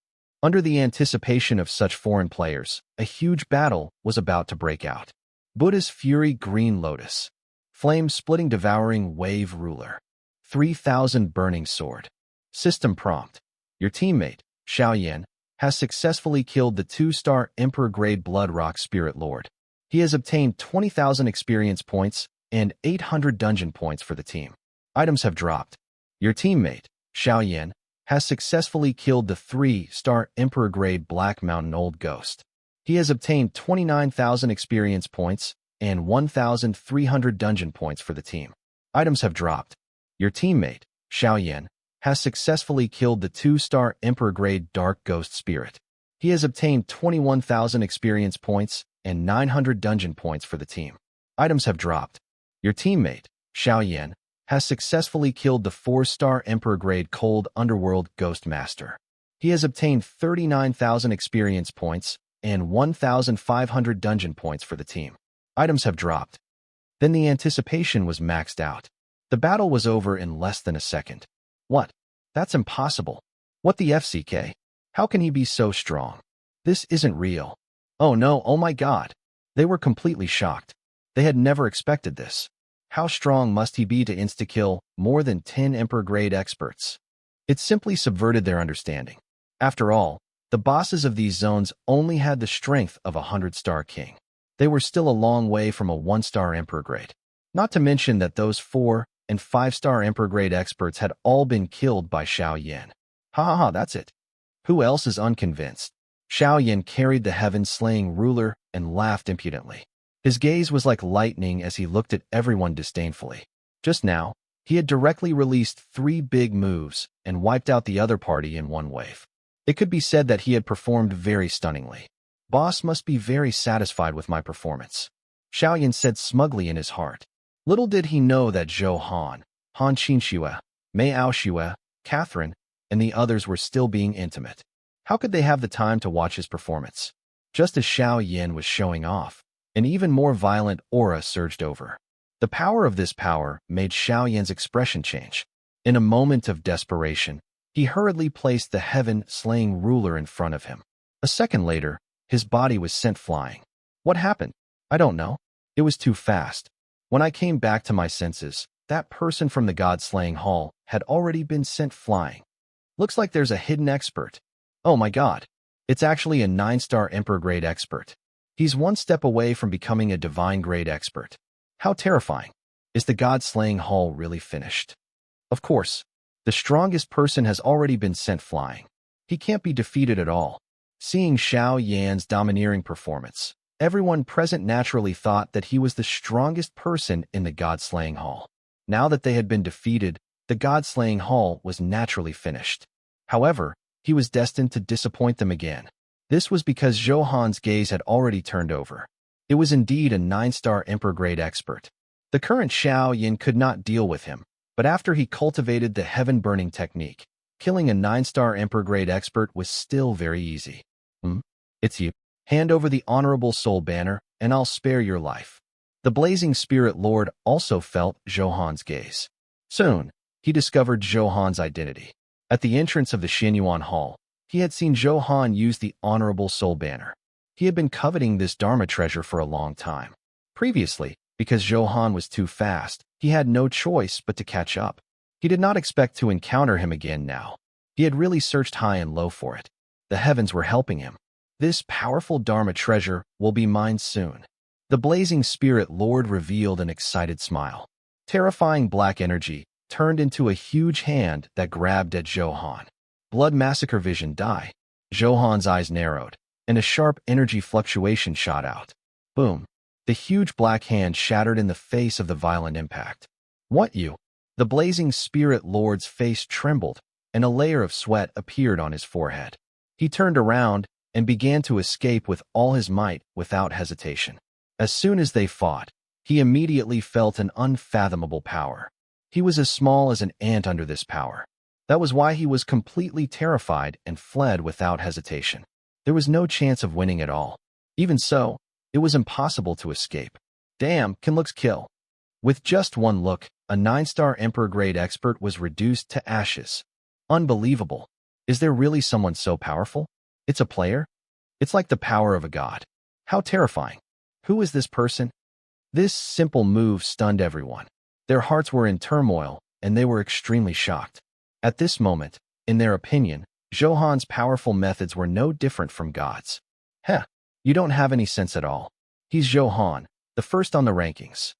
Under the anticipation of such foreign players, a huge battle was about to break out. Buddha's Fury Green Lotus. Flame-splitting devouring wave ruler. 3000 burning sword. System prompt. Your teammate, Xiao Yin, has successfully killed the 2-star Emperor-grade Blood Rock Spirit Lord. He has obtained 20,000 experience points and 800 dungeon points for the team. Items have dropped. Your teammate, Xiao Yin, has successfully killed the 3-star Emperor-grade Black Mountain Old Ghost. He has obtained 29,000 experience points and 1,300 dungeon points for the team. Items have dropped. Your teammate, Xiao Yin, has successfully killed the 2-star Emperor-grade Dark Ghost Spirit. He has obtained 21,000 experience points and 900 dungeon points for the team. Items have dropped. Your teammate, Xiao Yin, has successfully killed the 4-star Emperor-grade Cold Underworld Ghost Master. He has obtained 39,000 experience points and 1,500 dungeon points for the team. Items have dropped. Then the anticipation was maxed out. The battle was over in less than a second. What? That's impossible. What the FCK? How can he be so strong? This isn't real. Oh no, oh my god. They were completely shocked. They had never expected this. How strong must he be to insta-kill more than 10 Emperor-grade experts? It simply subverted their understanding. After all, the bosses of these zones only had the strength of a 100-star king. They were still a long way from a 1-star Emperor-grade. Not to mention that those 4- and 5-star Emperor-grade experts had all been killed by Xiao Yin. Ha ha ha, that's it. Who else is unconvinced? Xiao Yin carried the heaven-slaying ruler and laughed impudently. His gaze was like lightning as he looked at everyone disdainfully. Just now, he had directly released 3 big moves and wiped out the other party in one wave. It could be said that he had performed very stunningly. Boss must be very satisfied with my performance, Xiao Yin said smugly in his heart. Little did he know that Zhou Han, Han Qinxue, Mei Aoxue, Catherine, and the others were still being intimate. How could they have the time to watch his performance? Just as Xiao Yin was showing off, an even more violent aura surged over. The power of this power made Xiao Yin's expression change. In a moment of desperation, he hurriedly placed the heaven-slaying ruler in front of him. A second later, his body was sent flying. What happened? I don't know. It was too fast. When I came back to my senses, that person from the god-slaying hall had already been sent flying. Looks like there's a hidden expert. Oh my god. It's actually a 9-star Emperor-grade expert. He's one step away from becoming a divine-grade expert. How terrifying. Is the god-slaying hall really finished? Of course. The strongest person has already been sent flying. He can't be defeated at all. Seeing Xiao Yan's domineering performance, everyone present naturally thought that he was the strongest person in the god-slaying hall. Now that they had been defeated, the god-slaying hall was naturally finished. However, he was destined to disappoint them again. This was because Zhou Han's gaze had already turned over. It was indeed a 9-star Emperor-grade expert. The current Xiao Yin could not deal with him, but after he cultivated the heaven-burning technique, killing a 9-star Emperor-grade expert was still very easy. It's you. Hand over the Honorable Soul banner, and I'll spare your life. The Blazing Spirit Lord also felt Zhou Han's gaze. Soon, he discovered Zhou Han's identity. At the entrance of the Xinyuan Hall, he had seen Zhou Han use the Honorable Soul banner. He had been coveting this Dharma treasure for a long time. Previously, because Zhou Han was too fast, he had no choice but to catch up. He did not expect to encounter him again now. He had really searched high and low for it. The heavens were helping him. This powerful Dharma treasure will be mine soon. The Blazing Spirit Lord revealed an excited smile. Terrifying black energy turned into a huge hand that grabbed at Zhou Han. Blood Massacre Vision die. Zhou Han's eyes narrowed, and a sharp energy fluctuation shot out. Boom. The huge black hand shattered in the face of the violent impact. What you? The Blazing Spirit Lord's face trembled, and a layer of sweat appeared on his forehead. He turned around and began to escape with all his might without hesitation. As soon as they fought, he immediately felt an unfathomable power. He was as small as an ant under this power. That was why he was completely terrified and fled without hesitation. There was no chance of winning at all. Even so, it was impossible to escape. Damn, can looks kill. With just one look, a 9-star Emperor-grade expert was reduced to ashes. Unbelievable. Is there really someone so powerful? It's a player? It's like the power of a god. How terrifying. Who is this person? This simple move stunned everyone. Their hearts were in turmoil, and they were extremely shocked. At this moment, in their opinion, Zhou Han's powerful methods were no different from gods. Heh, you don't have any sense at all. He's Zhou Han, the first on the rankings.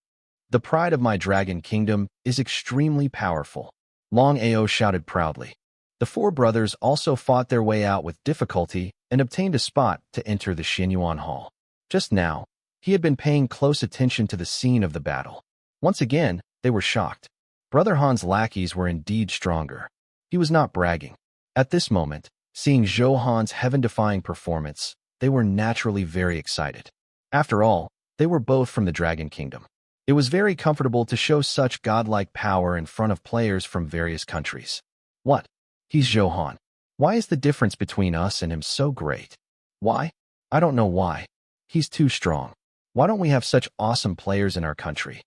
The pride of my dragon kingdom is extremely powerful. Long Ao shouted proudly. The four brothers also fought their way out with difficulty and obtained a spot to enter the Xinyuan Hall. Just now, he had been paying close attention to the scene of the battle. Once again, they were shocked. Brother Han's lackeys were indeed stronger. He was not bragging. At this moment, seeing Zhou Han's heaven-defying performance, they were naturally very excited. After all, they were both from the Dragon Kingdom. It was very comfortable to show such godlike power in front of players from various countries. What? He's Zhou Han. Why is the difference between us and him so great? Why? I don't know why. He's too strong. Why don't we have such awesome players in our country?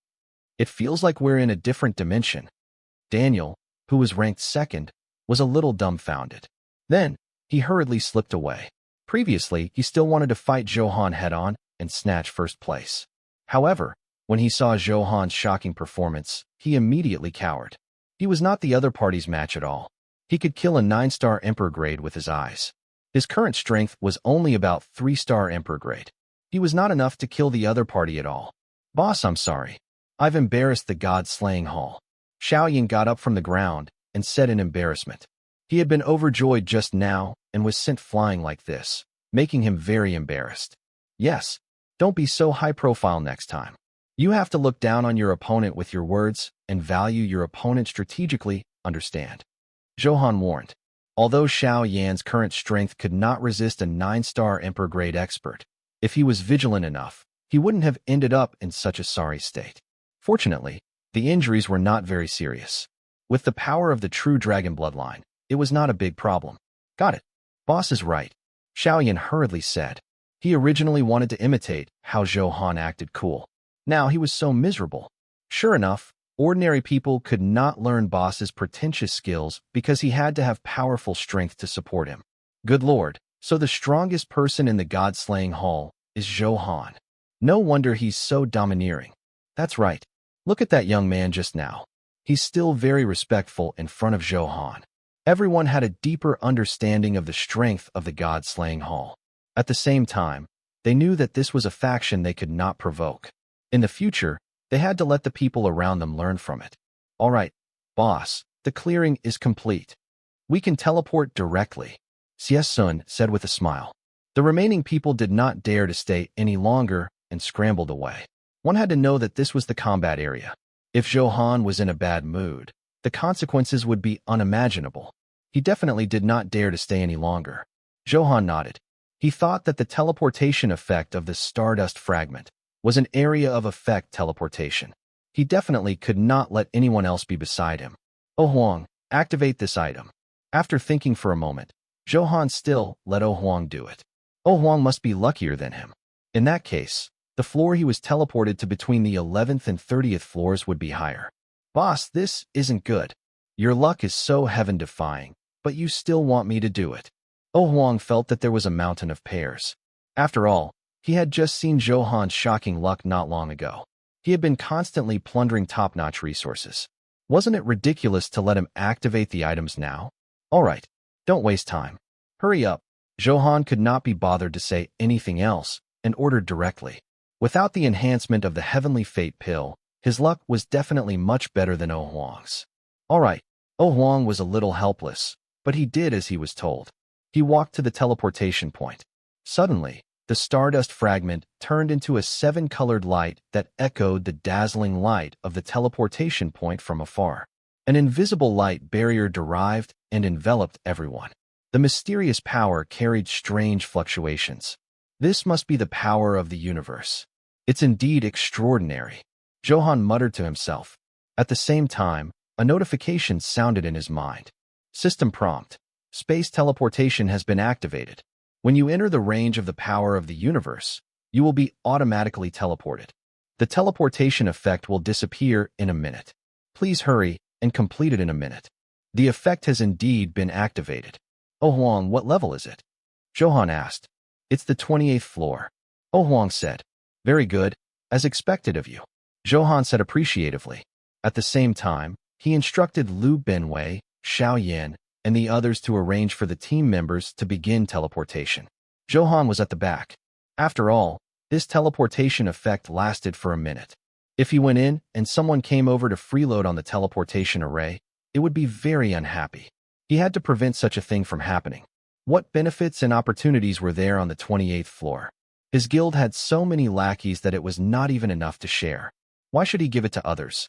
It feels like we're in a different dimension. Daniel, who was ranked second, was a little dumbfounded. Then, he hurriedly slipped away. Previously, he still wanted to fight Zhou Han head-on and snatch first place. However, when he saw Zhou Han's shocking performance, he immediately cowered. He was not the other party's match at all. He could kill a 9-star Emperor grade with his eyes. His current strength was only about 3-star Emperor grade. He was not enough to kill the other party at all. Boss, I'm sorry. I've embarrassed the god-slaying hall. Xiao Yin got up from the ground and said in embarrassment. He had been overjoyed just now and was sent flying like this, making him very embarrassed. Yes, don't be so high-profile next time. You have to look down on your opponent with your words and value your opponent strategically, understand? Zhou Han warned. Although Xiao Yan's current strength could not resist a 9-star Emperor-grade expert, if he was vigilant enough, he wouldn't have ended up in such a sorry state. Fortunately, the injuries were not very serious. With the power of the true dragon bloodline, it was not a big problem. Got it. Boss is right, Xiao Yan hurriedly said. He originally wanted to imitate how Zhou Han acted cool. Now he was so miserable. Sure enough, ordinary people could not learn Boss's pretentious skills because he had to have powerful strength to support him. Good lord, so the strongest person in the god-slaying hall is Zhou Han. No wonder he's so domineering. That's right. Look at that young man just now. He's still very respectful in front of Zhou Han. Everyone had a deeper understanding of the strength of the god-slaying hall. At the same time, they knew that this was a faction they could not provoke. In the future, they had to let the people around them learn from it. All right, boss, the clearing is complete. We can teleport directly, Xie Sun said with a smile. The remaining people did not dare to stay any longer and scrambled away. One had to know that this was the combat area. If Zhou Han was in a bad mood, the consequences would be unimaginable. He definitely did not dare to stay any longer. Zhou Han nodded. He thought that the teleportation effect of the stardust fragment was an area of effect teleportation. He definitely could not let anyone else be beside him. Oh Huang, activate this item. After thinking for a moment, Zhou Han still let Oh Huang do it. Oh Huang must be luckier than him. In that case, the floor he was teleported to between the 11th and 30th floors would be higher. Boss, this isn't good. Your luck is so heaven-defying, but you still want me to do it. Oh Huang felt that there was a mountain of pears. After all, he had just seen Zhou Han's shocking luck not long ago. He had been constantly plundering top-notch resources. Wasn't it ridiculous to let him activate the items now? All right, don't waste time. Hurry up. Zhou Han could not be bothered to say anything else and ordered directly. Without the enhancement of the heavenly fate pill, his luck was definitely much better than Oh Huang's. All right, Oh Huang was a little helpless, but he did as he was told. He walked to the teleportation point. Suddenly, the stardust fragment turned into a 7-colored light that echoed the dazzling light of the teleportation point from afar. An invisible light barrier derived and enveloped everyone. The mysterious power carried strange fluctuations. This must be the power of the universe. It's indeed extraordinary. Zhou Han muttered to himself. At the same time, a notification sounded in his mind. System prompt. Space teleportation has been activated. When you enter the range of the power of the universe, you will be automatically teleported. The teleportation effect will disappear in a minute. Please hurry and complete it in a minute. The effect has indeed been activated. Oh Huang, what level is it? Zhou Han asked. It's the 28th floor. Oh Huang said. Very good, as expected of you. Zhou Han said appreciatively. At the same time, he instructed Liu Benwei, Xiao Yan, and the others to arrange for the team members to begin teleportation. Zhou Han was at the back. After all, this teleportation effect lasted for a minute. If he went in and someone came over to freeload on the teleportation array, it would be very unhappy. He had to prevent such a thing from happening. What benefits and opportunities were there on the 28th floor? His guild had so many lackeys that it was not even enough to share. Why should he give it to others?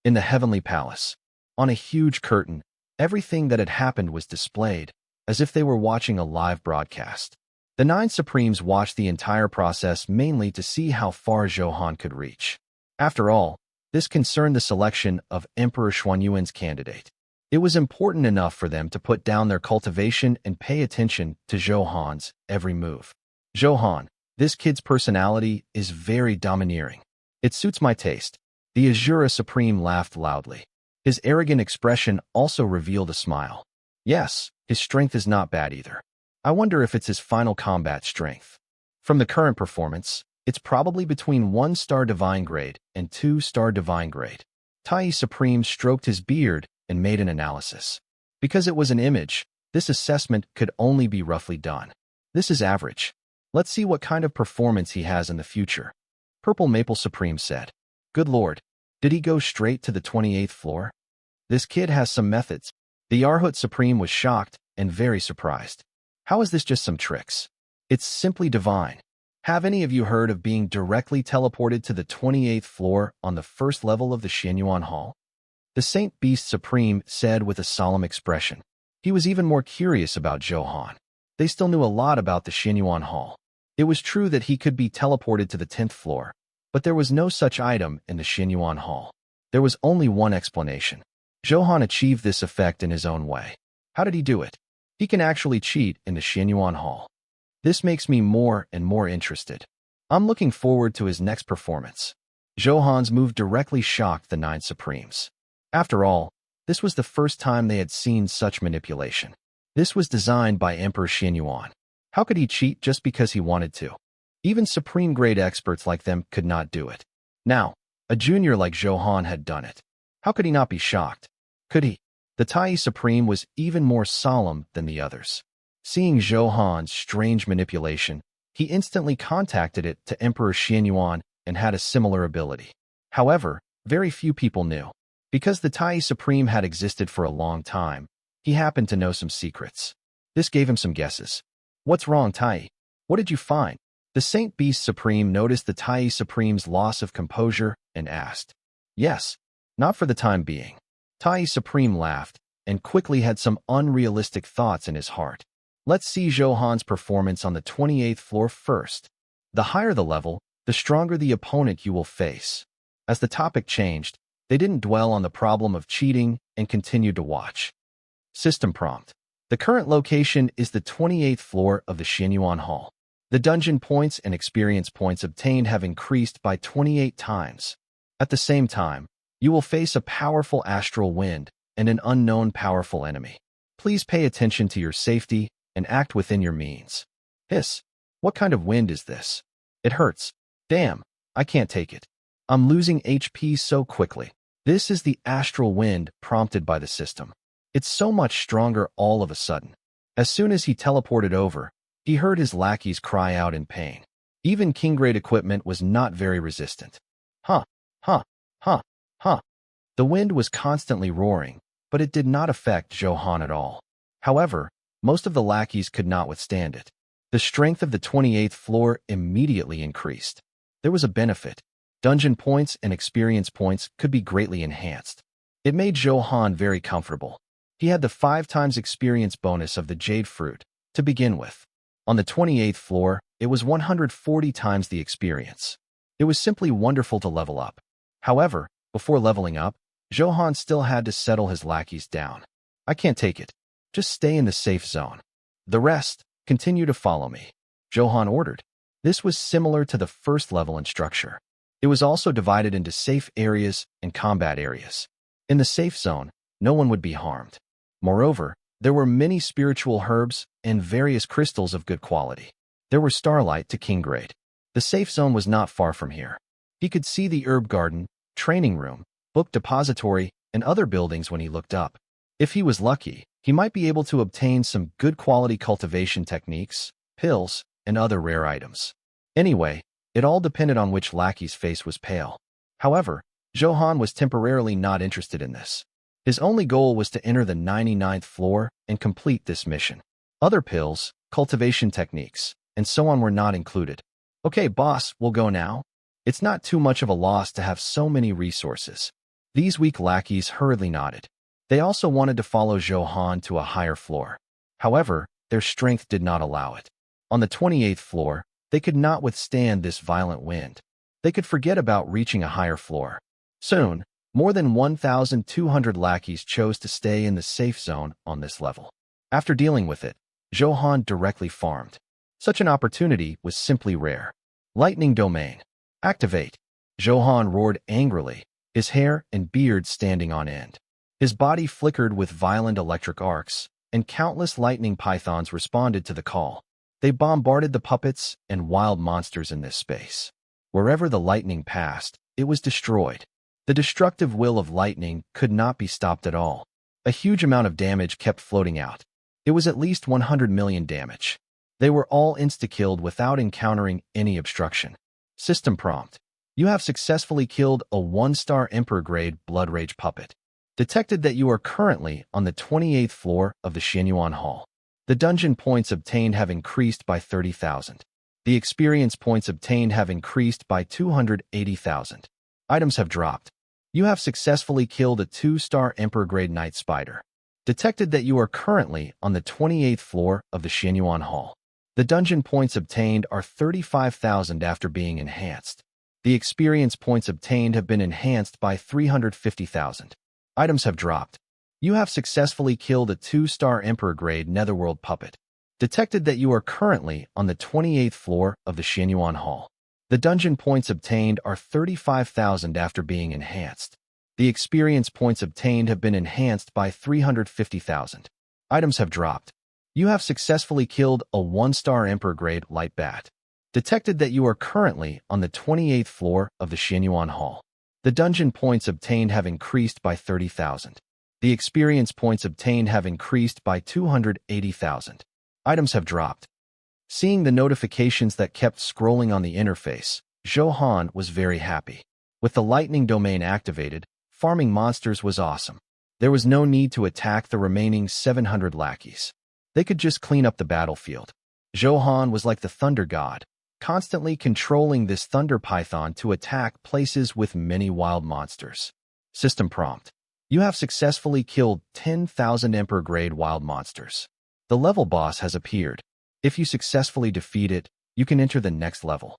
In the Heavenly Palace, on a huge curtain, everything that had happened was displayed, as if they were watching a live broadcast. The 9 Supremes watched the entire process mainly to see how far Zhou Han could reach. After all, this concerned the selection of Emperor Xuanyuan's candidate. It was important enough for them to put down their cultivation and pay attention to Zhou Han's every move. Zhou Han, this kid's personality is very domineering. It suits my taste. The Azura Supreme laughed loudly. His arrogant expression also revealed a smile. Yes, his strength is not bad either. I wonder if it's his final combat strength. From the current performance, it's probably between 1-star divine grade and 2-star divine grade. Tai Supreme stroked his beard and made an analysis. Because it was an image, this assessment could only be roughly done. This is average. Let's see what kind of performance he has in the future. Purple Maple Supreme said. Good lord, did he go straight to the 28th floor? This kid has some methods. The Arhut Supreme was shocked and very surprised. How is this just some tricks? It's simply divine. Have any of you heard of being directly teleported to the 28th floor on the first level of the Xianyuan Hall? The Saint Beast Supreme said with a solemn expression. He was even more curious about Zhou Han. They still knew a lot about the Xianyuan Hall. It was true that he could be teleported to the 10th floor, but there was no such item in the Xianyuan Hall. There was only one explanation. Zhou Han achieved this effect in his own way. How did he do it? He can actually cheat in the Xianyuan Hall. This makes me more and more interested. I'm looking forward to his next performance. Zhou Han's move directly shocked the 9 Supremes. After all, this was the first time they had seen such manipulation. This was designed by Emperor Xianyuan. How could he cheat just because he wanted to? Even supreme-grade experts like them could not do it. Now, a junior like Zhou Han had done it. How could he not be shocked? Could he? The Tai Supreme was even more solemn than the others. Seeing Zhou Han's strange manipulation, he instantly contacted it to Emperor Xianyuan and had a similar ability. However, very few people knew. Because the Tai Supreme had existed for a long time, he happened to know some secrets. This gave him some guesses. What's wrong, Tai? What did you find? The Saint Beast Supreme noticed the Tai Supreme's loss of composure and asked. Yes, Not for the time being. Tai Supreme laughed and quickly had some unrealistic thoughts in his heart. Let's see Zhou Han's performance on the 28th floor first. The higher the level, the stronger the opponent you will face. As the topic changed, they didn't dwell on the problem of cheating and continued to watch. System prompt. The current location is the 28th floor of the Xianyuan Hall. The dungeon points and experience points obtained have increased by 28 times. At the same time, you will face a powerful astral wind and an unknown powerful enemy. Please pay attention to your safety and act within your means. Hiss. What kind of wind is this? It hurts. Damn, I can't take it. I'm losing HP so quickly. This is the astral wind prompted by the system. It's so much stronger all of a sudden. As soon as he teleported over, he heard his lackeys cry out in pain. Even king-grade equipment was not very resistant. Huh, huh, huh, huh. The wind was constantly roaring, but it did not affect Zhou Han at all. However, most of the lackeys could not withstand it. The strength of the 28th floor immediately increased. There was a benefit. Dungeon points and experience points could be greatly enhanced. It made Zhou Han very comfortable. He had the 5 times experience bonus of the Jade Fruit to begin with. On the 28th floor, it was 140 times the experience. It was simply wonderful to level up. However, before leveling up, Zhou Han still had to settle his lackeys down. I can't take it. Just stay in the safe zone. The rest, continue to follow me, Zhou Han ordered. This was similar to the first level in structure. It was also divided into safe areas and combat areas. In the safe zone, no one would be harmed. Moreover, there were many spiritual herbs and various crystals of good quality. There were starlight to king grade. The safe zone was not far from here. He could see the herb garden, training room, book depository, and other buildings when he looked up. If he was lucky, he might be able to obtain some good quality cultivation techniques, pills, and other rare items. Anyway, it all depended on which lackey's face was pale. However, Zhou Han was temporarily not interested in this. His only goal was to enter the 99th floor and complete this mission. Other pills, cultivation techniques, and so on were not included. Okay, boss, we'll go now. It's not too much of a loss to have so many resources. These weak lackeys hurriedly nodded. They also wanted to follow Zhou Han to a higher floor. However, their strength did not allow it. On the 28th floor, they could not withstand this violent wind. They could forget about reaching a higher floor. Soon, more than 1,200 lackeys chose to stay in the safe zone on this level. After dealing with it, Zhou Han directly farmed. Such an opportunity was simply rare. Lightning Domain. Activate. Zhou Han roared angrily, his hair and beard standing on end. His body flickered with violent electric arcs, and countless lightning pythons responded to the call. They bombarded the puppets and wild monsters in this space. Wherever the lightning passed, it was destroyed. The destructive will of lightning could not be stopped at all. A huge amount of damage kept floating out. It was at least 100 million damage. They were all insta-killed without encountering any obstruction. System prompt. You have successfully killed a 1-star Emperor-grade Blood Rage puppet. Detected that you are currently on the 28th floor of the Xianyuan Hall. The dungeon points obtained have increased by 30,000. The experience points obtained have increased by 280,000. Items have dropped. You have successfully killed a 2-star Emperor-grade Night Spider. Detected that you are currently on the 28th floor of the Xianyuan Hall. The dungeon points obtained are 35,000 after being enhanced. The experience points obtained have been enhanced by 350,000. Items have dropped. You have successfully killed a 2-star Emperor-grade Netherworld puppet. Detected that you are currently on the 28th floor of the Xianyuan Hall. The dungeon points obtained are 35,000 after being enhanced. The experience points obtained have been enhanced by 350,000. Items have dropped. You have successfully killed a 1-star Emperor-grade Light Bat. Detected that you are currently on the 28th floor of the Xianyuan Hall. The dungeon points obtained have increased by 30,000. The experience points obtained have increased by 280,000. Items have dropped. Seeing the notifications that kept scrolling on the interface, Zhou Han was very happy. With the lightning domain activated, farming monsters was awesome. There was no need to attack the remaining 700 lackeys. They could just clean up the battlefield. Zhou Han was like the thunder god, constantly controlling this thunder python to attack places with many wild monsters. System prompt. You have successfully killed 10,000 Emperor-grade wild monsters. The level boss has appeared. If you successfully defeat it, you can enter the next level.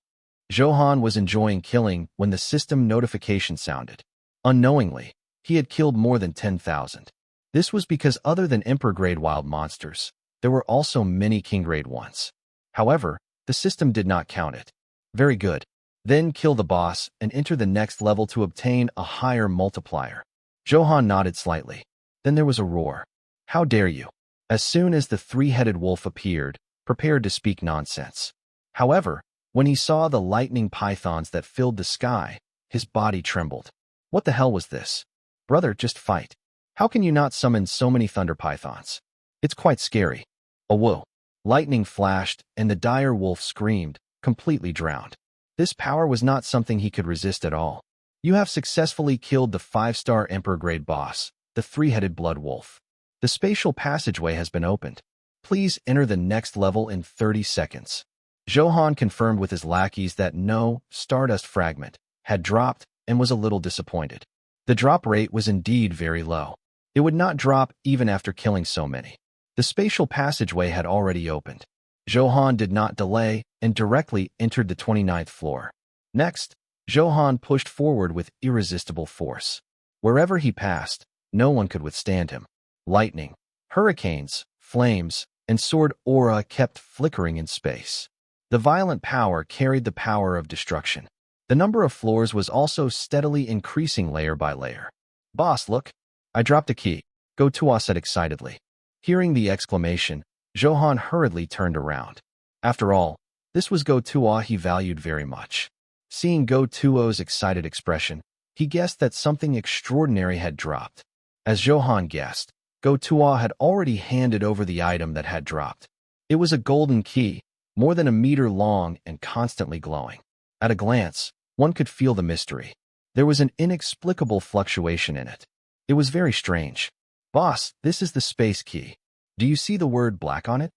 Zhou Han was enjoying killing when the system notification sounded. Unknowingly, he had killed more than 10,000. This was because other than Emperor-grade wild monsters, there were also many King-grade ones. However, the system did not count it. Very good. Then kill the boss and enter the next level to obtain a higher multiplier. Zhou Han nodded slightly. Then there was a roar. How dare you? As soon as the three-headed wolf appeared, prepared to speak nonsense. However, when he saw the lightning pythons that filled the sky, his body trembled. What the hell was this? Brother, just fight. How can you not summon so many thunder pythons? It's quite scary. Oh whoa. Lightning flashed, and the dire wolf screamed, completely drowned. This power was not something he could resist at all. You have successfully killed the 5-star Emperor-grade boss, the three-headed blood wolf. The spatial passageway has been opened. Please enter the next level in 30 seconds. Zhou Han confirmed with his lackeys that no stardust fragment had dropped and was a little disappointed. The drop rate was indeed very low. It would not drop even after killing so many. The spatial passageway had already opened. Zhou Han did not delay and directly entered the 29th floor. Next, Zhou Han pushed forward with irresistible force. Wherever he passed, no one could withstand him. Lightning, hurricanes, flames, and sword aura kept flickering in space. The violent power carried the power of destruction. The number of floors was also steadily increasing layer by layer. Boss, look! I dropped a key, Go Tuo said excitedly. Hearing the exclamation, Zhou Han hurriedly turned around. After all, this was Go Tuo he valued very much. Seeing Go Tuo's excited expression, he guessed that something extraordinary had dropped. As Zhou Han guessed, Go Tuo had already handed over the item that had dropped. It was a golden key, more than a meter long and constantly glowing. At a glance, one could feel the mystery. There was an inexplicable fluctuation in it. It was very strange. Boss, this is the space key. Do you see the word black on it?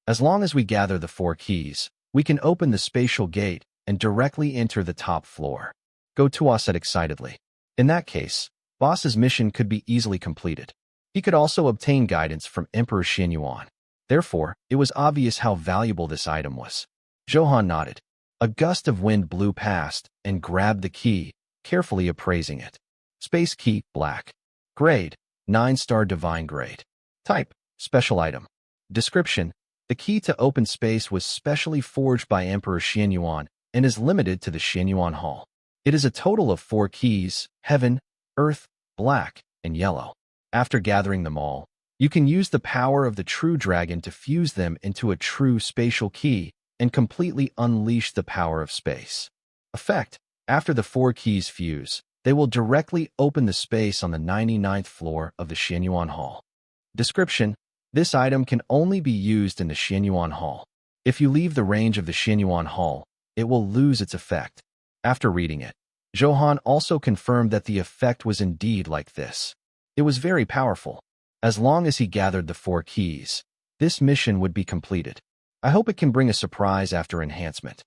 As long as we gather the 4 keys, we can open the spatial gate and directly enter the top floor. Go Tuo said excitedly. In that case, Boss's mission could be easily completed. He could also obtain guidance from Emperor Xianyuan. Therefore, it was obvious how valuable this item was. Zhou Han nodded. A gust of wind blew past and grabbed the key, carefully appraising it. Space key, black. Grade, 9-star divine grade. Type, special item. Description, the key to open space was specially forged by Emperor Xianyuan and is limited to the Xianyuan Hall. It is a total of 4 keys, heaven, earth, black, and yellow. After gathering them all, you can use the power of the true dragon to fuse them into a true spatial key and completely unleash the power of space. Effect, after the 4 keys fuse, they will directly open the space on the 99th floor of the Xianyuan Hall. Description, this item can only be used in the Xianyuan Hall. If you leave the range of the Xianyuan Hall, it will lose its effect. After reading it, Zhou Han also confirmed that the effect was indeed like this. It was very powerful. As long as he gathered the 4 keys, this mission would be completed. I hope it can bring a surprise after enhancement.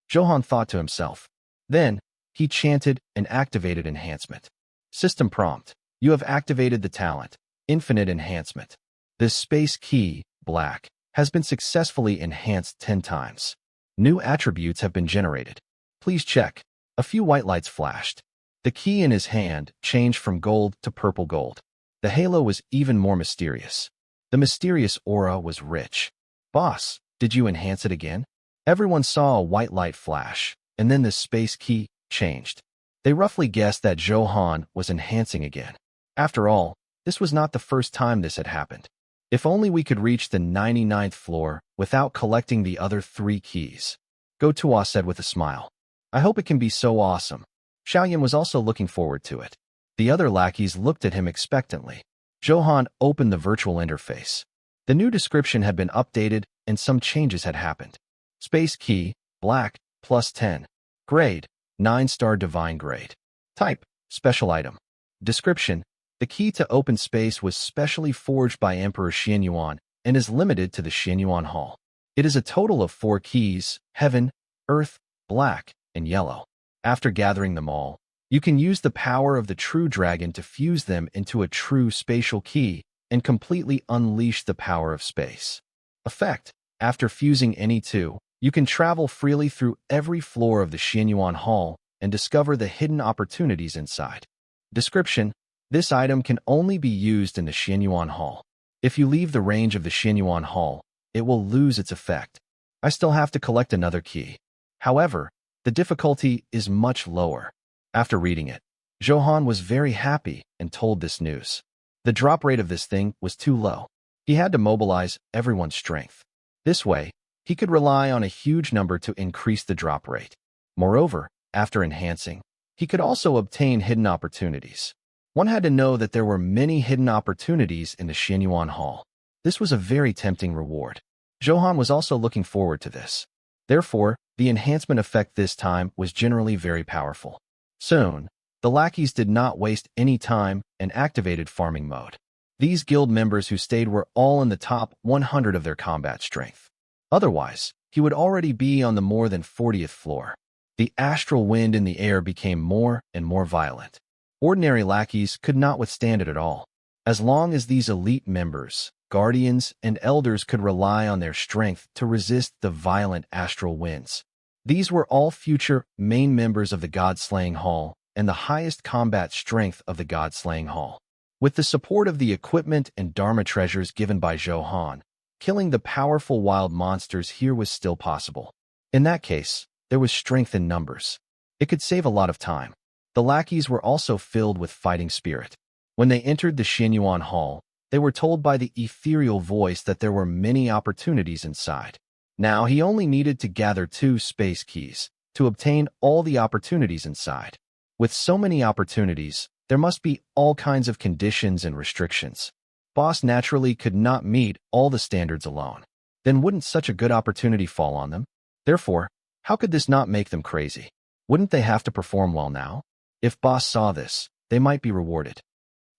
Zhou Han thought to himself. Then, he chanted and activated enhancement. System prompt. You have activated the talent, infinite enhancement. This space key, black, has been successfully enhanced 10 times. New attributes have been generated. Please check. A few white lights flashed. The key in his hand changed from gold to purple gold. The halo was even more mysterious. The mysterious aura was rich. Boss, did you enhance it again? Everyone saw a white light flash, and then the space key changed. They roughly guessed that Zhou Han was enhancing again. After all, this was not the first time this had happened. If only we could reach the 99th floor without collecting the other 3 keys. Go Tuo said with a smile. I hope it can be so awesome. Xiaoyan was also looking forward to it. The other lackeys looked at him expectantly. Zhou Han opened the virtual interface. The new description had been updated and some changes had happened. Space key, black, +10. Grade, 9-star divine grade. Type, special item. Description, the key to open space was specially forged by Emperor Xianyuan and is limited to the Xianyuan Hall. It is a total of 4 keys, heaven, earth, black, and yellow. After gathering them all, You can use the power of the true dragon to fuse them into a true spatial key and completely unleash the power of space. Effect: after fusing any two, you can travel freely through every floor of the Xianyuan Hall and discover the hidden opportunities inside. Description: this item can only be used in the Xianyuan Hall. If you leave the range of the Xianyuan Hall, it will lose its effect. I still have to collect another key. However, the difficulty is much lower. After reading it, Zhou Han was very happy and told this news. The drop rate of this thing was too low. He had to mobilize everyone's strength. This way, he could rely on a huge number to increase the drop rate. Moreover, after enhancing, he could also obtain hidden opportunities. One had to know that there were many hidden opportunities in the Xianyuan Hall. This was a very tempting reward. Zhou Han was also looking forward to this. Therefore, the enhancement effect this time was generally very powerful. Soon, the lackeys did not waste any time and activated farming mode. These guild members who stayed were all in the top 100 of their combat strength. Otherwise, he would already be on the more than 40th floor. The astral wind in the air became more and more violent. Ordinary lackeys could not withstand it at all. As long as these elite members, guardians, and elders could rely on their strength to resist the violent astral winds. These were all future main members of the God-Slaying Hall and the highest combat strength of the God-Slaying Hall. With the support of the equipment and Dharma treasures given by Zhou Han, killing the powerful wild monsters here was still possible. In that case, there was strength in numbers. It could save a lot of time. The lackeys were also filled with fighting spirit. When they entered the Xianyuan Hall, they were told by the ethereal voice that there were many opportunities inside. Now he only needed to gather 2 space keys to obtain all the opportunities inside. With so many opportunities, there must be all kinds of conditions and restrictions. Boss naturally could not meet all the standards alone. Then wouldn't such a good opportunity fall on them? Therefore, how could this not make them crazy? Wouldn't they have to perform well now? If boss saw this, they might be rewarded.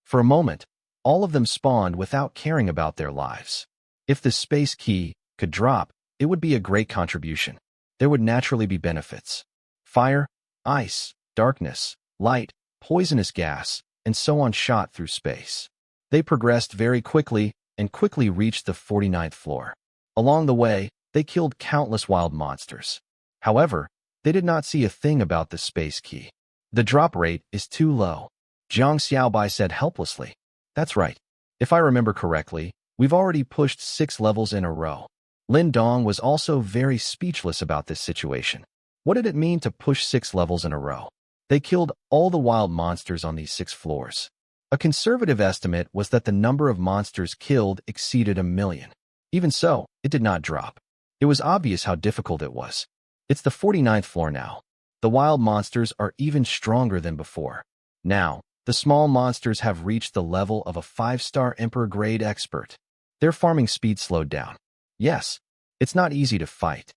For a moment, all of them spawned without caring about their lives. If the space key could drop, it would be a great contribution. There would naturally be benefits. Fire, ice, darkness, light, poisonous gas, and so on shot through space. They progressed very quickly and quickly reached the 49th floor. Along the way, they killed countless wild monsters. However, they did not see a thing about the space key. The drop rate is too low. Jiang Xiaobai said helplessly. That's right. If I remember correctly, we've already pushed 6 levels in a row. Lin Dong was also very speechless about this situation. What did it mean to push 6 levels in a row? They killed all the wild monsters on these 6 floors. A conservative estimate was that the number of monsters killed exceeded 1 million. Even so, it did not drop. It was obvious how difficult it was. It's the 49th floor now. The wild monsters are even stronger than before. Now, the small monsters have reached the level of a 5-star Emperor grade expert. Their farming speed slowed down. Yes, it's not easy to fight.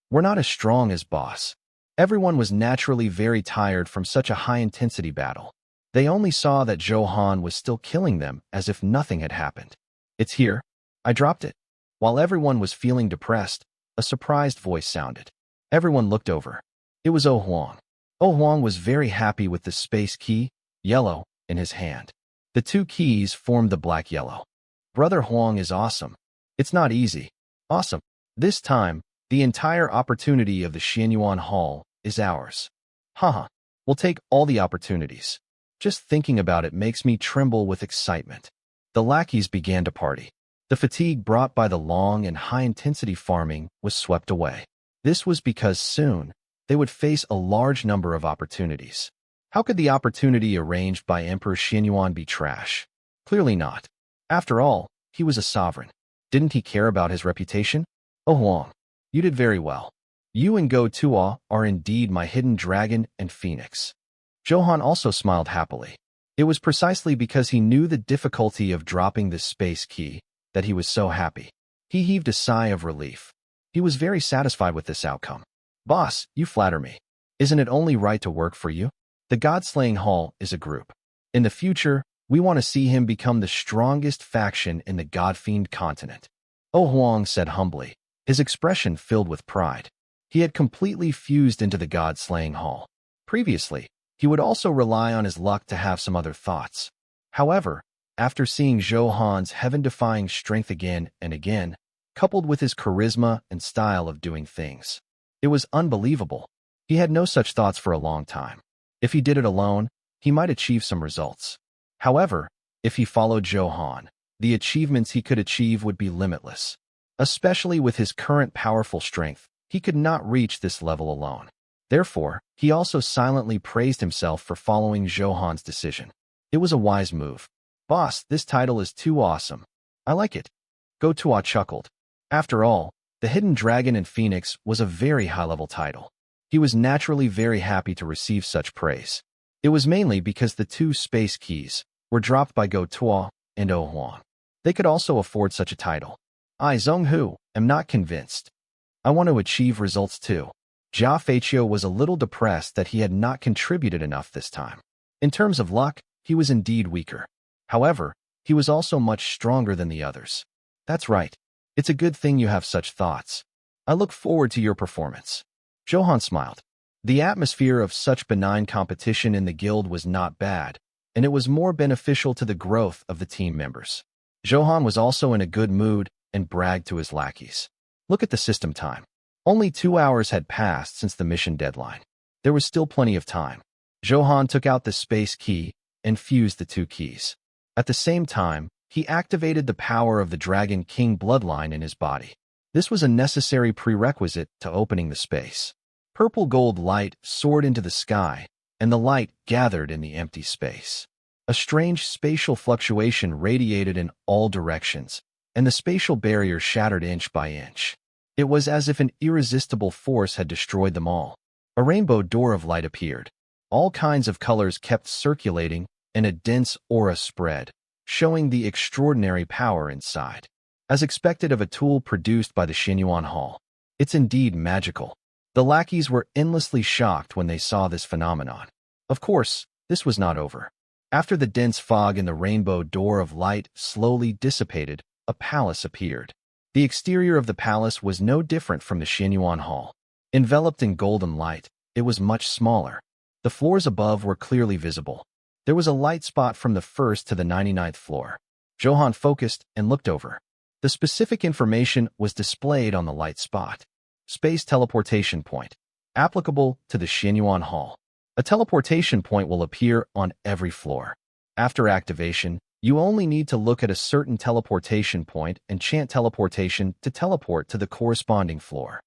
We're not as strong as boss. Everyone was naturally very tired from such a high-intensity battle. They only saw that Zhou Han was still killing them as if nothing had happened. It's here. I dropped it. While everyone was feeling depressed, a surprised voice sounded. Everyone looked over. It was Oh Huang. Oh Huang was very happy with the space key, yellow, in his hand. The 2 keys formed the black-yellow. Brother Huang is awesome. It's not easy. Awesome. This time, the entire opportunity of the Xianyuan Hall is ours. Haha. We'll take all the opportunities. Just thinking about it makes me tremble with excitement. The lackeys began to party. The fatigue brought by the long and high-intensity farming was swept away. This was because soon, they would face a large number of opportunities. How could the opportunity arranged by Emperor Xianyuan be trash? Clearly not. After all, he was a sovereign. Didn't he care about his reputation? Oh Huang, you did very well. You and Go Tuo are indeed my hidden dragon and phoenix. Zhou Han also smiled happily. It was precisely because he knew the difficulty of dropping the space key that he was so happy. He heaved a sigh of relief. He was very satisfied with this outcome. Boss, you flatter me. Isn't it only right to work for you? The God-Slaying Hall is a group. In the future, we want to see him become the strongest faction in the God-Fiend continent. Oh Huang said humbly, his expression filled with pride. He had completely fused into the God-Slaying Hall. Previously, He would also rely on his luck to have some other thoughts. However, after seeing Zhou Han's heaven-defying strength again and again, coupled with his charisma and style of doing things, it was unbelievable. He had no such thoughts for a long time. If he did it alone, he might achieve some results. However, if he followed Zhou Han, the achievements he could achieve would be limitless. Especially with his current powerful strength, he could not reach this level alone. Therefore, he also silently praised himself for following Zhou Han's decision. It was a wise move. Boss, this title is too awesome. I like it. Go Tua chuckled. After all, the Hidden Dragon and Phoenix was a very high-level title. He was naturally very happy to receive such praise. It was mainly because the two space keys were dropped by Go Tua and Oh Huang. They could also afford such a title. I, Zhong Hu, am not convinced. I want to achieve results too. Jia Feiqiu was a little depressed that he had not contributed enough this time. In terms of luck, he was indeed weaker. However, he was also much stronger than the others. That's right. It's a good thing you have such thoughts. I look forward to your performance. Zhou Han smiled. The atmosphere of such benign competition in the guild was not bad, and it was more beneficial to the growth of the team members. Zhou Han was also in a good mood and bragged to his lackeys. Look at the system time. Only 2 hours had passed since the mission deadline. There was still plenty of time. Zhou Han took out the space key and fused the two keys. At the same time, he activated the power of the Dragon King bloodline in his body. This was a necessary prerequisite to opening the space. Purple gold light soared into the sky, and the light gathered in the empty space. A strange spatial fluctuation radiated in all directions, and the spatial barrier shattered inch by inch. It was as if an irresistible force had destroyed them all. A rainbow door of light appeared. All kinds of colors kept circulating, and a dense aura spread, showing the extraordinary power inside. As expected of a tool produced by the Xinyuan Hall, it's indeed magical. The lackeys were endlessly shocked when they saw this phenomenon. Of course, this was not over. After the dense fog in the rainbow door of light slowly dissipated, a palace appeared. The exterior of the palace was no different from the Xinyuan Hall. Enveloped in golden light, it was much smaller. The floors above were clearly visible. There was a light spot from the 1st to the 99th floor. Zhou Han focused and looked over. The specific information was displayed on the light spot. Space teleportation point. Applicable to the Xinyuan Hall. A teleportation point will appear on every floor. After activation, you only need to look at a certain teleportation point and chant teleportation to teleport to the corresponding floor.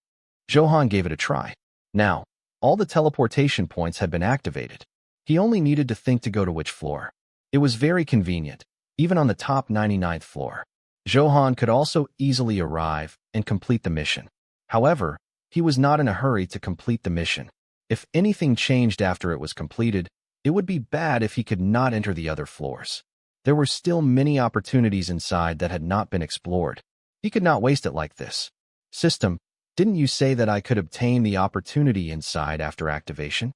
Zhou Han gave it a try. Now, all the teleportation points had been activated. He only needed to think to go to which floor. It was very convenient, even on the top 99th floor. Zhou Han could also easily arrive and complete the mission. However, he was not in a hurry to complete the mission. If anything changed after it was completed, it would be bad if he could not enter the other floors. There were still many opportunities inside that had not been explored. He could not waste it like this. System, didn't you say that I could obtain the opportunity inside after activation?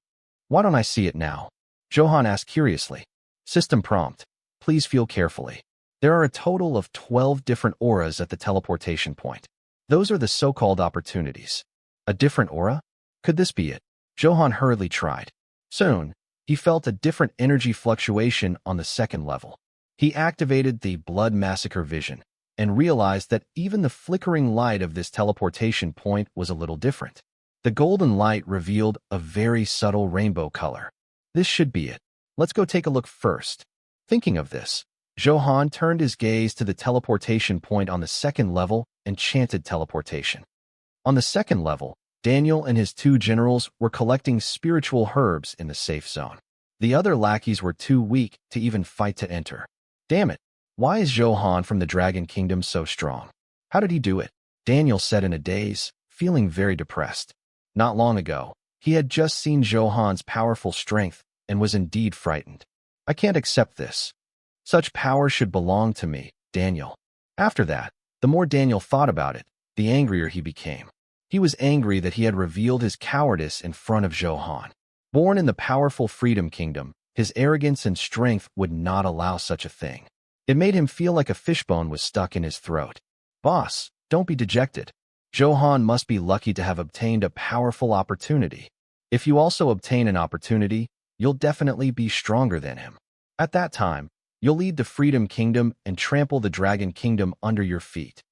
Why don't I see it now? Zhou Han asked curiously. System prompt. Please feel carefully. There are a total of 12 different auras at the teleportation point. Those are the so-called opportunities. A different aura? Could this be it? Zhou Han hurriedly tried. Soon, he felt a different energy fluctuation on the 2nd level. He activated the Blood Massacre vision and realized that even the flickering light of this teleportation point was a little different. The golden light revealed a very subtle rainbow color. This should be it. Let's go take a look first. Thinking of this, Zhou Han turned his gaze to the teleportation point on the 2nd level and chanted teleportation. On the 2nd level, Daniel and his 2 generals were collecting spiritual herbs in the safe zone. The other lackeys were too weak to even fight to enter. Damn it! Why is Zhou Han from the Dragon Kingdom so strong? How did he do it? Daniel said in a daze, feeling very depressed. Not long ago, he had just seen Zhou Han's powerful strength and was indeed frightened. I can't accept this. Such power should belong to me, Daniel. After that, the more Daniel thought about it, the angrier he became. He was angry that he had revealed his cowardice in front of Zhou Han. Born in the powerful Freedom Kingdom, his arrogance and strength would not allow such a thing. It made him feel like a fishbone was stuck in his throat. Boss, don't be dejected. Zhou Han must be lucky to have obtained a powerful opportunity. If you also obtain an opportunity, you'll definitely be stronger than him. At that time, you'll lead the Freedom Kingdom and trample the Dragon Kingdom under your feet.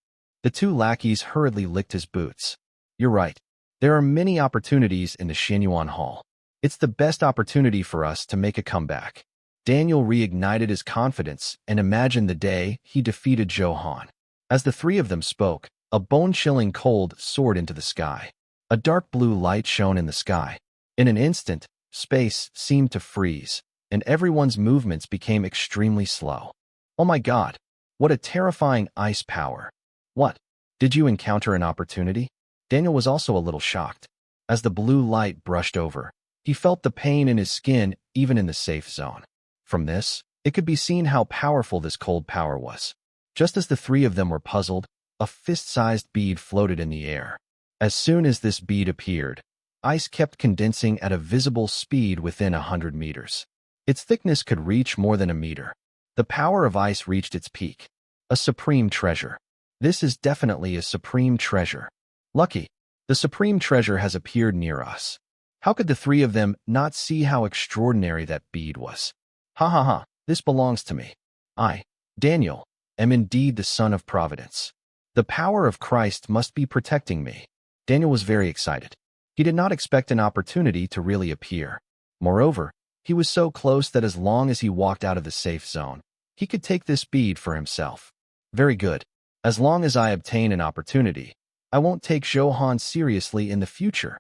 The two lackeys hurriedly licked his boots. You're right. There are many opportunities in the Xianyuan Hall. It's the best opportunity for us to make a comeback. Daniel reignited his confidence and imagined the day he defeated Zhou Han. As the three of them spoke, a bone-chilling cold soared into the sky. A dark blue light shone in the sky. In an instant, space seemed to freeze, and everyone's movements became extremely slow. Oh my God, what a terrifying ice power. What? Did you encounter an opportunity? Daniel was also a little shocked. As the blue light brushed over, he felt the pain in his skin even in the safe zone. From this, it could be seen how powerful this cold power was. Just as the three of them were puzzled, a fist-sized bead floated in the air. As soon as this bead appeared, ice kept condensing at a visible speed within 100 meters. Its thickness could reach more than a meter. The power of ice reached its peak. A supreme treasure. This is definitely a supreme treasure. Lucky, the supreme treasure has appeared near us. How could the three of them not see how extraordinary that bead was? Ha ha ha, this belongs to me. I, Daniel, am indeed the son of Providence. The power of Christ must be protecting me. Daniel was very excited. He did not expect an opportunity to really appear. Moreover, he was so close that as long as he walked out of the safe zone, he could take this bead for himself. Very good. As long as I obtain an opportunity, I won't take Zhou Han seriously in the future.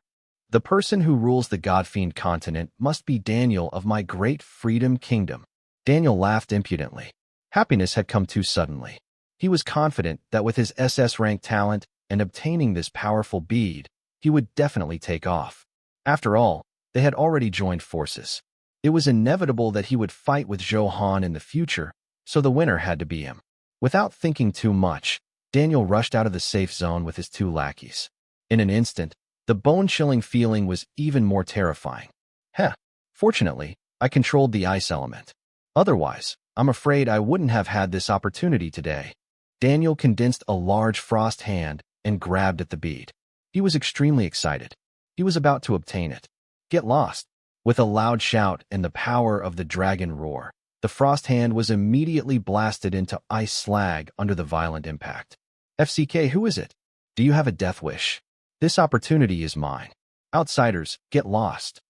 The person who rules the God-fiend continent must be Daniel of my great Freedom Kingdom. Daniel laughed impudently. Happiness had come too suddenly. He was confident that with his SS rank talent and obtaining this powerful bead, he would definitely take off. After all, they had already joined forces. It was inevitable that he would fight with Zhou Han in the future, so the winner had to be him. Without thinking too much, Daniel rushed out of the safe zone with his two lackeys. In an instant, the bone-chilling feeling was even more terrifying. Heh, fortunately, I controlled the ice element. Otherwise, I'm afraid I wouldn't have had this opportunity today. Daniel condensed a large frost hand and grabbed at the bead. He was extremely excited. He was about to obtain it. Get lost. With a loud shout and the power of the dragon roar, the frost hand was immediately blasted into ice slag under the violent impact. FCK, who is it? Do you have a death wish? This opportunity is mine. Outsiders, get lost.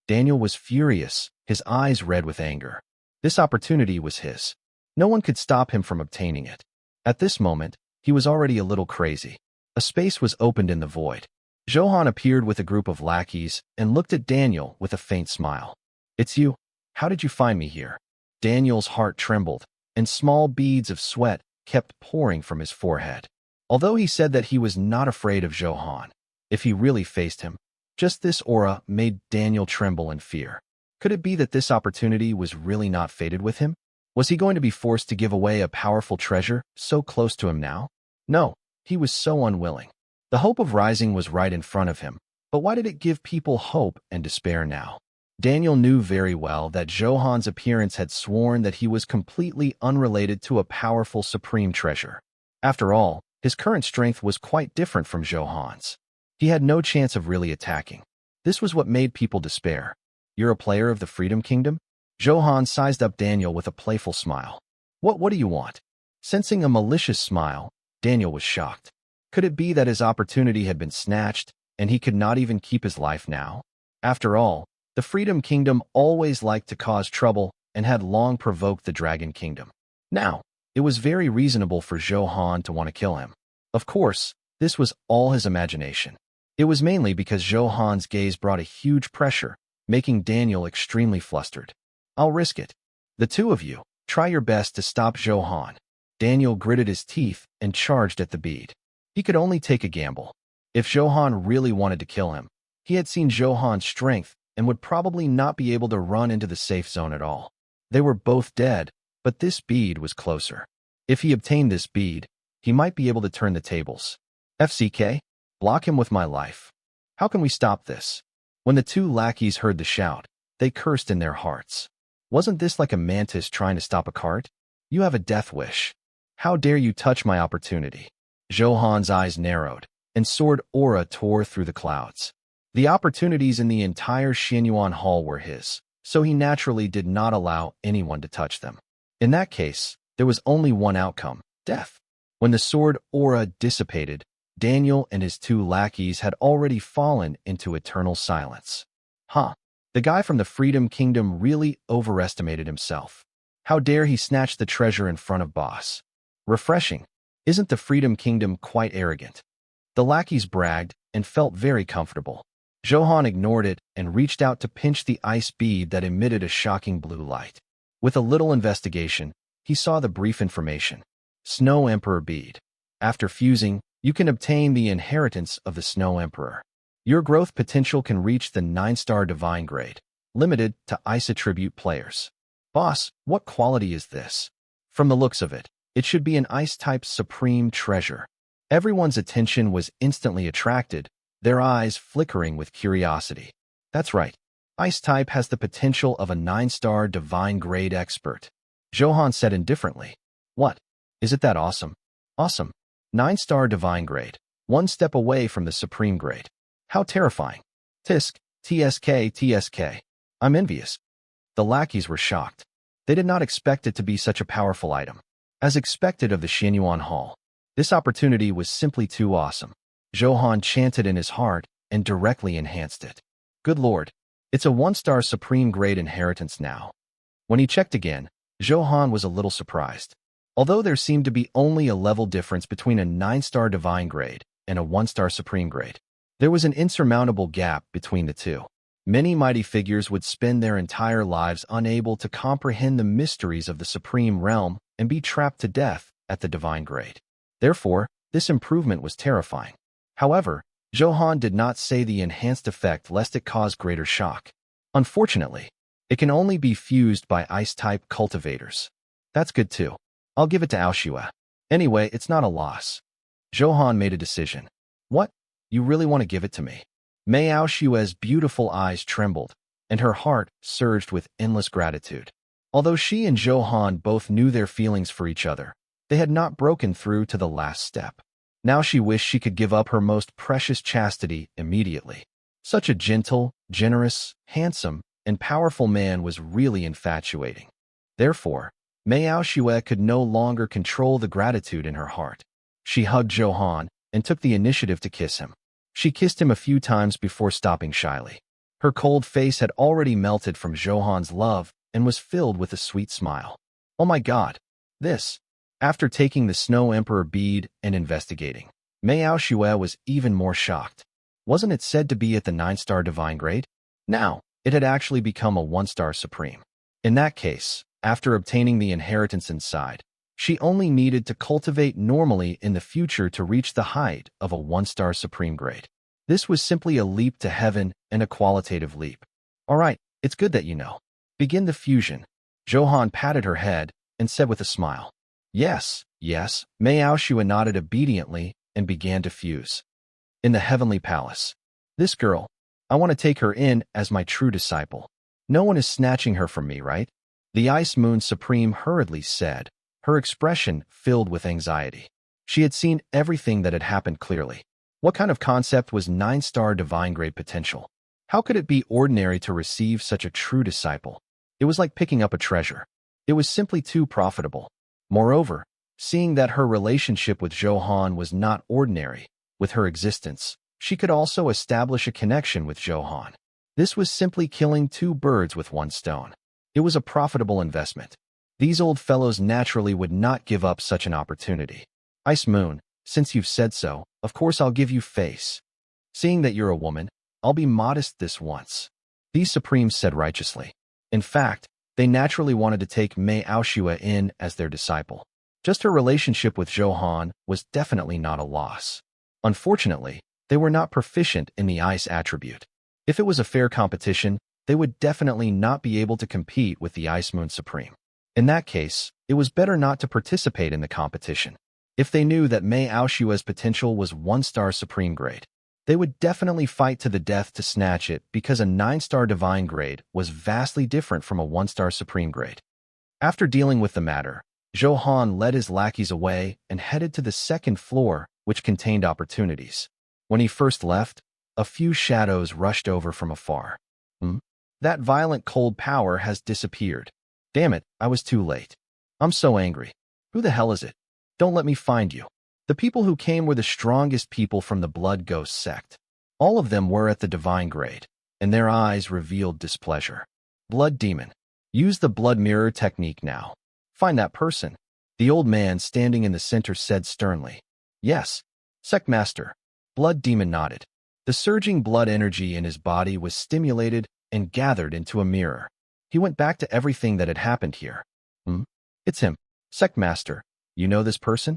Daniel was furious, his eyes red with anger. This opportunity was his. No one could stop him from obtaining it. At this moment, he was already a little crazy. A space was opened in the void. Zhou Han appeared with a group of lackeys and looked at Daniel with a faint smile. It's you. How did you find me here? Daniel's heart trembled, and small beads of sweat kept pouring from his forehead. Although he said that he was not afraid of Zhou Han, if he really faced him, just this aura made Daniel tremble in fear. Could it be that this opportunity was really not fated with him? Was he going to be forced to give away a powerful treasure so close to him now? No, he was so unwilling. The hope of rising was right in front of him, but why did it give people hope and despair now? Daniel knew very well that Zhou Han's appearance had sworn that he was completely unrelated to a powerful supreme treasure. After all, his current strength was quite different from Zhou Han's. He had no chance of really attacking. This was what made people despair. You're a player of the Freedom Kingdom? Zhou Han sized up Daniel with a playful smile. What do you want? Sensing a malicious smile, Daniel was shocked. Could it be that his opportunity had been snatched, and he could not even keep his life now? After all, the Freedom Kingdom always liked to cause trouble and had long provoked the Dragon Kingdom. Now, it was very reasonable for Zhou Han to want to kill him. Of course, this was all his imagination. It was mainly because Zhou Han's gaze brought a huge pressure, making Daniel extremely flustered. I'll risk it. The two of you, try your best to stop Zhou Han. Daniel gritted his teeth and charged at the bead. He could only take a gamble. If Zhou Han really wanted to kill him, he had seen Zhou Han's strength and would probably not be able to run into the safe zone at all. They were both dead, but this bead was closer. If he obtained this bead, he might be able to turn the tables. FCK, block him with my life. How can we stop this? When the two lackeys heard the shout, they cursed in their hearts. Wasn't this like a mantis trying to stop a cart? You have a death wish. How dare you touch my opportunity? Zhou Han's eyes narrowed, and sword aura tore through the clouds. The opportunities in the entire Xianyuan Hall were his, so he naturally did not allow anyone to touch them. In that case, there was only one outcome: death. When the sword aura dissipated, Daniel and his two lackeys had already fallen into eternal silence. Huh. The guy from the Freedom Kingdom really overestimated himself. How dare he snatch the treasure in front of boss? Refreshing. Isn't the Freedom Kingdom quite arrogant? The lackeys bragged and felt very comfortable. Zhou Han ignored it and reached out to pinch the ice bead that emitted a shocking blue light. With a little investigation, he saw the brief information. Snow Emperor bead. After fusing, you can obtain the inheritance of the Snow Emperor. Your growth potential can reach the 9-star divine grade, limited to ice attribute players. Boss, what quality is this? From the looks of it, it should be an ice-type supreme treasure. Everyone's attention was instantly attracted, their eyes flickering with curiosity. That's right. Ice-type has the potential of a 9-star divine grade expert. Zhou Han said indifferently. What? Is it that awesome? Awesome. 9-star divine grade. One step away from the supreme grade. How terrifying. Tisk, TSK, TSK. I'm envious. The lackeys were shocked. They did not expect it to be such a powerful item. As expected of the Xianyuan Hall, this opportunity was simply too awesome. Zhou Han chanted in his heart and directly enhanced it. Good lord, it's a 1-star supreme grade inheritance now. When he checked again, Zhou Han was a little surprised. Although there seemed to be only a level difference between a 9-star divine grade and a 1-star supreme grade, there was an insurmountable gap between the two. Many mighty figures would spend their entire lives unable to comprehend the mysteries of the supreme realm and be trapped to death at the divine grade. Therefore, this improvement was terrifying. However, Zhou Han did not say the enhanced effect lest it cause greater shock. Unfortunately, it can only be fused by ice-type cultivators. That's good too. I'll give it to Aoshua. Anyway, it's not a loss. Zhou Han made a decision. What? You really want to give it to me? Mei Aoshua's beautiful eyes trembled, and her heart surged with endless gratitude. Although she and Zhou Han both knew their feelings for each other, they had not broken through to the last step. Now she wished she could give up her most precious chastity immediately. Such a gentle, generous, handsome, and powerful man was really infatuating. Therefore, Mei Aoshua could no longer control the gratitude in her heart. She hugged Zhou Han and took the initiative to kiss him. She kissed him a few times before stopping shyly. Her cold face had already melted from Zhou Han's love and was filled with a sweet smile. Oh my god! This! After taking the Snow Emperor bead and investigating, Mei Aoshua was even more shocked. Wasn't it said to be at the 9-star divine grade? Now, it had actually become a 1-star supreme. In that case, after obtaining the inheritance inside, she only needed to cultivate normally in the future to reach the height of a 1-star supreme grade. This was simply a leap to heaven and a qualitative leap. Alright, it's good that you know. Begin the fusion. Zhou Han patted her head and said with a smile. Yes, yes. Mei Aoshua nodded obediently and began to fuse. In the heavenly palace. This girl, I want to take her in as my true disciple. No one is snatching her from me, right? The Ice Moon Supreme hurriedly said, her expression filled with anxiety. She had seen everything that had happened clearly. What kind of concept was 9-star divine grade potential? How could it be ordinary to receive such a true disciple? It was like picking up a treasure. It was simply too profitable. Moreover, seeing that her relationship with Zhou Han was not ordinary, with her existence, she could also establish a connection with Zhou Han. This was simply killing 2 birds with 1 stone. It was a profitable investment. These old fellows naturally would not give up such an opportunity. Ice Moon, since you've said so, of course I'll give you face. Seeing that you're a woman, I'll be modest this once. These Supremes said righteously. In fact, they naturally wanted to take Mei Aoshua in as their disciple. Just her relationship with Zhou Han was definitely not a loss. Unfortunately, they were not proficient in the ice attribute. If it was a fair competition, they would definitely not be able to compete with the Ice Moon Supreme. In that case, it was better not to participate in the competition. If they knew that Mei Aoshua's potential was 1-star supreme grade, they would definitely fight to the death to snatch it because a 9-star divine grade was vastly different from a 1-star supreme grade. After dealing with the matter, Zhou Han led his lackeys away and headed to the 2nd floor, which contained opportunities. When he first left, a few shadows rushed over from afar. That violent cold power has disappeared. Damn it, I was too late. I'm so angry. Who the hell is it? Don't let me find you. The people who came were the strongest people from the Blood Ghost sect. All of them were at the divine grade, and their eyes revealed displeasure. Blood Demon. Use the blood mirror technique now. Find that person. The old man standing in the center said sternly. Yes, Sect Master. Blood Demon nodded. The surging blood energy in his body was stimulated and gathered into a mirror. He went back to everything that had happened here. It's him. Sect Master. You know this person?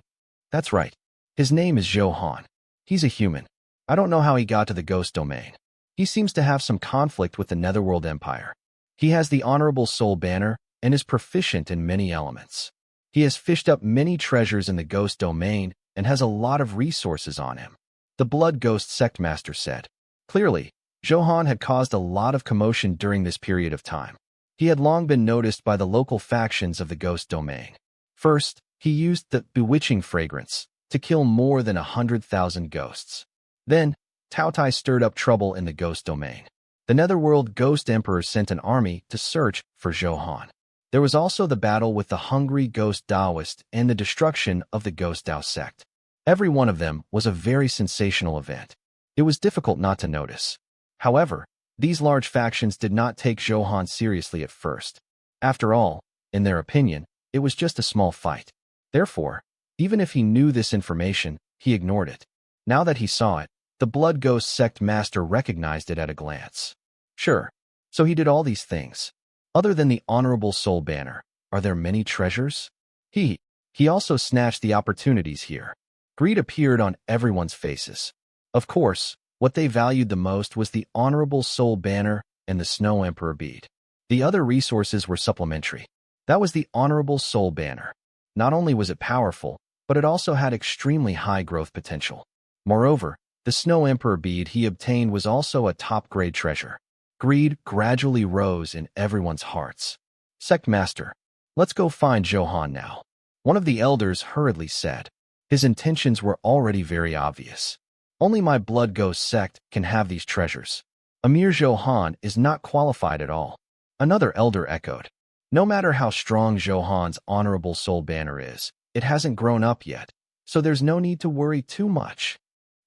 That's right. His name is Zhou Han. He's a human. I don't know how he got to the ghost domain. He seems to have some conflict with the Netherworld Empire. He has the Honorable Soul banner and is proficient in many elements. He has fished up many treasures in the ghost domain and has a lot of resources on him. The Blood Ghost Sect Master said. Clearly, Zhou Han had caused a lot of commotion during this period of time. He had long been noticed by the local factions of the ghost domain. First, he used the bewitching fragrance to kill more than 100,000 ghosts. Then, Tao Tai stirred up trouble in the ghost domain. The Netherworld Ghost Emperor sent an army to search for Zhou Han. There was also the battle with the hungry ghost Taoist and the destruction of the Ghost Tao sect. Every one of them was a very sensational event. It was difficult not to notice. However, these large factions did not take Zhou Han seriously at first. After all, in their opinion, it was just a small fight. Therefore, even if he knew this information, he ignored it. Now that he saw it, the Blood Ghost Sect Master recognized it at a glance. Sure, so he did all these things. Other than the Honorable Soul banner, are there many treasures? He also snatched the opportunities here. Greed appeared on everyone's faces. Of course, what they valued the most was the Honorable Soul banner and the Snow Emperor bead. The other resources were supplementary. That was the Honorable Soul banner. Not only was it powerful, but it also had extremely high growth potential. Moreover, the Snow Emperor bead he obtained was also a top-grade treasure. Greed gradually rose in everyone's hearts. Sect Master, let's go find Zhou Han now. One of the elders hurriedly said. His intentions were already very obvious. Only my Blood Ghost sect can have these treasures. A mere Zhou Han is not qualified at all. Another elder echoed. No matter how strong Zhou Han's Honorable Soul banner is, it hasn't grown up yet, so there's no need to worry too much.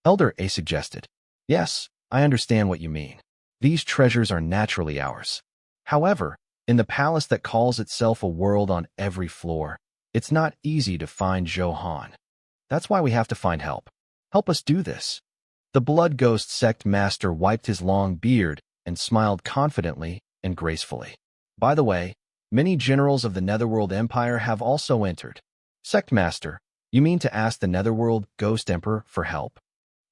Elder A suggested. Yes, I understand what you mean. These treasures are naturally ours. However, in the palace that calls itself a world on every floor, it's not easy to find Zhou Han. That's why we have to find help. Help us do this. The Blood Ghost Sect Master wiped his long beard and smiled confidently and gracefully. By the way, many generals of the Netherworld Empire have also entered. Sect Master, you mean to ask the Netherworld Ghost Emperor for help?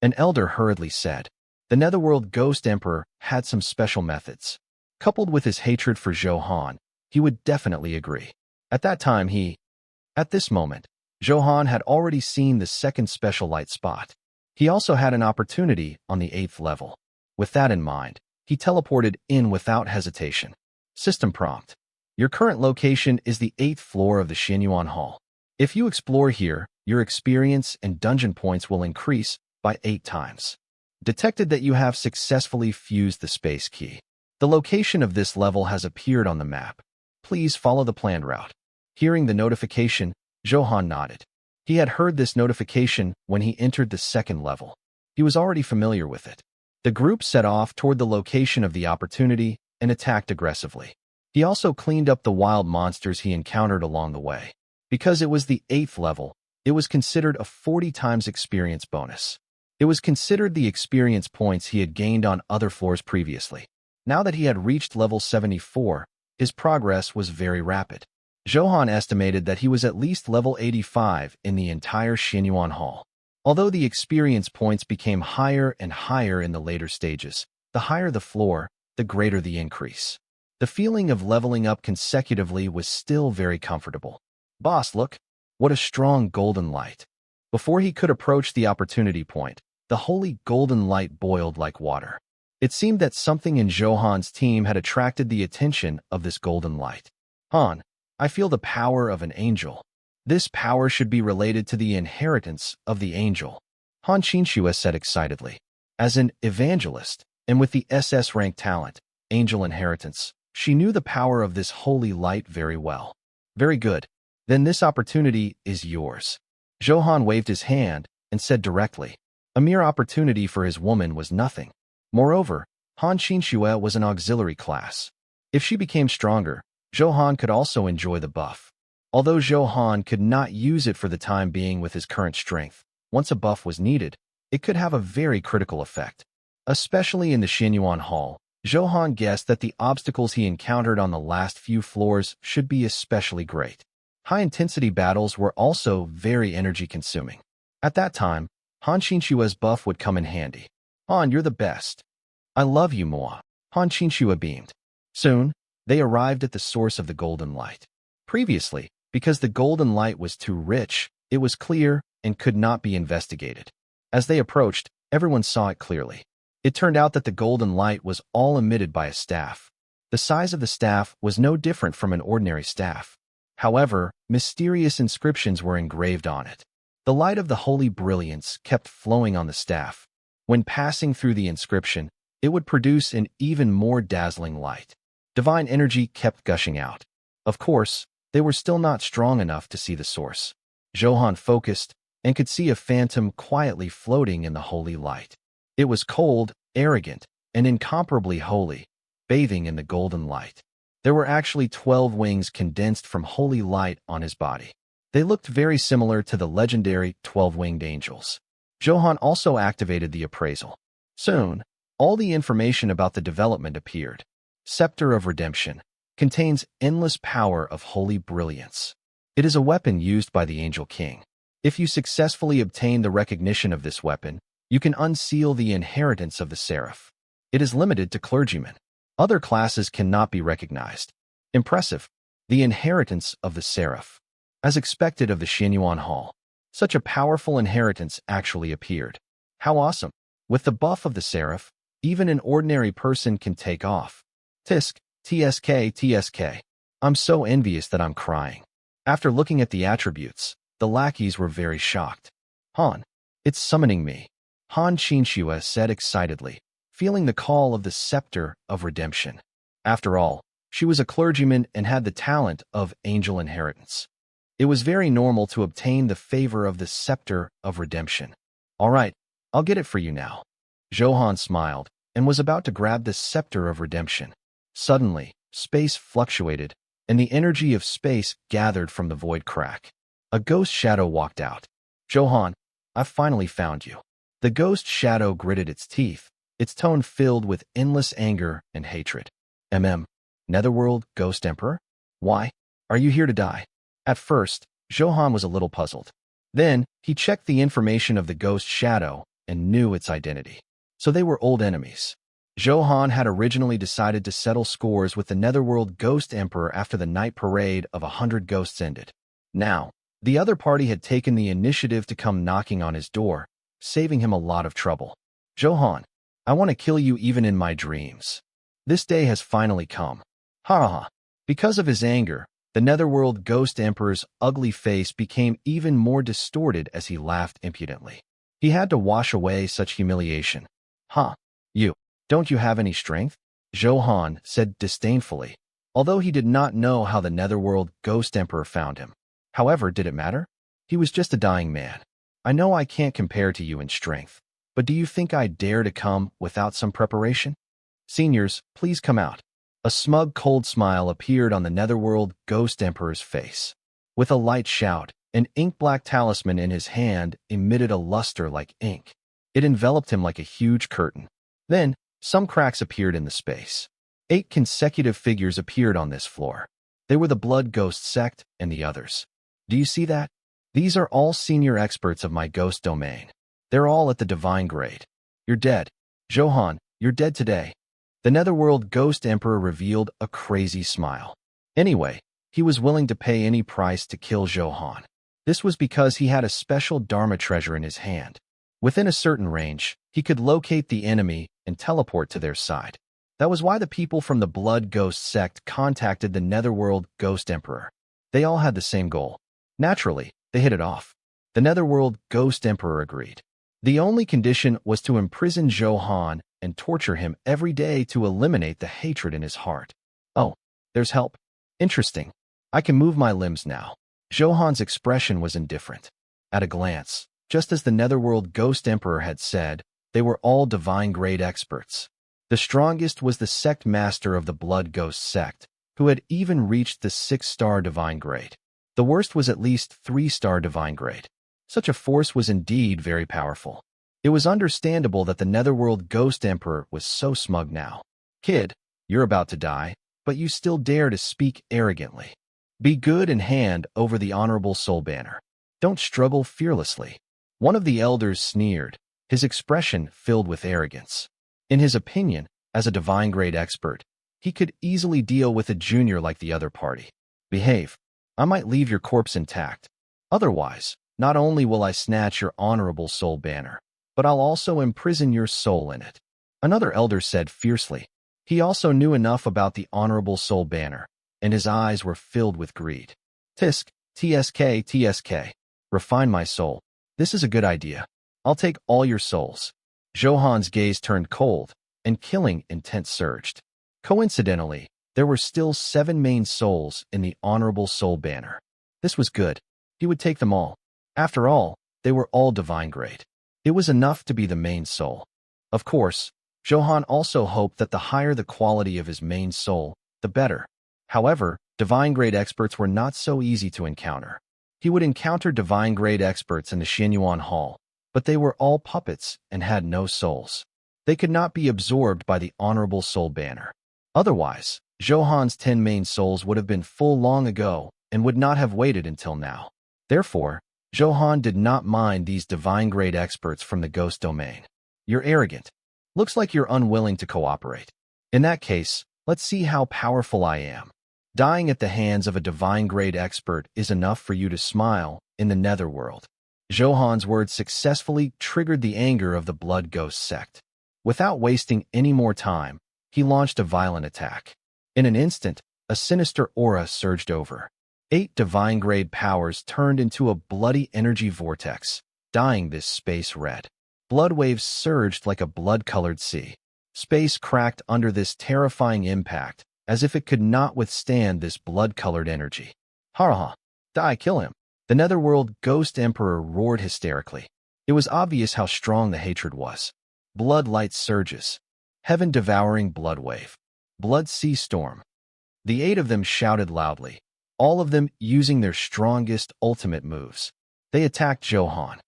An elder hurriedly said. The Netherworld Ghost Emperor had some special methods. Coupled with his hatred for Zhou Han, he would definitely agree. At this moment, Zhou Han had already seen the second special light spot. He also had an opportunity on the 8th level. With that in mind, he teleported in without hesitation. System prompt. Your current location is the 8th floor of the Xinyuan Hall. If you explore here, your experience and dungeon points will increase by 8 times. Detected that you have successfully fused the space key. The location of this level has appeared on the map. Please follow the planned route. Hearing the notification, Zhou Han nodded. He had heard this notification when he entered the 2nd level. He was already familiar with it. The group set off toward the location of the opportunity and attacked aggressively. He also cleaned up the wild monsters he encountered along the way. Because it was the 8th level, it was considered a 40 times experience bonus. It was considered the experience points he had gained on other floors previously. Now that he had reached level 74, his progress was very rapid. Zhou Han estimated that he was at least level 85 in the entire Xinyuan Hall. Although the experience points became higher and higher in the later stages, the higher the floor, the greater the increase. The feeling of leveling up consecutively was still very comfortable. Boss, look! What a strong golden light! Before he could approach the opportunity point, the holy golden light boiled like water. It seemed that something in Zhou Han's team had attracted the attention of this golden light. Han, I feel the power of an angel. This power should be related to the inheritance of the angel. Han Qinxue said excitedly. As an evangelist, and with the SS rank talent, angel inheritance. She knew the power of this holy light very well. Very good. Then this opportunity is yours. Zhou Han waved his hand and said directly. A mere opportunity for his woman was nothing. Moreover, Han Qinxue was an auxiliary class. If she became stronger, Zhou Han could also enjoy the buff. Although Zhou Han could not use it for the time being with his current strength, once a buff was needed, it could have a very critical effect. Especially in the Xinyuan Hall, Zhou Han guessed that the obstacles he encountered on the last few floors should be especially great. High-intensity battles were also very energy-consuming. At that time, Han Qinxue's buff would come in handy. Han, you're the best. I love you, Moa. Han Qinxue beamed. Soon, they arrived at the source of the golden light. Previously, because the golden light was too rich, it was clear and could not be investigated. As they approached, everyone saw it clearly. It turned out that the golden light was all emitted by a staff. The size of the staff was no different from an ordinary staff. However, mysterious inscriptions were engraved on it. The light of the holy brilliance kept flowing on the staff. When passing through the inscription, it would produce an even more dazzling light. Divine energy kept gushing out. Of course, they were still not strong enough to see the source. Zhou Han focused and could see a phantom quietly floating in the holy light. It was cold, arrogant, and incomparably holy, bathing in the golden light. There were actually 12 wings condensed from holy light on his body. They looked very similar to the legendary 12-winged angels. Zhou Han also activated the appraisal. Soon, all the information about the development appeared. Scepter of Redemption contains endless power of holy brilliance. It is a weapon used by the Angel King. If you successfully obtain the recognition of this weapon, you can unseal the inheritance of the seraph. It is limited to clergymen. Other classes cannot be recognized. Impressive. The inheritance of the seraph. As expected of the Xinyuan Hall, such a powerful inheritance actually appeared. How awesome. With the buff of the seraph, even an ordinary person can take off. Tisk, tsk. I'm so envious that I'm crying. After looking at the attributes, the lackeys were very shocked. Han, it's summoning me. Han Qinxue said excitedly, feeling the call of the Scepter of Redemption. After all, she was a clergyman and had the talent of angel inheritance. It was very normal to obtain the favor of the Scepter of Redemption. All right, I'll get it for you now. Zhou Han smiled and was about to grab the Scepter of Redemption. Suddenly, space fluctuated, and the energy of space gathered from the void crack. A ghost shadow walked out. Zhou Han, I've finally found you. The ghost shadow gritted its teeth, its tone filled with endless anger and hatred. Netherworld Ghost Emperor? Why? Are you here to die? At first, Zhou Han was a little puzzled. Then, he checked the information of the ghost shadow and knew its identity. So they were old enemies. Zhou Han had originally decided to settle scores with the Netherworld Ghost Emperor after the night parade of 100 ghosts ended. Now, the other party had taken the initiative to come knocking on his door, saving him a lot of trouble. Zhou Han, I want to kill you even in my dreams. This day has finally come. Ha ha ha. Because of his anger, the Netherworld Ghost Emperor's ugly face became even more distorted as he laughed impudently. He had to wash away such humiliation. Huh? You. Don't you have any strength? Zhou Han said disdainfully, although he did not know how the Netherworld Ghost Emperor found him. However, did it matter? He was just a dying man. I know I can't compare to you in strength, but do you think I'd dare to come without some preparation? Seniors, please come out. A smug, cold smile appeared on the Netherworld Ghost Emperor's face. With a light shout, an ink-black talisman in his hand emitted a luster like ink. It enveloped him like a huge curtain. Then, some cracks appeared in the space. 8 consecutive figures appeared on this floor. They were the Blood Ghost sect and the others. Do you see that? These are all senior experts of my ghost domain. They're all at the divine grade. You're dead. Zhou Han, you're dead today. The Netherworld Ghost Emperor revealed a crazy smile. Anyway, he was willing to pay any price to kill Zhou Han. This was because he had a special Dharma treasure in his hand. Within a certain range, he could locate the enemy and teleport to their side. That was why the people from the Blood Ghost sect contacted the Netherworld Ghost Emperor. They all had the same goal. Naturally, they hit it off. The Netherworld Ghost Emperor agreed. The only condition was to imprison Zhou Han and torture him every day to eliminate the hatred in his heart. Oh, there's help. Interesting. I can move my limbs now. Zhou Han's expression was indifferent. At a glance, just as the Netherworld Ghost Emperor had said, they were all divine-grade experts. The strongest was the sect master of the Blood Ghost sect, who had even reached the 6-star divine grade. The worst was at least 3-star divine grade. Such a force was indeed very powerful. It was understandable that the Netherworld Ghost Emperor was so smug now. Kid, you're about to die, but you still dare to speak arrogantly. Be good and hand over the honorable soul banner. Don't struggle fearlessly. One of the elders sneered, his expression filled with arrogance. In his opinion, as a divine-grade expert, he could easily deal with a junior like the other party. Behave. I might leave your corpse intact. Otherwise, not only will I snatch your honorable soul banner, but I'll also imprison your soul in it. Another elder said fiercely. He also knew enough about the honorable soul banner, and his eyes were filled with greed. Tisk, TSK. Refine my soul. This is a good idea. I'll take all your souls. Zhou Han's gaze turned cold, and killing intent surged. Coincidentally, there were still 7 main souls in the honorable soul banner. This was good. He would take them all. After all, they were all divine grade. It was enough to be the main soul. Of course, Zhou Han also hoped that the higher the quality of his main soul, the better. However, divine-grade experts were not so easy to encounter. He would encounter divine-grade experts in the Xianyuan Hall, but they were all puppets and had no souls. They could not be absorbed by the honorable soul banner. Otherwise, Zhou Han's 10 main souls would have been full long ago and would not have waited until now. Therefore, Zhou Han did not mind these divine-grade experts from the ghost domain. You're arrogant. Looks like you're unwilling to cooperate. In that case, let's see how powerful I am. Dying at the hands of a divine-grade expert is enough for you to smile in the netherworld. Zhou Han's words successfully triggered the anger of the Blood Ghost sect. Without wasting any more time, he launched a violent attack. In an instant, a sinister aura surged over. 8 divine-grade powers turned into a bloody energy vortex, dyeing this space red. Blood waves surged like a blood-colored sea. Space cracked under this terrifying impact, as if it could not withstand this blood-colored energy. Ha! Die, kill him! The Netherworld Ghost Emperor roared hysterically. It was obvious how strong the hatred was. Blood light surges. Heaven-devouring blood wave. Blood sea storm. The 8 of them shouted loudly, all of them using their strongest ultimate moves. They attacked Zhou Han.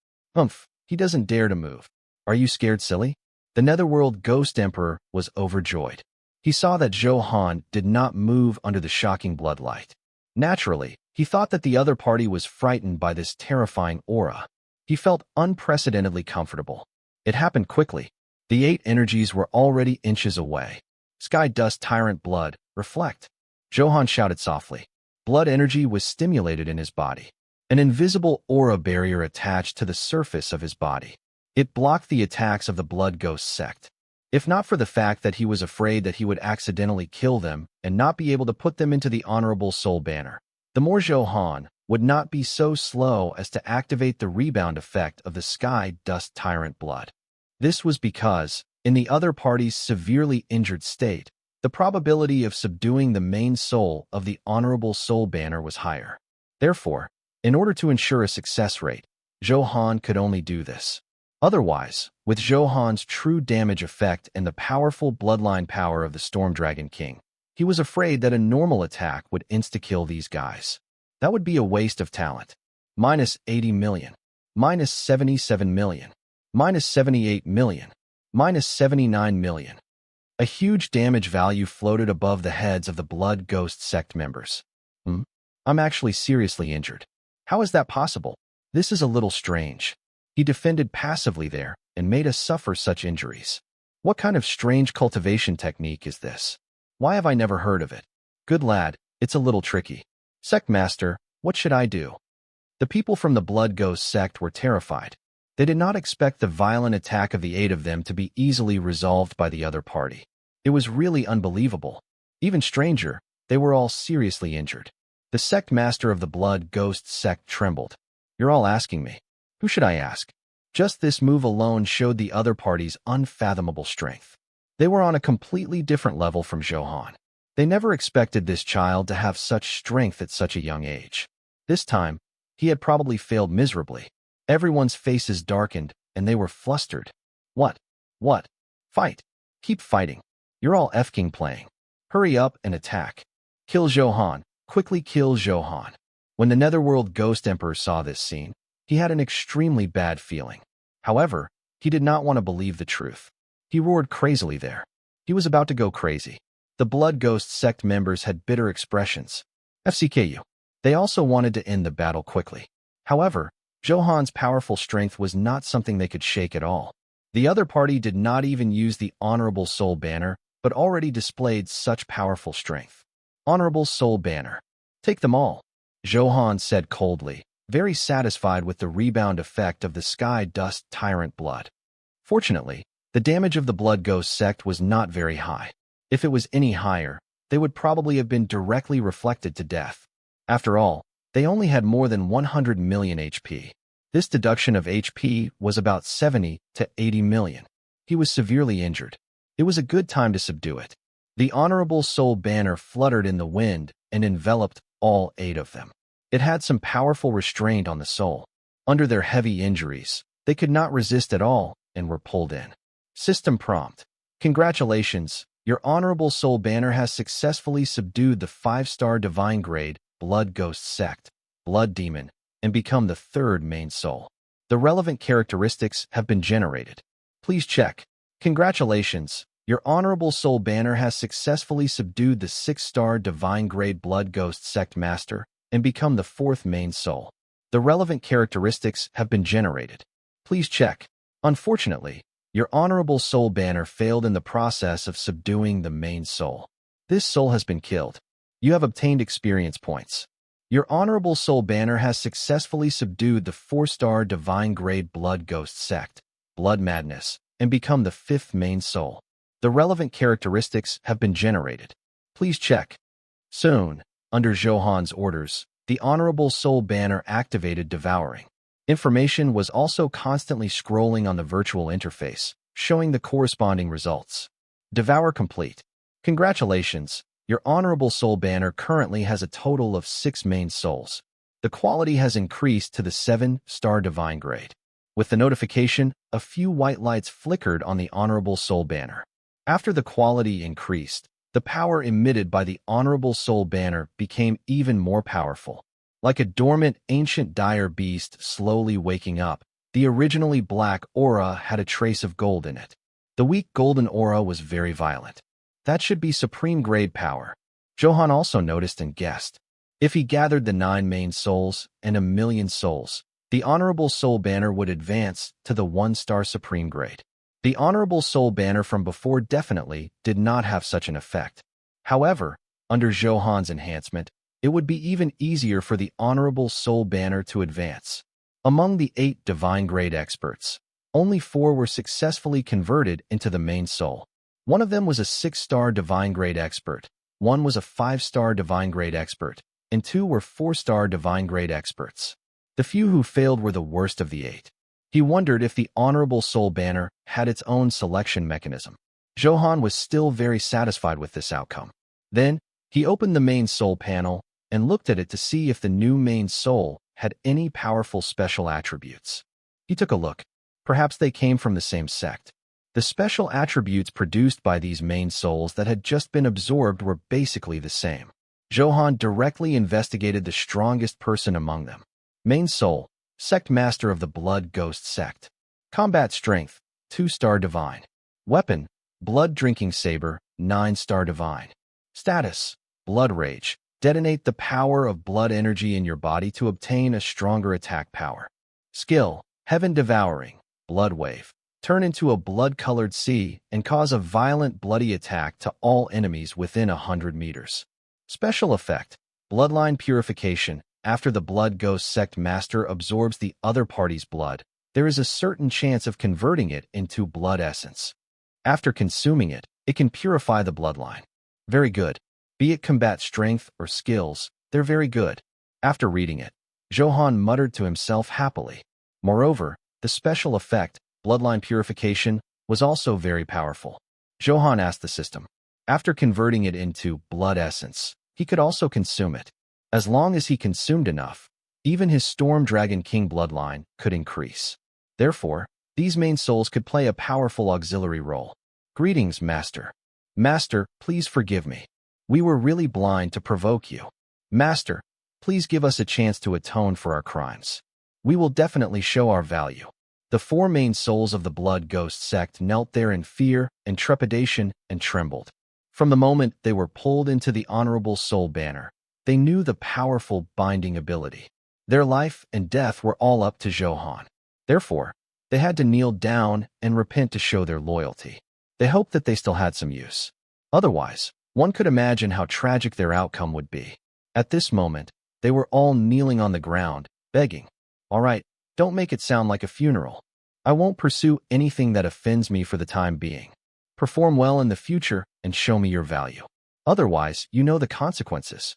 He doesn't dare to move. Are you scared, silly? The Netherworld Ghost Emperor was overjoyed. He saw that Zhou Han did not move under the shocking bloodlight. Naturally, he thought that the other party was frightened by this terrifying aura. He felt unprecedentedly comfortable. It happened quickly. The 8 energies were already inches away. Sky Dust Tyrant Blood, reflect. Zhou Han shouted softly. Blood energy was stimulated in his body. An invisible aura barrier attached to the surface of his body. It blocked the attacks of the Blood Ghost sect. If not for the fact that he was afraid that he would accidentally kill them and not be able to put them into the honorable soul banner, the more Zhou Han would not be so slow as to activate the rebound effect of the Sky Dust Tyrant Blood. This was because, in the other party's severely injured state, the probability of subduing the main soul of the honorable soul banner was higher. Therefore, in order to ensure a success rate, Zhou Han could only do this. Otherwise, with Zhou Han's true damage effect and the powerful bloodline power of the Storm Dragon King, he was afraid that a normal attack would insta-kill these guys. That would be a waste of talent. Minus 80 million. Minus 77 million. Minus 78 million. Minus 79 million. A huge damage value floated above the heads of the Blood Ghost sect members. I'm actually seriously injured. How is that possible? This is a little strange. He defended passively there and made us suffer such injuries. What kind of strange cultivation technique is this? Why have I never heard of it? Good lad, it's a little tricky. Sect Master, what should I do? The people from the Blood Ghost sect were terrified. They did not expect the violent attack of the 8 of them to be easily resolved by the other party. It was really unbelievable. Even stranger, they were all seriously injured. The sect master of the Blood Ghost sect trembled. You're all asking me. Who should I ask? Just this move alone showed the other party's unfathomable strength. They were on a completely different level from Zhou Han. They never expected this child to have such strength at such a young age. This time, he had probably failed miserably. Everyone's faces darkened, and they were flustered. What? What? Fight. Keep fighting. You're all effing playing. Hurry up and attack. Kill Zhou Han. Quickly kill Zhou Han. When the Netherworld Ghost Emperor saw this scene, he had an extremely bad feeling. However, he did not want to believe the truth. He roared crazily there. He was about to go crazy. The Blood Ghost sect members had bitter expressions. FCKU. They also wanted to end the battle quickly. However, Zhou Han's powerful strength was not something they could shake at all. The other party did not even use the Honorable Soul banner, but already displayed such powerful strength. Honorable Soul banner. Take them all, Zhou Han said coldly, very satisfied with the rebound effect of the Sky Dust Tyrant blood. Fortunately, the damage of the Blood Ghost sect was not very high. If it was any higher, they would probably have been directly reflected to death. After all, they only had more than 100 million HP. This deduction of HP was about 70 to 80 million. He was severely injured. It was a good time to subdue it. The Honorable Soul banner fluttered in the wind and enveloped all 8 of them. It had some powerful restraint on the soul. Under their heavy injuries, they could not resist at all and were pulled in. System prompt. Congratulations, your Honorable Soul banner has successfully subdued the 5-star Divine Grade Blood Ghost sect, Blood Demon, and become the 3rd main soul. The relevant characteristics have been generated. Please check. Congratulations, your Honorable Soul banner has successfully subdued the 6-star Divine Grade Blood Ghost sect master and become the 4th main soul. The relevant characteristics have been generated. Please check. Unfortunately, your Honorable Soul banner failed in the process of subduing the main soul. This soul has been killed. You have obtained experience points. Your Honorable Soul banner has successfully subdued the 4-star Divine Grade Blood Ghost sect, Blood Madness, and become the 5th main soul. The relevant characteristics have been generated. Please check. Soon, under Zhou Han's orders, the Honorable Soul banner activated Devouring. Information was also constantly scrolling on the virtual interface, showing the corresponding results. Devour complete. Congratulations, your Honorable Soul banner currently has a total of 6 main souls. The quality has increased to the 7-star Divine Grade. With the notification, a few white lights flickered on the Honorable Soul banner. After the quality increased, the power emitted by the Honorable Soul banner became even more powerful. Like a dormant, ancient dire beast slowly waking up, the originally black aura had a trace of gold in it. The weak golden aura was very violent. That should be supreme grade power. Zhou Han also noticed and guessed. If he gathered the 9 main souls and 1,000,000 souls, the Honorable Soul banner would advance to the 1-star supreme grade. The Honorable Soul banner from before definitely did not have such an effect. However, under Zhou Han's enhancement, it would be even easier for the Honorable Soul banner to advance. Among the 8 Divine Grade experts, only 4 were successfully converted into the main soul. One of them was a 6-star Divine Grade expert, one was a 5-star Divine Grade expert, and 2 were 4-star Divine Grade experts. The few who failed were the worst of the 8. He wondered if the Honorable Soul banner had its own selection mechanism. Zhou Han was still very satisfied with this outcome. Then, he opened the main soul panel and looked at it to see if the new main soul had any powerful special attributes. He took a look. Perhaps they came from the same sect. The special attributes produced by these main souls that had just been absorbed were basically the same. Zhou Han directly investigated the strongest person among them. Main soul, sect master of the Blood Ghost sect. Combat strength, 2-star divine. Weapon, blood drinking saber, 9-star divine. Status, blood rage. Detonate the power of blood energy in your body to obtain a stronger attack power. Skill, heaven devouring, blood wave. Turn into a blood-colored sea and cause a violent bloody attack to all enemies within 100 meters. Special effect, bloodline purification. After the Blood Ghost sect master absorbs the other party's blood, there is a certain chance of converting it into blood essence. After consuming it, it can purify the bloodline. Very good. Be it combat strength or skills, they're very good. After reading it, Zhou Han muttered to himself happily. Moreover, the special effect, bloodline purification, was also very powerful. Zhou Han asked the system. After converting it into blood essence, he could also consume it. As long as he consumed enough, even his Storm Dragon King bloodline could increase. Therefore, these main souls could play a powerful auxiliary role. Greetings, Master. Master, please forgive me. We were really blind to provoke you. Master, please give us a chance to atone for our crimes. We will definitely show our value. The four main souls of the Blood Ghost sect knelt there in fear and trepidation and trembled. From the moment they were pulled into the Honorable Soul banner, they knew the powerful binding ability. Their life and death were all up to Zhou Han. Therefore, they had to kneel down and repent to show their loyalty. They hoped that they still had some use. Otherwise, one could imagine how tragic their outcome would be. At this moment, they were all kneeling on the ground, begging, "All right, don't make it sound like a funeral. I won't pursue anything that offends me for the time being. Perform well in the future and show me your value. Otherwise, you know the consequences."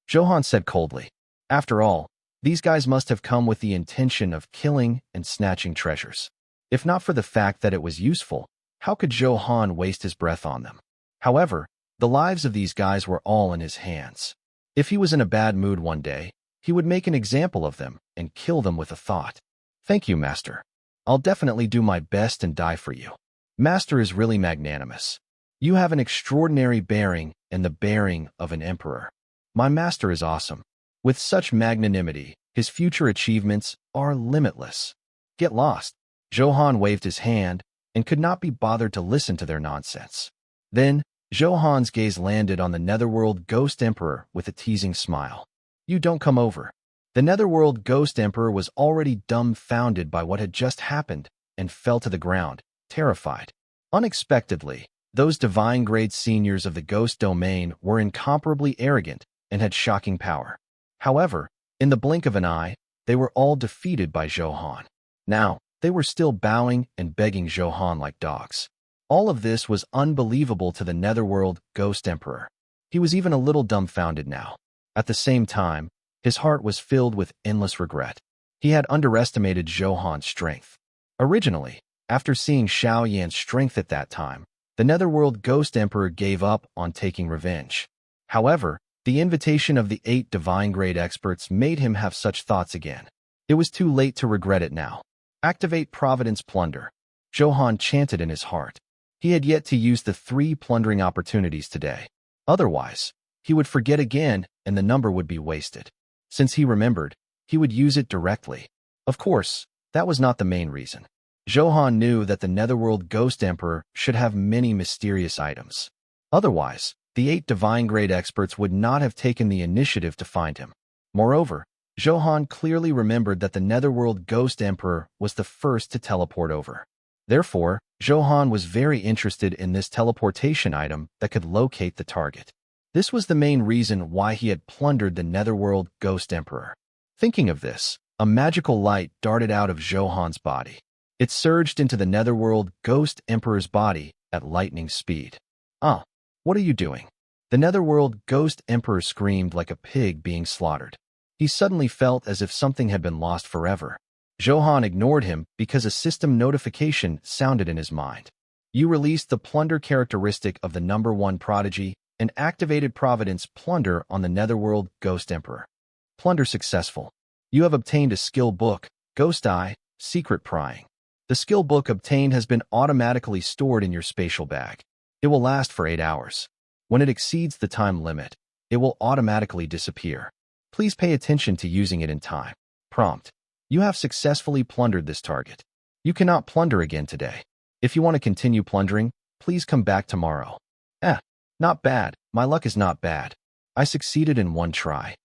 Zhou Han said coldly. After all, these guys must have come with the intention of killing and snatching treasures. If not for the fact that it was useful, how could Zhou Han waste his breath on them? However, the lives of these guys were all in his hands. If he was in a bad mood one day, he would make an example of them and kill them with a thought. "Thank you, Master. I'll definitely do my best and die for you. Master is really magnanimous. You have an extraordinary bearing and the bearing of an emperor. My master is awesome. With such magnanimity, his future achievements are limitless." Get lost. Zhou Han waved his hand and could not be bothered to listen to their nonsense. Then, Zhou Han's gaze landed on the Netherworld Ghost Emperor with a teasing smile. "You don't come over." The Netherworld Ghost Emperor was already dumbfounded by what had just happened and fell to the ground, terrified. Unexpectedly, those divine-grade seniors of the Ghost Domain were incomparably arrogant and had shocking power. However, in the blink of an eye, they were all defeated by Zhou Han. Now, they were still bowing and begging Zhou Han like dogs. All of this was unbelievable to the Netherworld Ghost Emperor. He was even a little dumbfounded now. At the same time, his heart was filled with endless regret. He had underestimated Zhou Han's strength. Originally, after seeing Xiao Yan's strength at that time, the Netherworld Ghost Emperor gave up on taking revenge. However, the invitation of the 8 divine-grade experts made him have such thoughts again. It was too late to regret it now. Activate Providence Plunder. Zhou Han chanted in his heart. He had yet to use the 3 plundering opportunities today. Otherwise, he would forget again and the number would be wasted. Since he remembered, he would use it directly. Of course, that was not the main reason. Zhou Han knew that the Netherworld Ghost Emperor should have many mysterious items. Otherwise, the 8 divine-grade experts would not have taken the initiative to find him. Moreover, Zhou Han clearly remembered that the Netherworld Ghost Emperor was the first to teleport over. Therefore, Zhou Han was very interested in this teleportation item that could locate the target. This was the main reason why he had plundered the Netherworld Ghost Emperor. Thinking of this, a magical light darted out of Zhou Han's body. It surged into the Netherworld Ghost Emperor's body at lightning speed. "Ah, what are you doing?" The Netherworld Ghost Emperor screamed like a pig being slaughtered. He suddenly felt as if something had been lost forever. Zhou Han ignored him because a system notification sounded in his mind. "You released the plunder characteristic of the number 1 prodigy and activated Providence Plunder on the Netherworld Ghost Emperor. Plunder successful. You have obtained a skill book, Ghost Eye, Secret Prying. The skill book obtained has been automatically stored in your spatial bag. It will last for 8 hours. When it exceeds the time limit, it will automatically disappear. Please pay attention to using it in time." Prompt. You have successfully plundered this target. You cannot plunder again today. If you want to continue plundering, please come back tomorrow. Not bad. My luck is not bad. I succeeded in 1 try.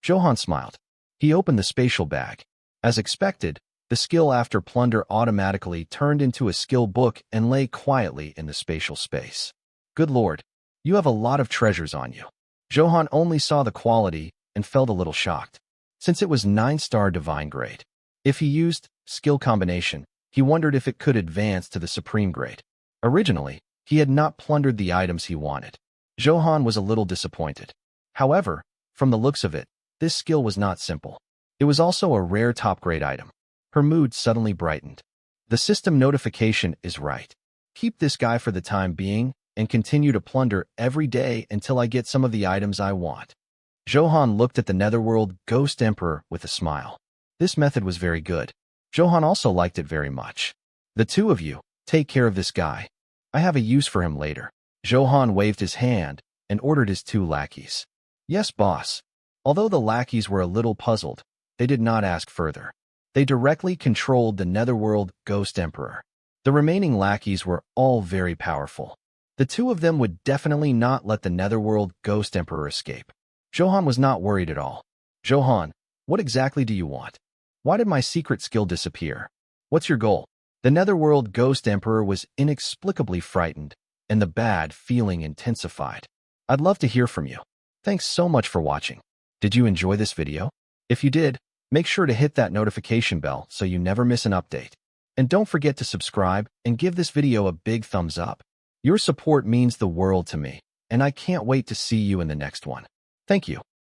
Zhou Han smiled. He opened the spatial bag. As expected, the skill after plunder automatically turned into a skill book and lay quietly in the spatial space. Good Lord, you have a lot of treasures on you. Zhou Han only saw the quality and felt a little shocked, since it was 9-star divine grade. If he used skill combination, he wondered if it could advance to the supreme grade. Originally, he had not plundered the items he wanted. Zhou Han was a little disappointed. However, from the looks of it, this skill was not simple. It was also a rare top-grade item. Her mood suddenly brightened. The system notification is right. Keep this guy for the time being and continue to plunder every day until I get some of the items I want. Zhou Han looked at the Netherworld Ghost Emperor with a smile. This method was very good. Zhou Han also liked it very much. The two of you, take care of this guy. I have a use for him later. Zhou Han waved his hand and ordered his two lackeys. Yes, boss. Although the lackeys were a little puzzled, they did not ask further. They directly controlled the Netherworld Ghost Emperor. The remaining lackeys were all very powerful. The two of them would definitely not let the Netherworld Ghost Emperor escape. Zhou Han was not worried at all. Zhou Han, what exactly do you want? Why did my secret skill disappear? What's your goal? The Netherworld Ghost Emperor was inexplicably frightened, and the bad feeling intensified. I'd love to hear from you. Thanks so much for watching. Did you enjoy this video? If you did, make sure to hit that notification bell so you never miss an update. And don't forget to subscribe and give this video a big thumbs up. Your support means the world to me, and I can't wait to see you in the next one. Thank you.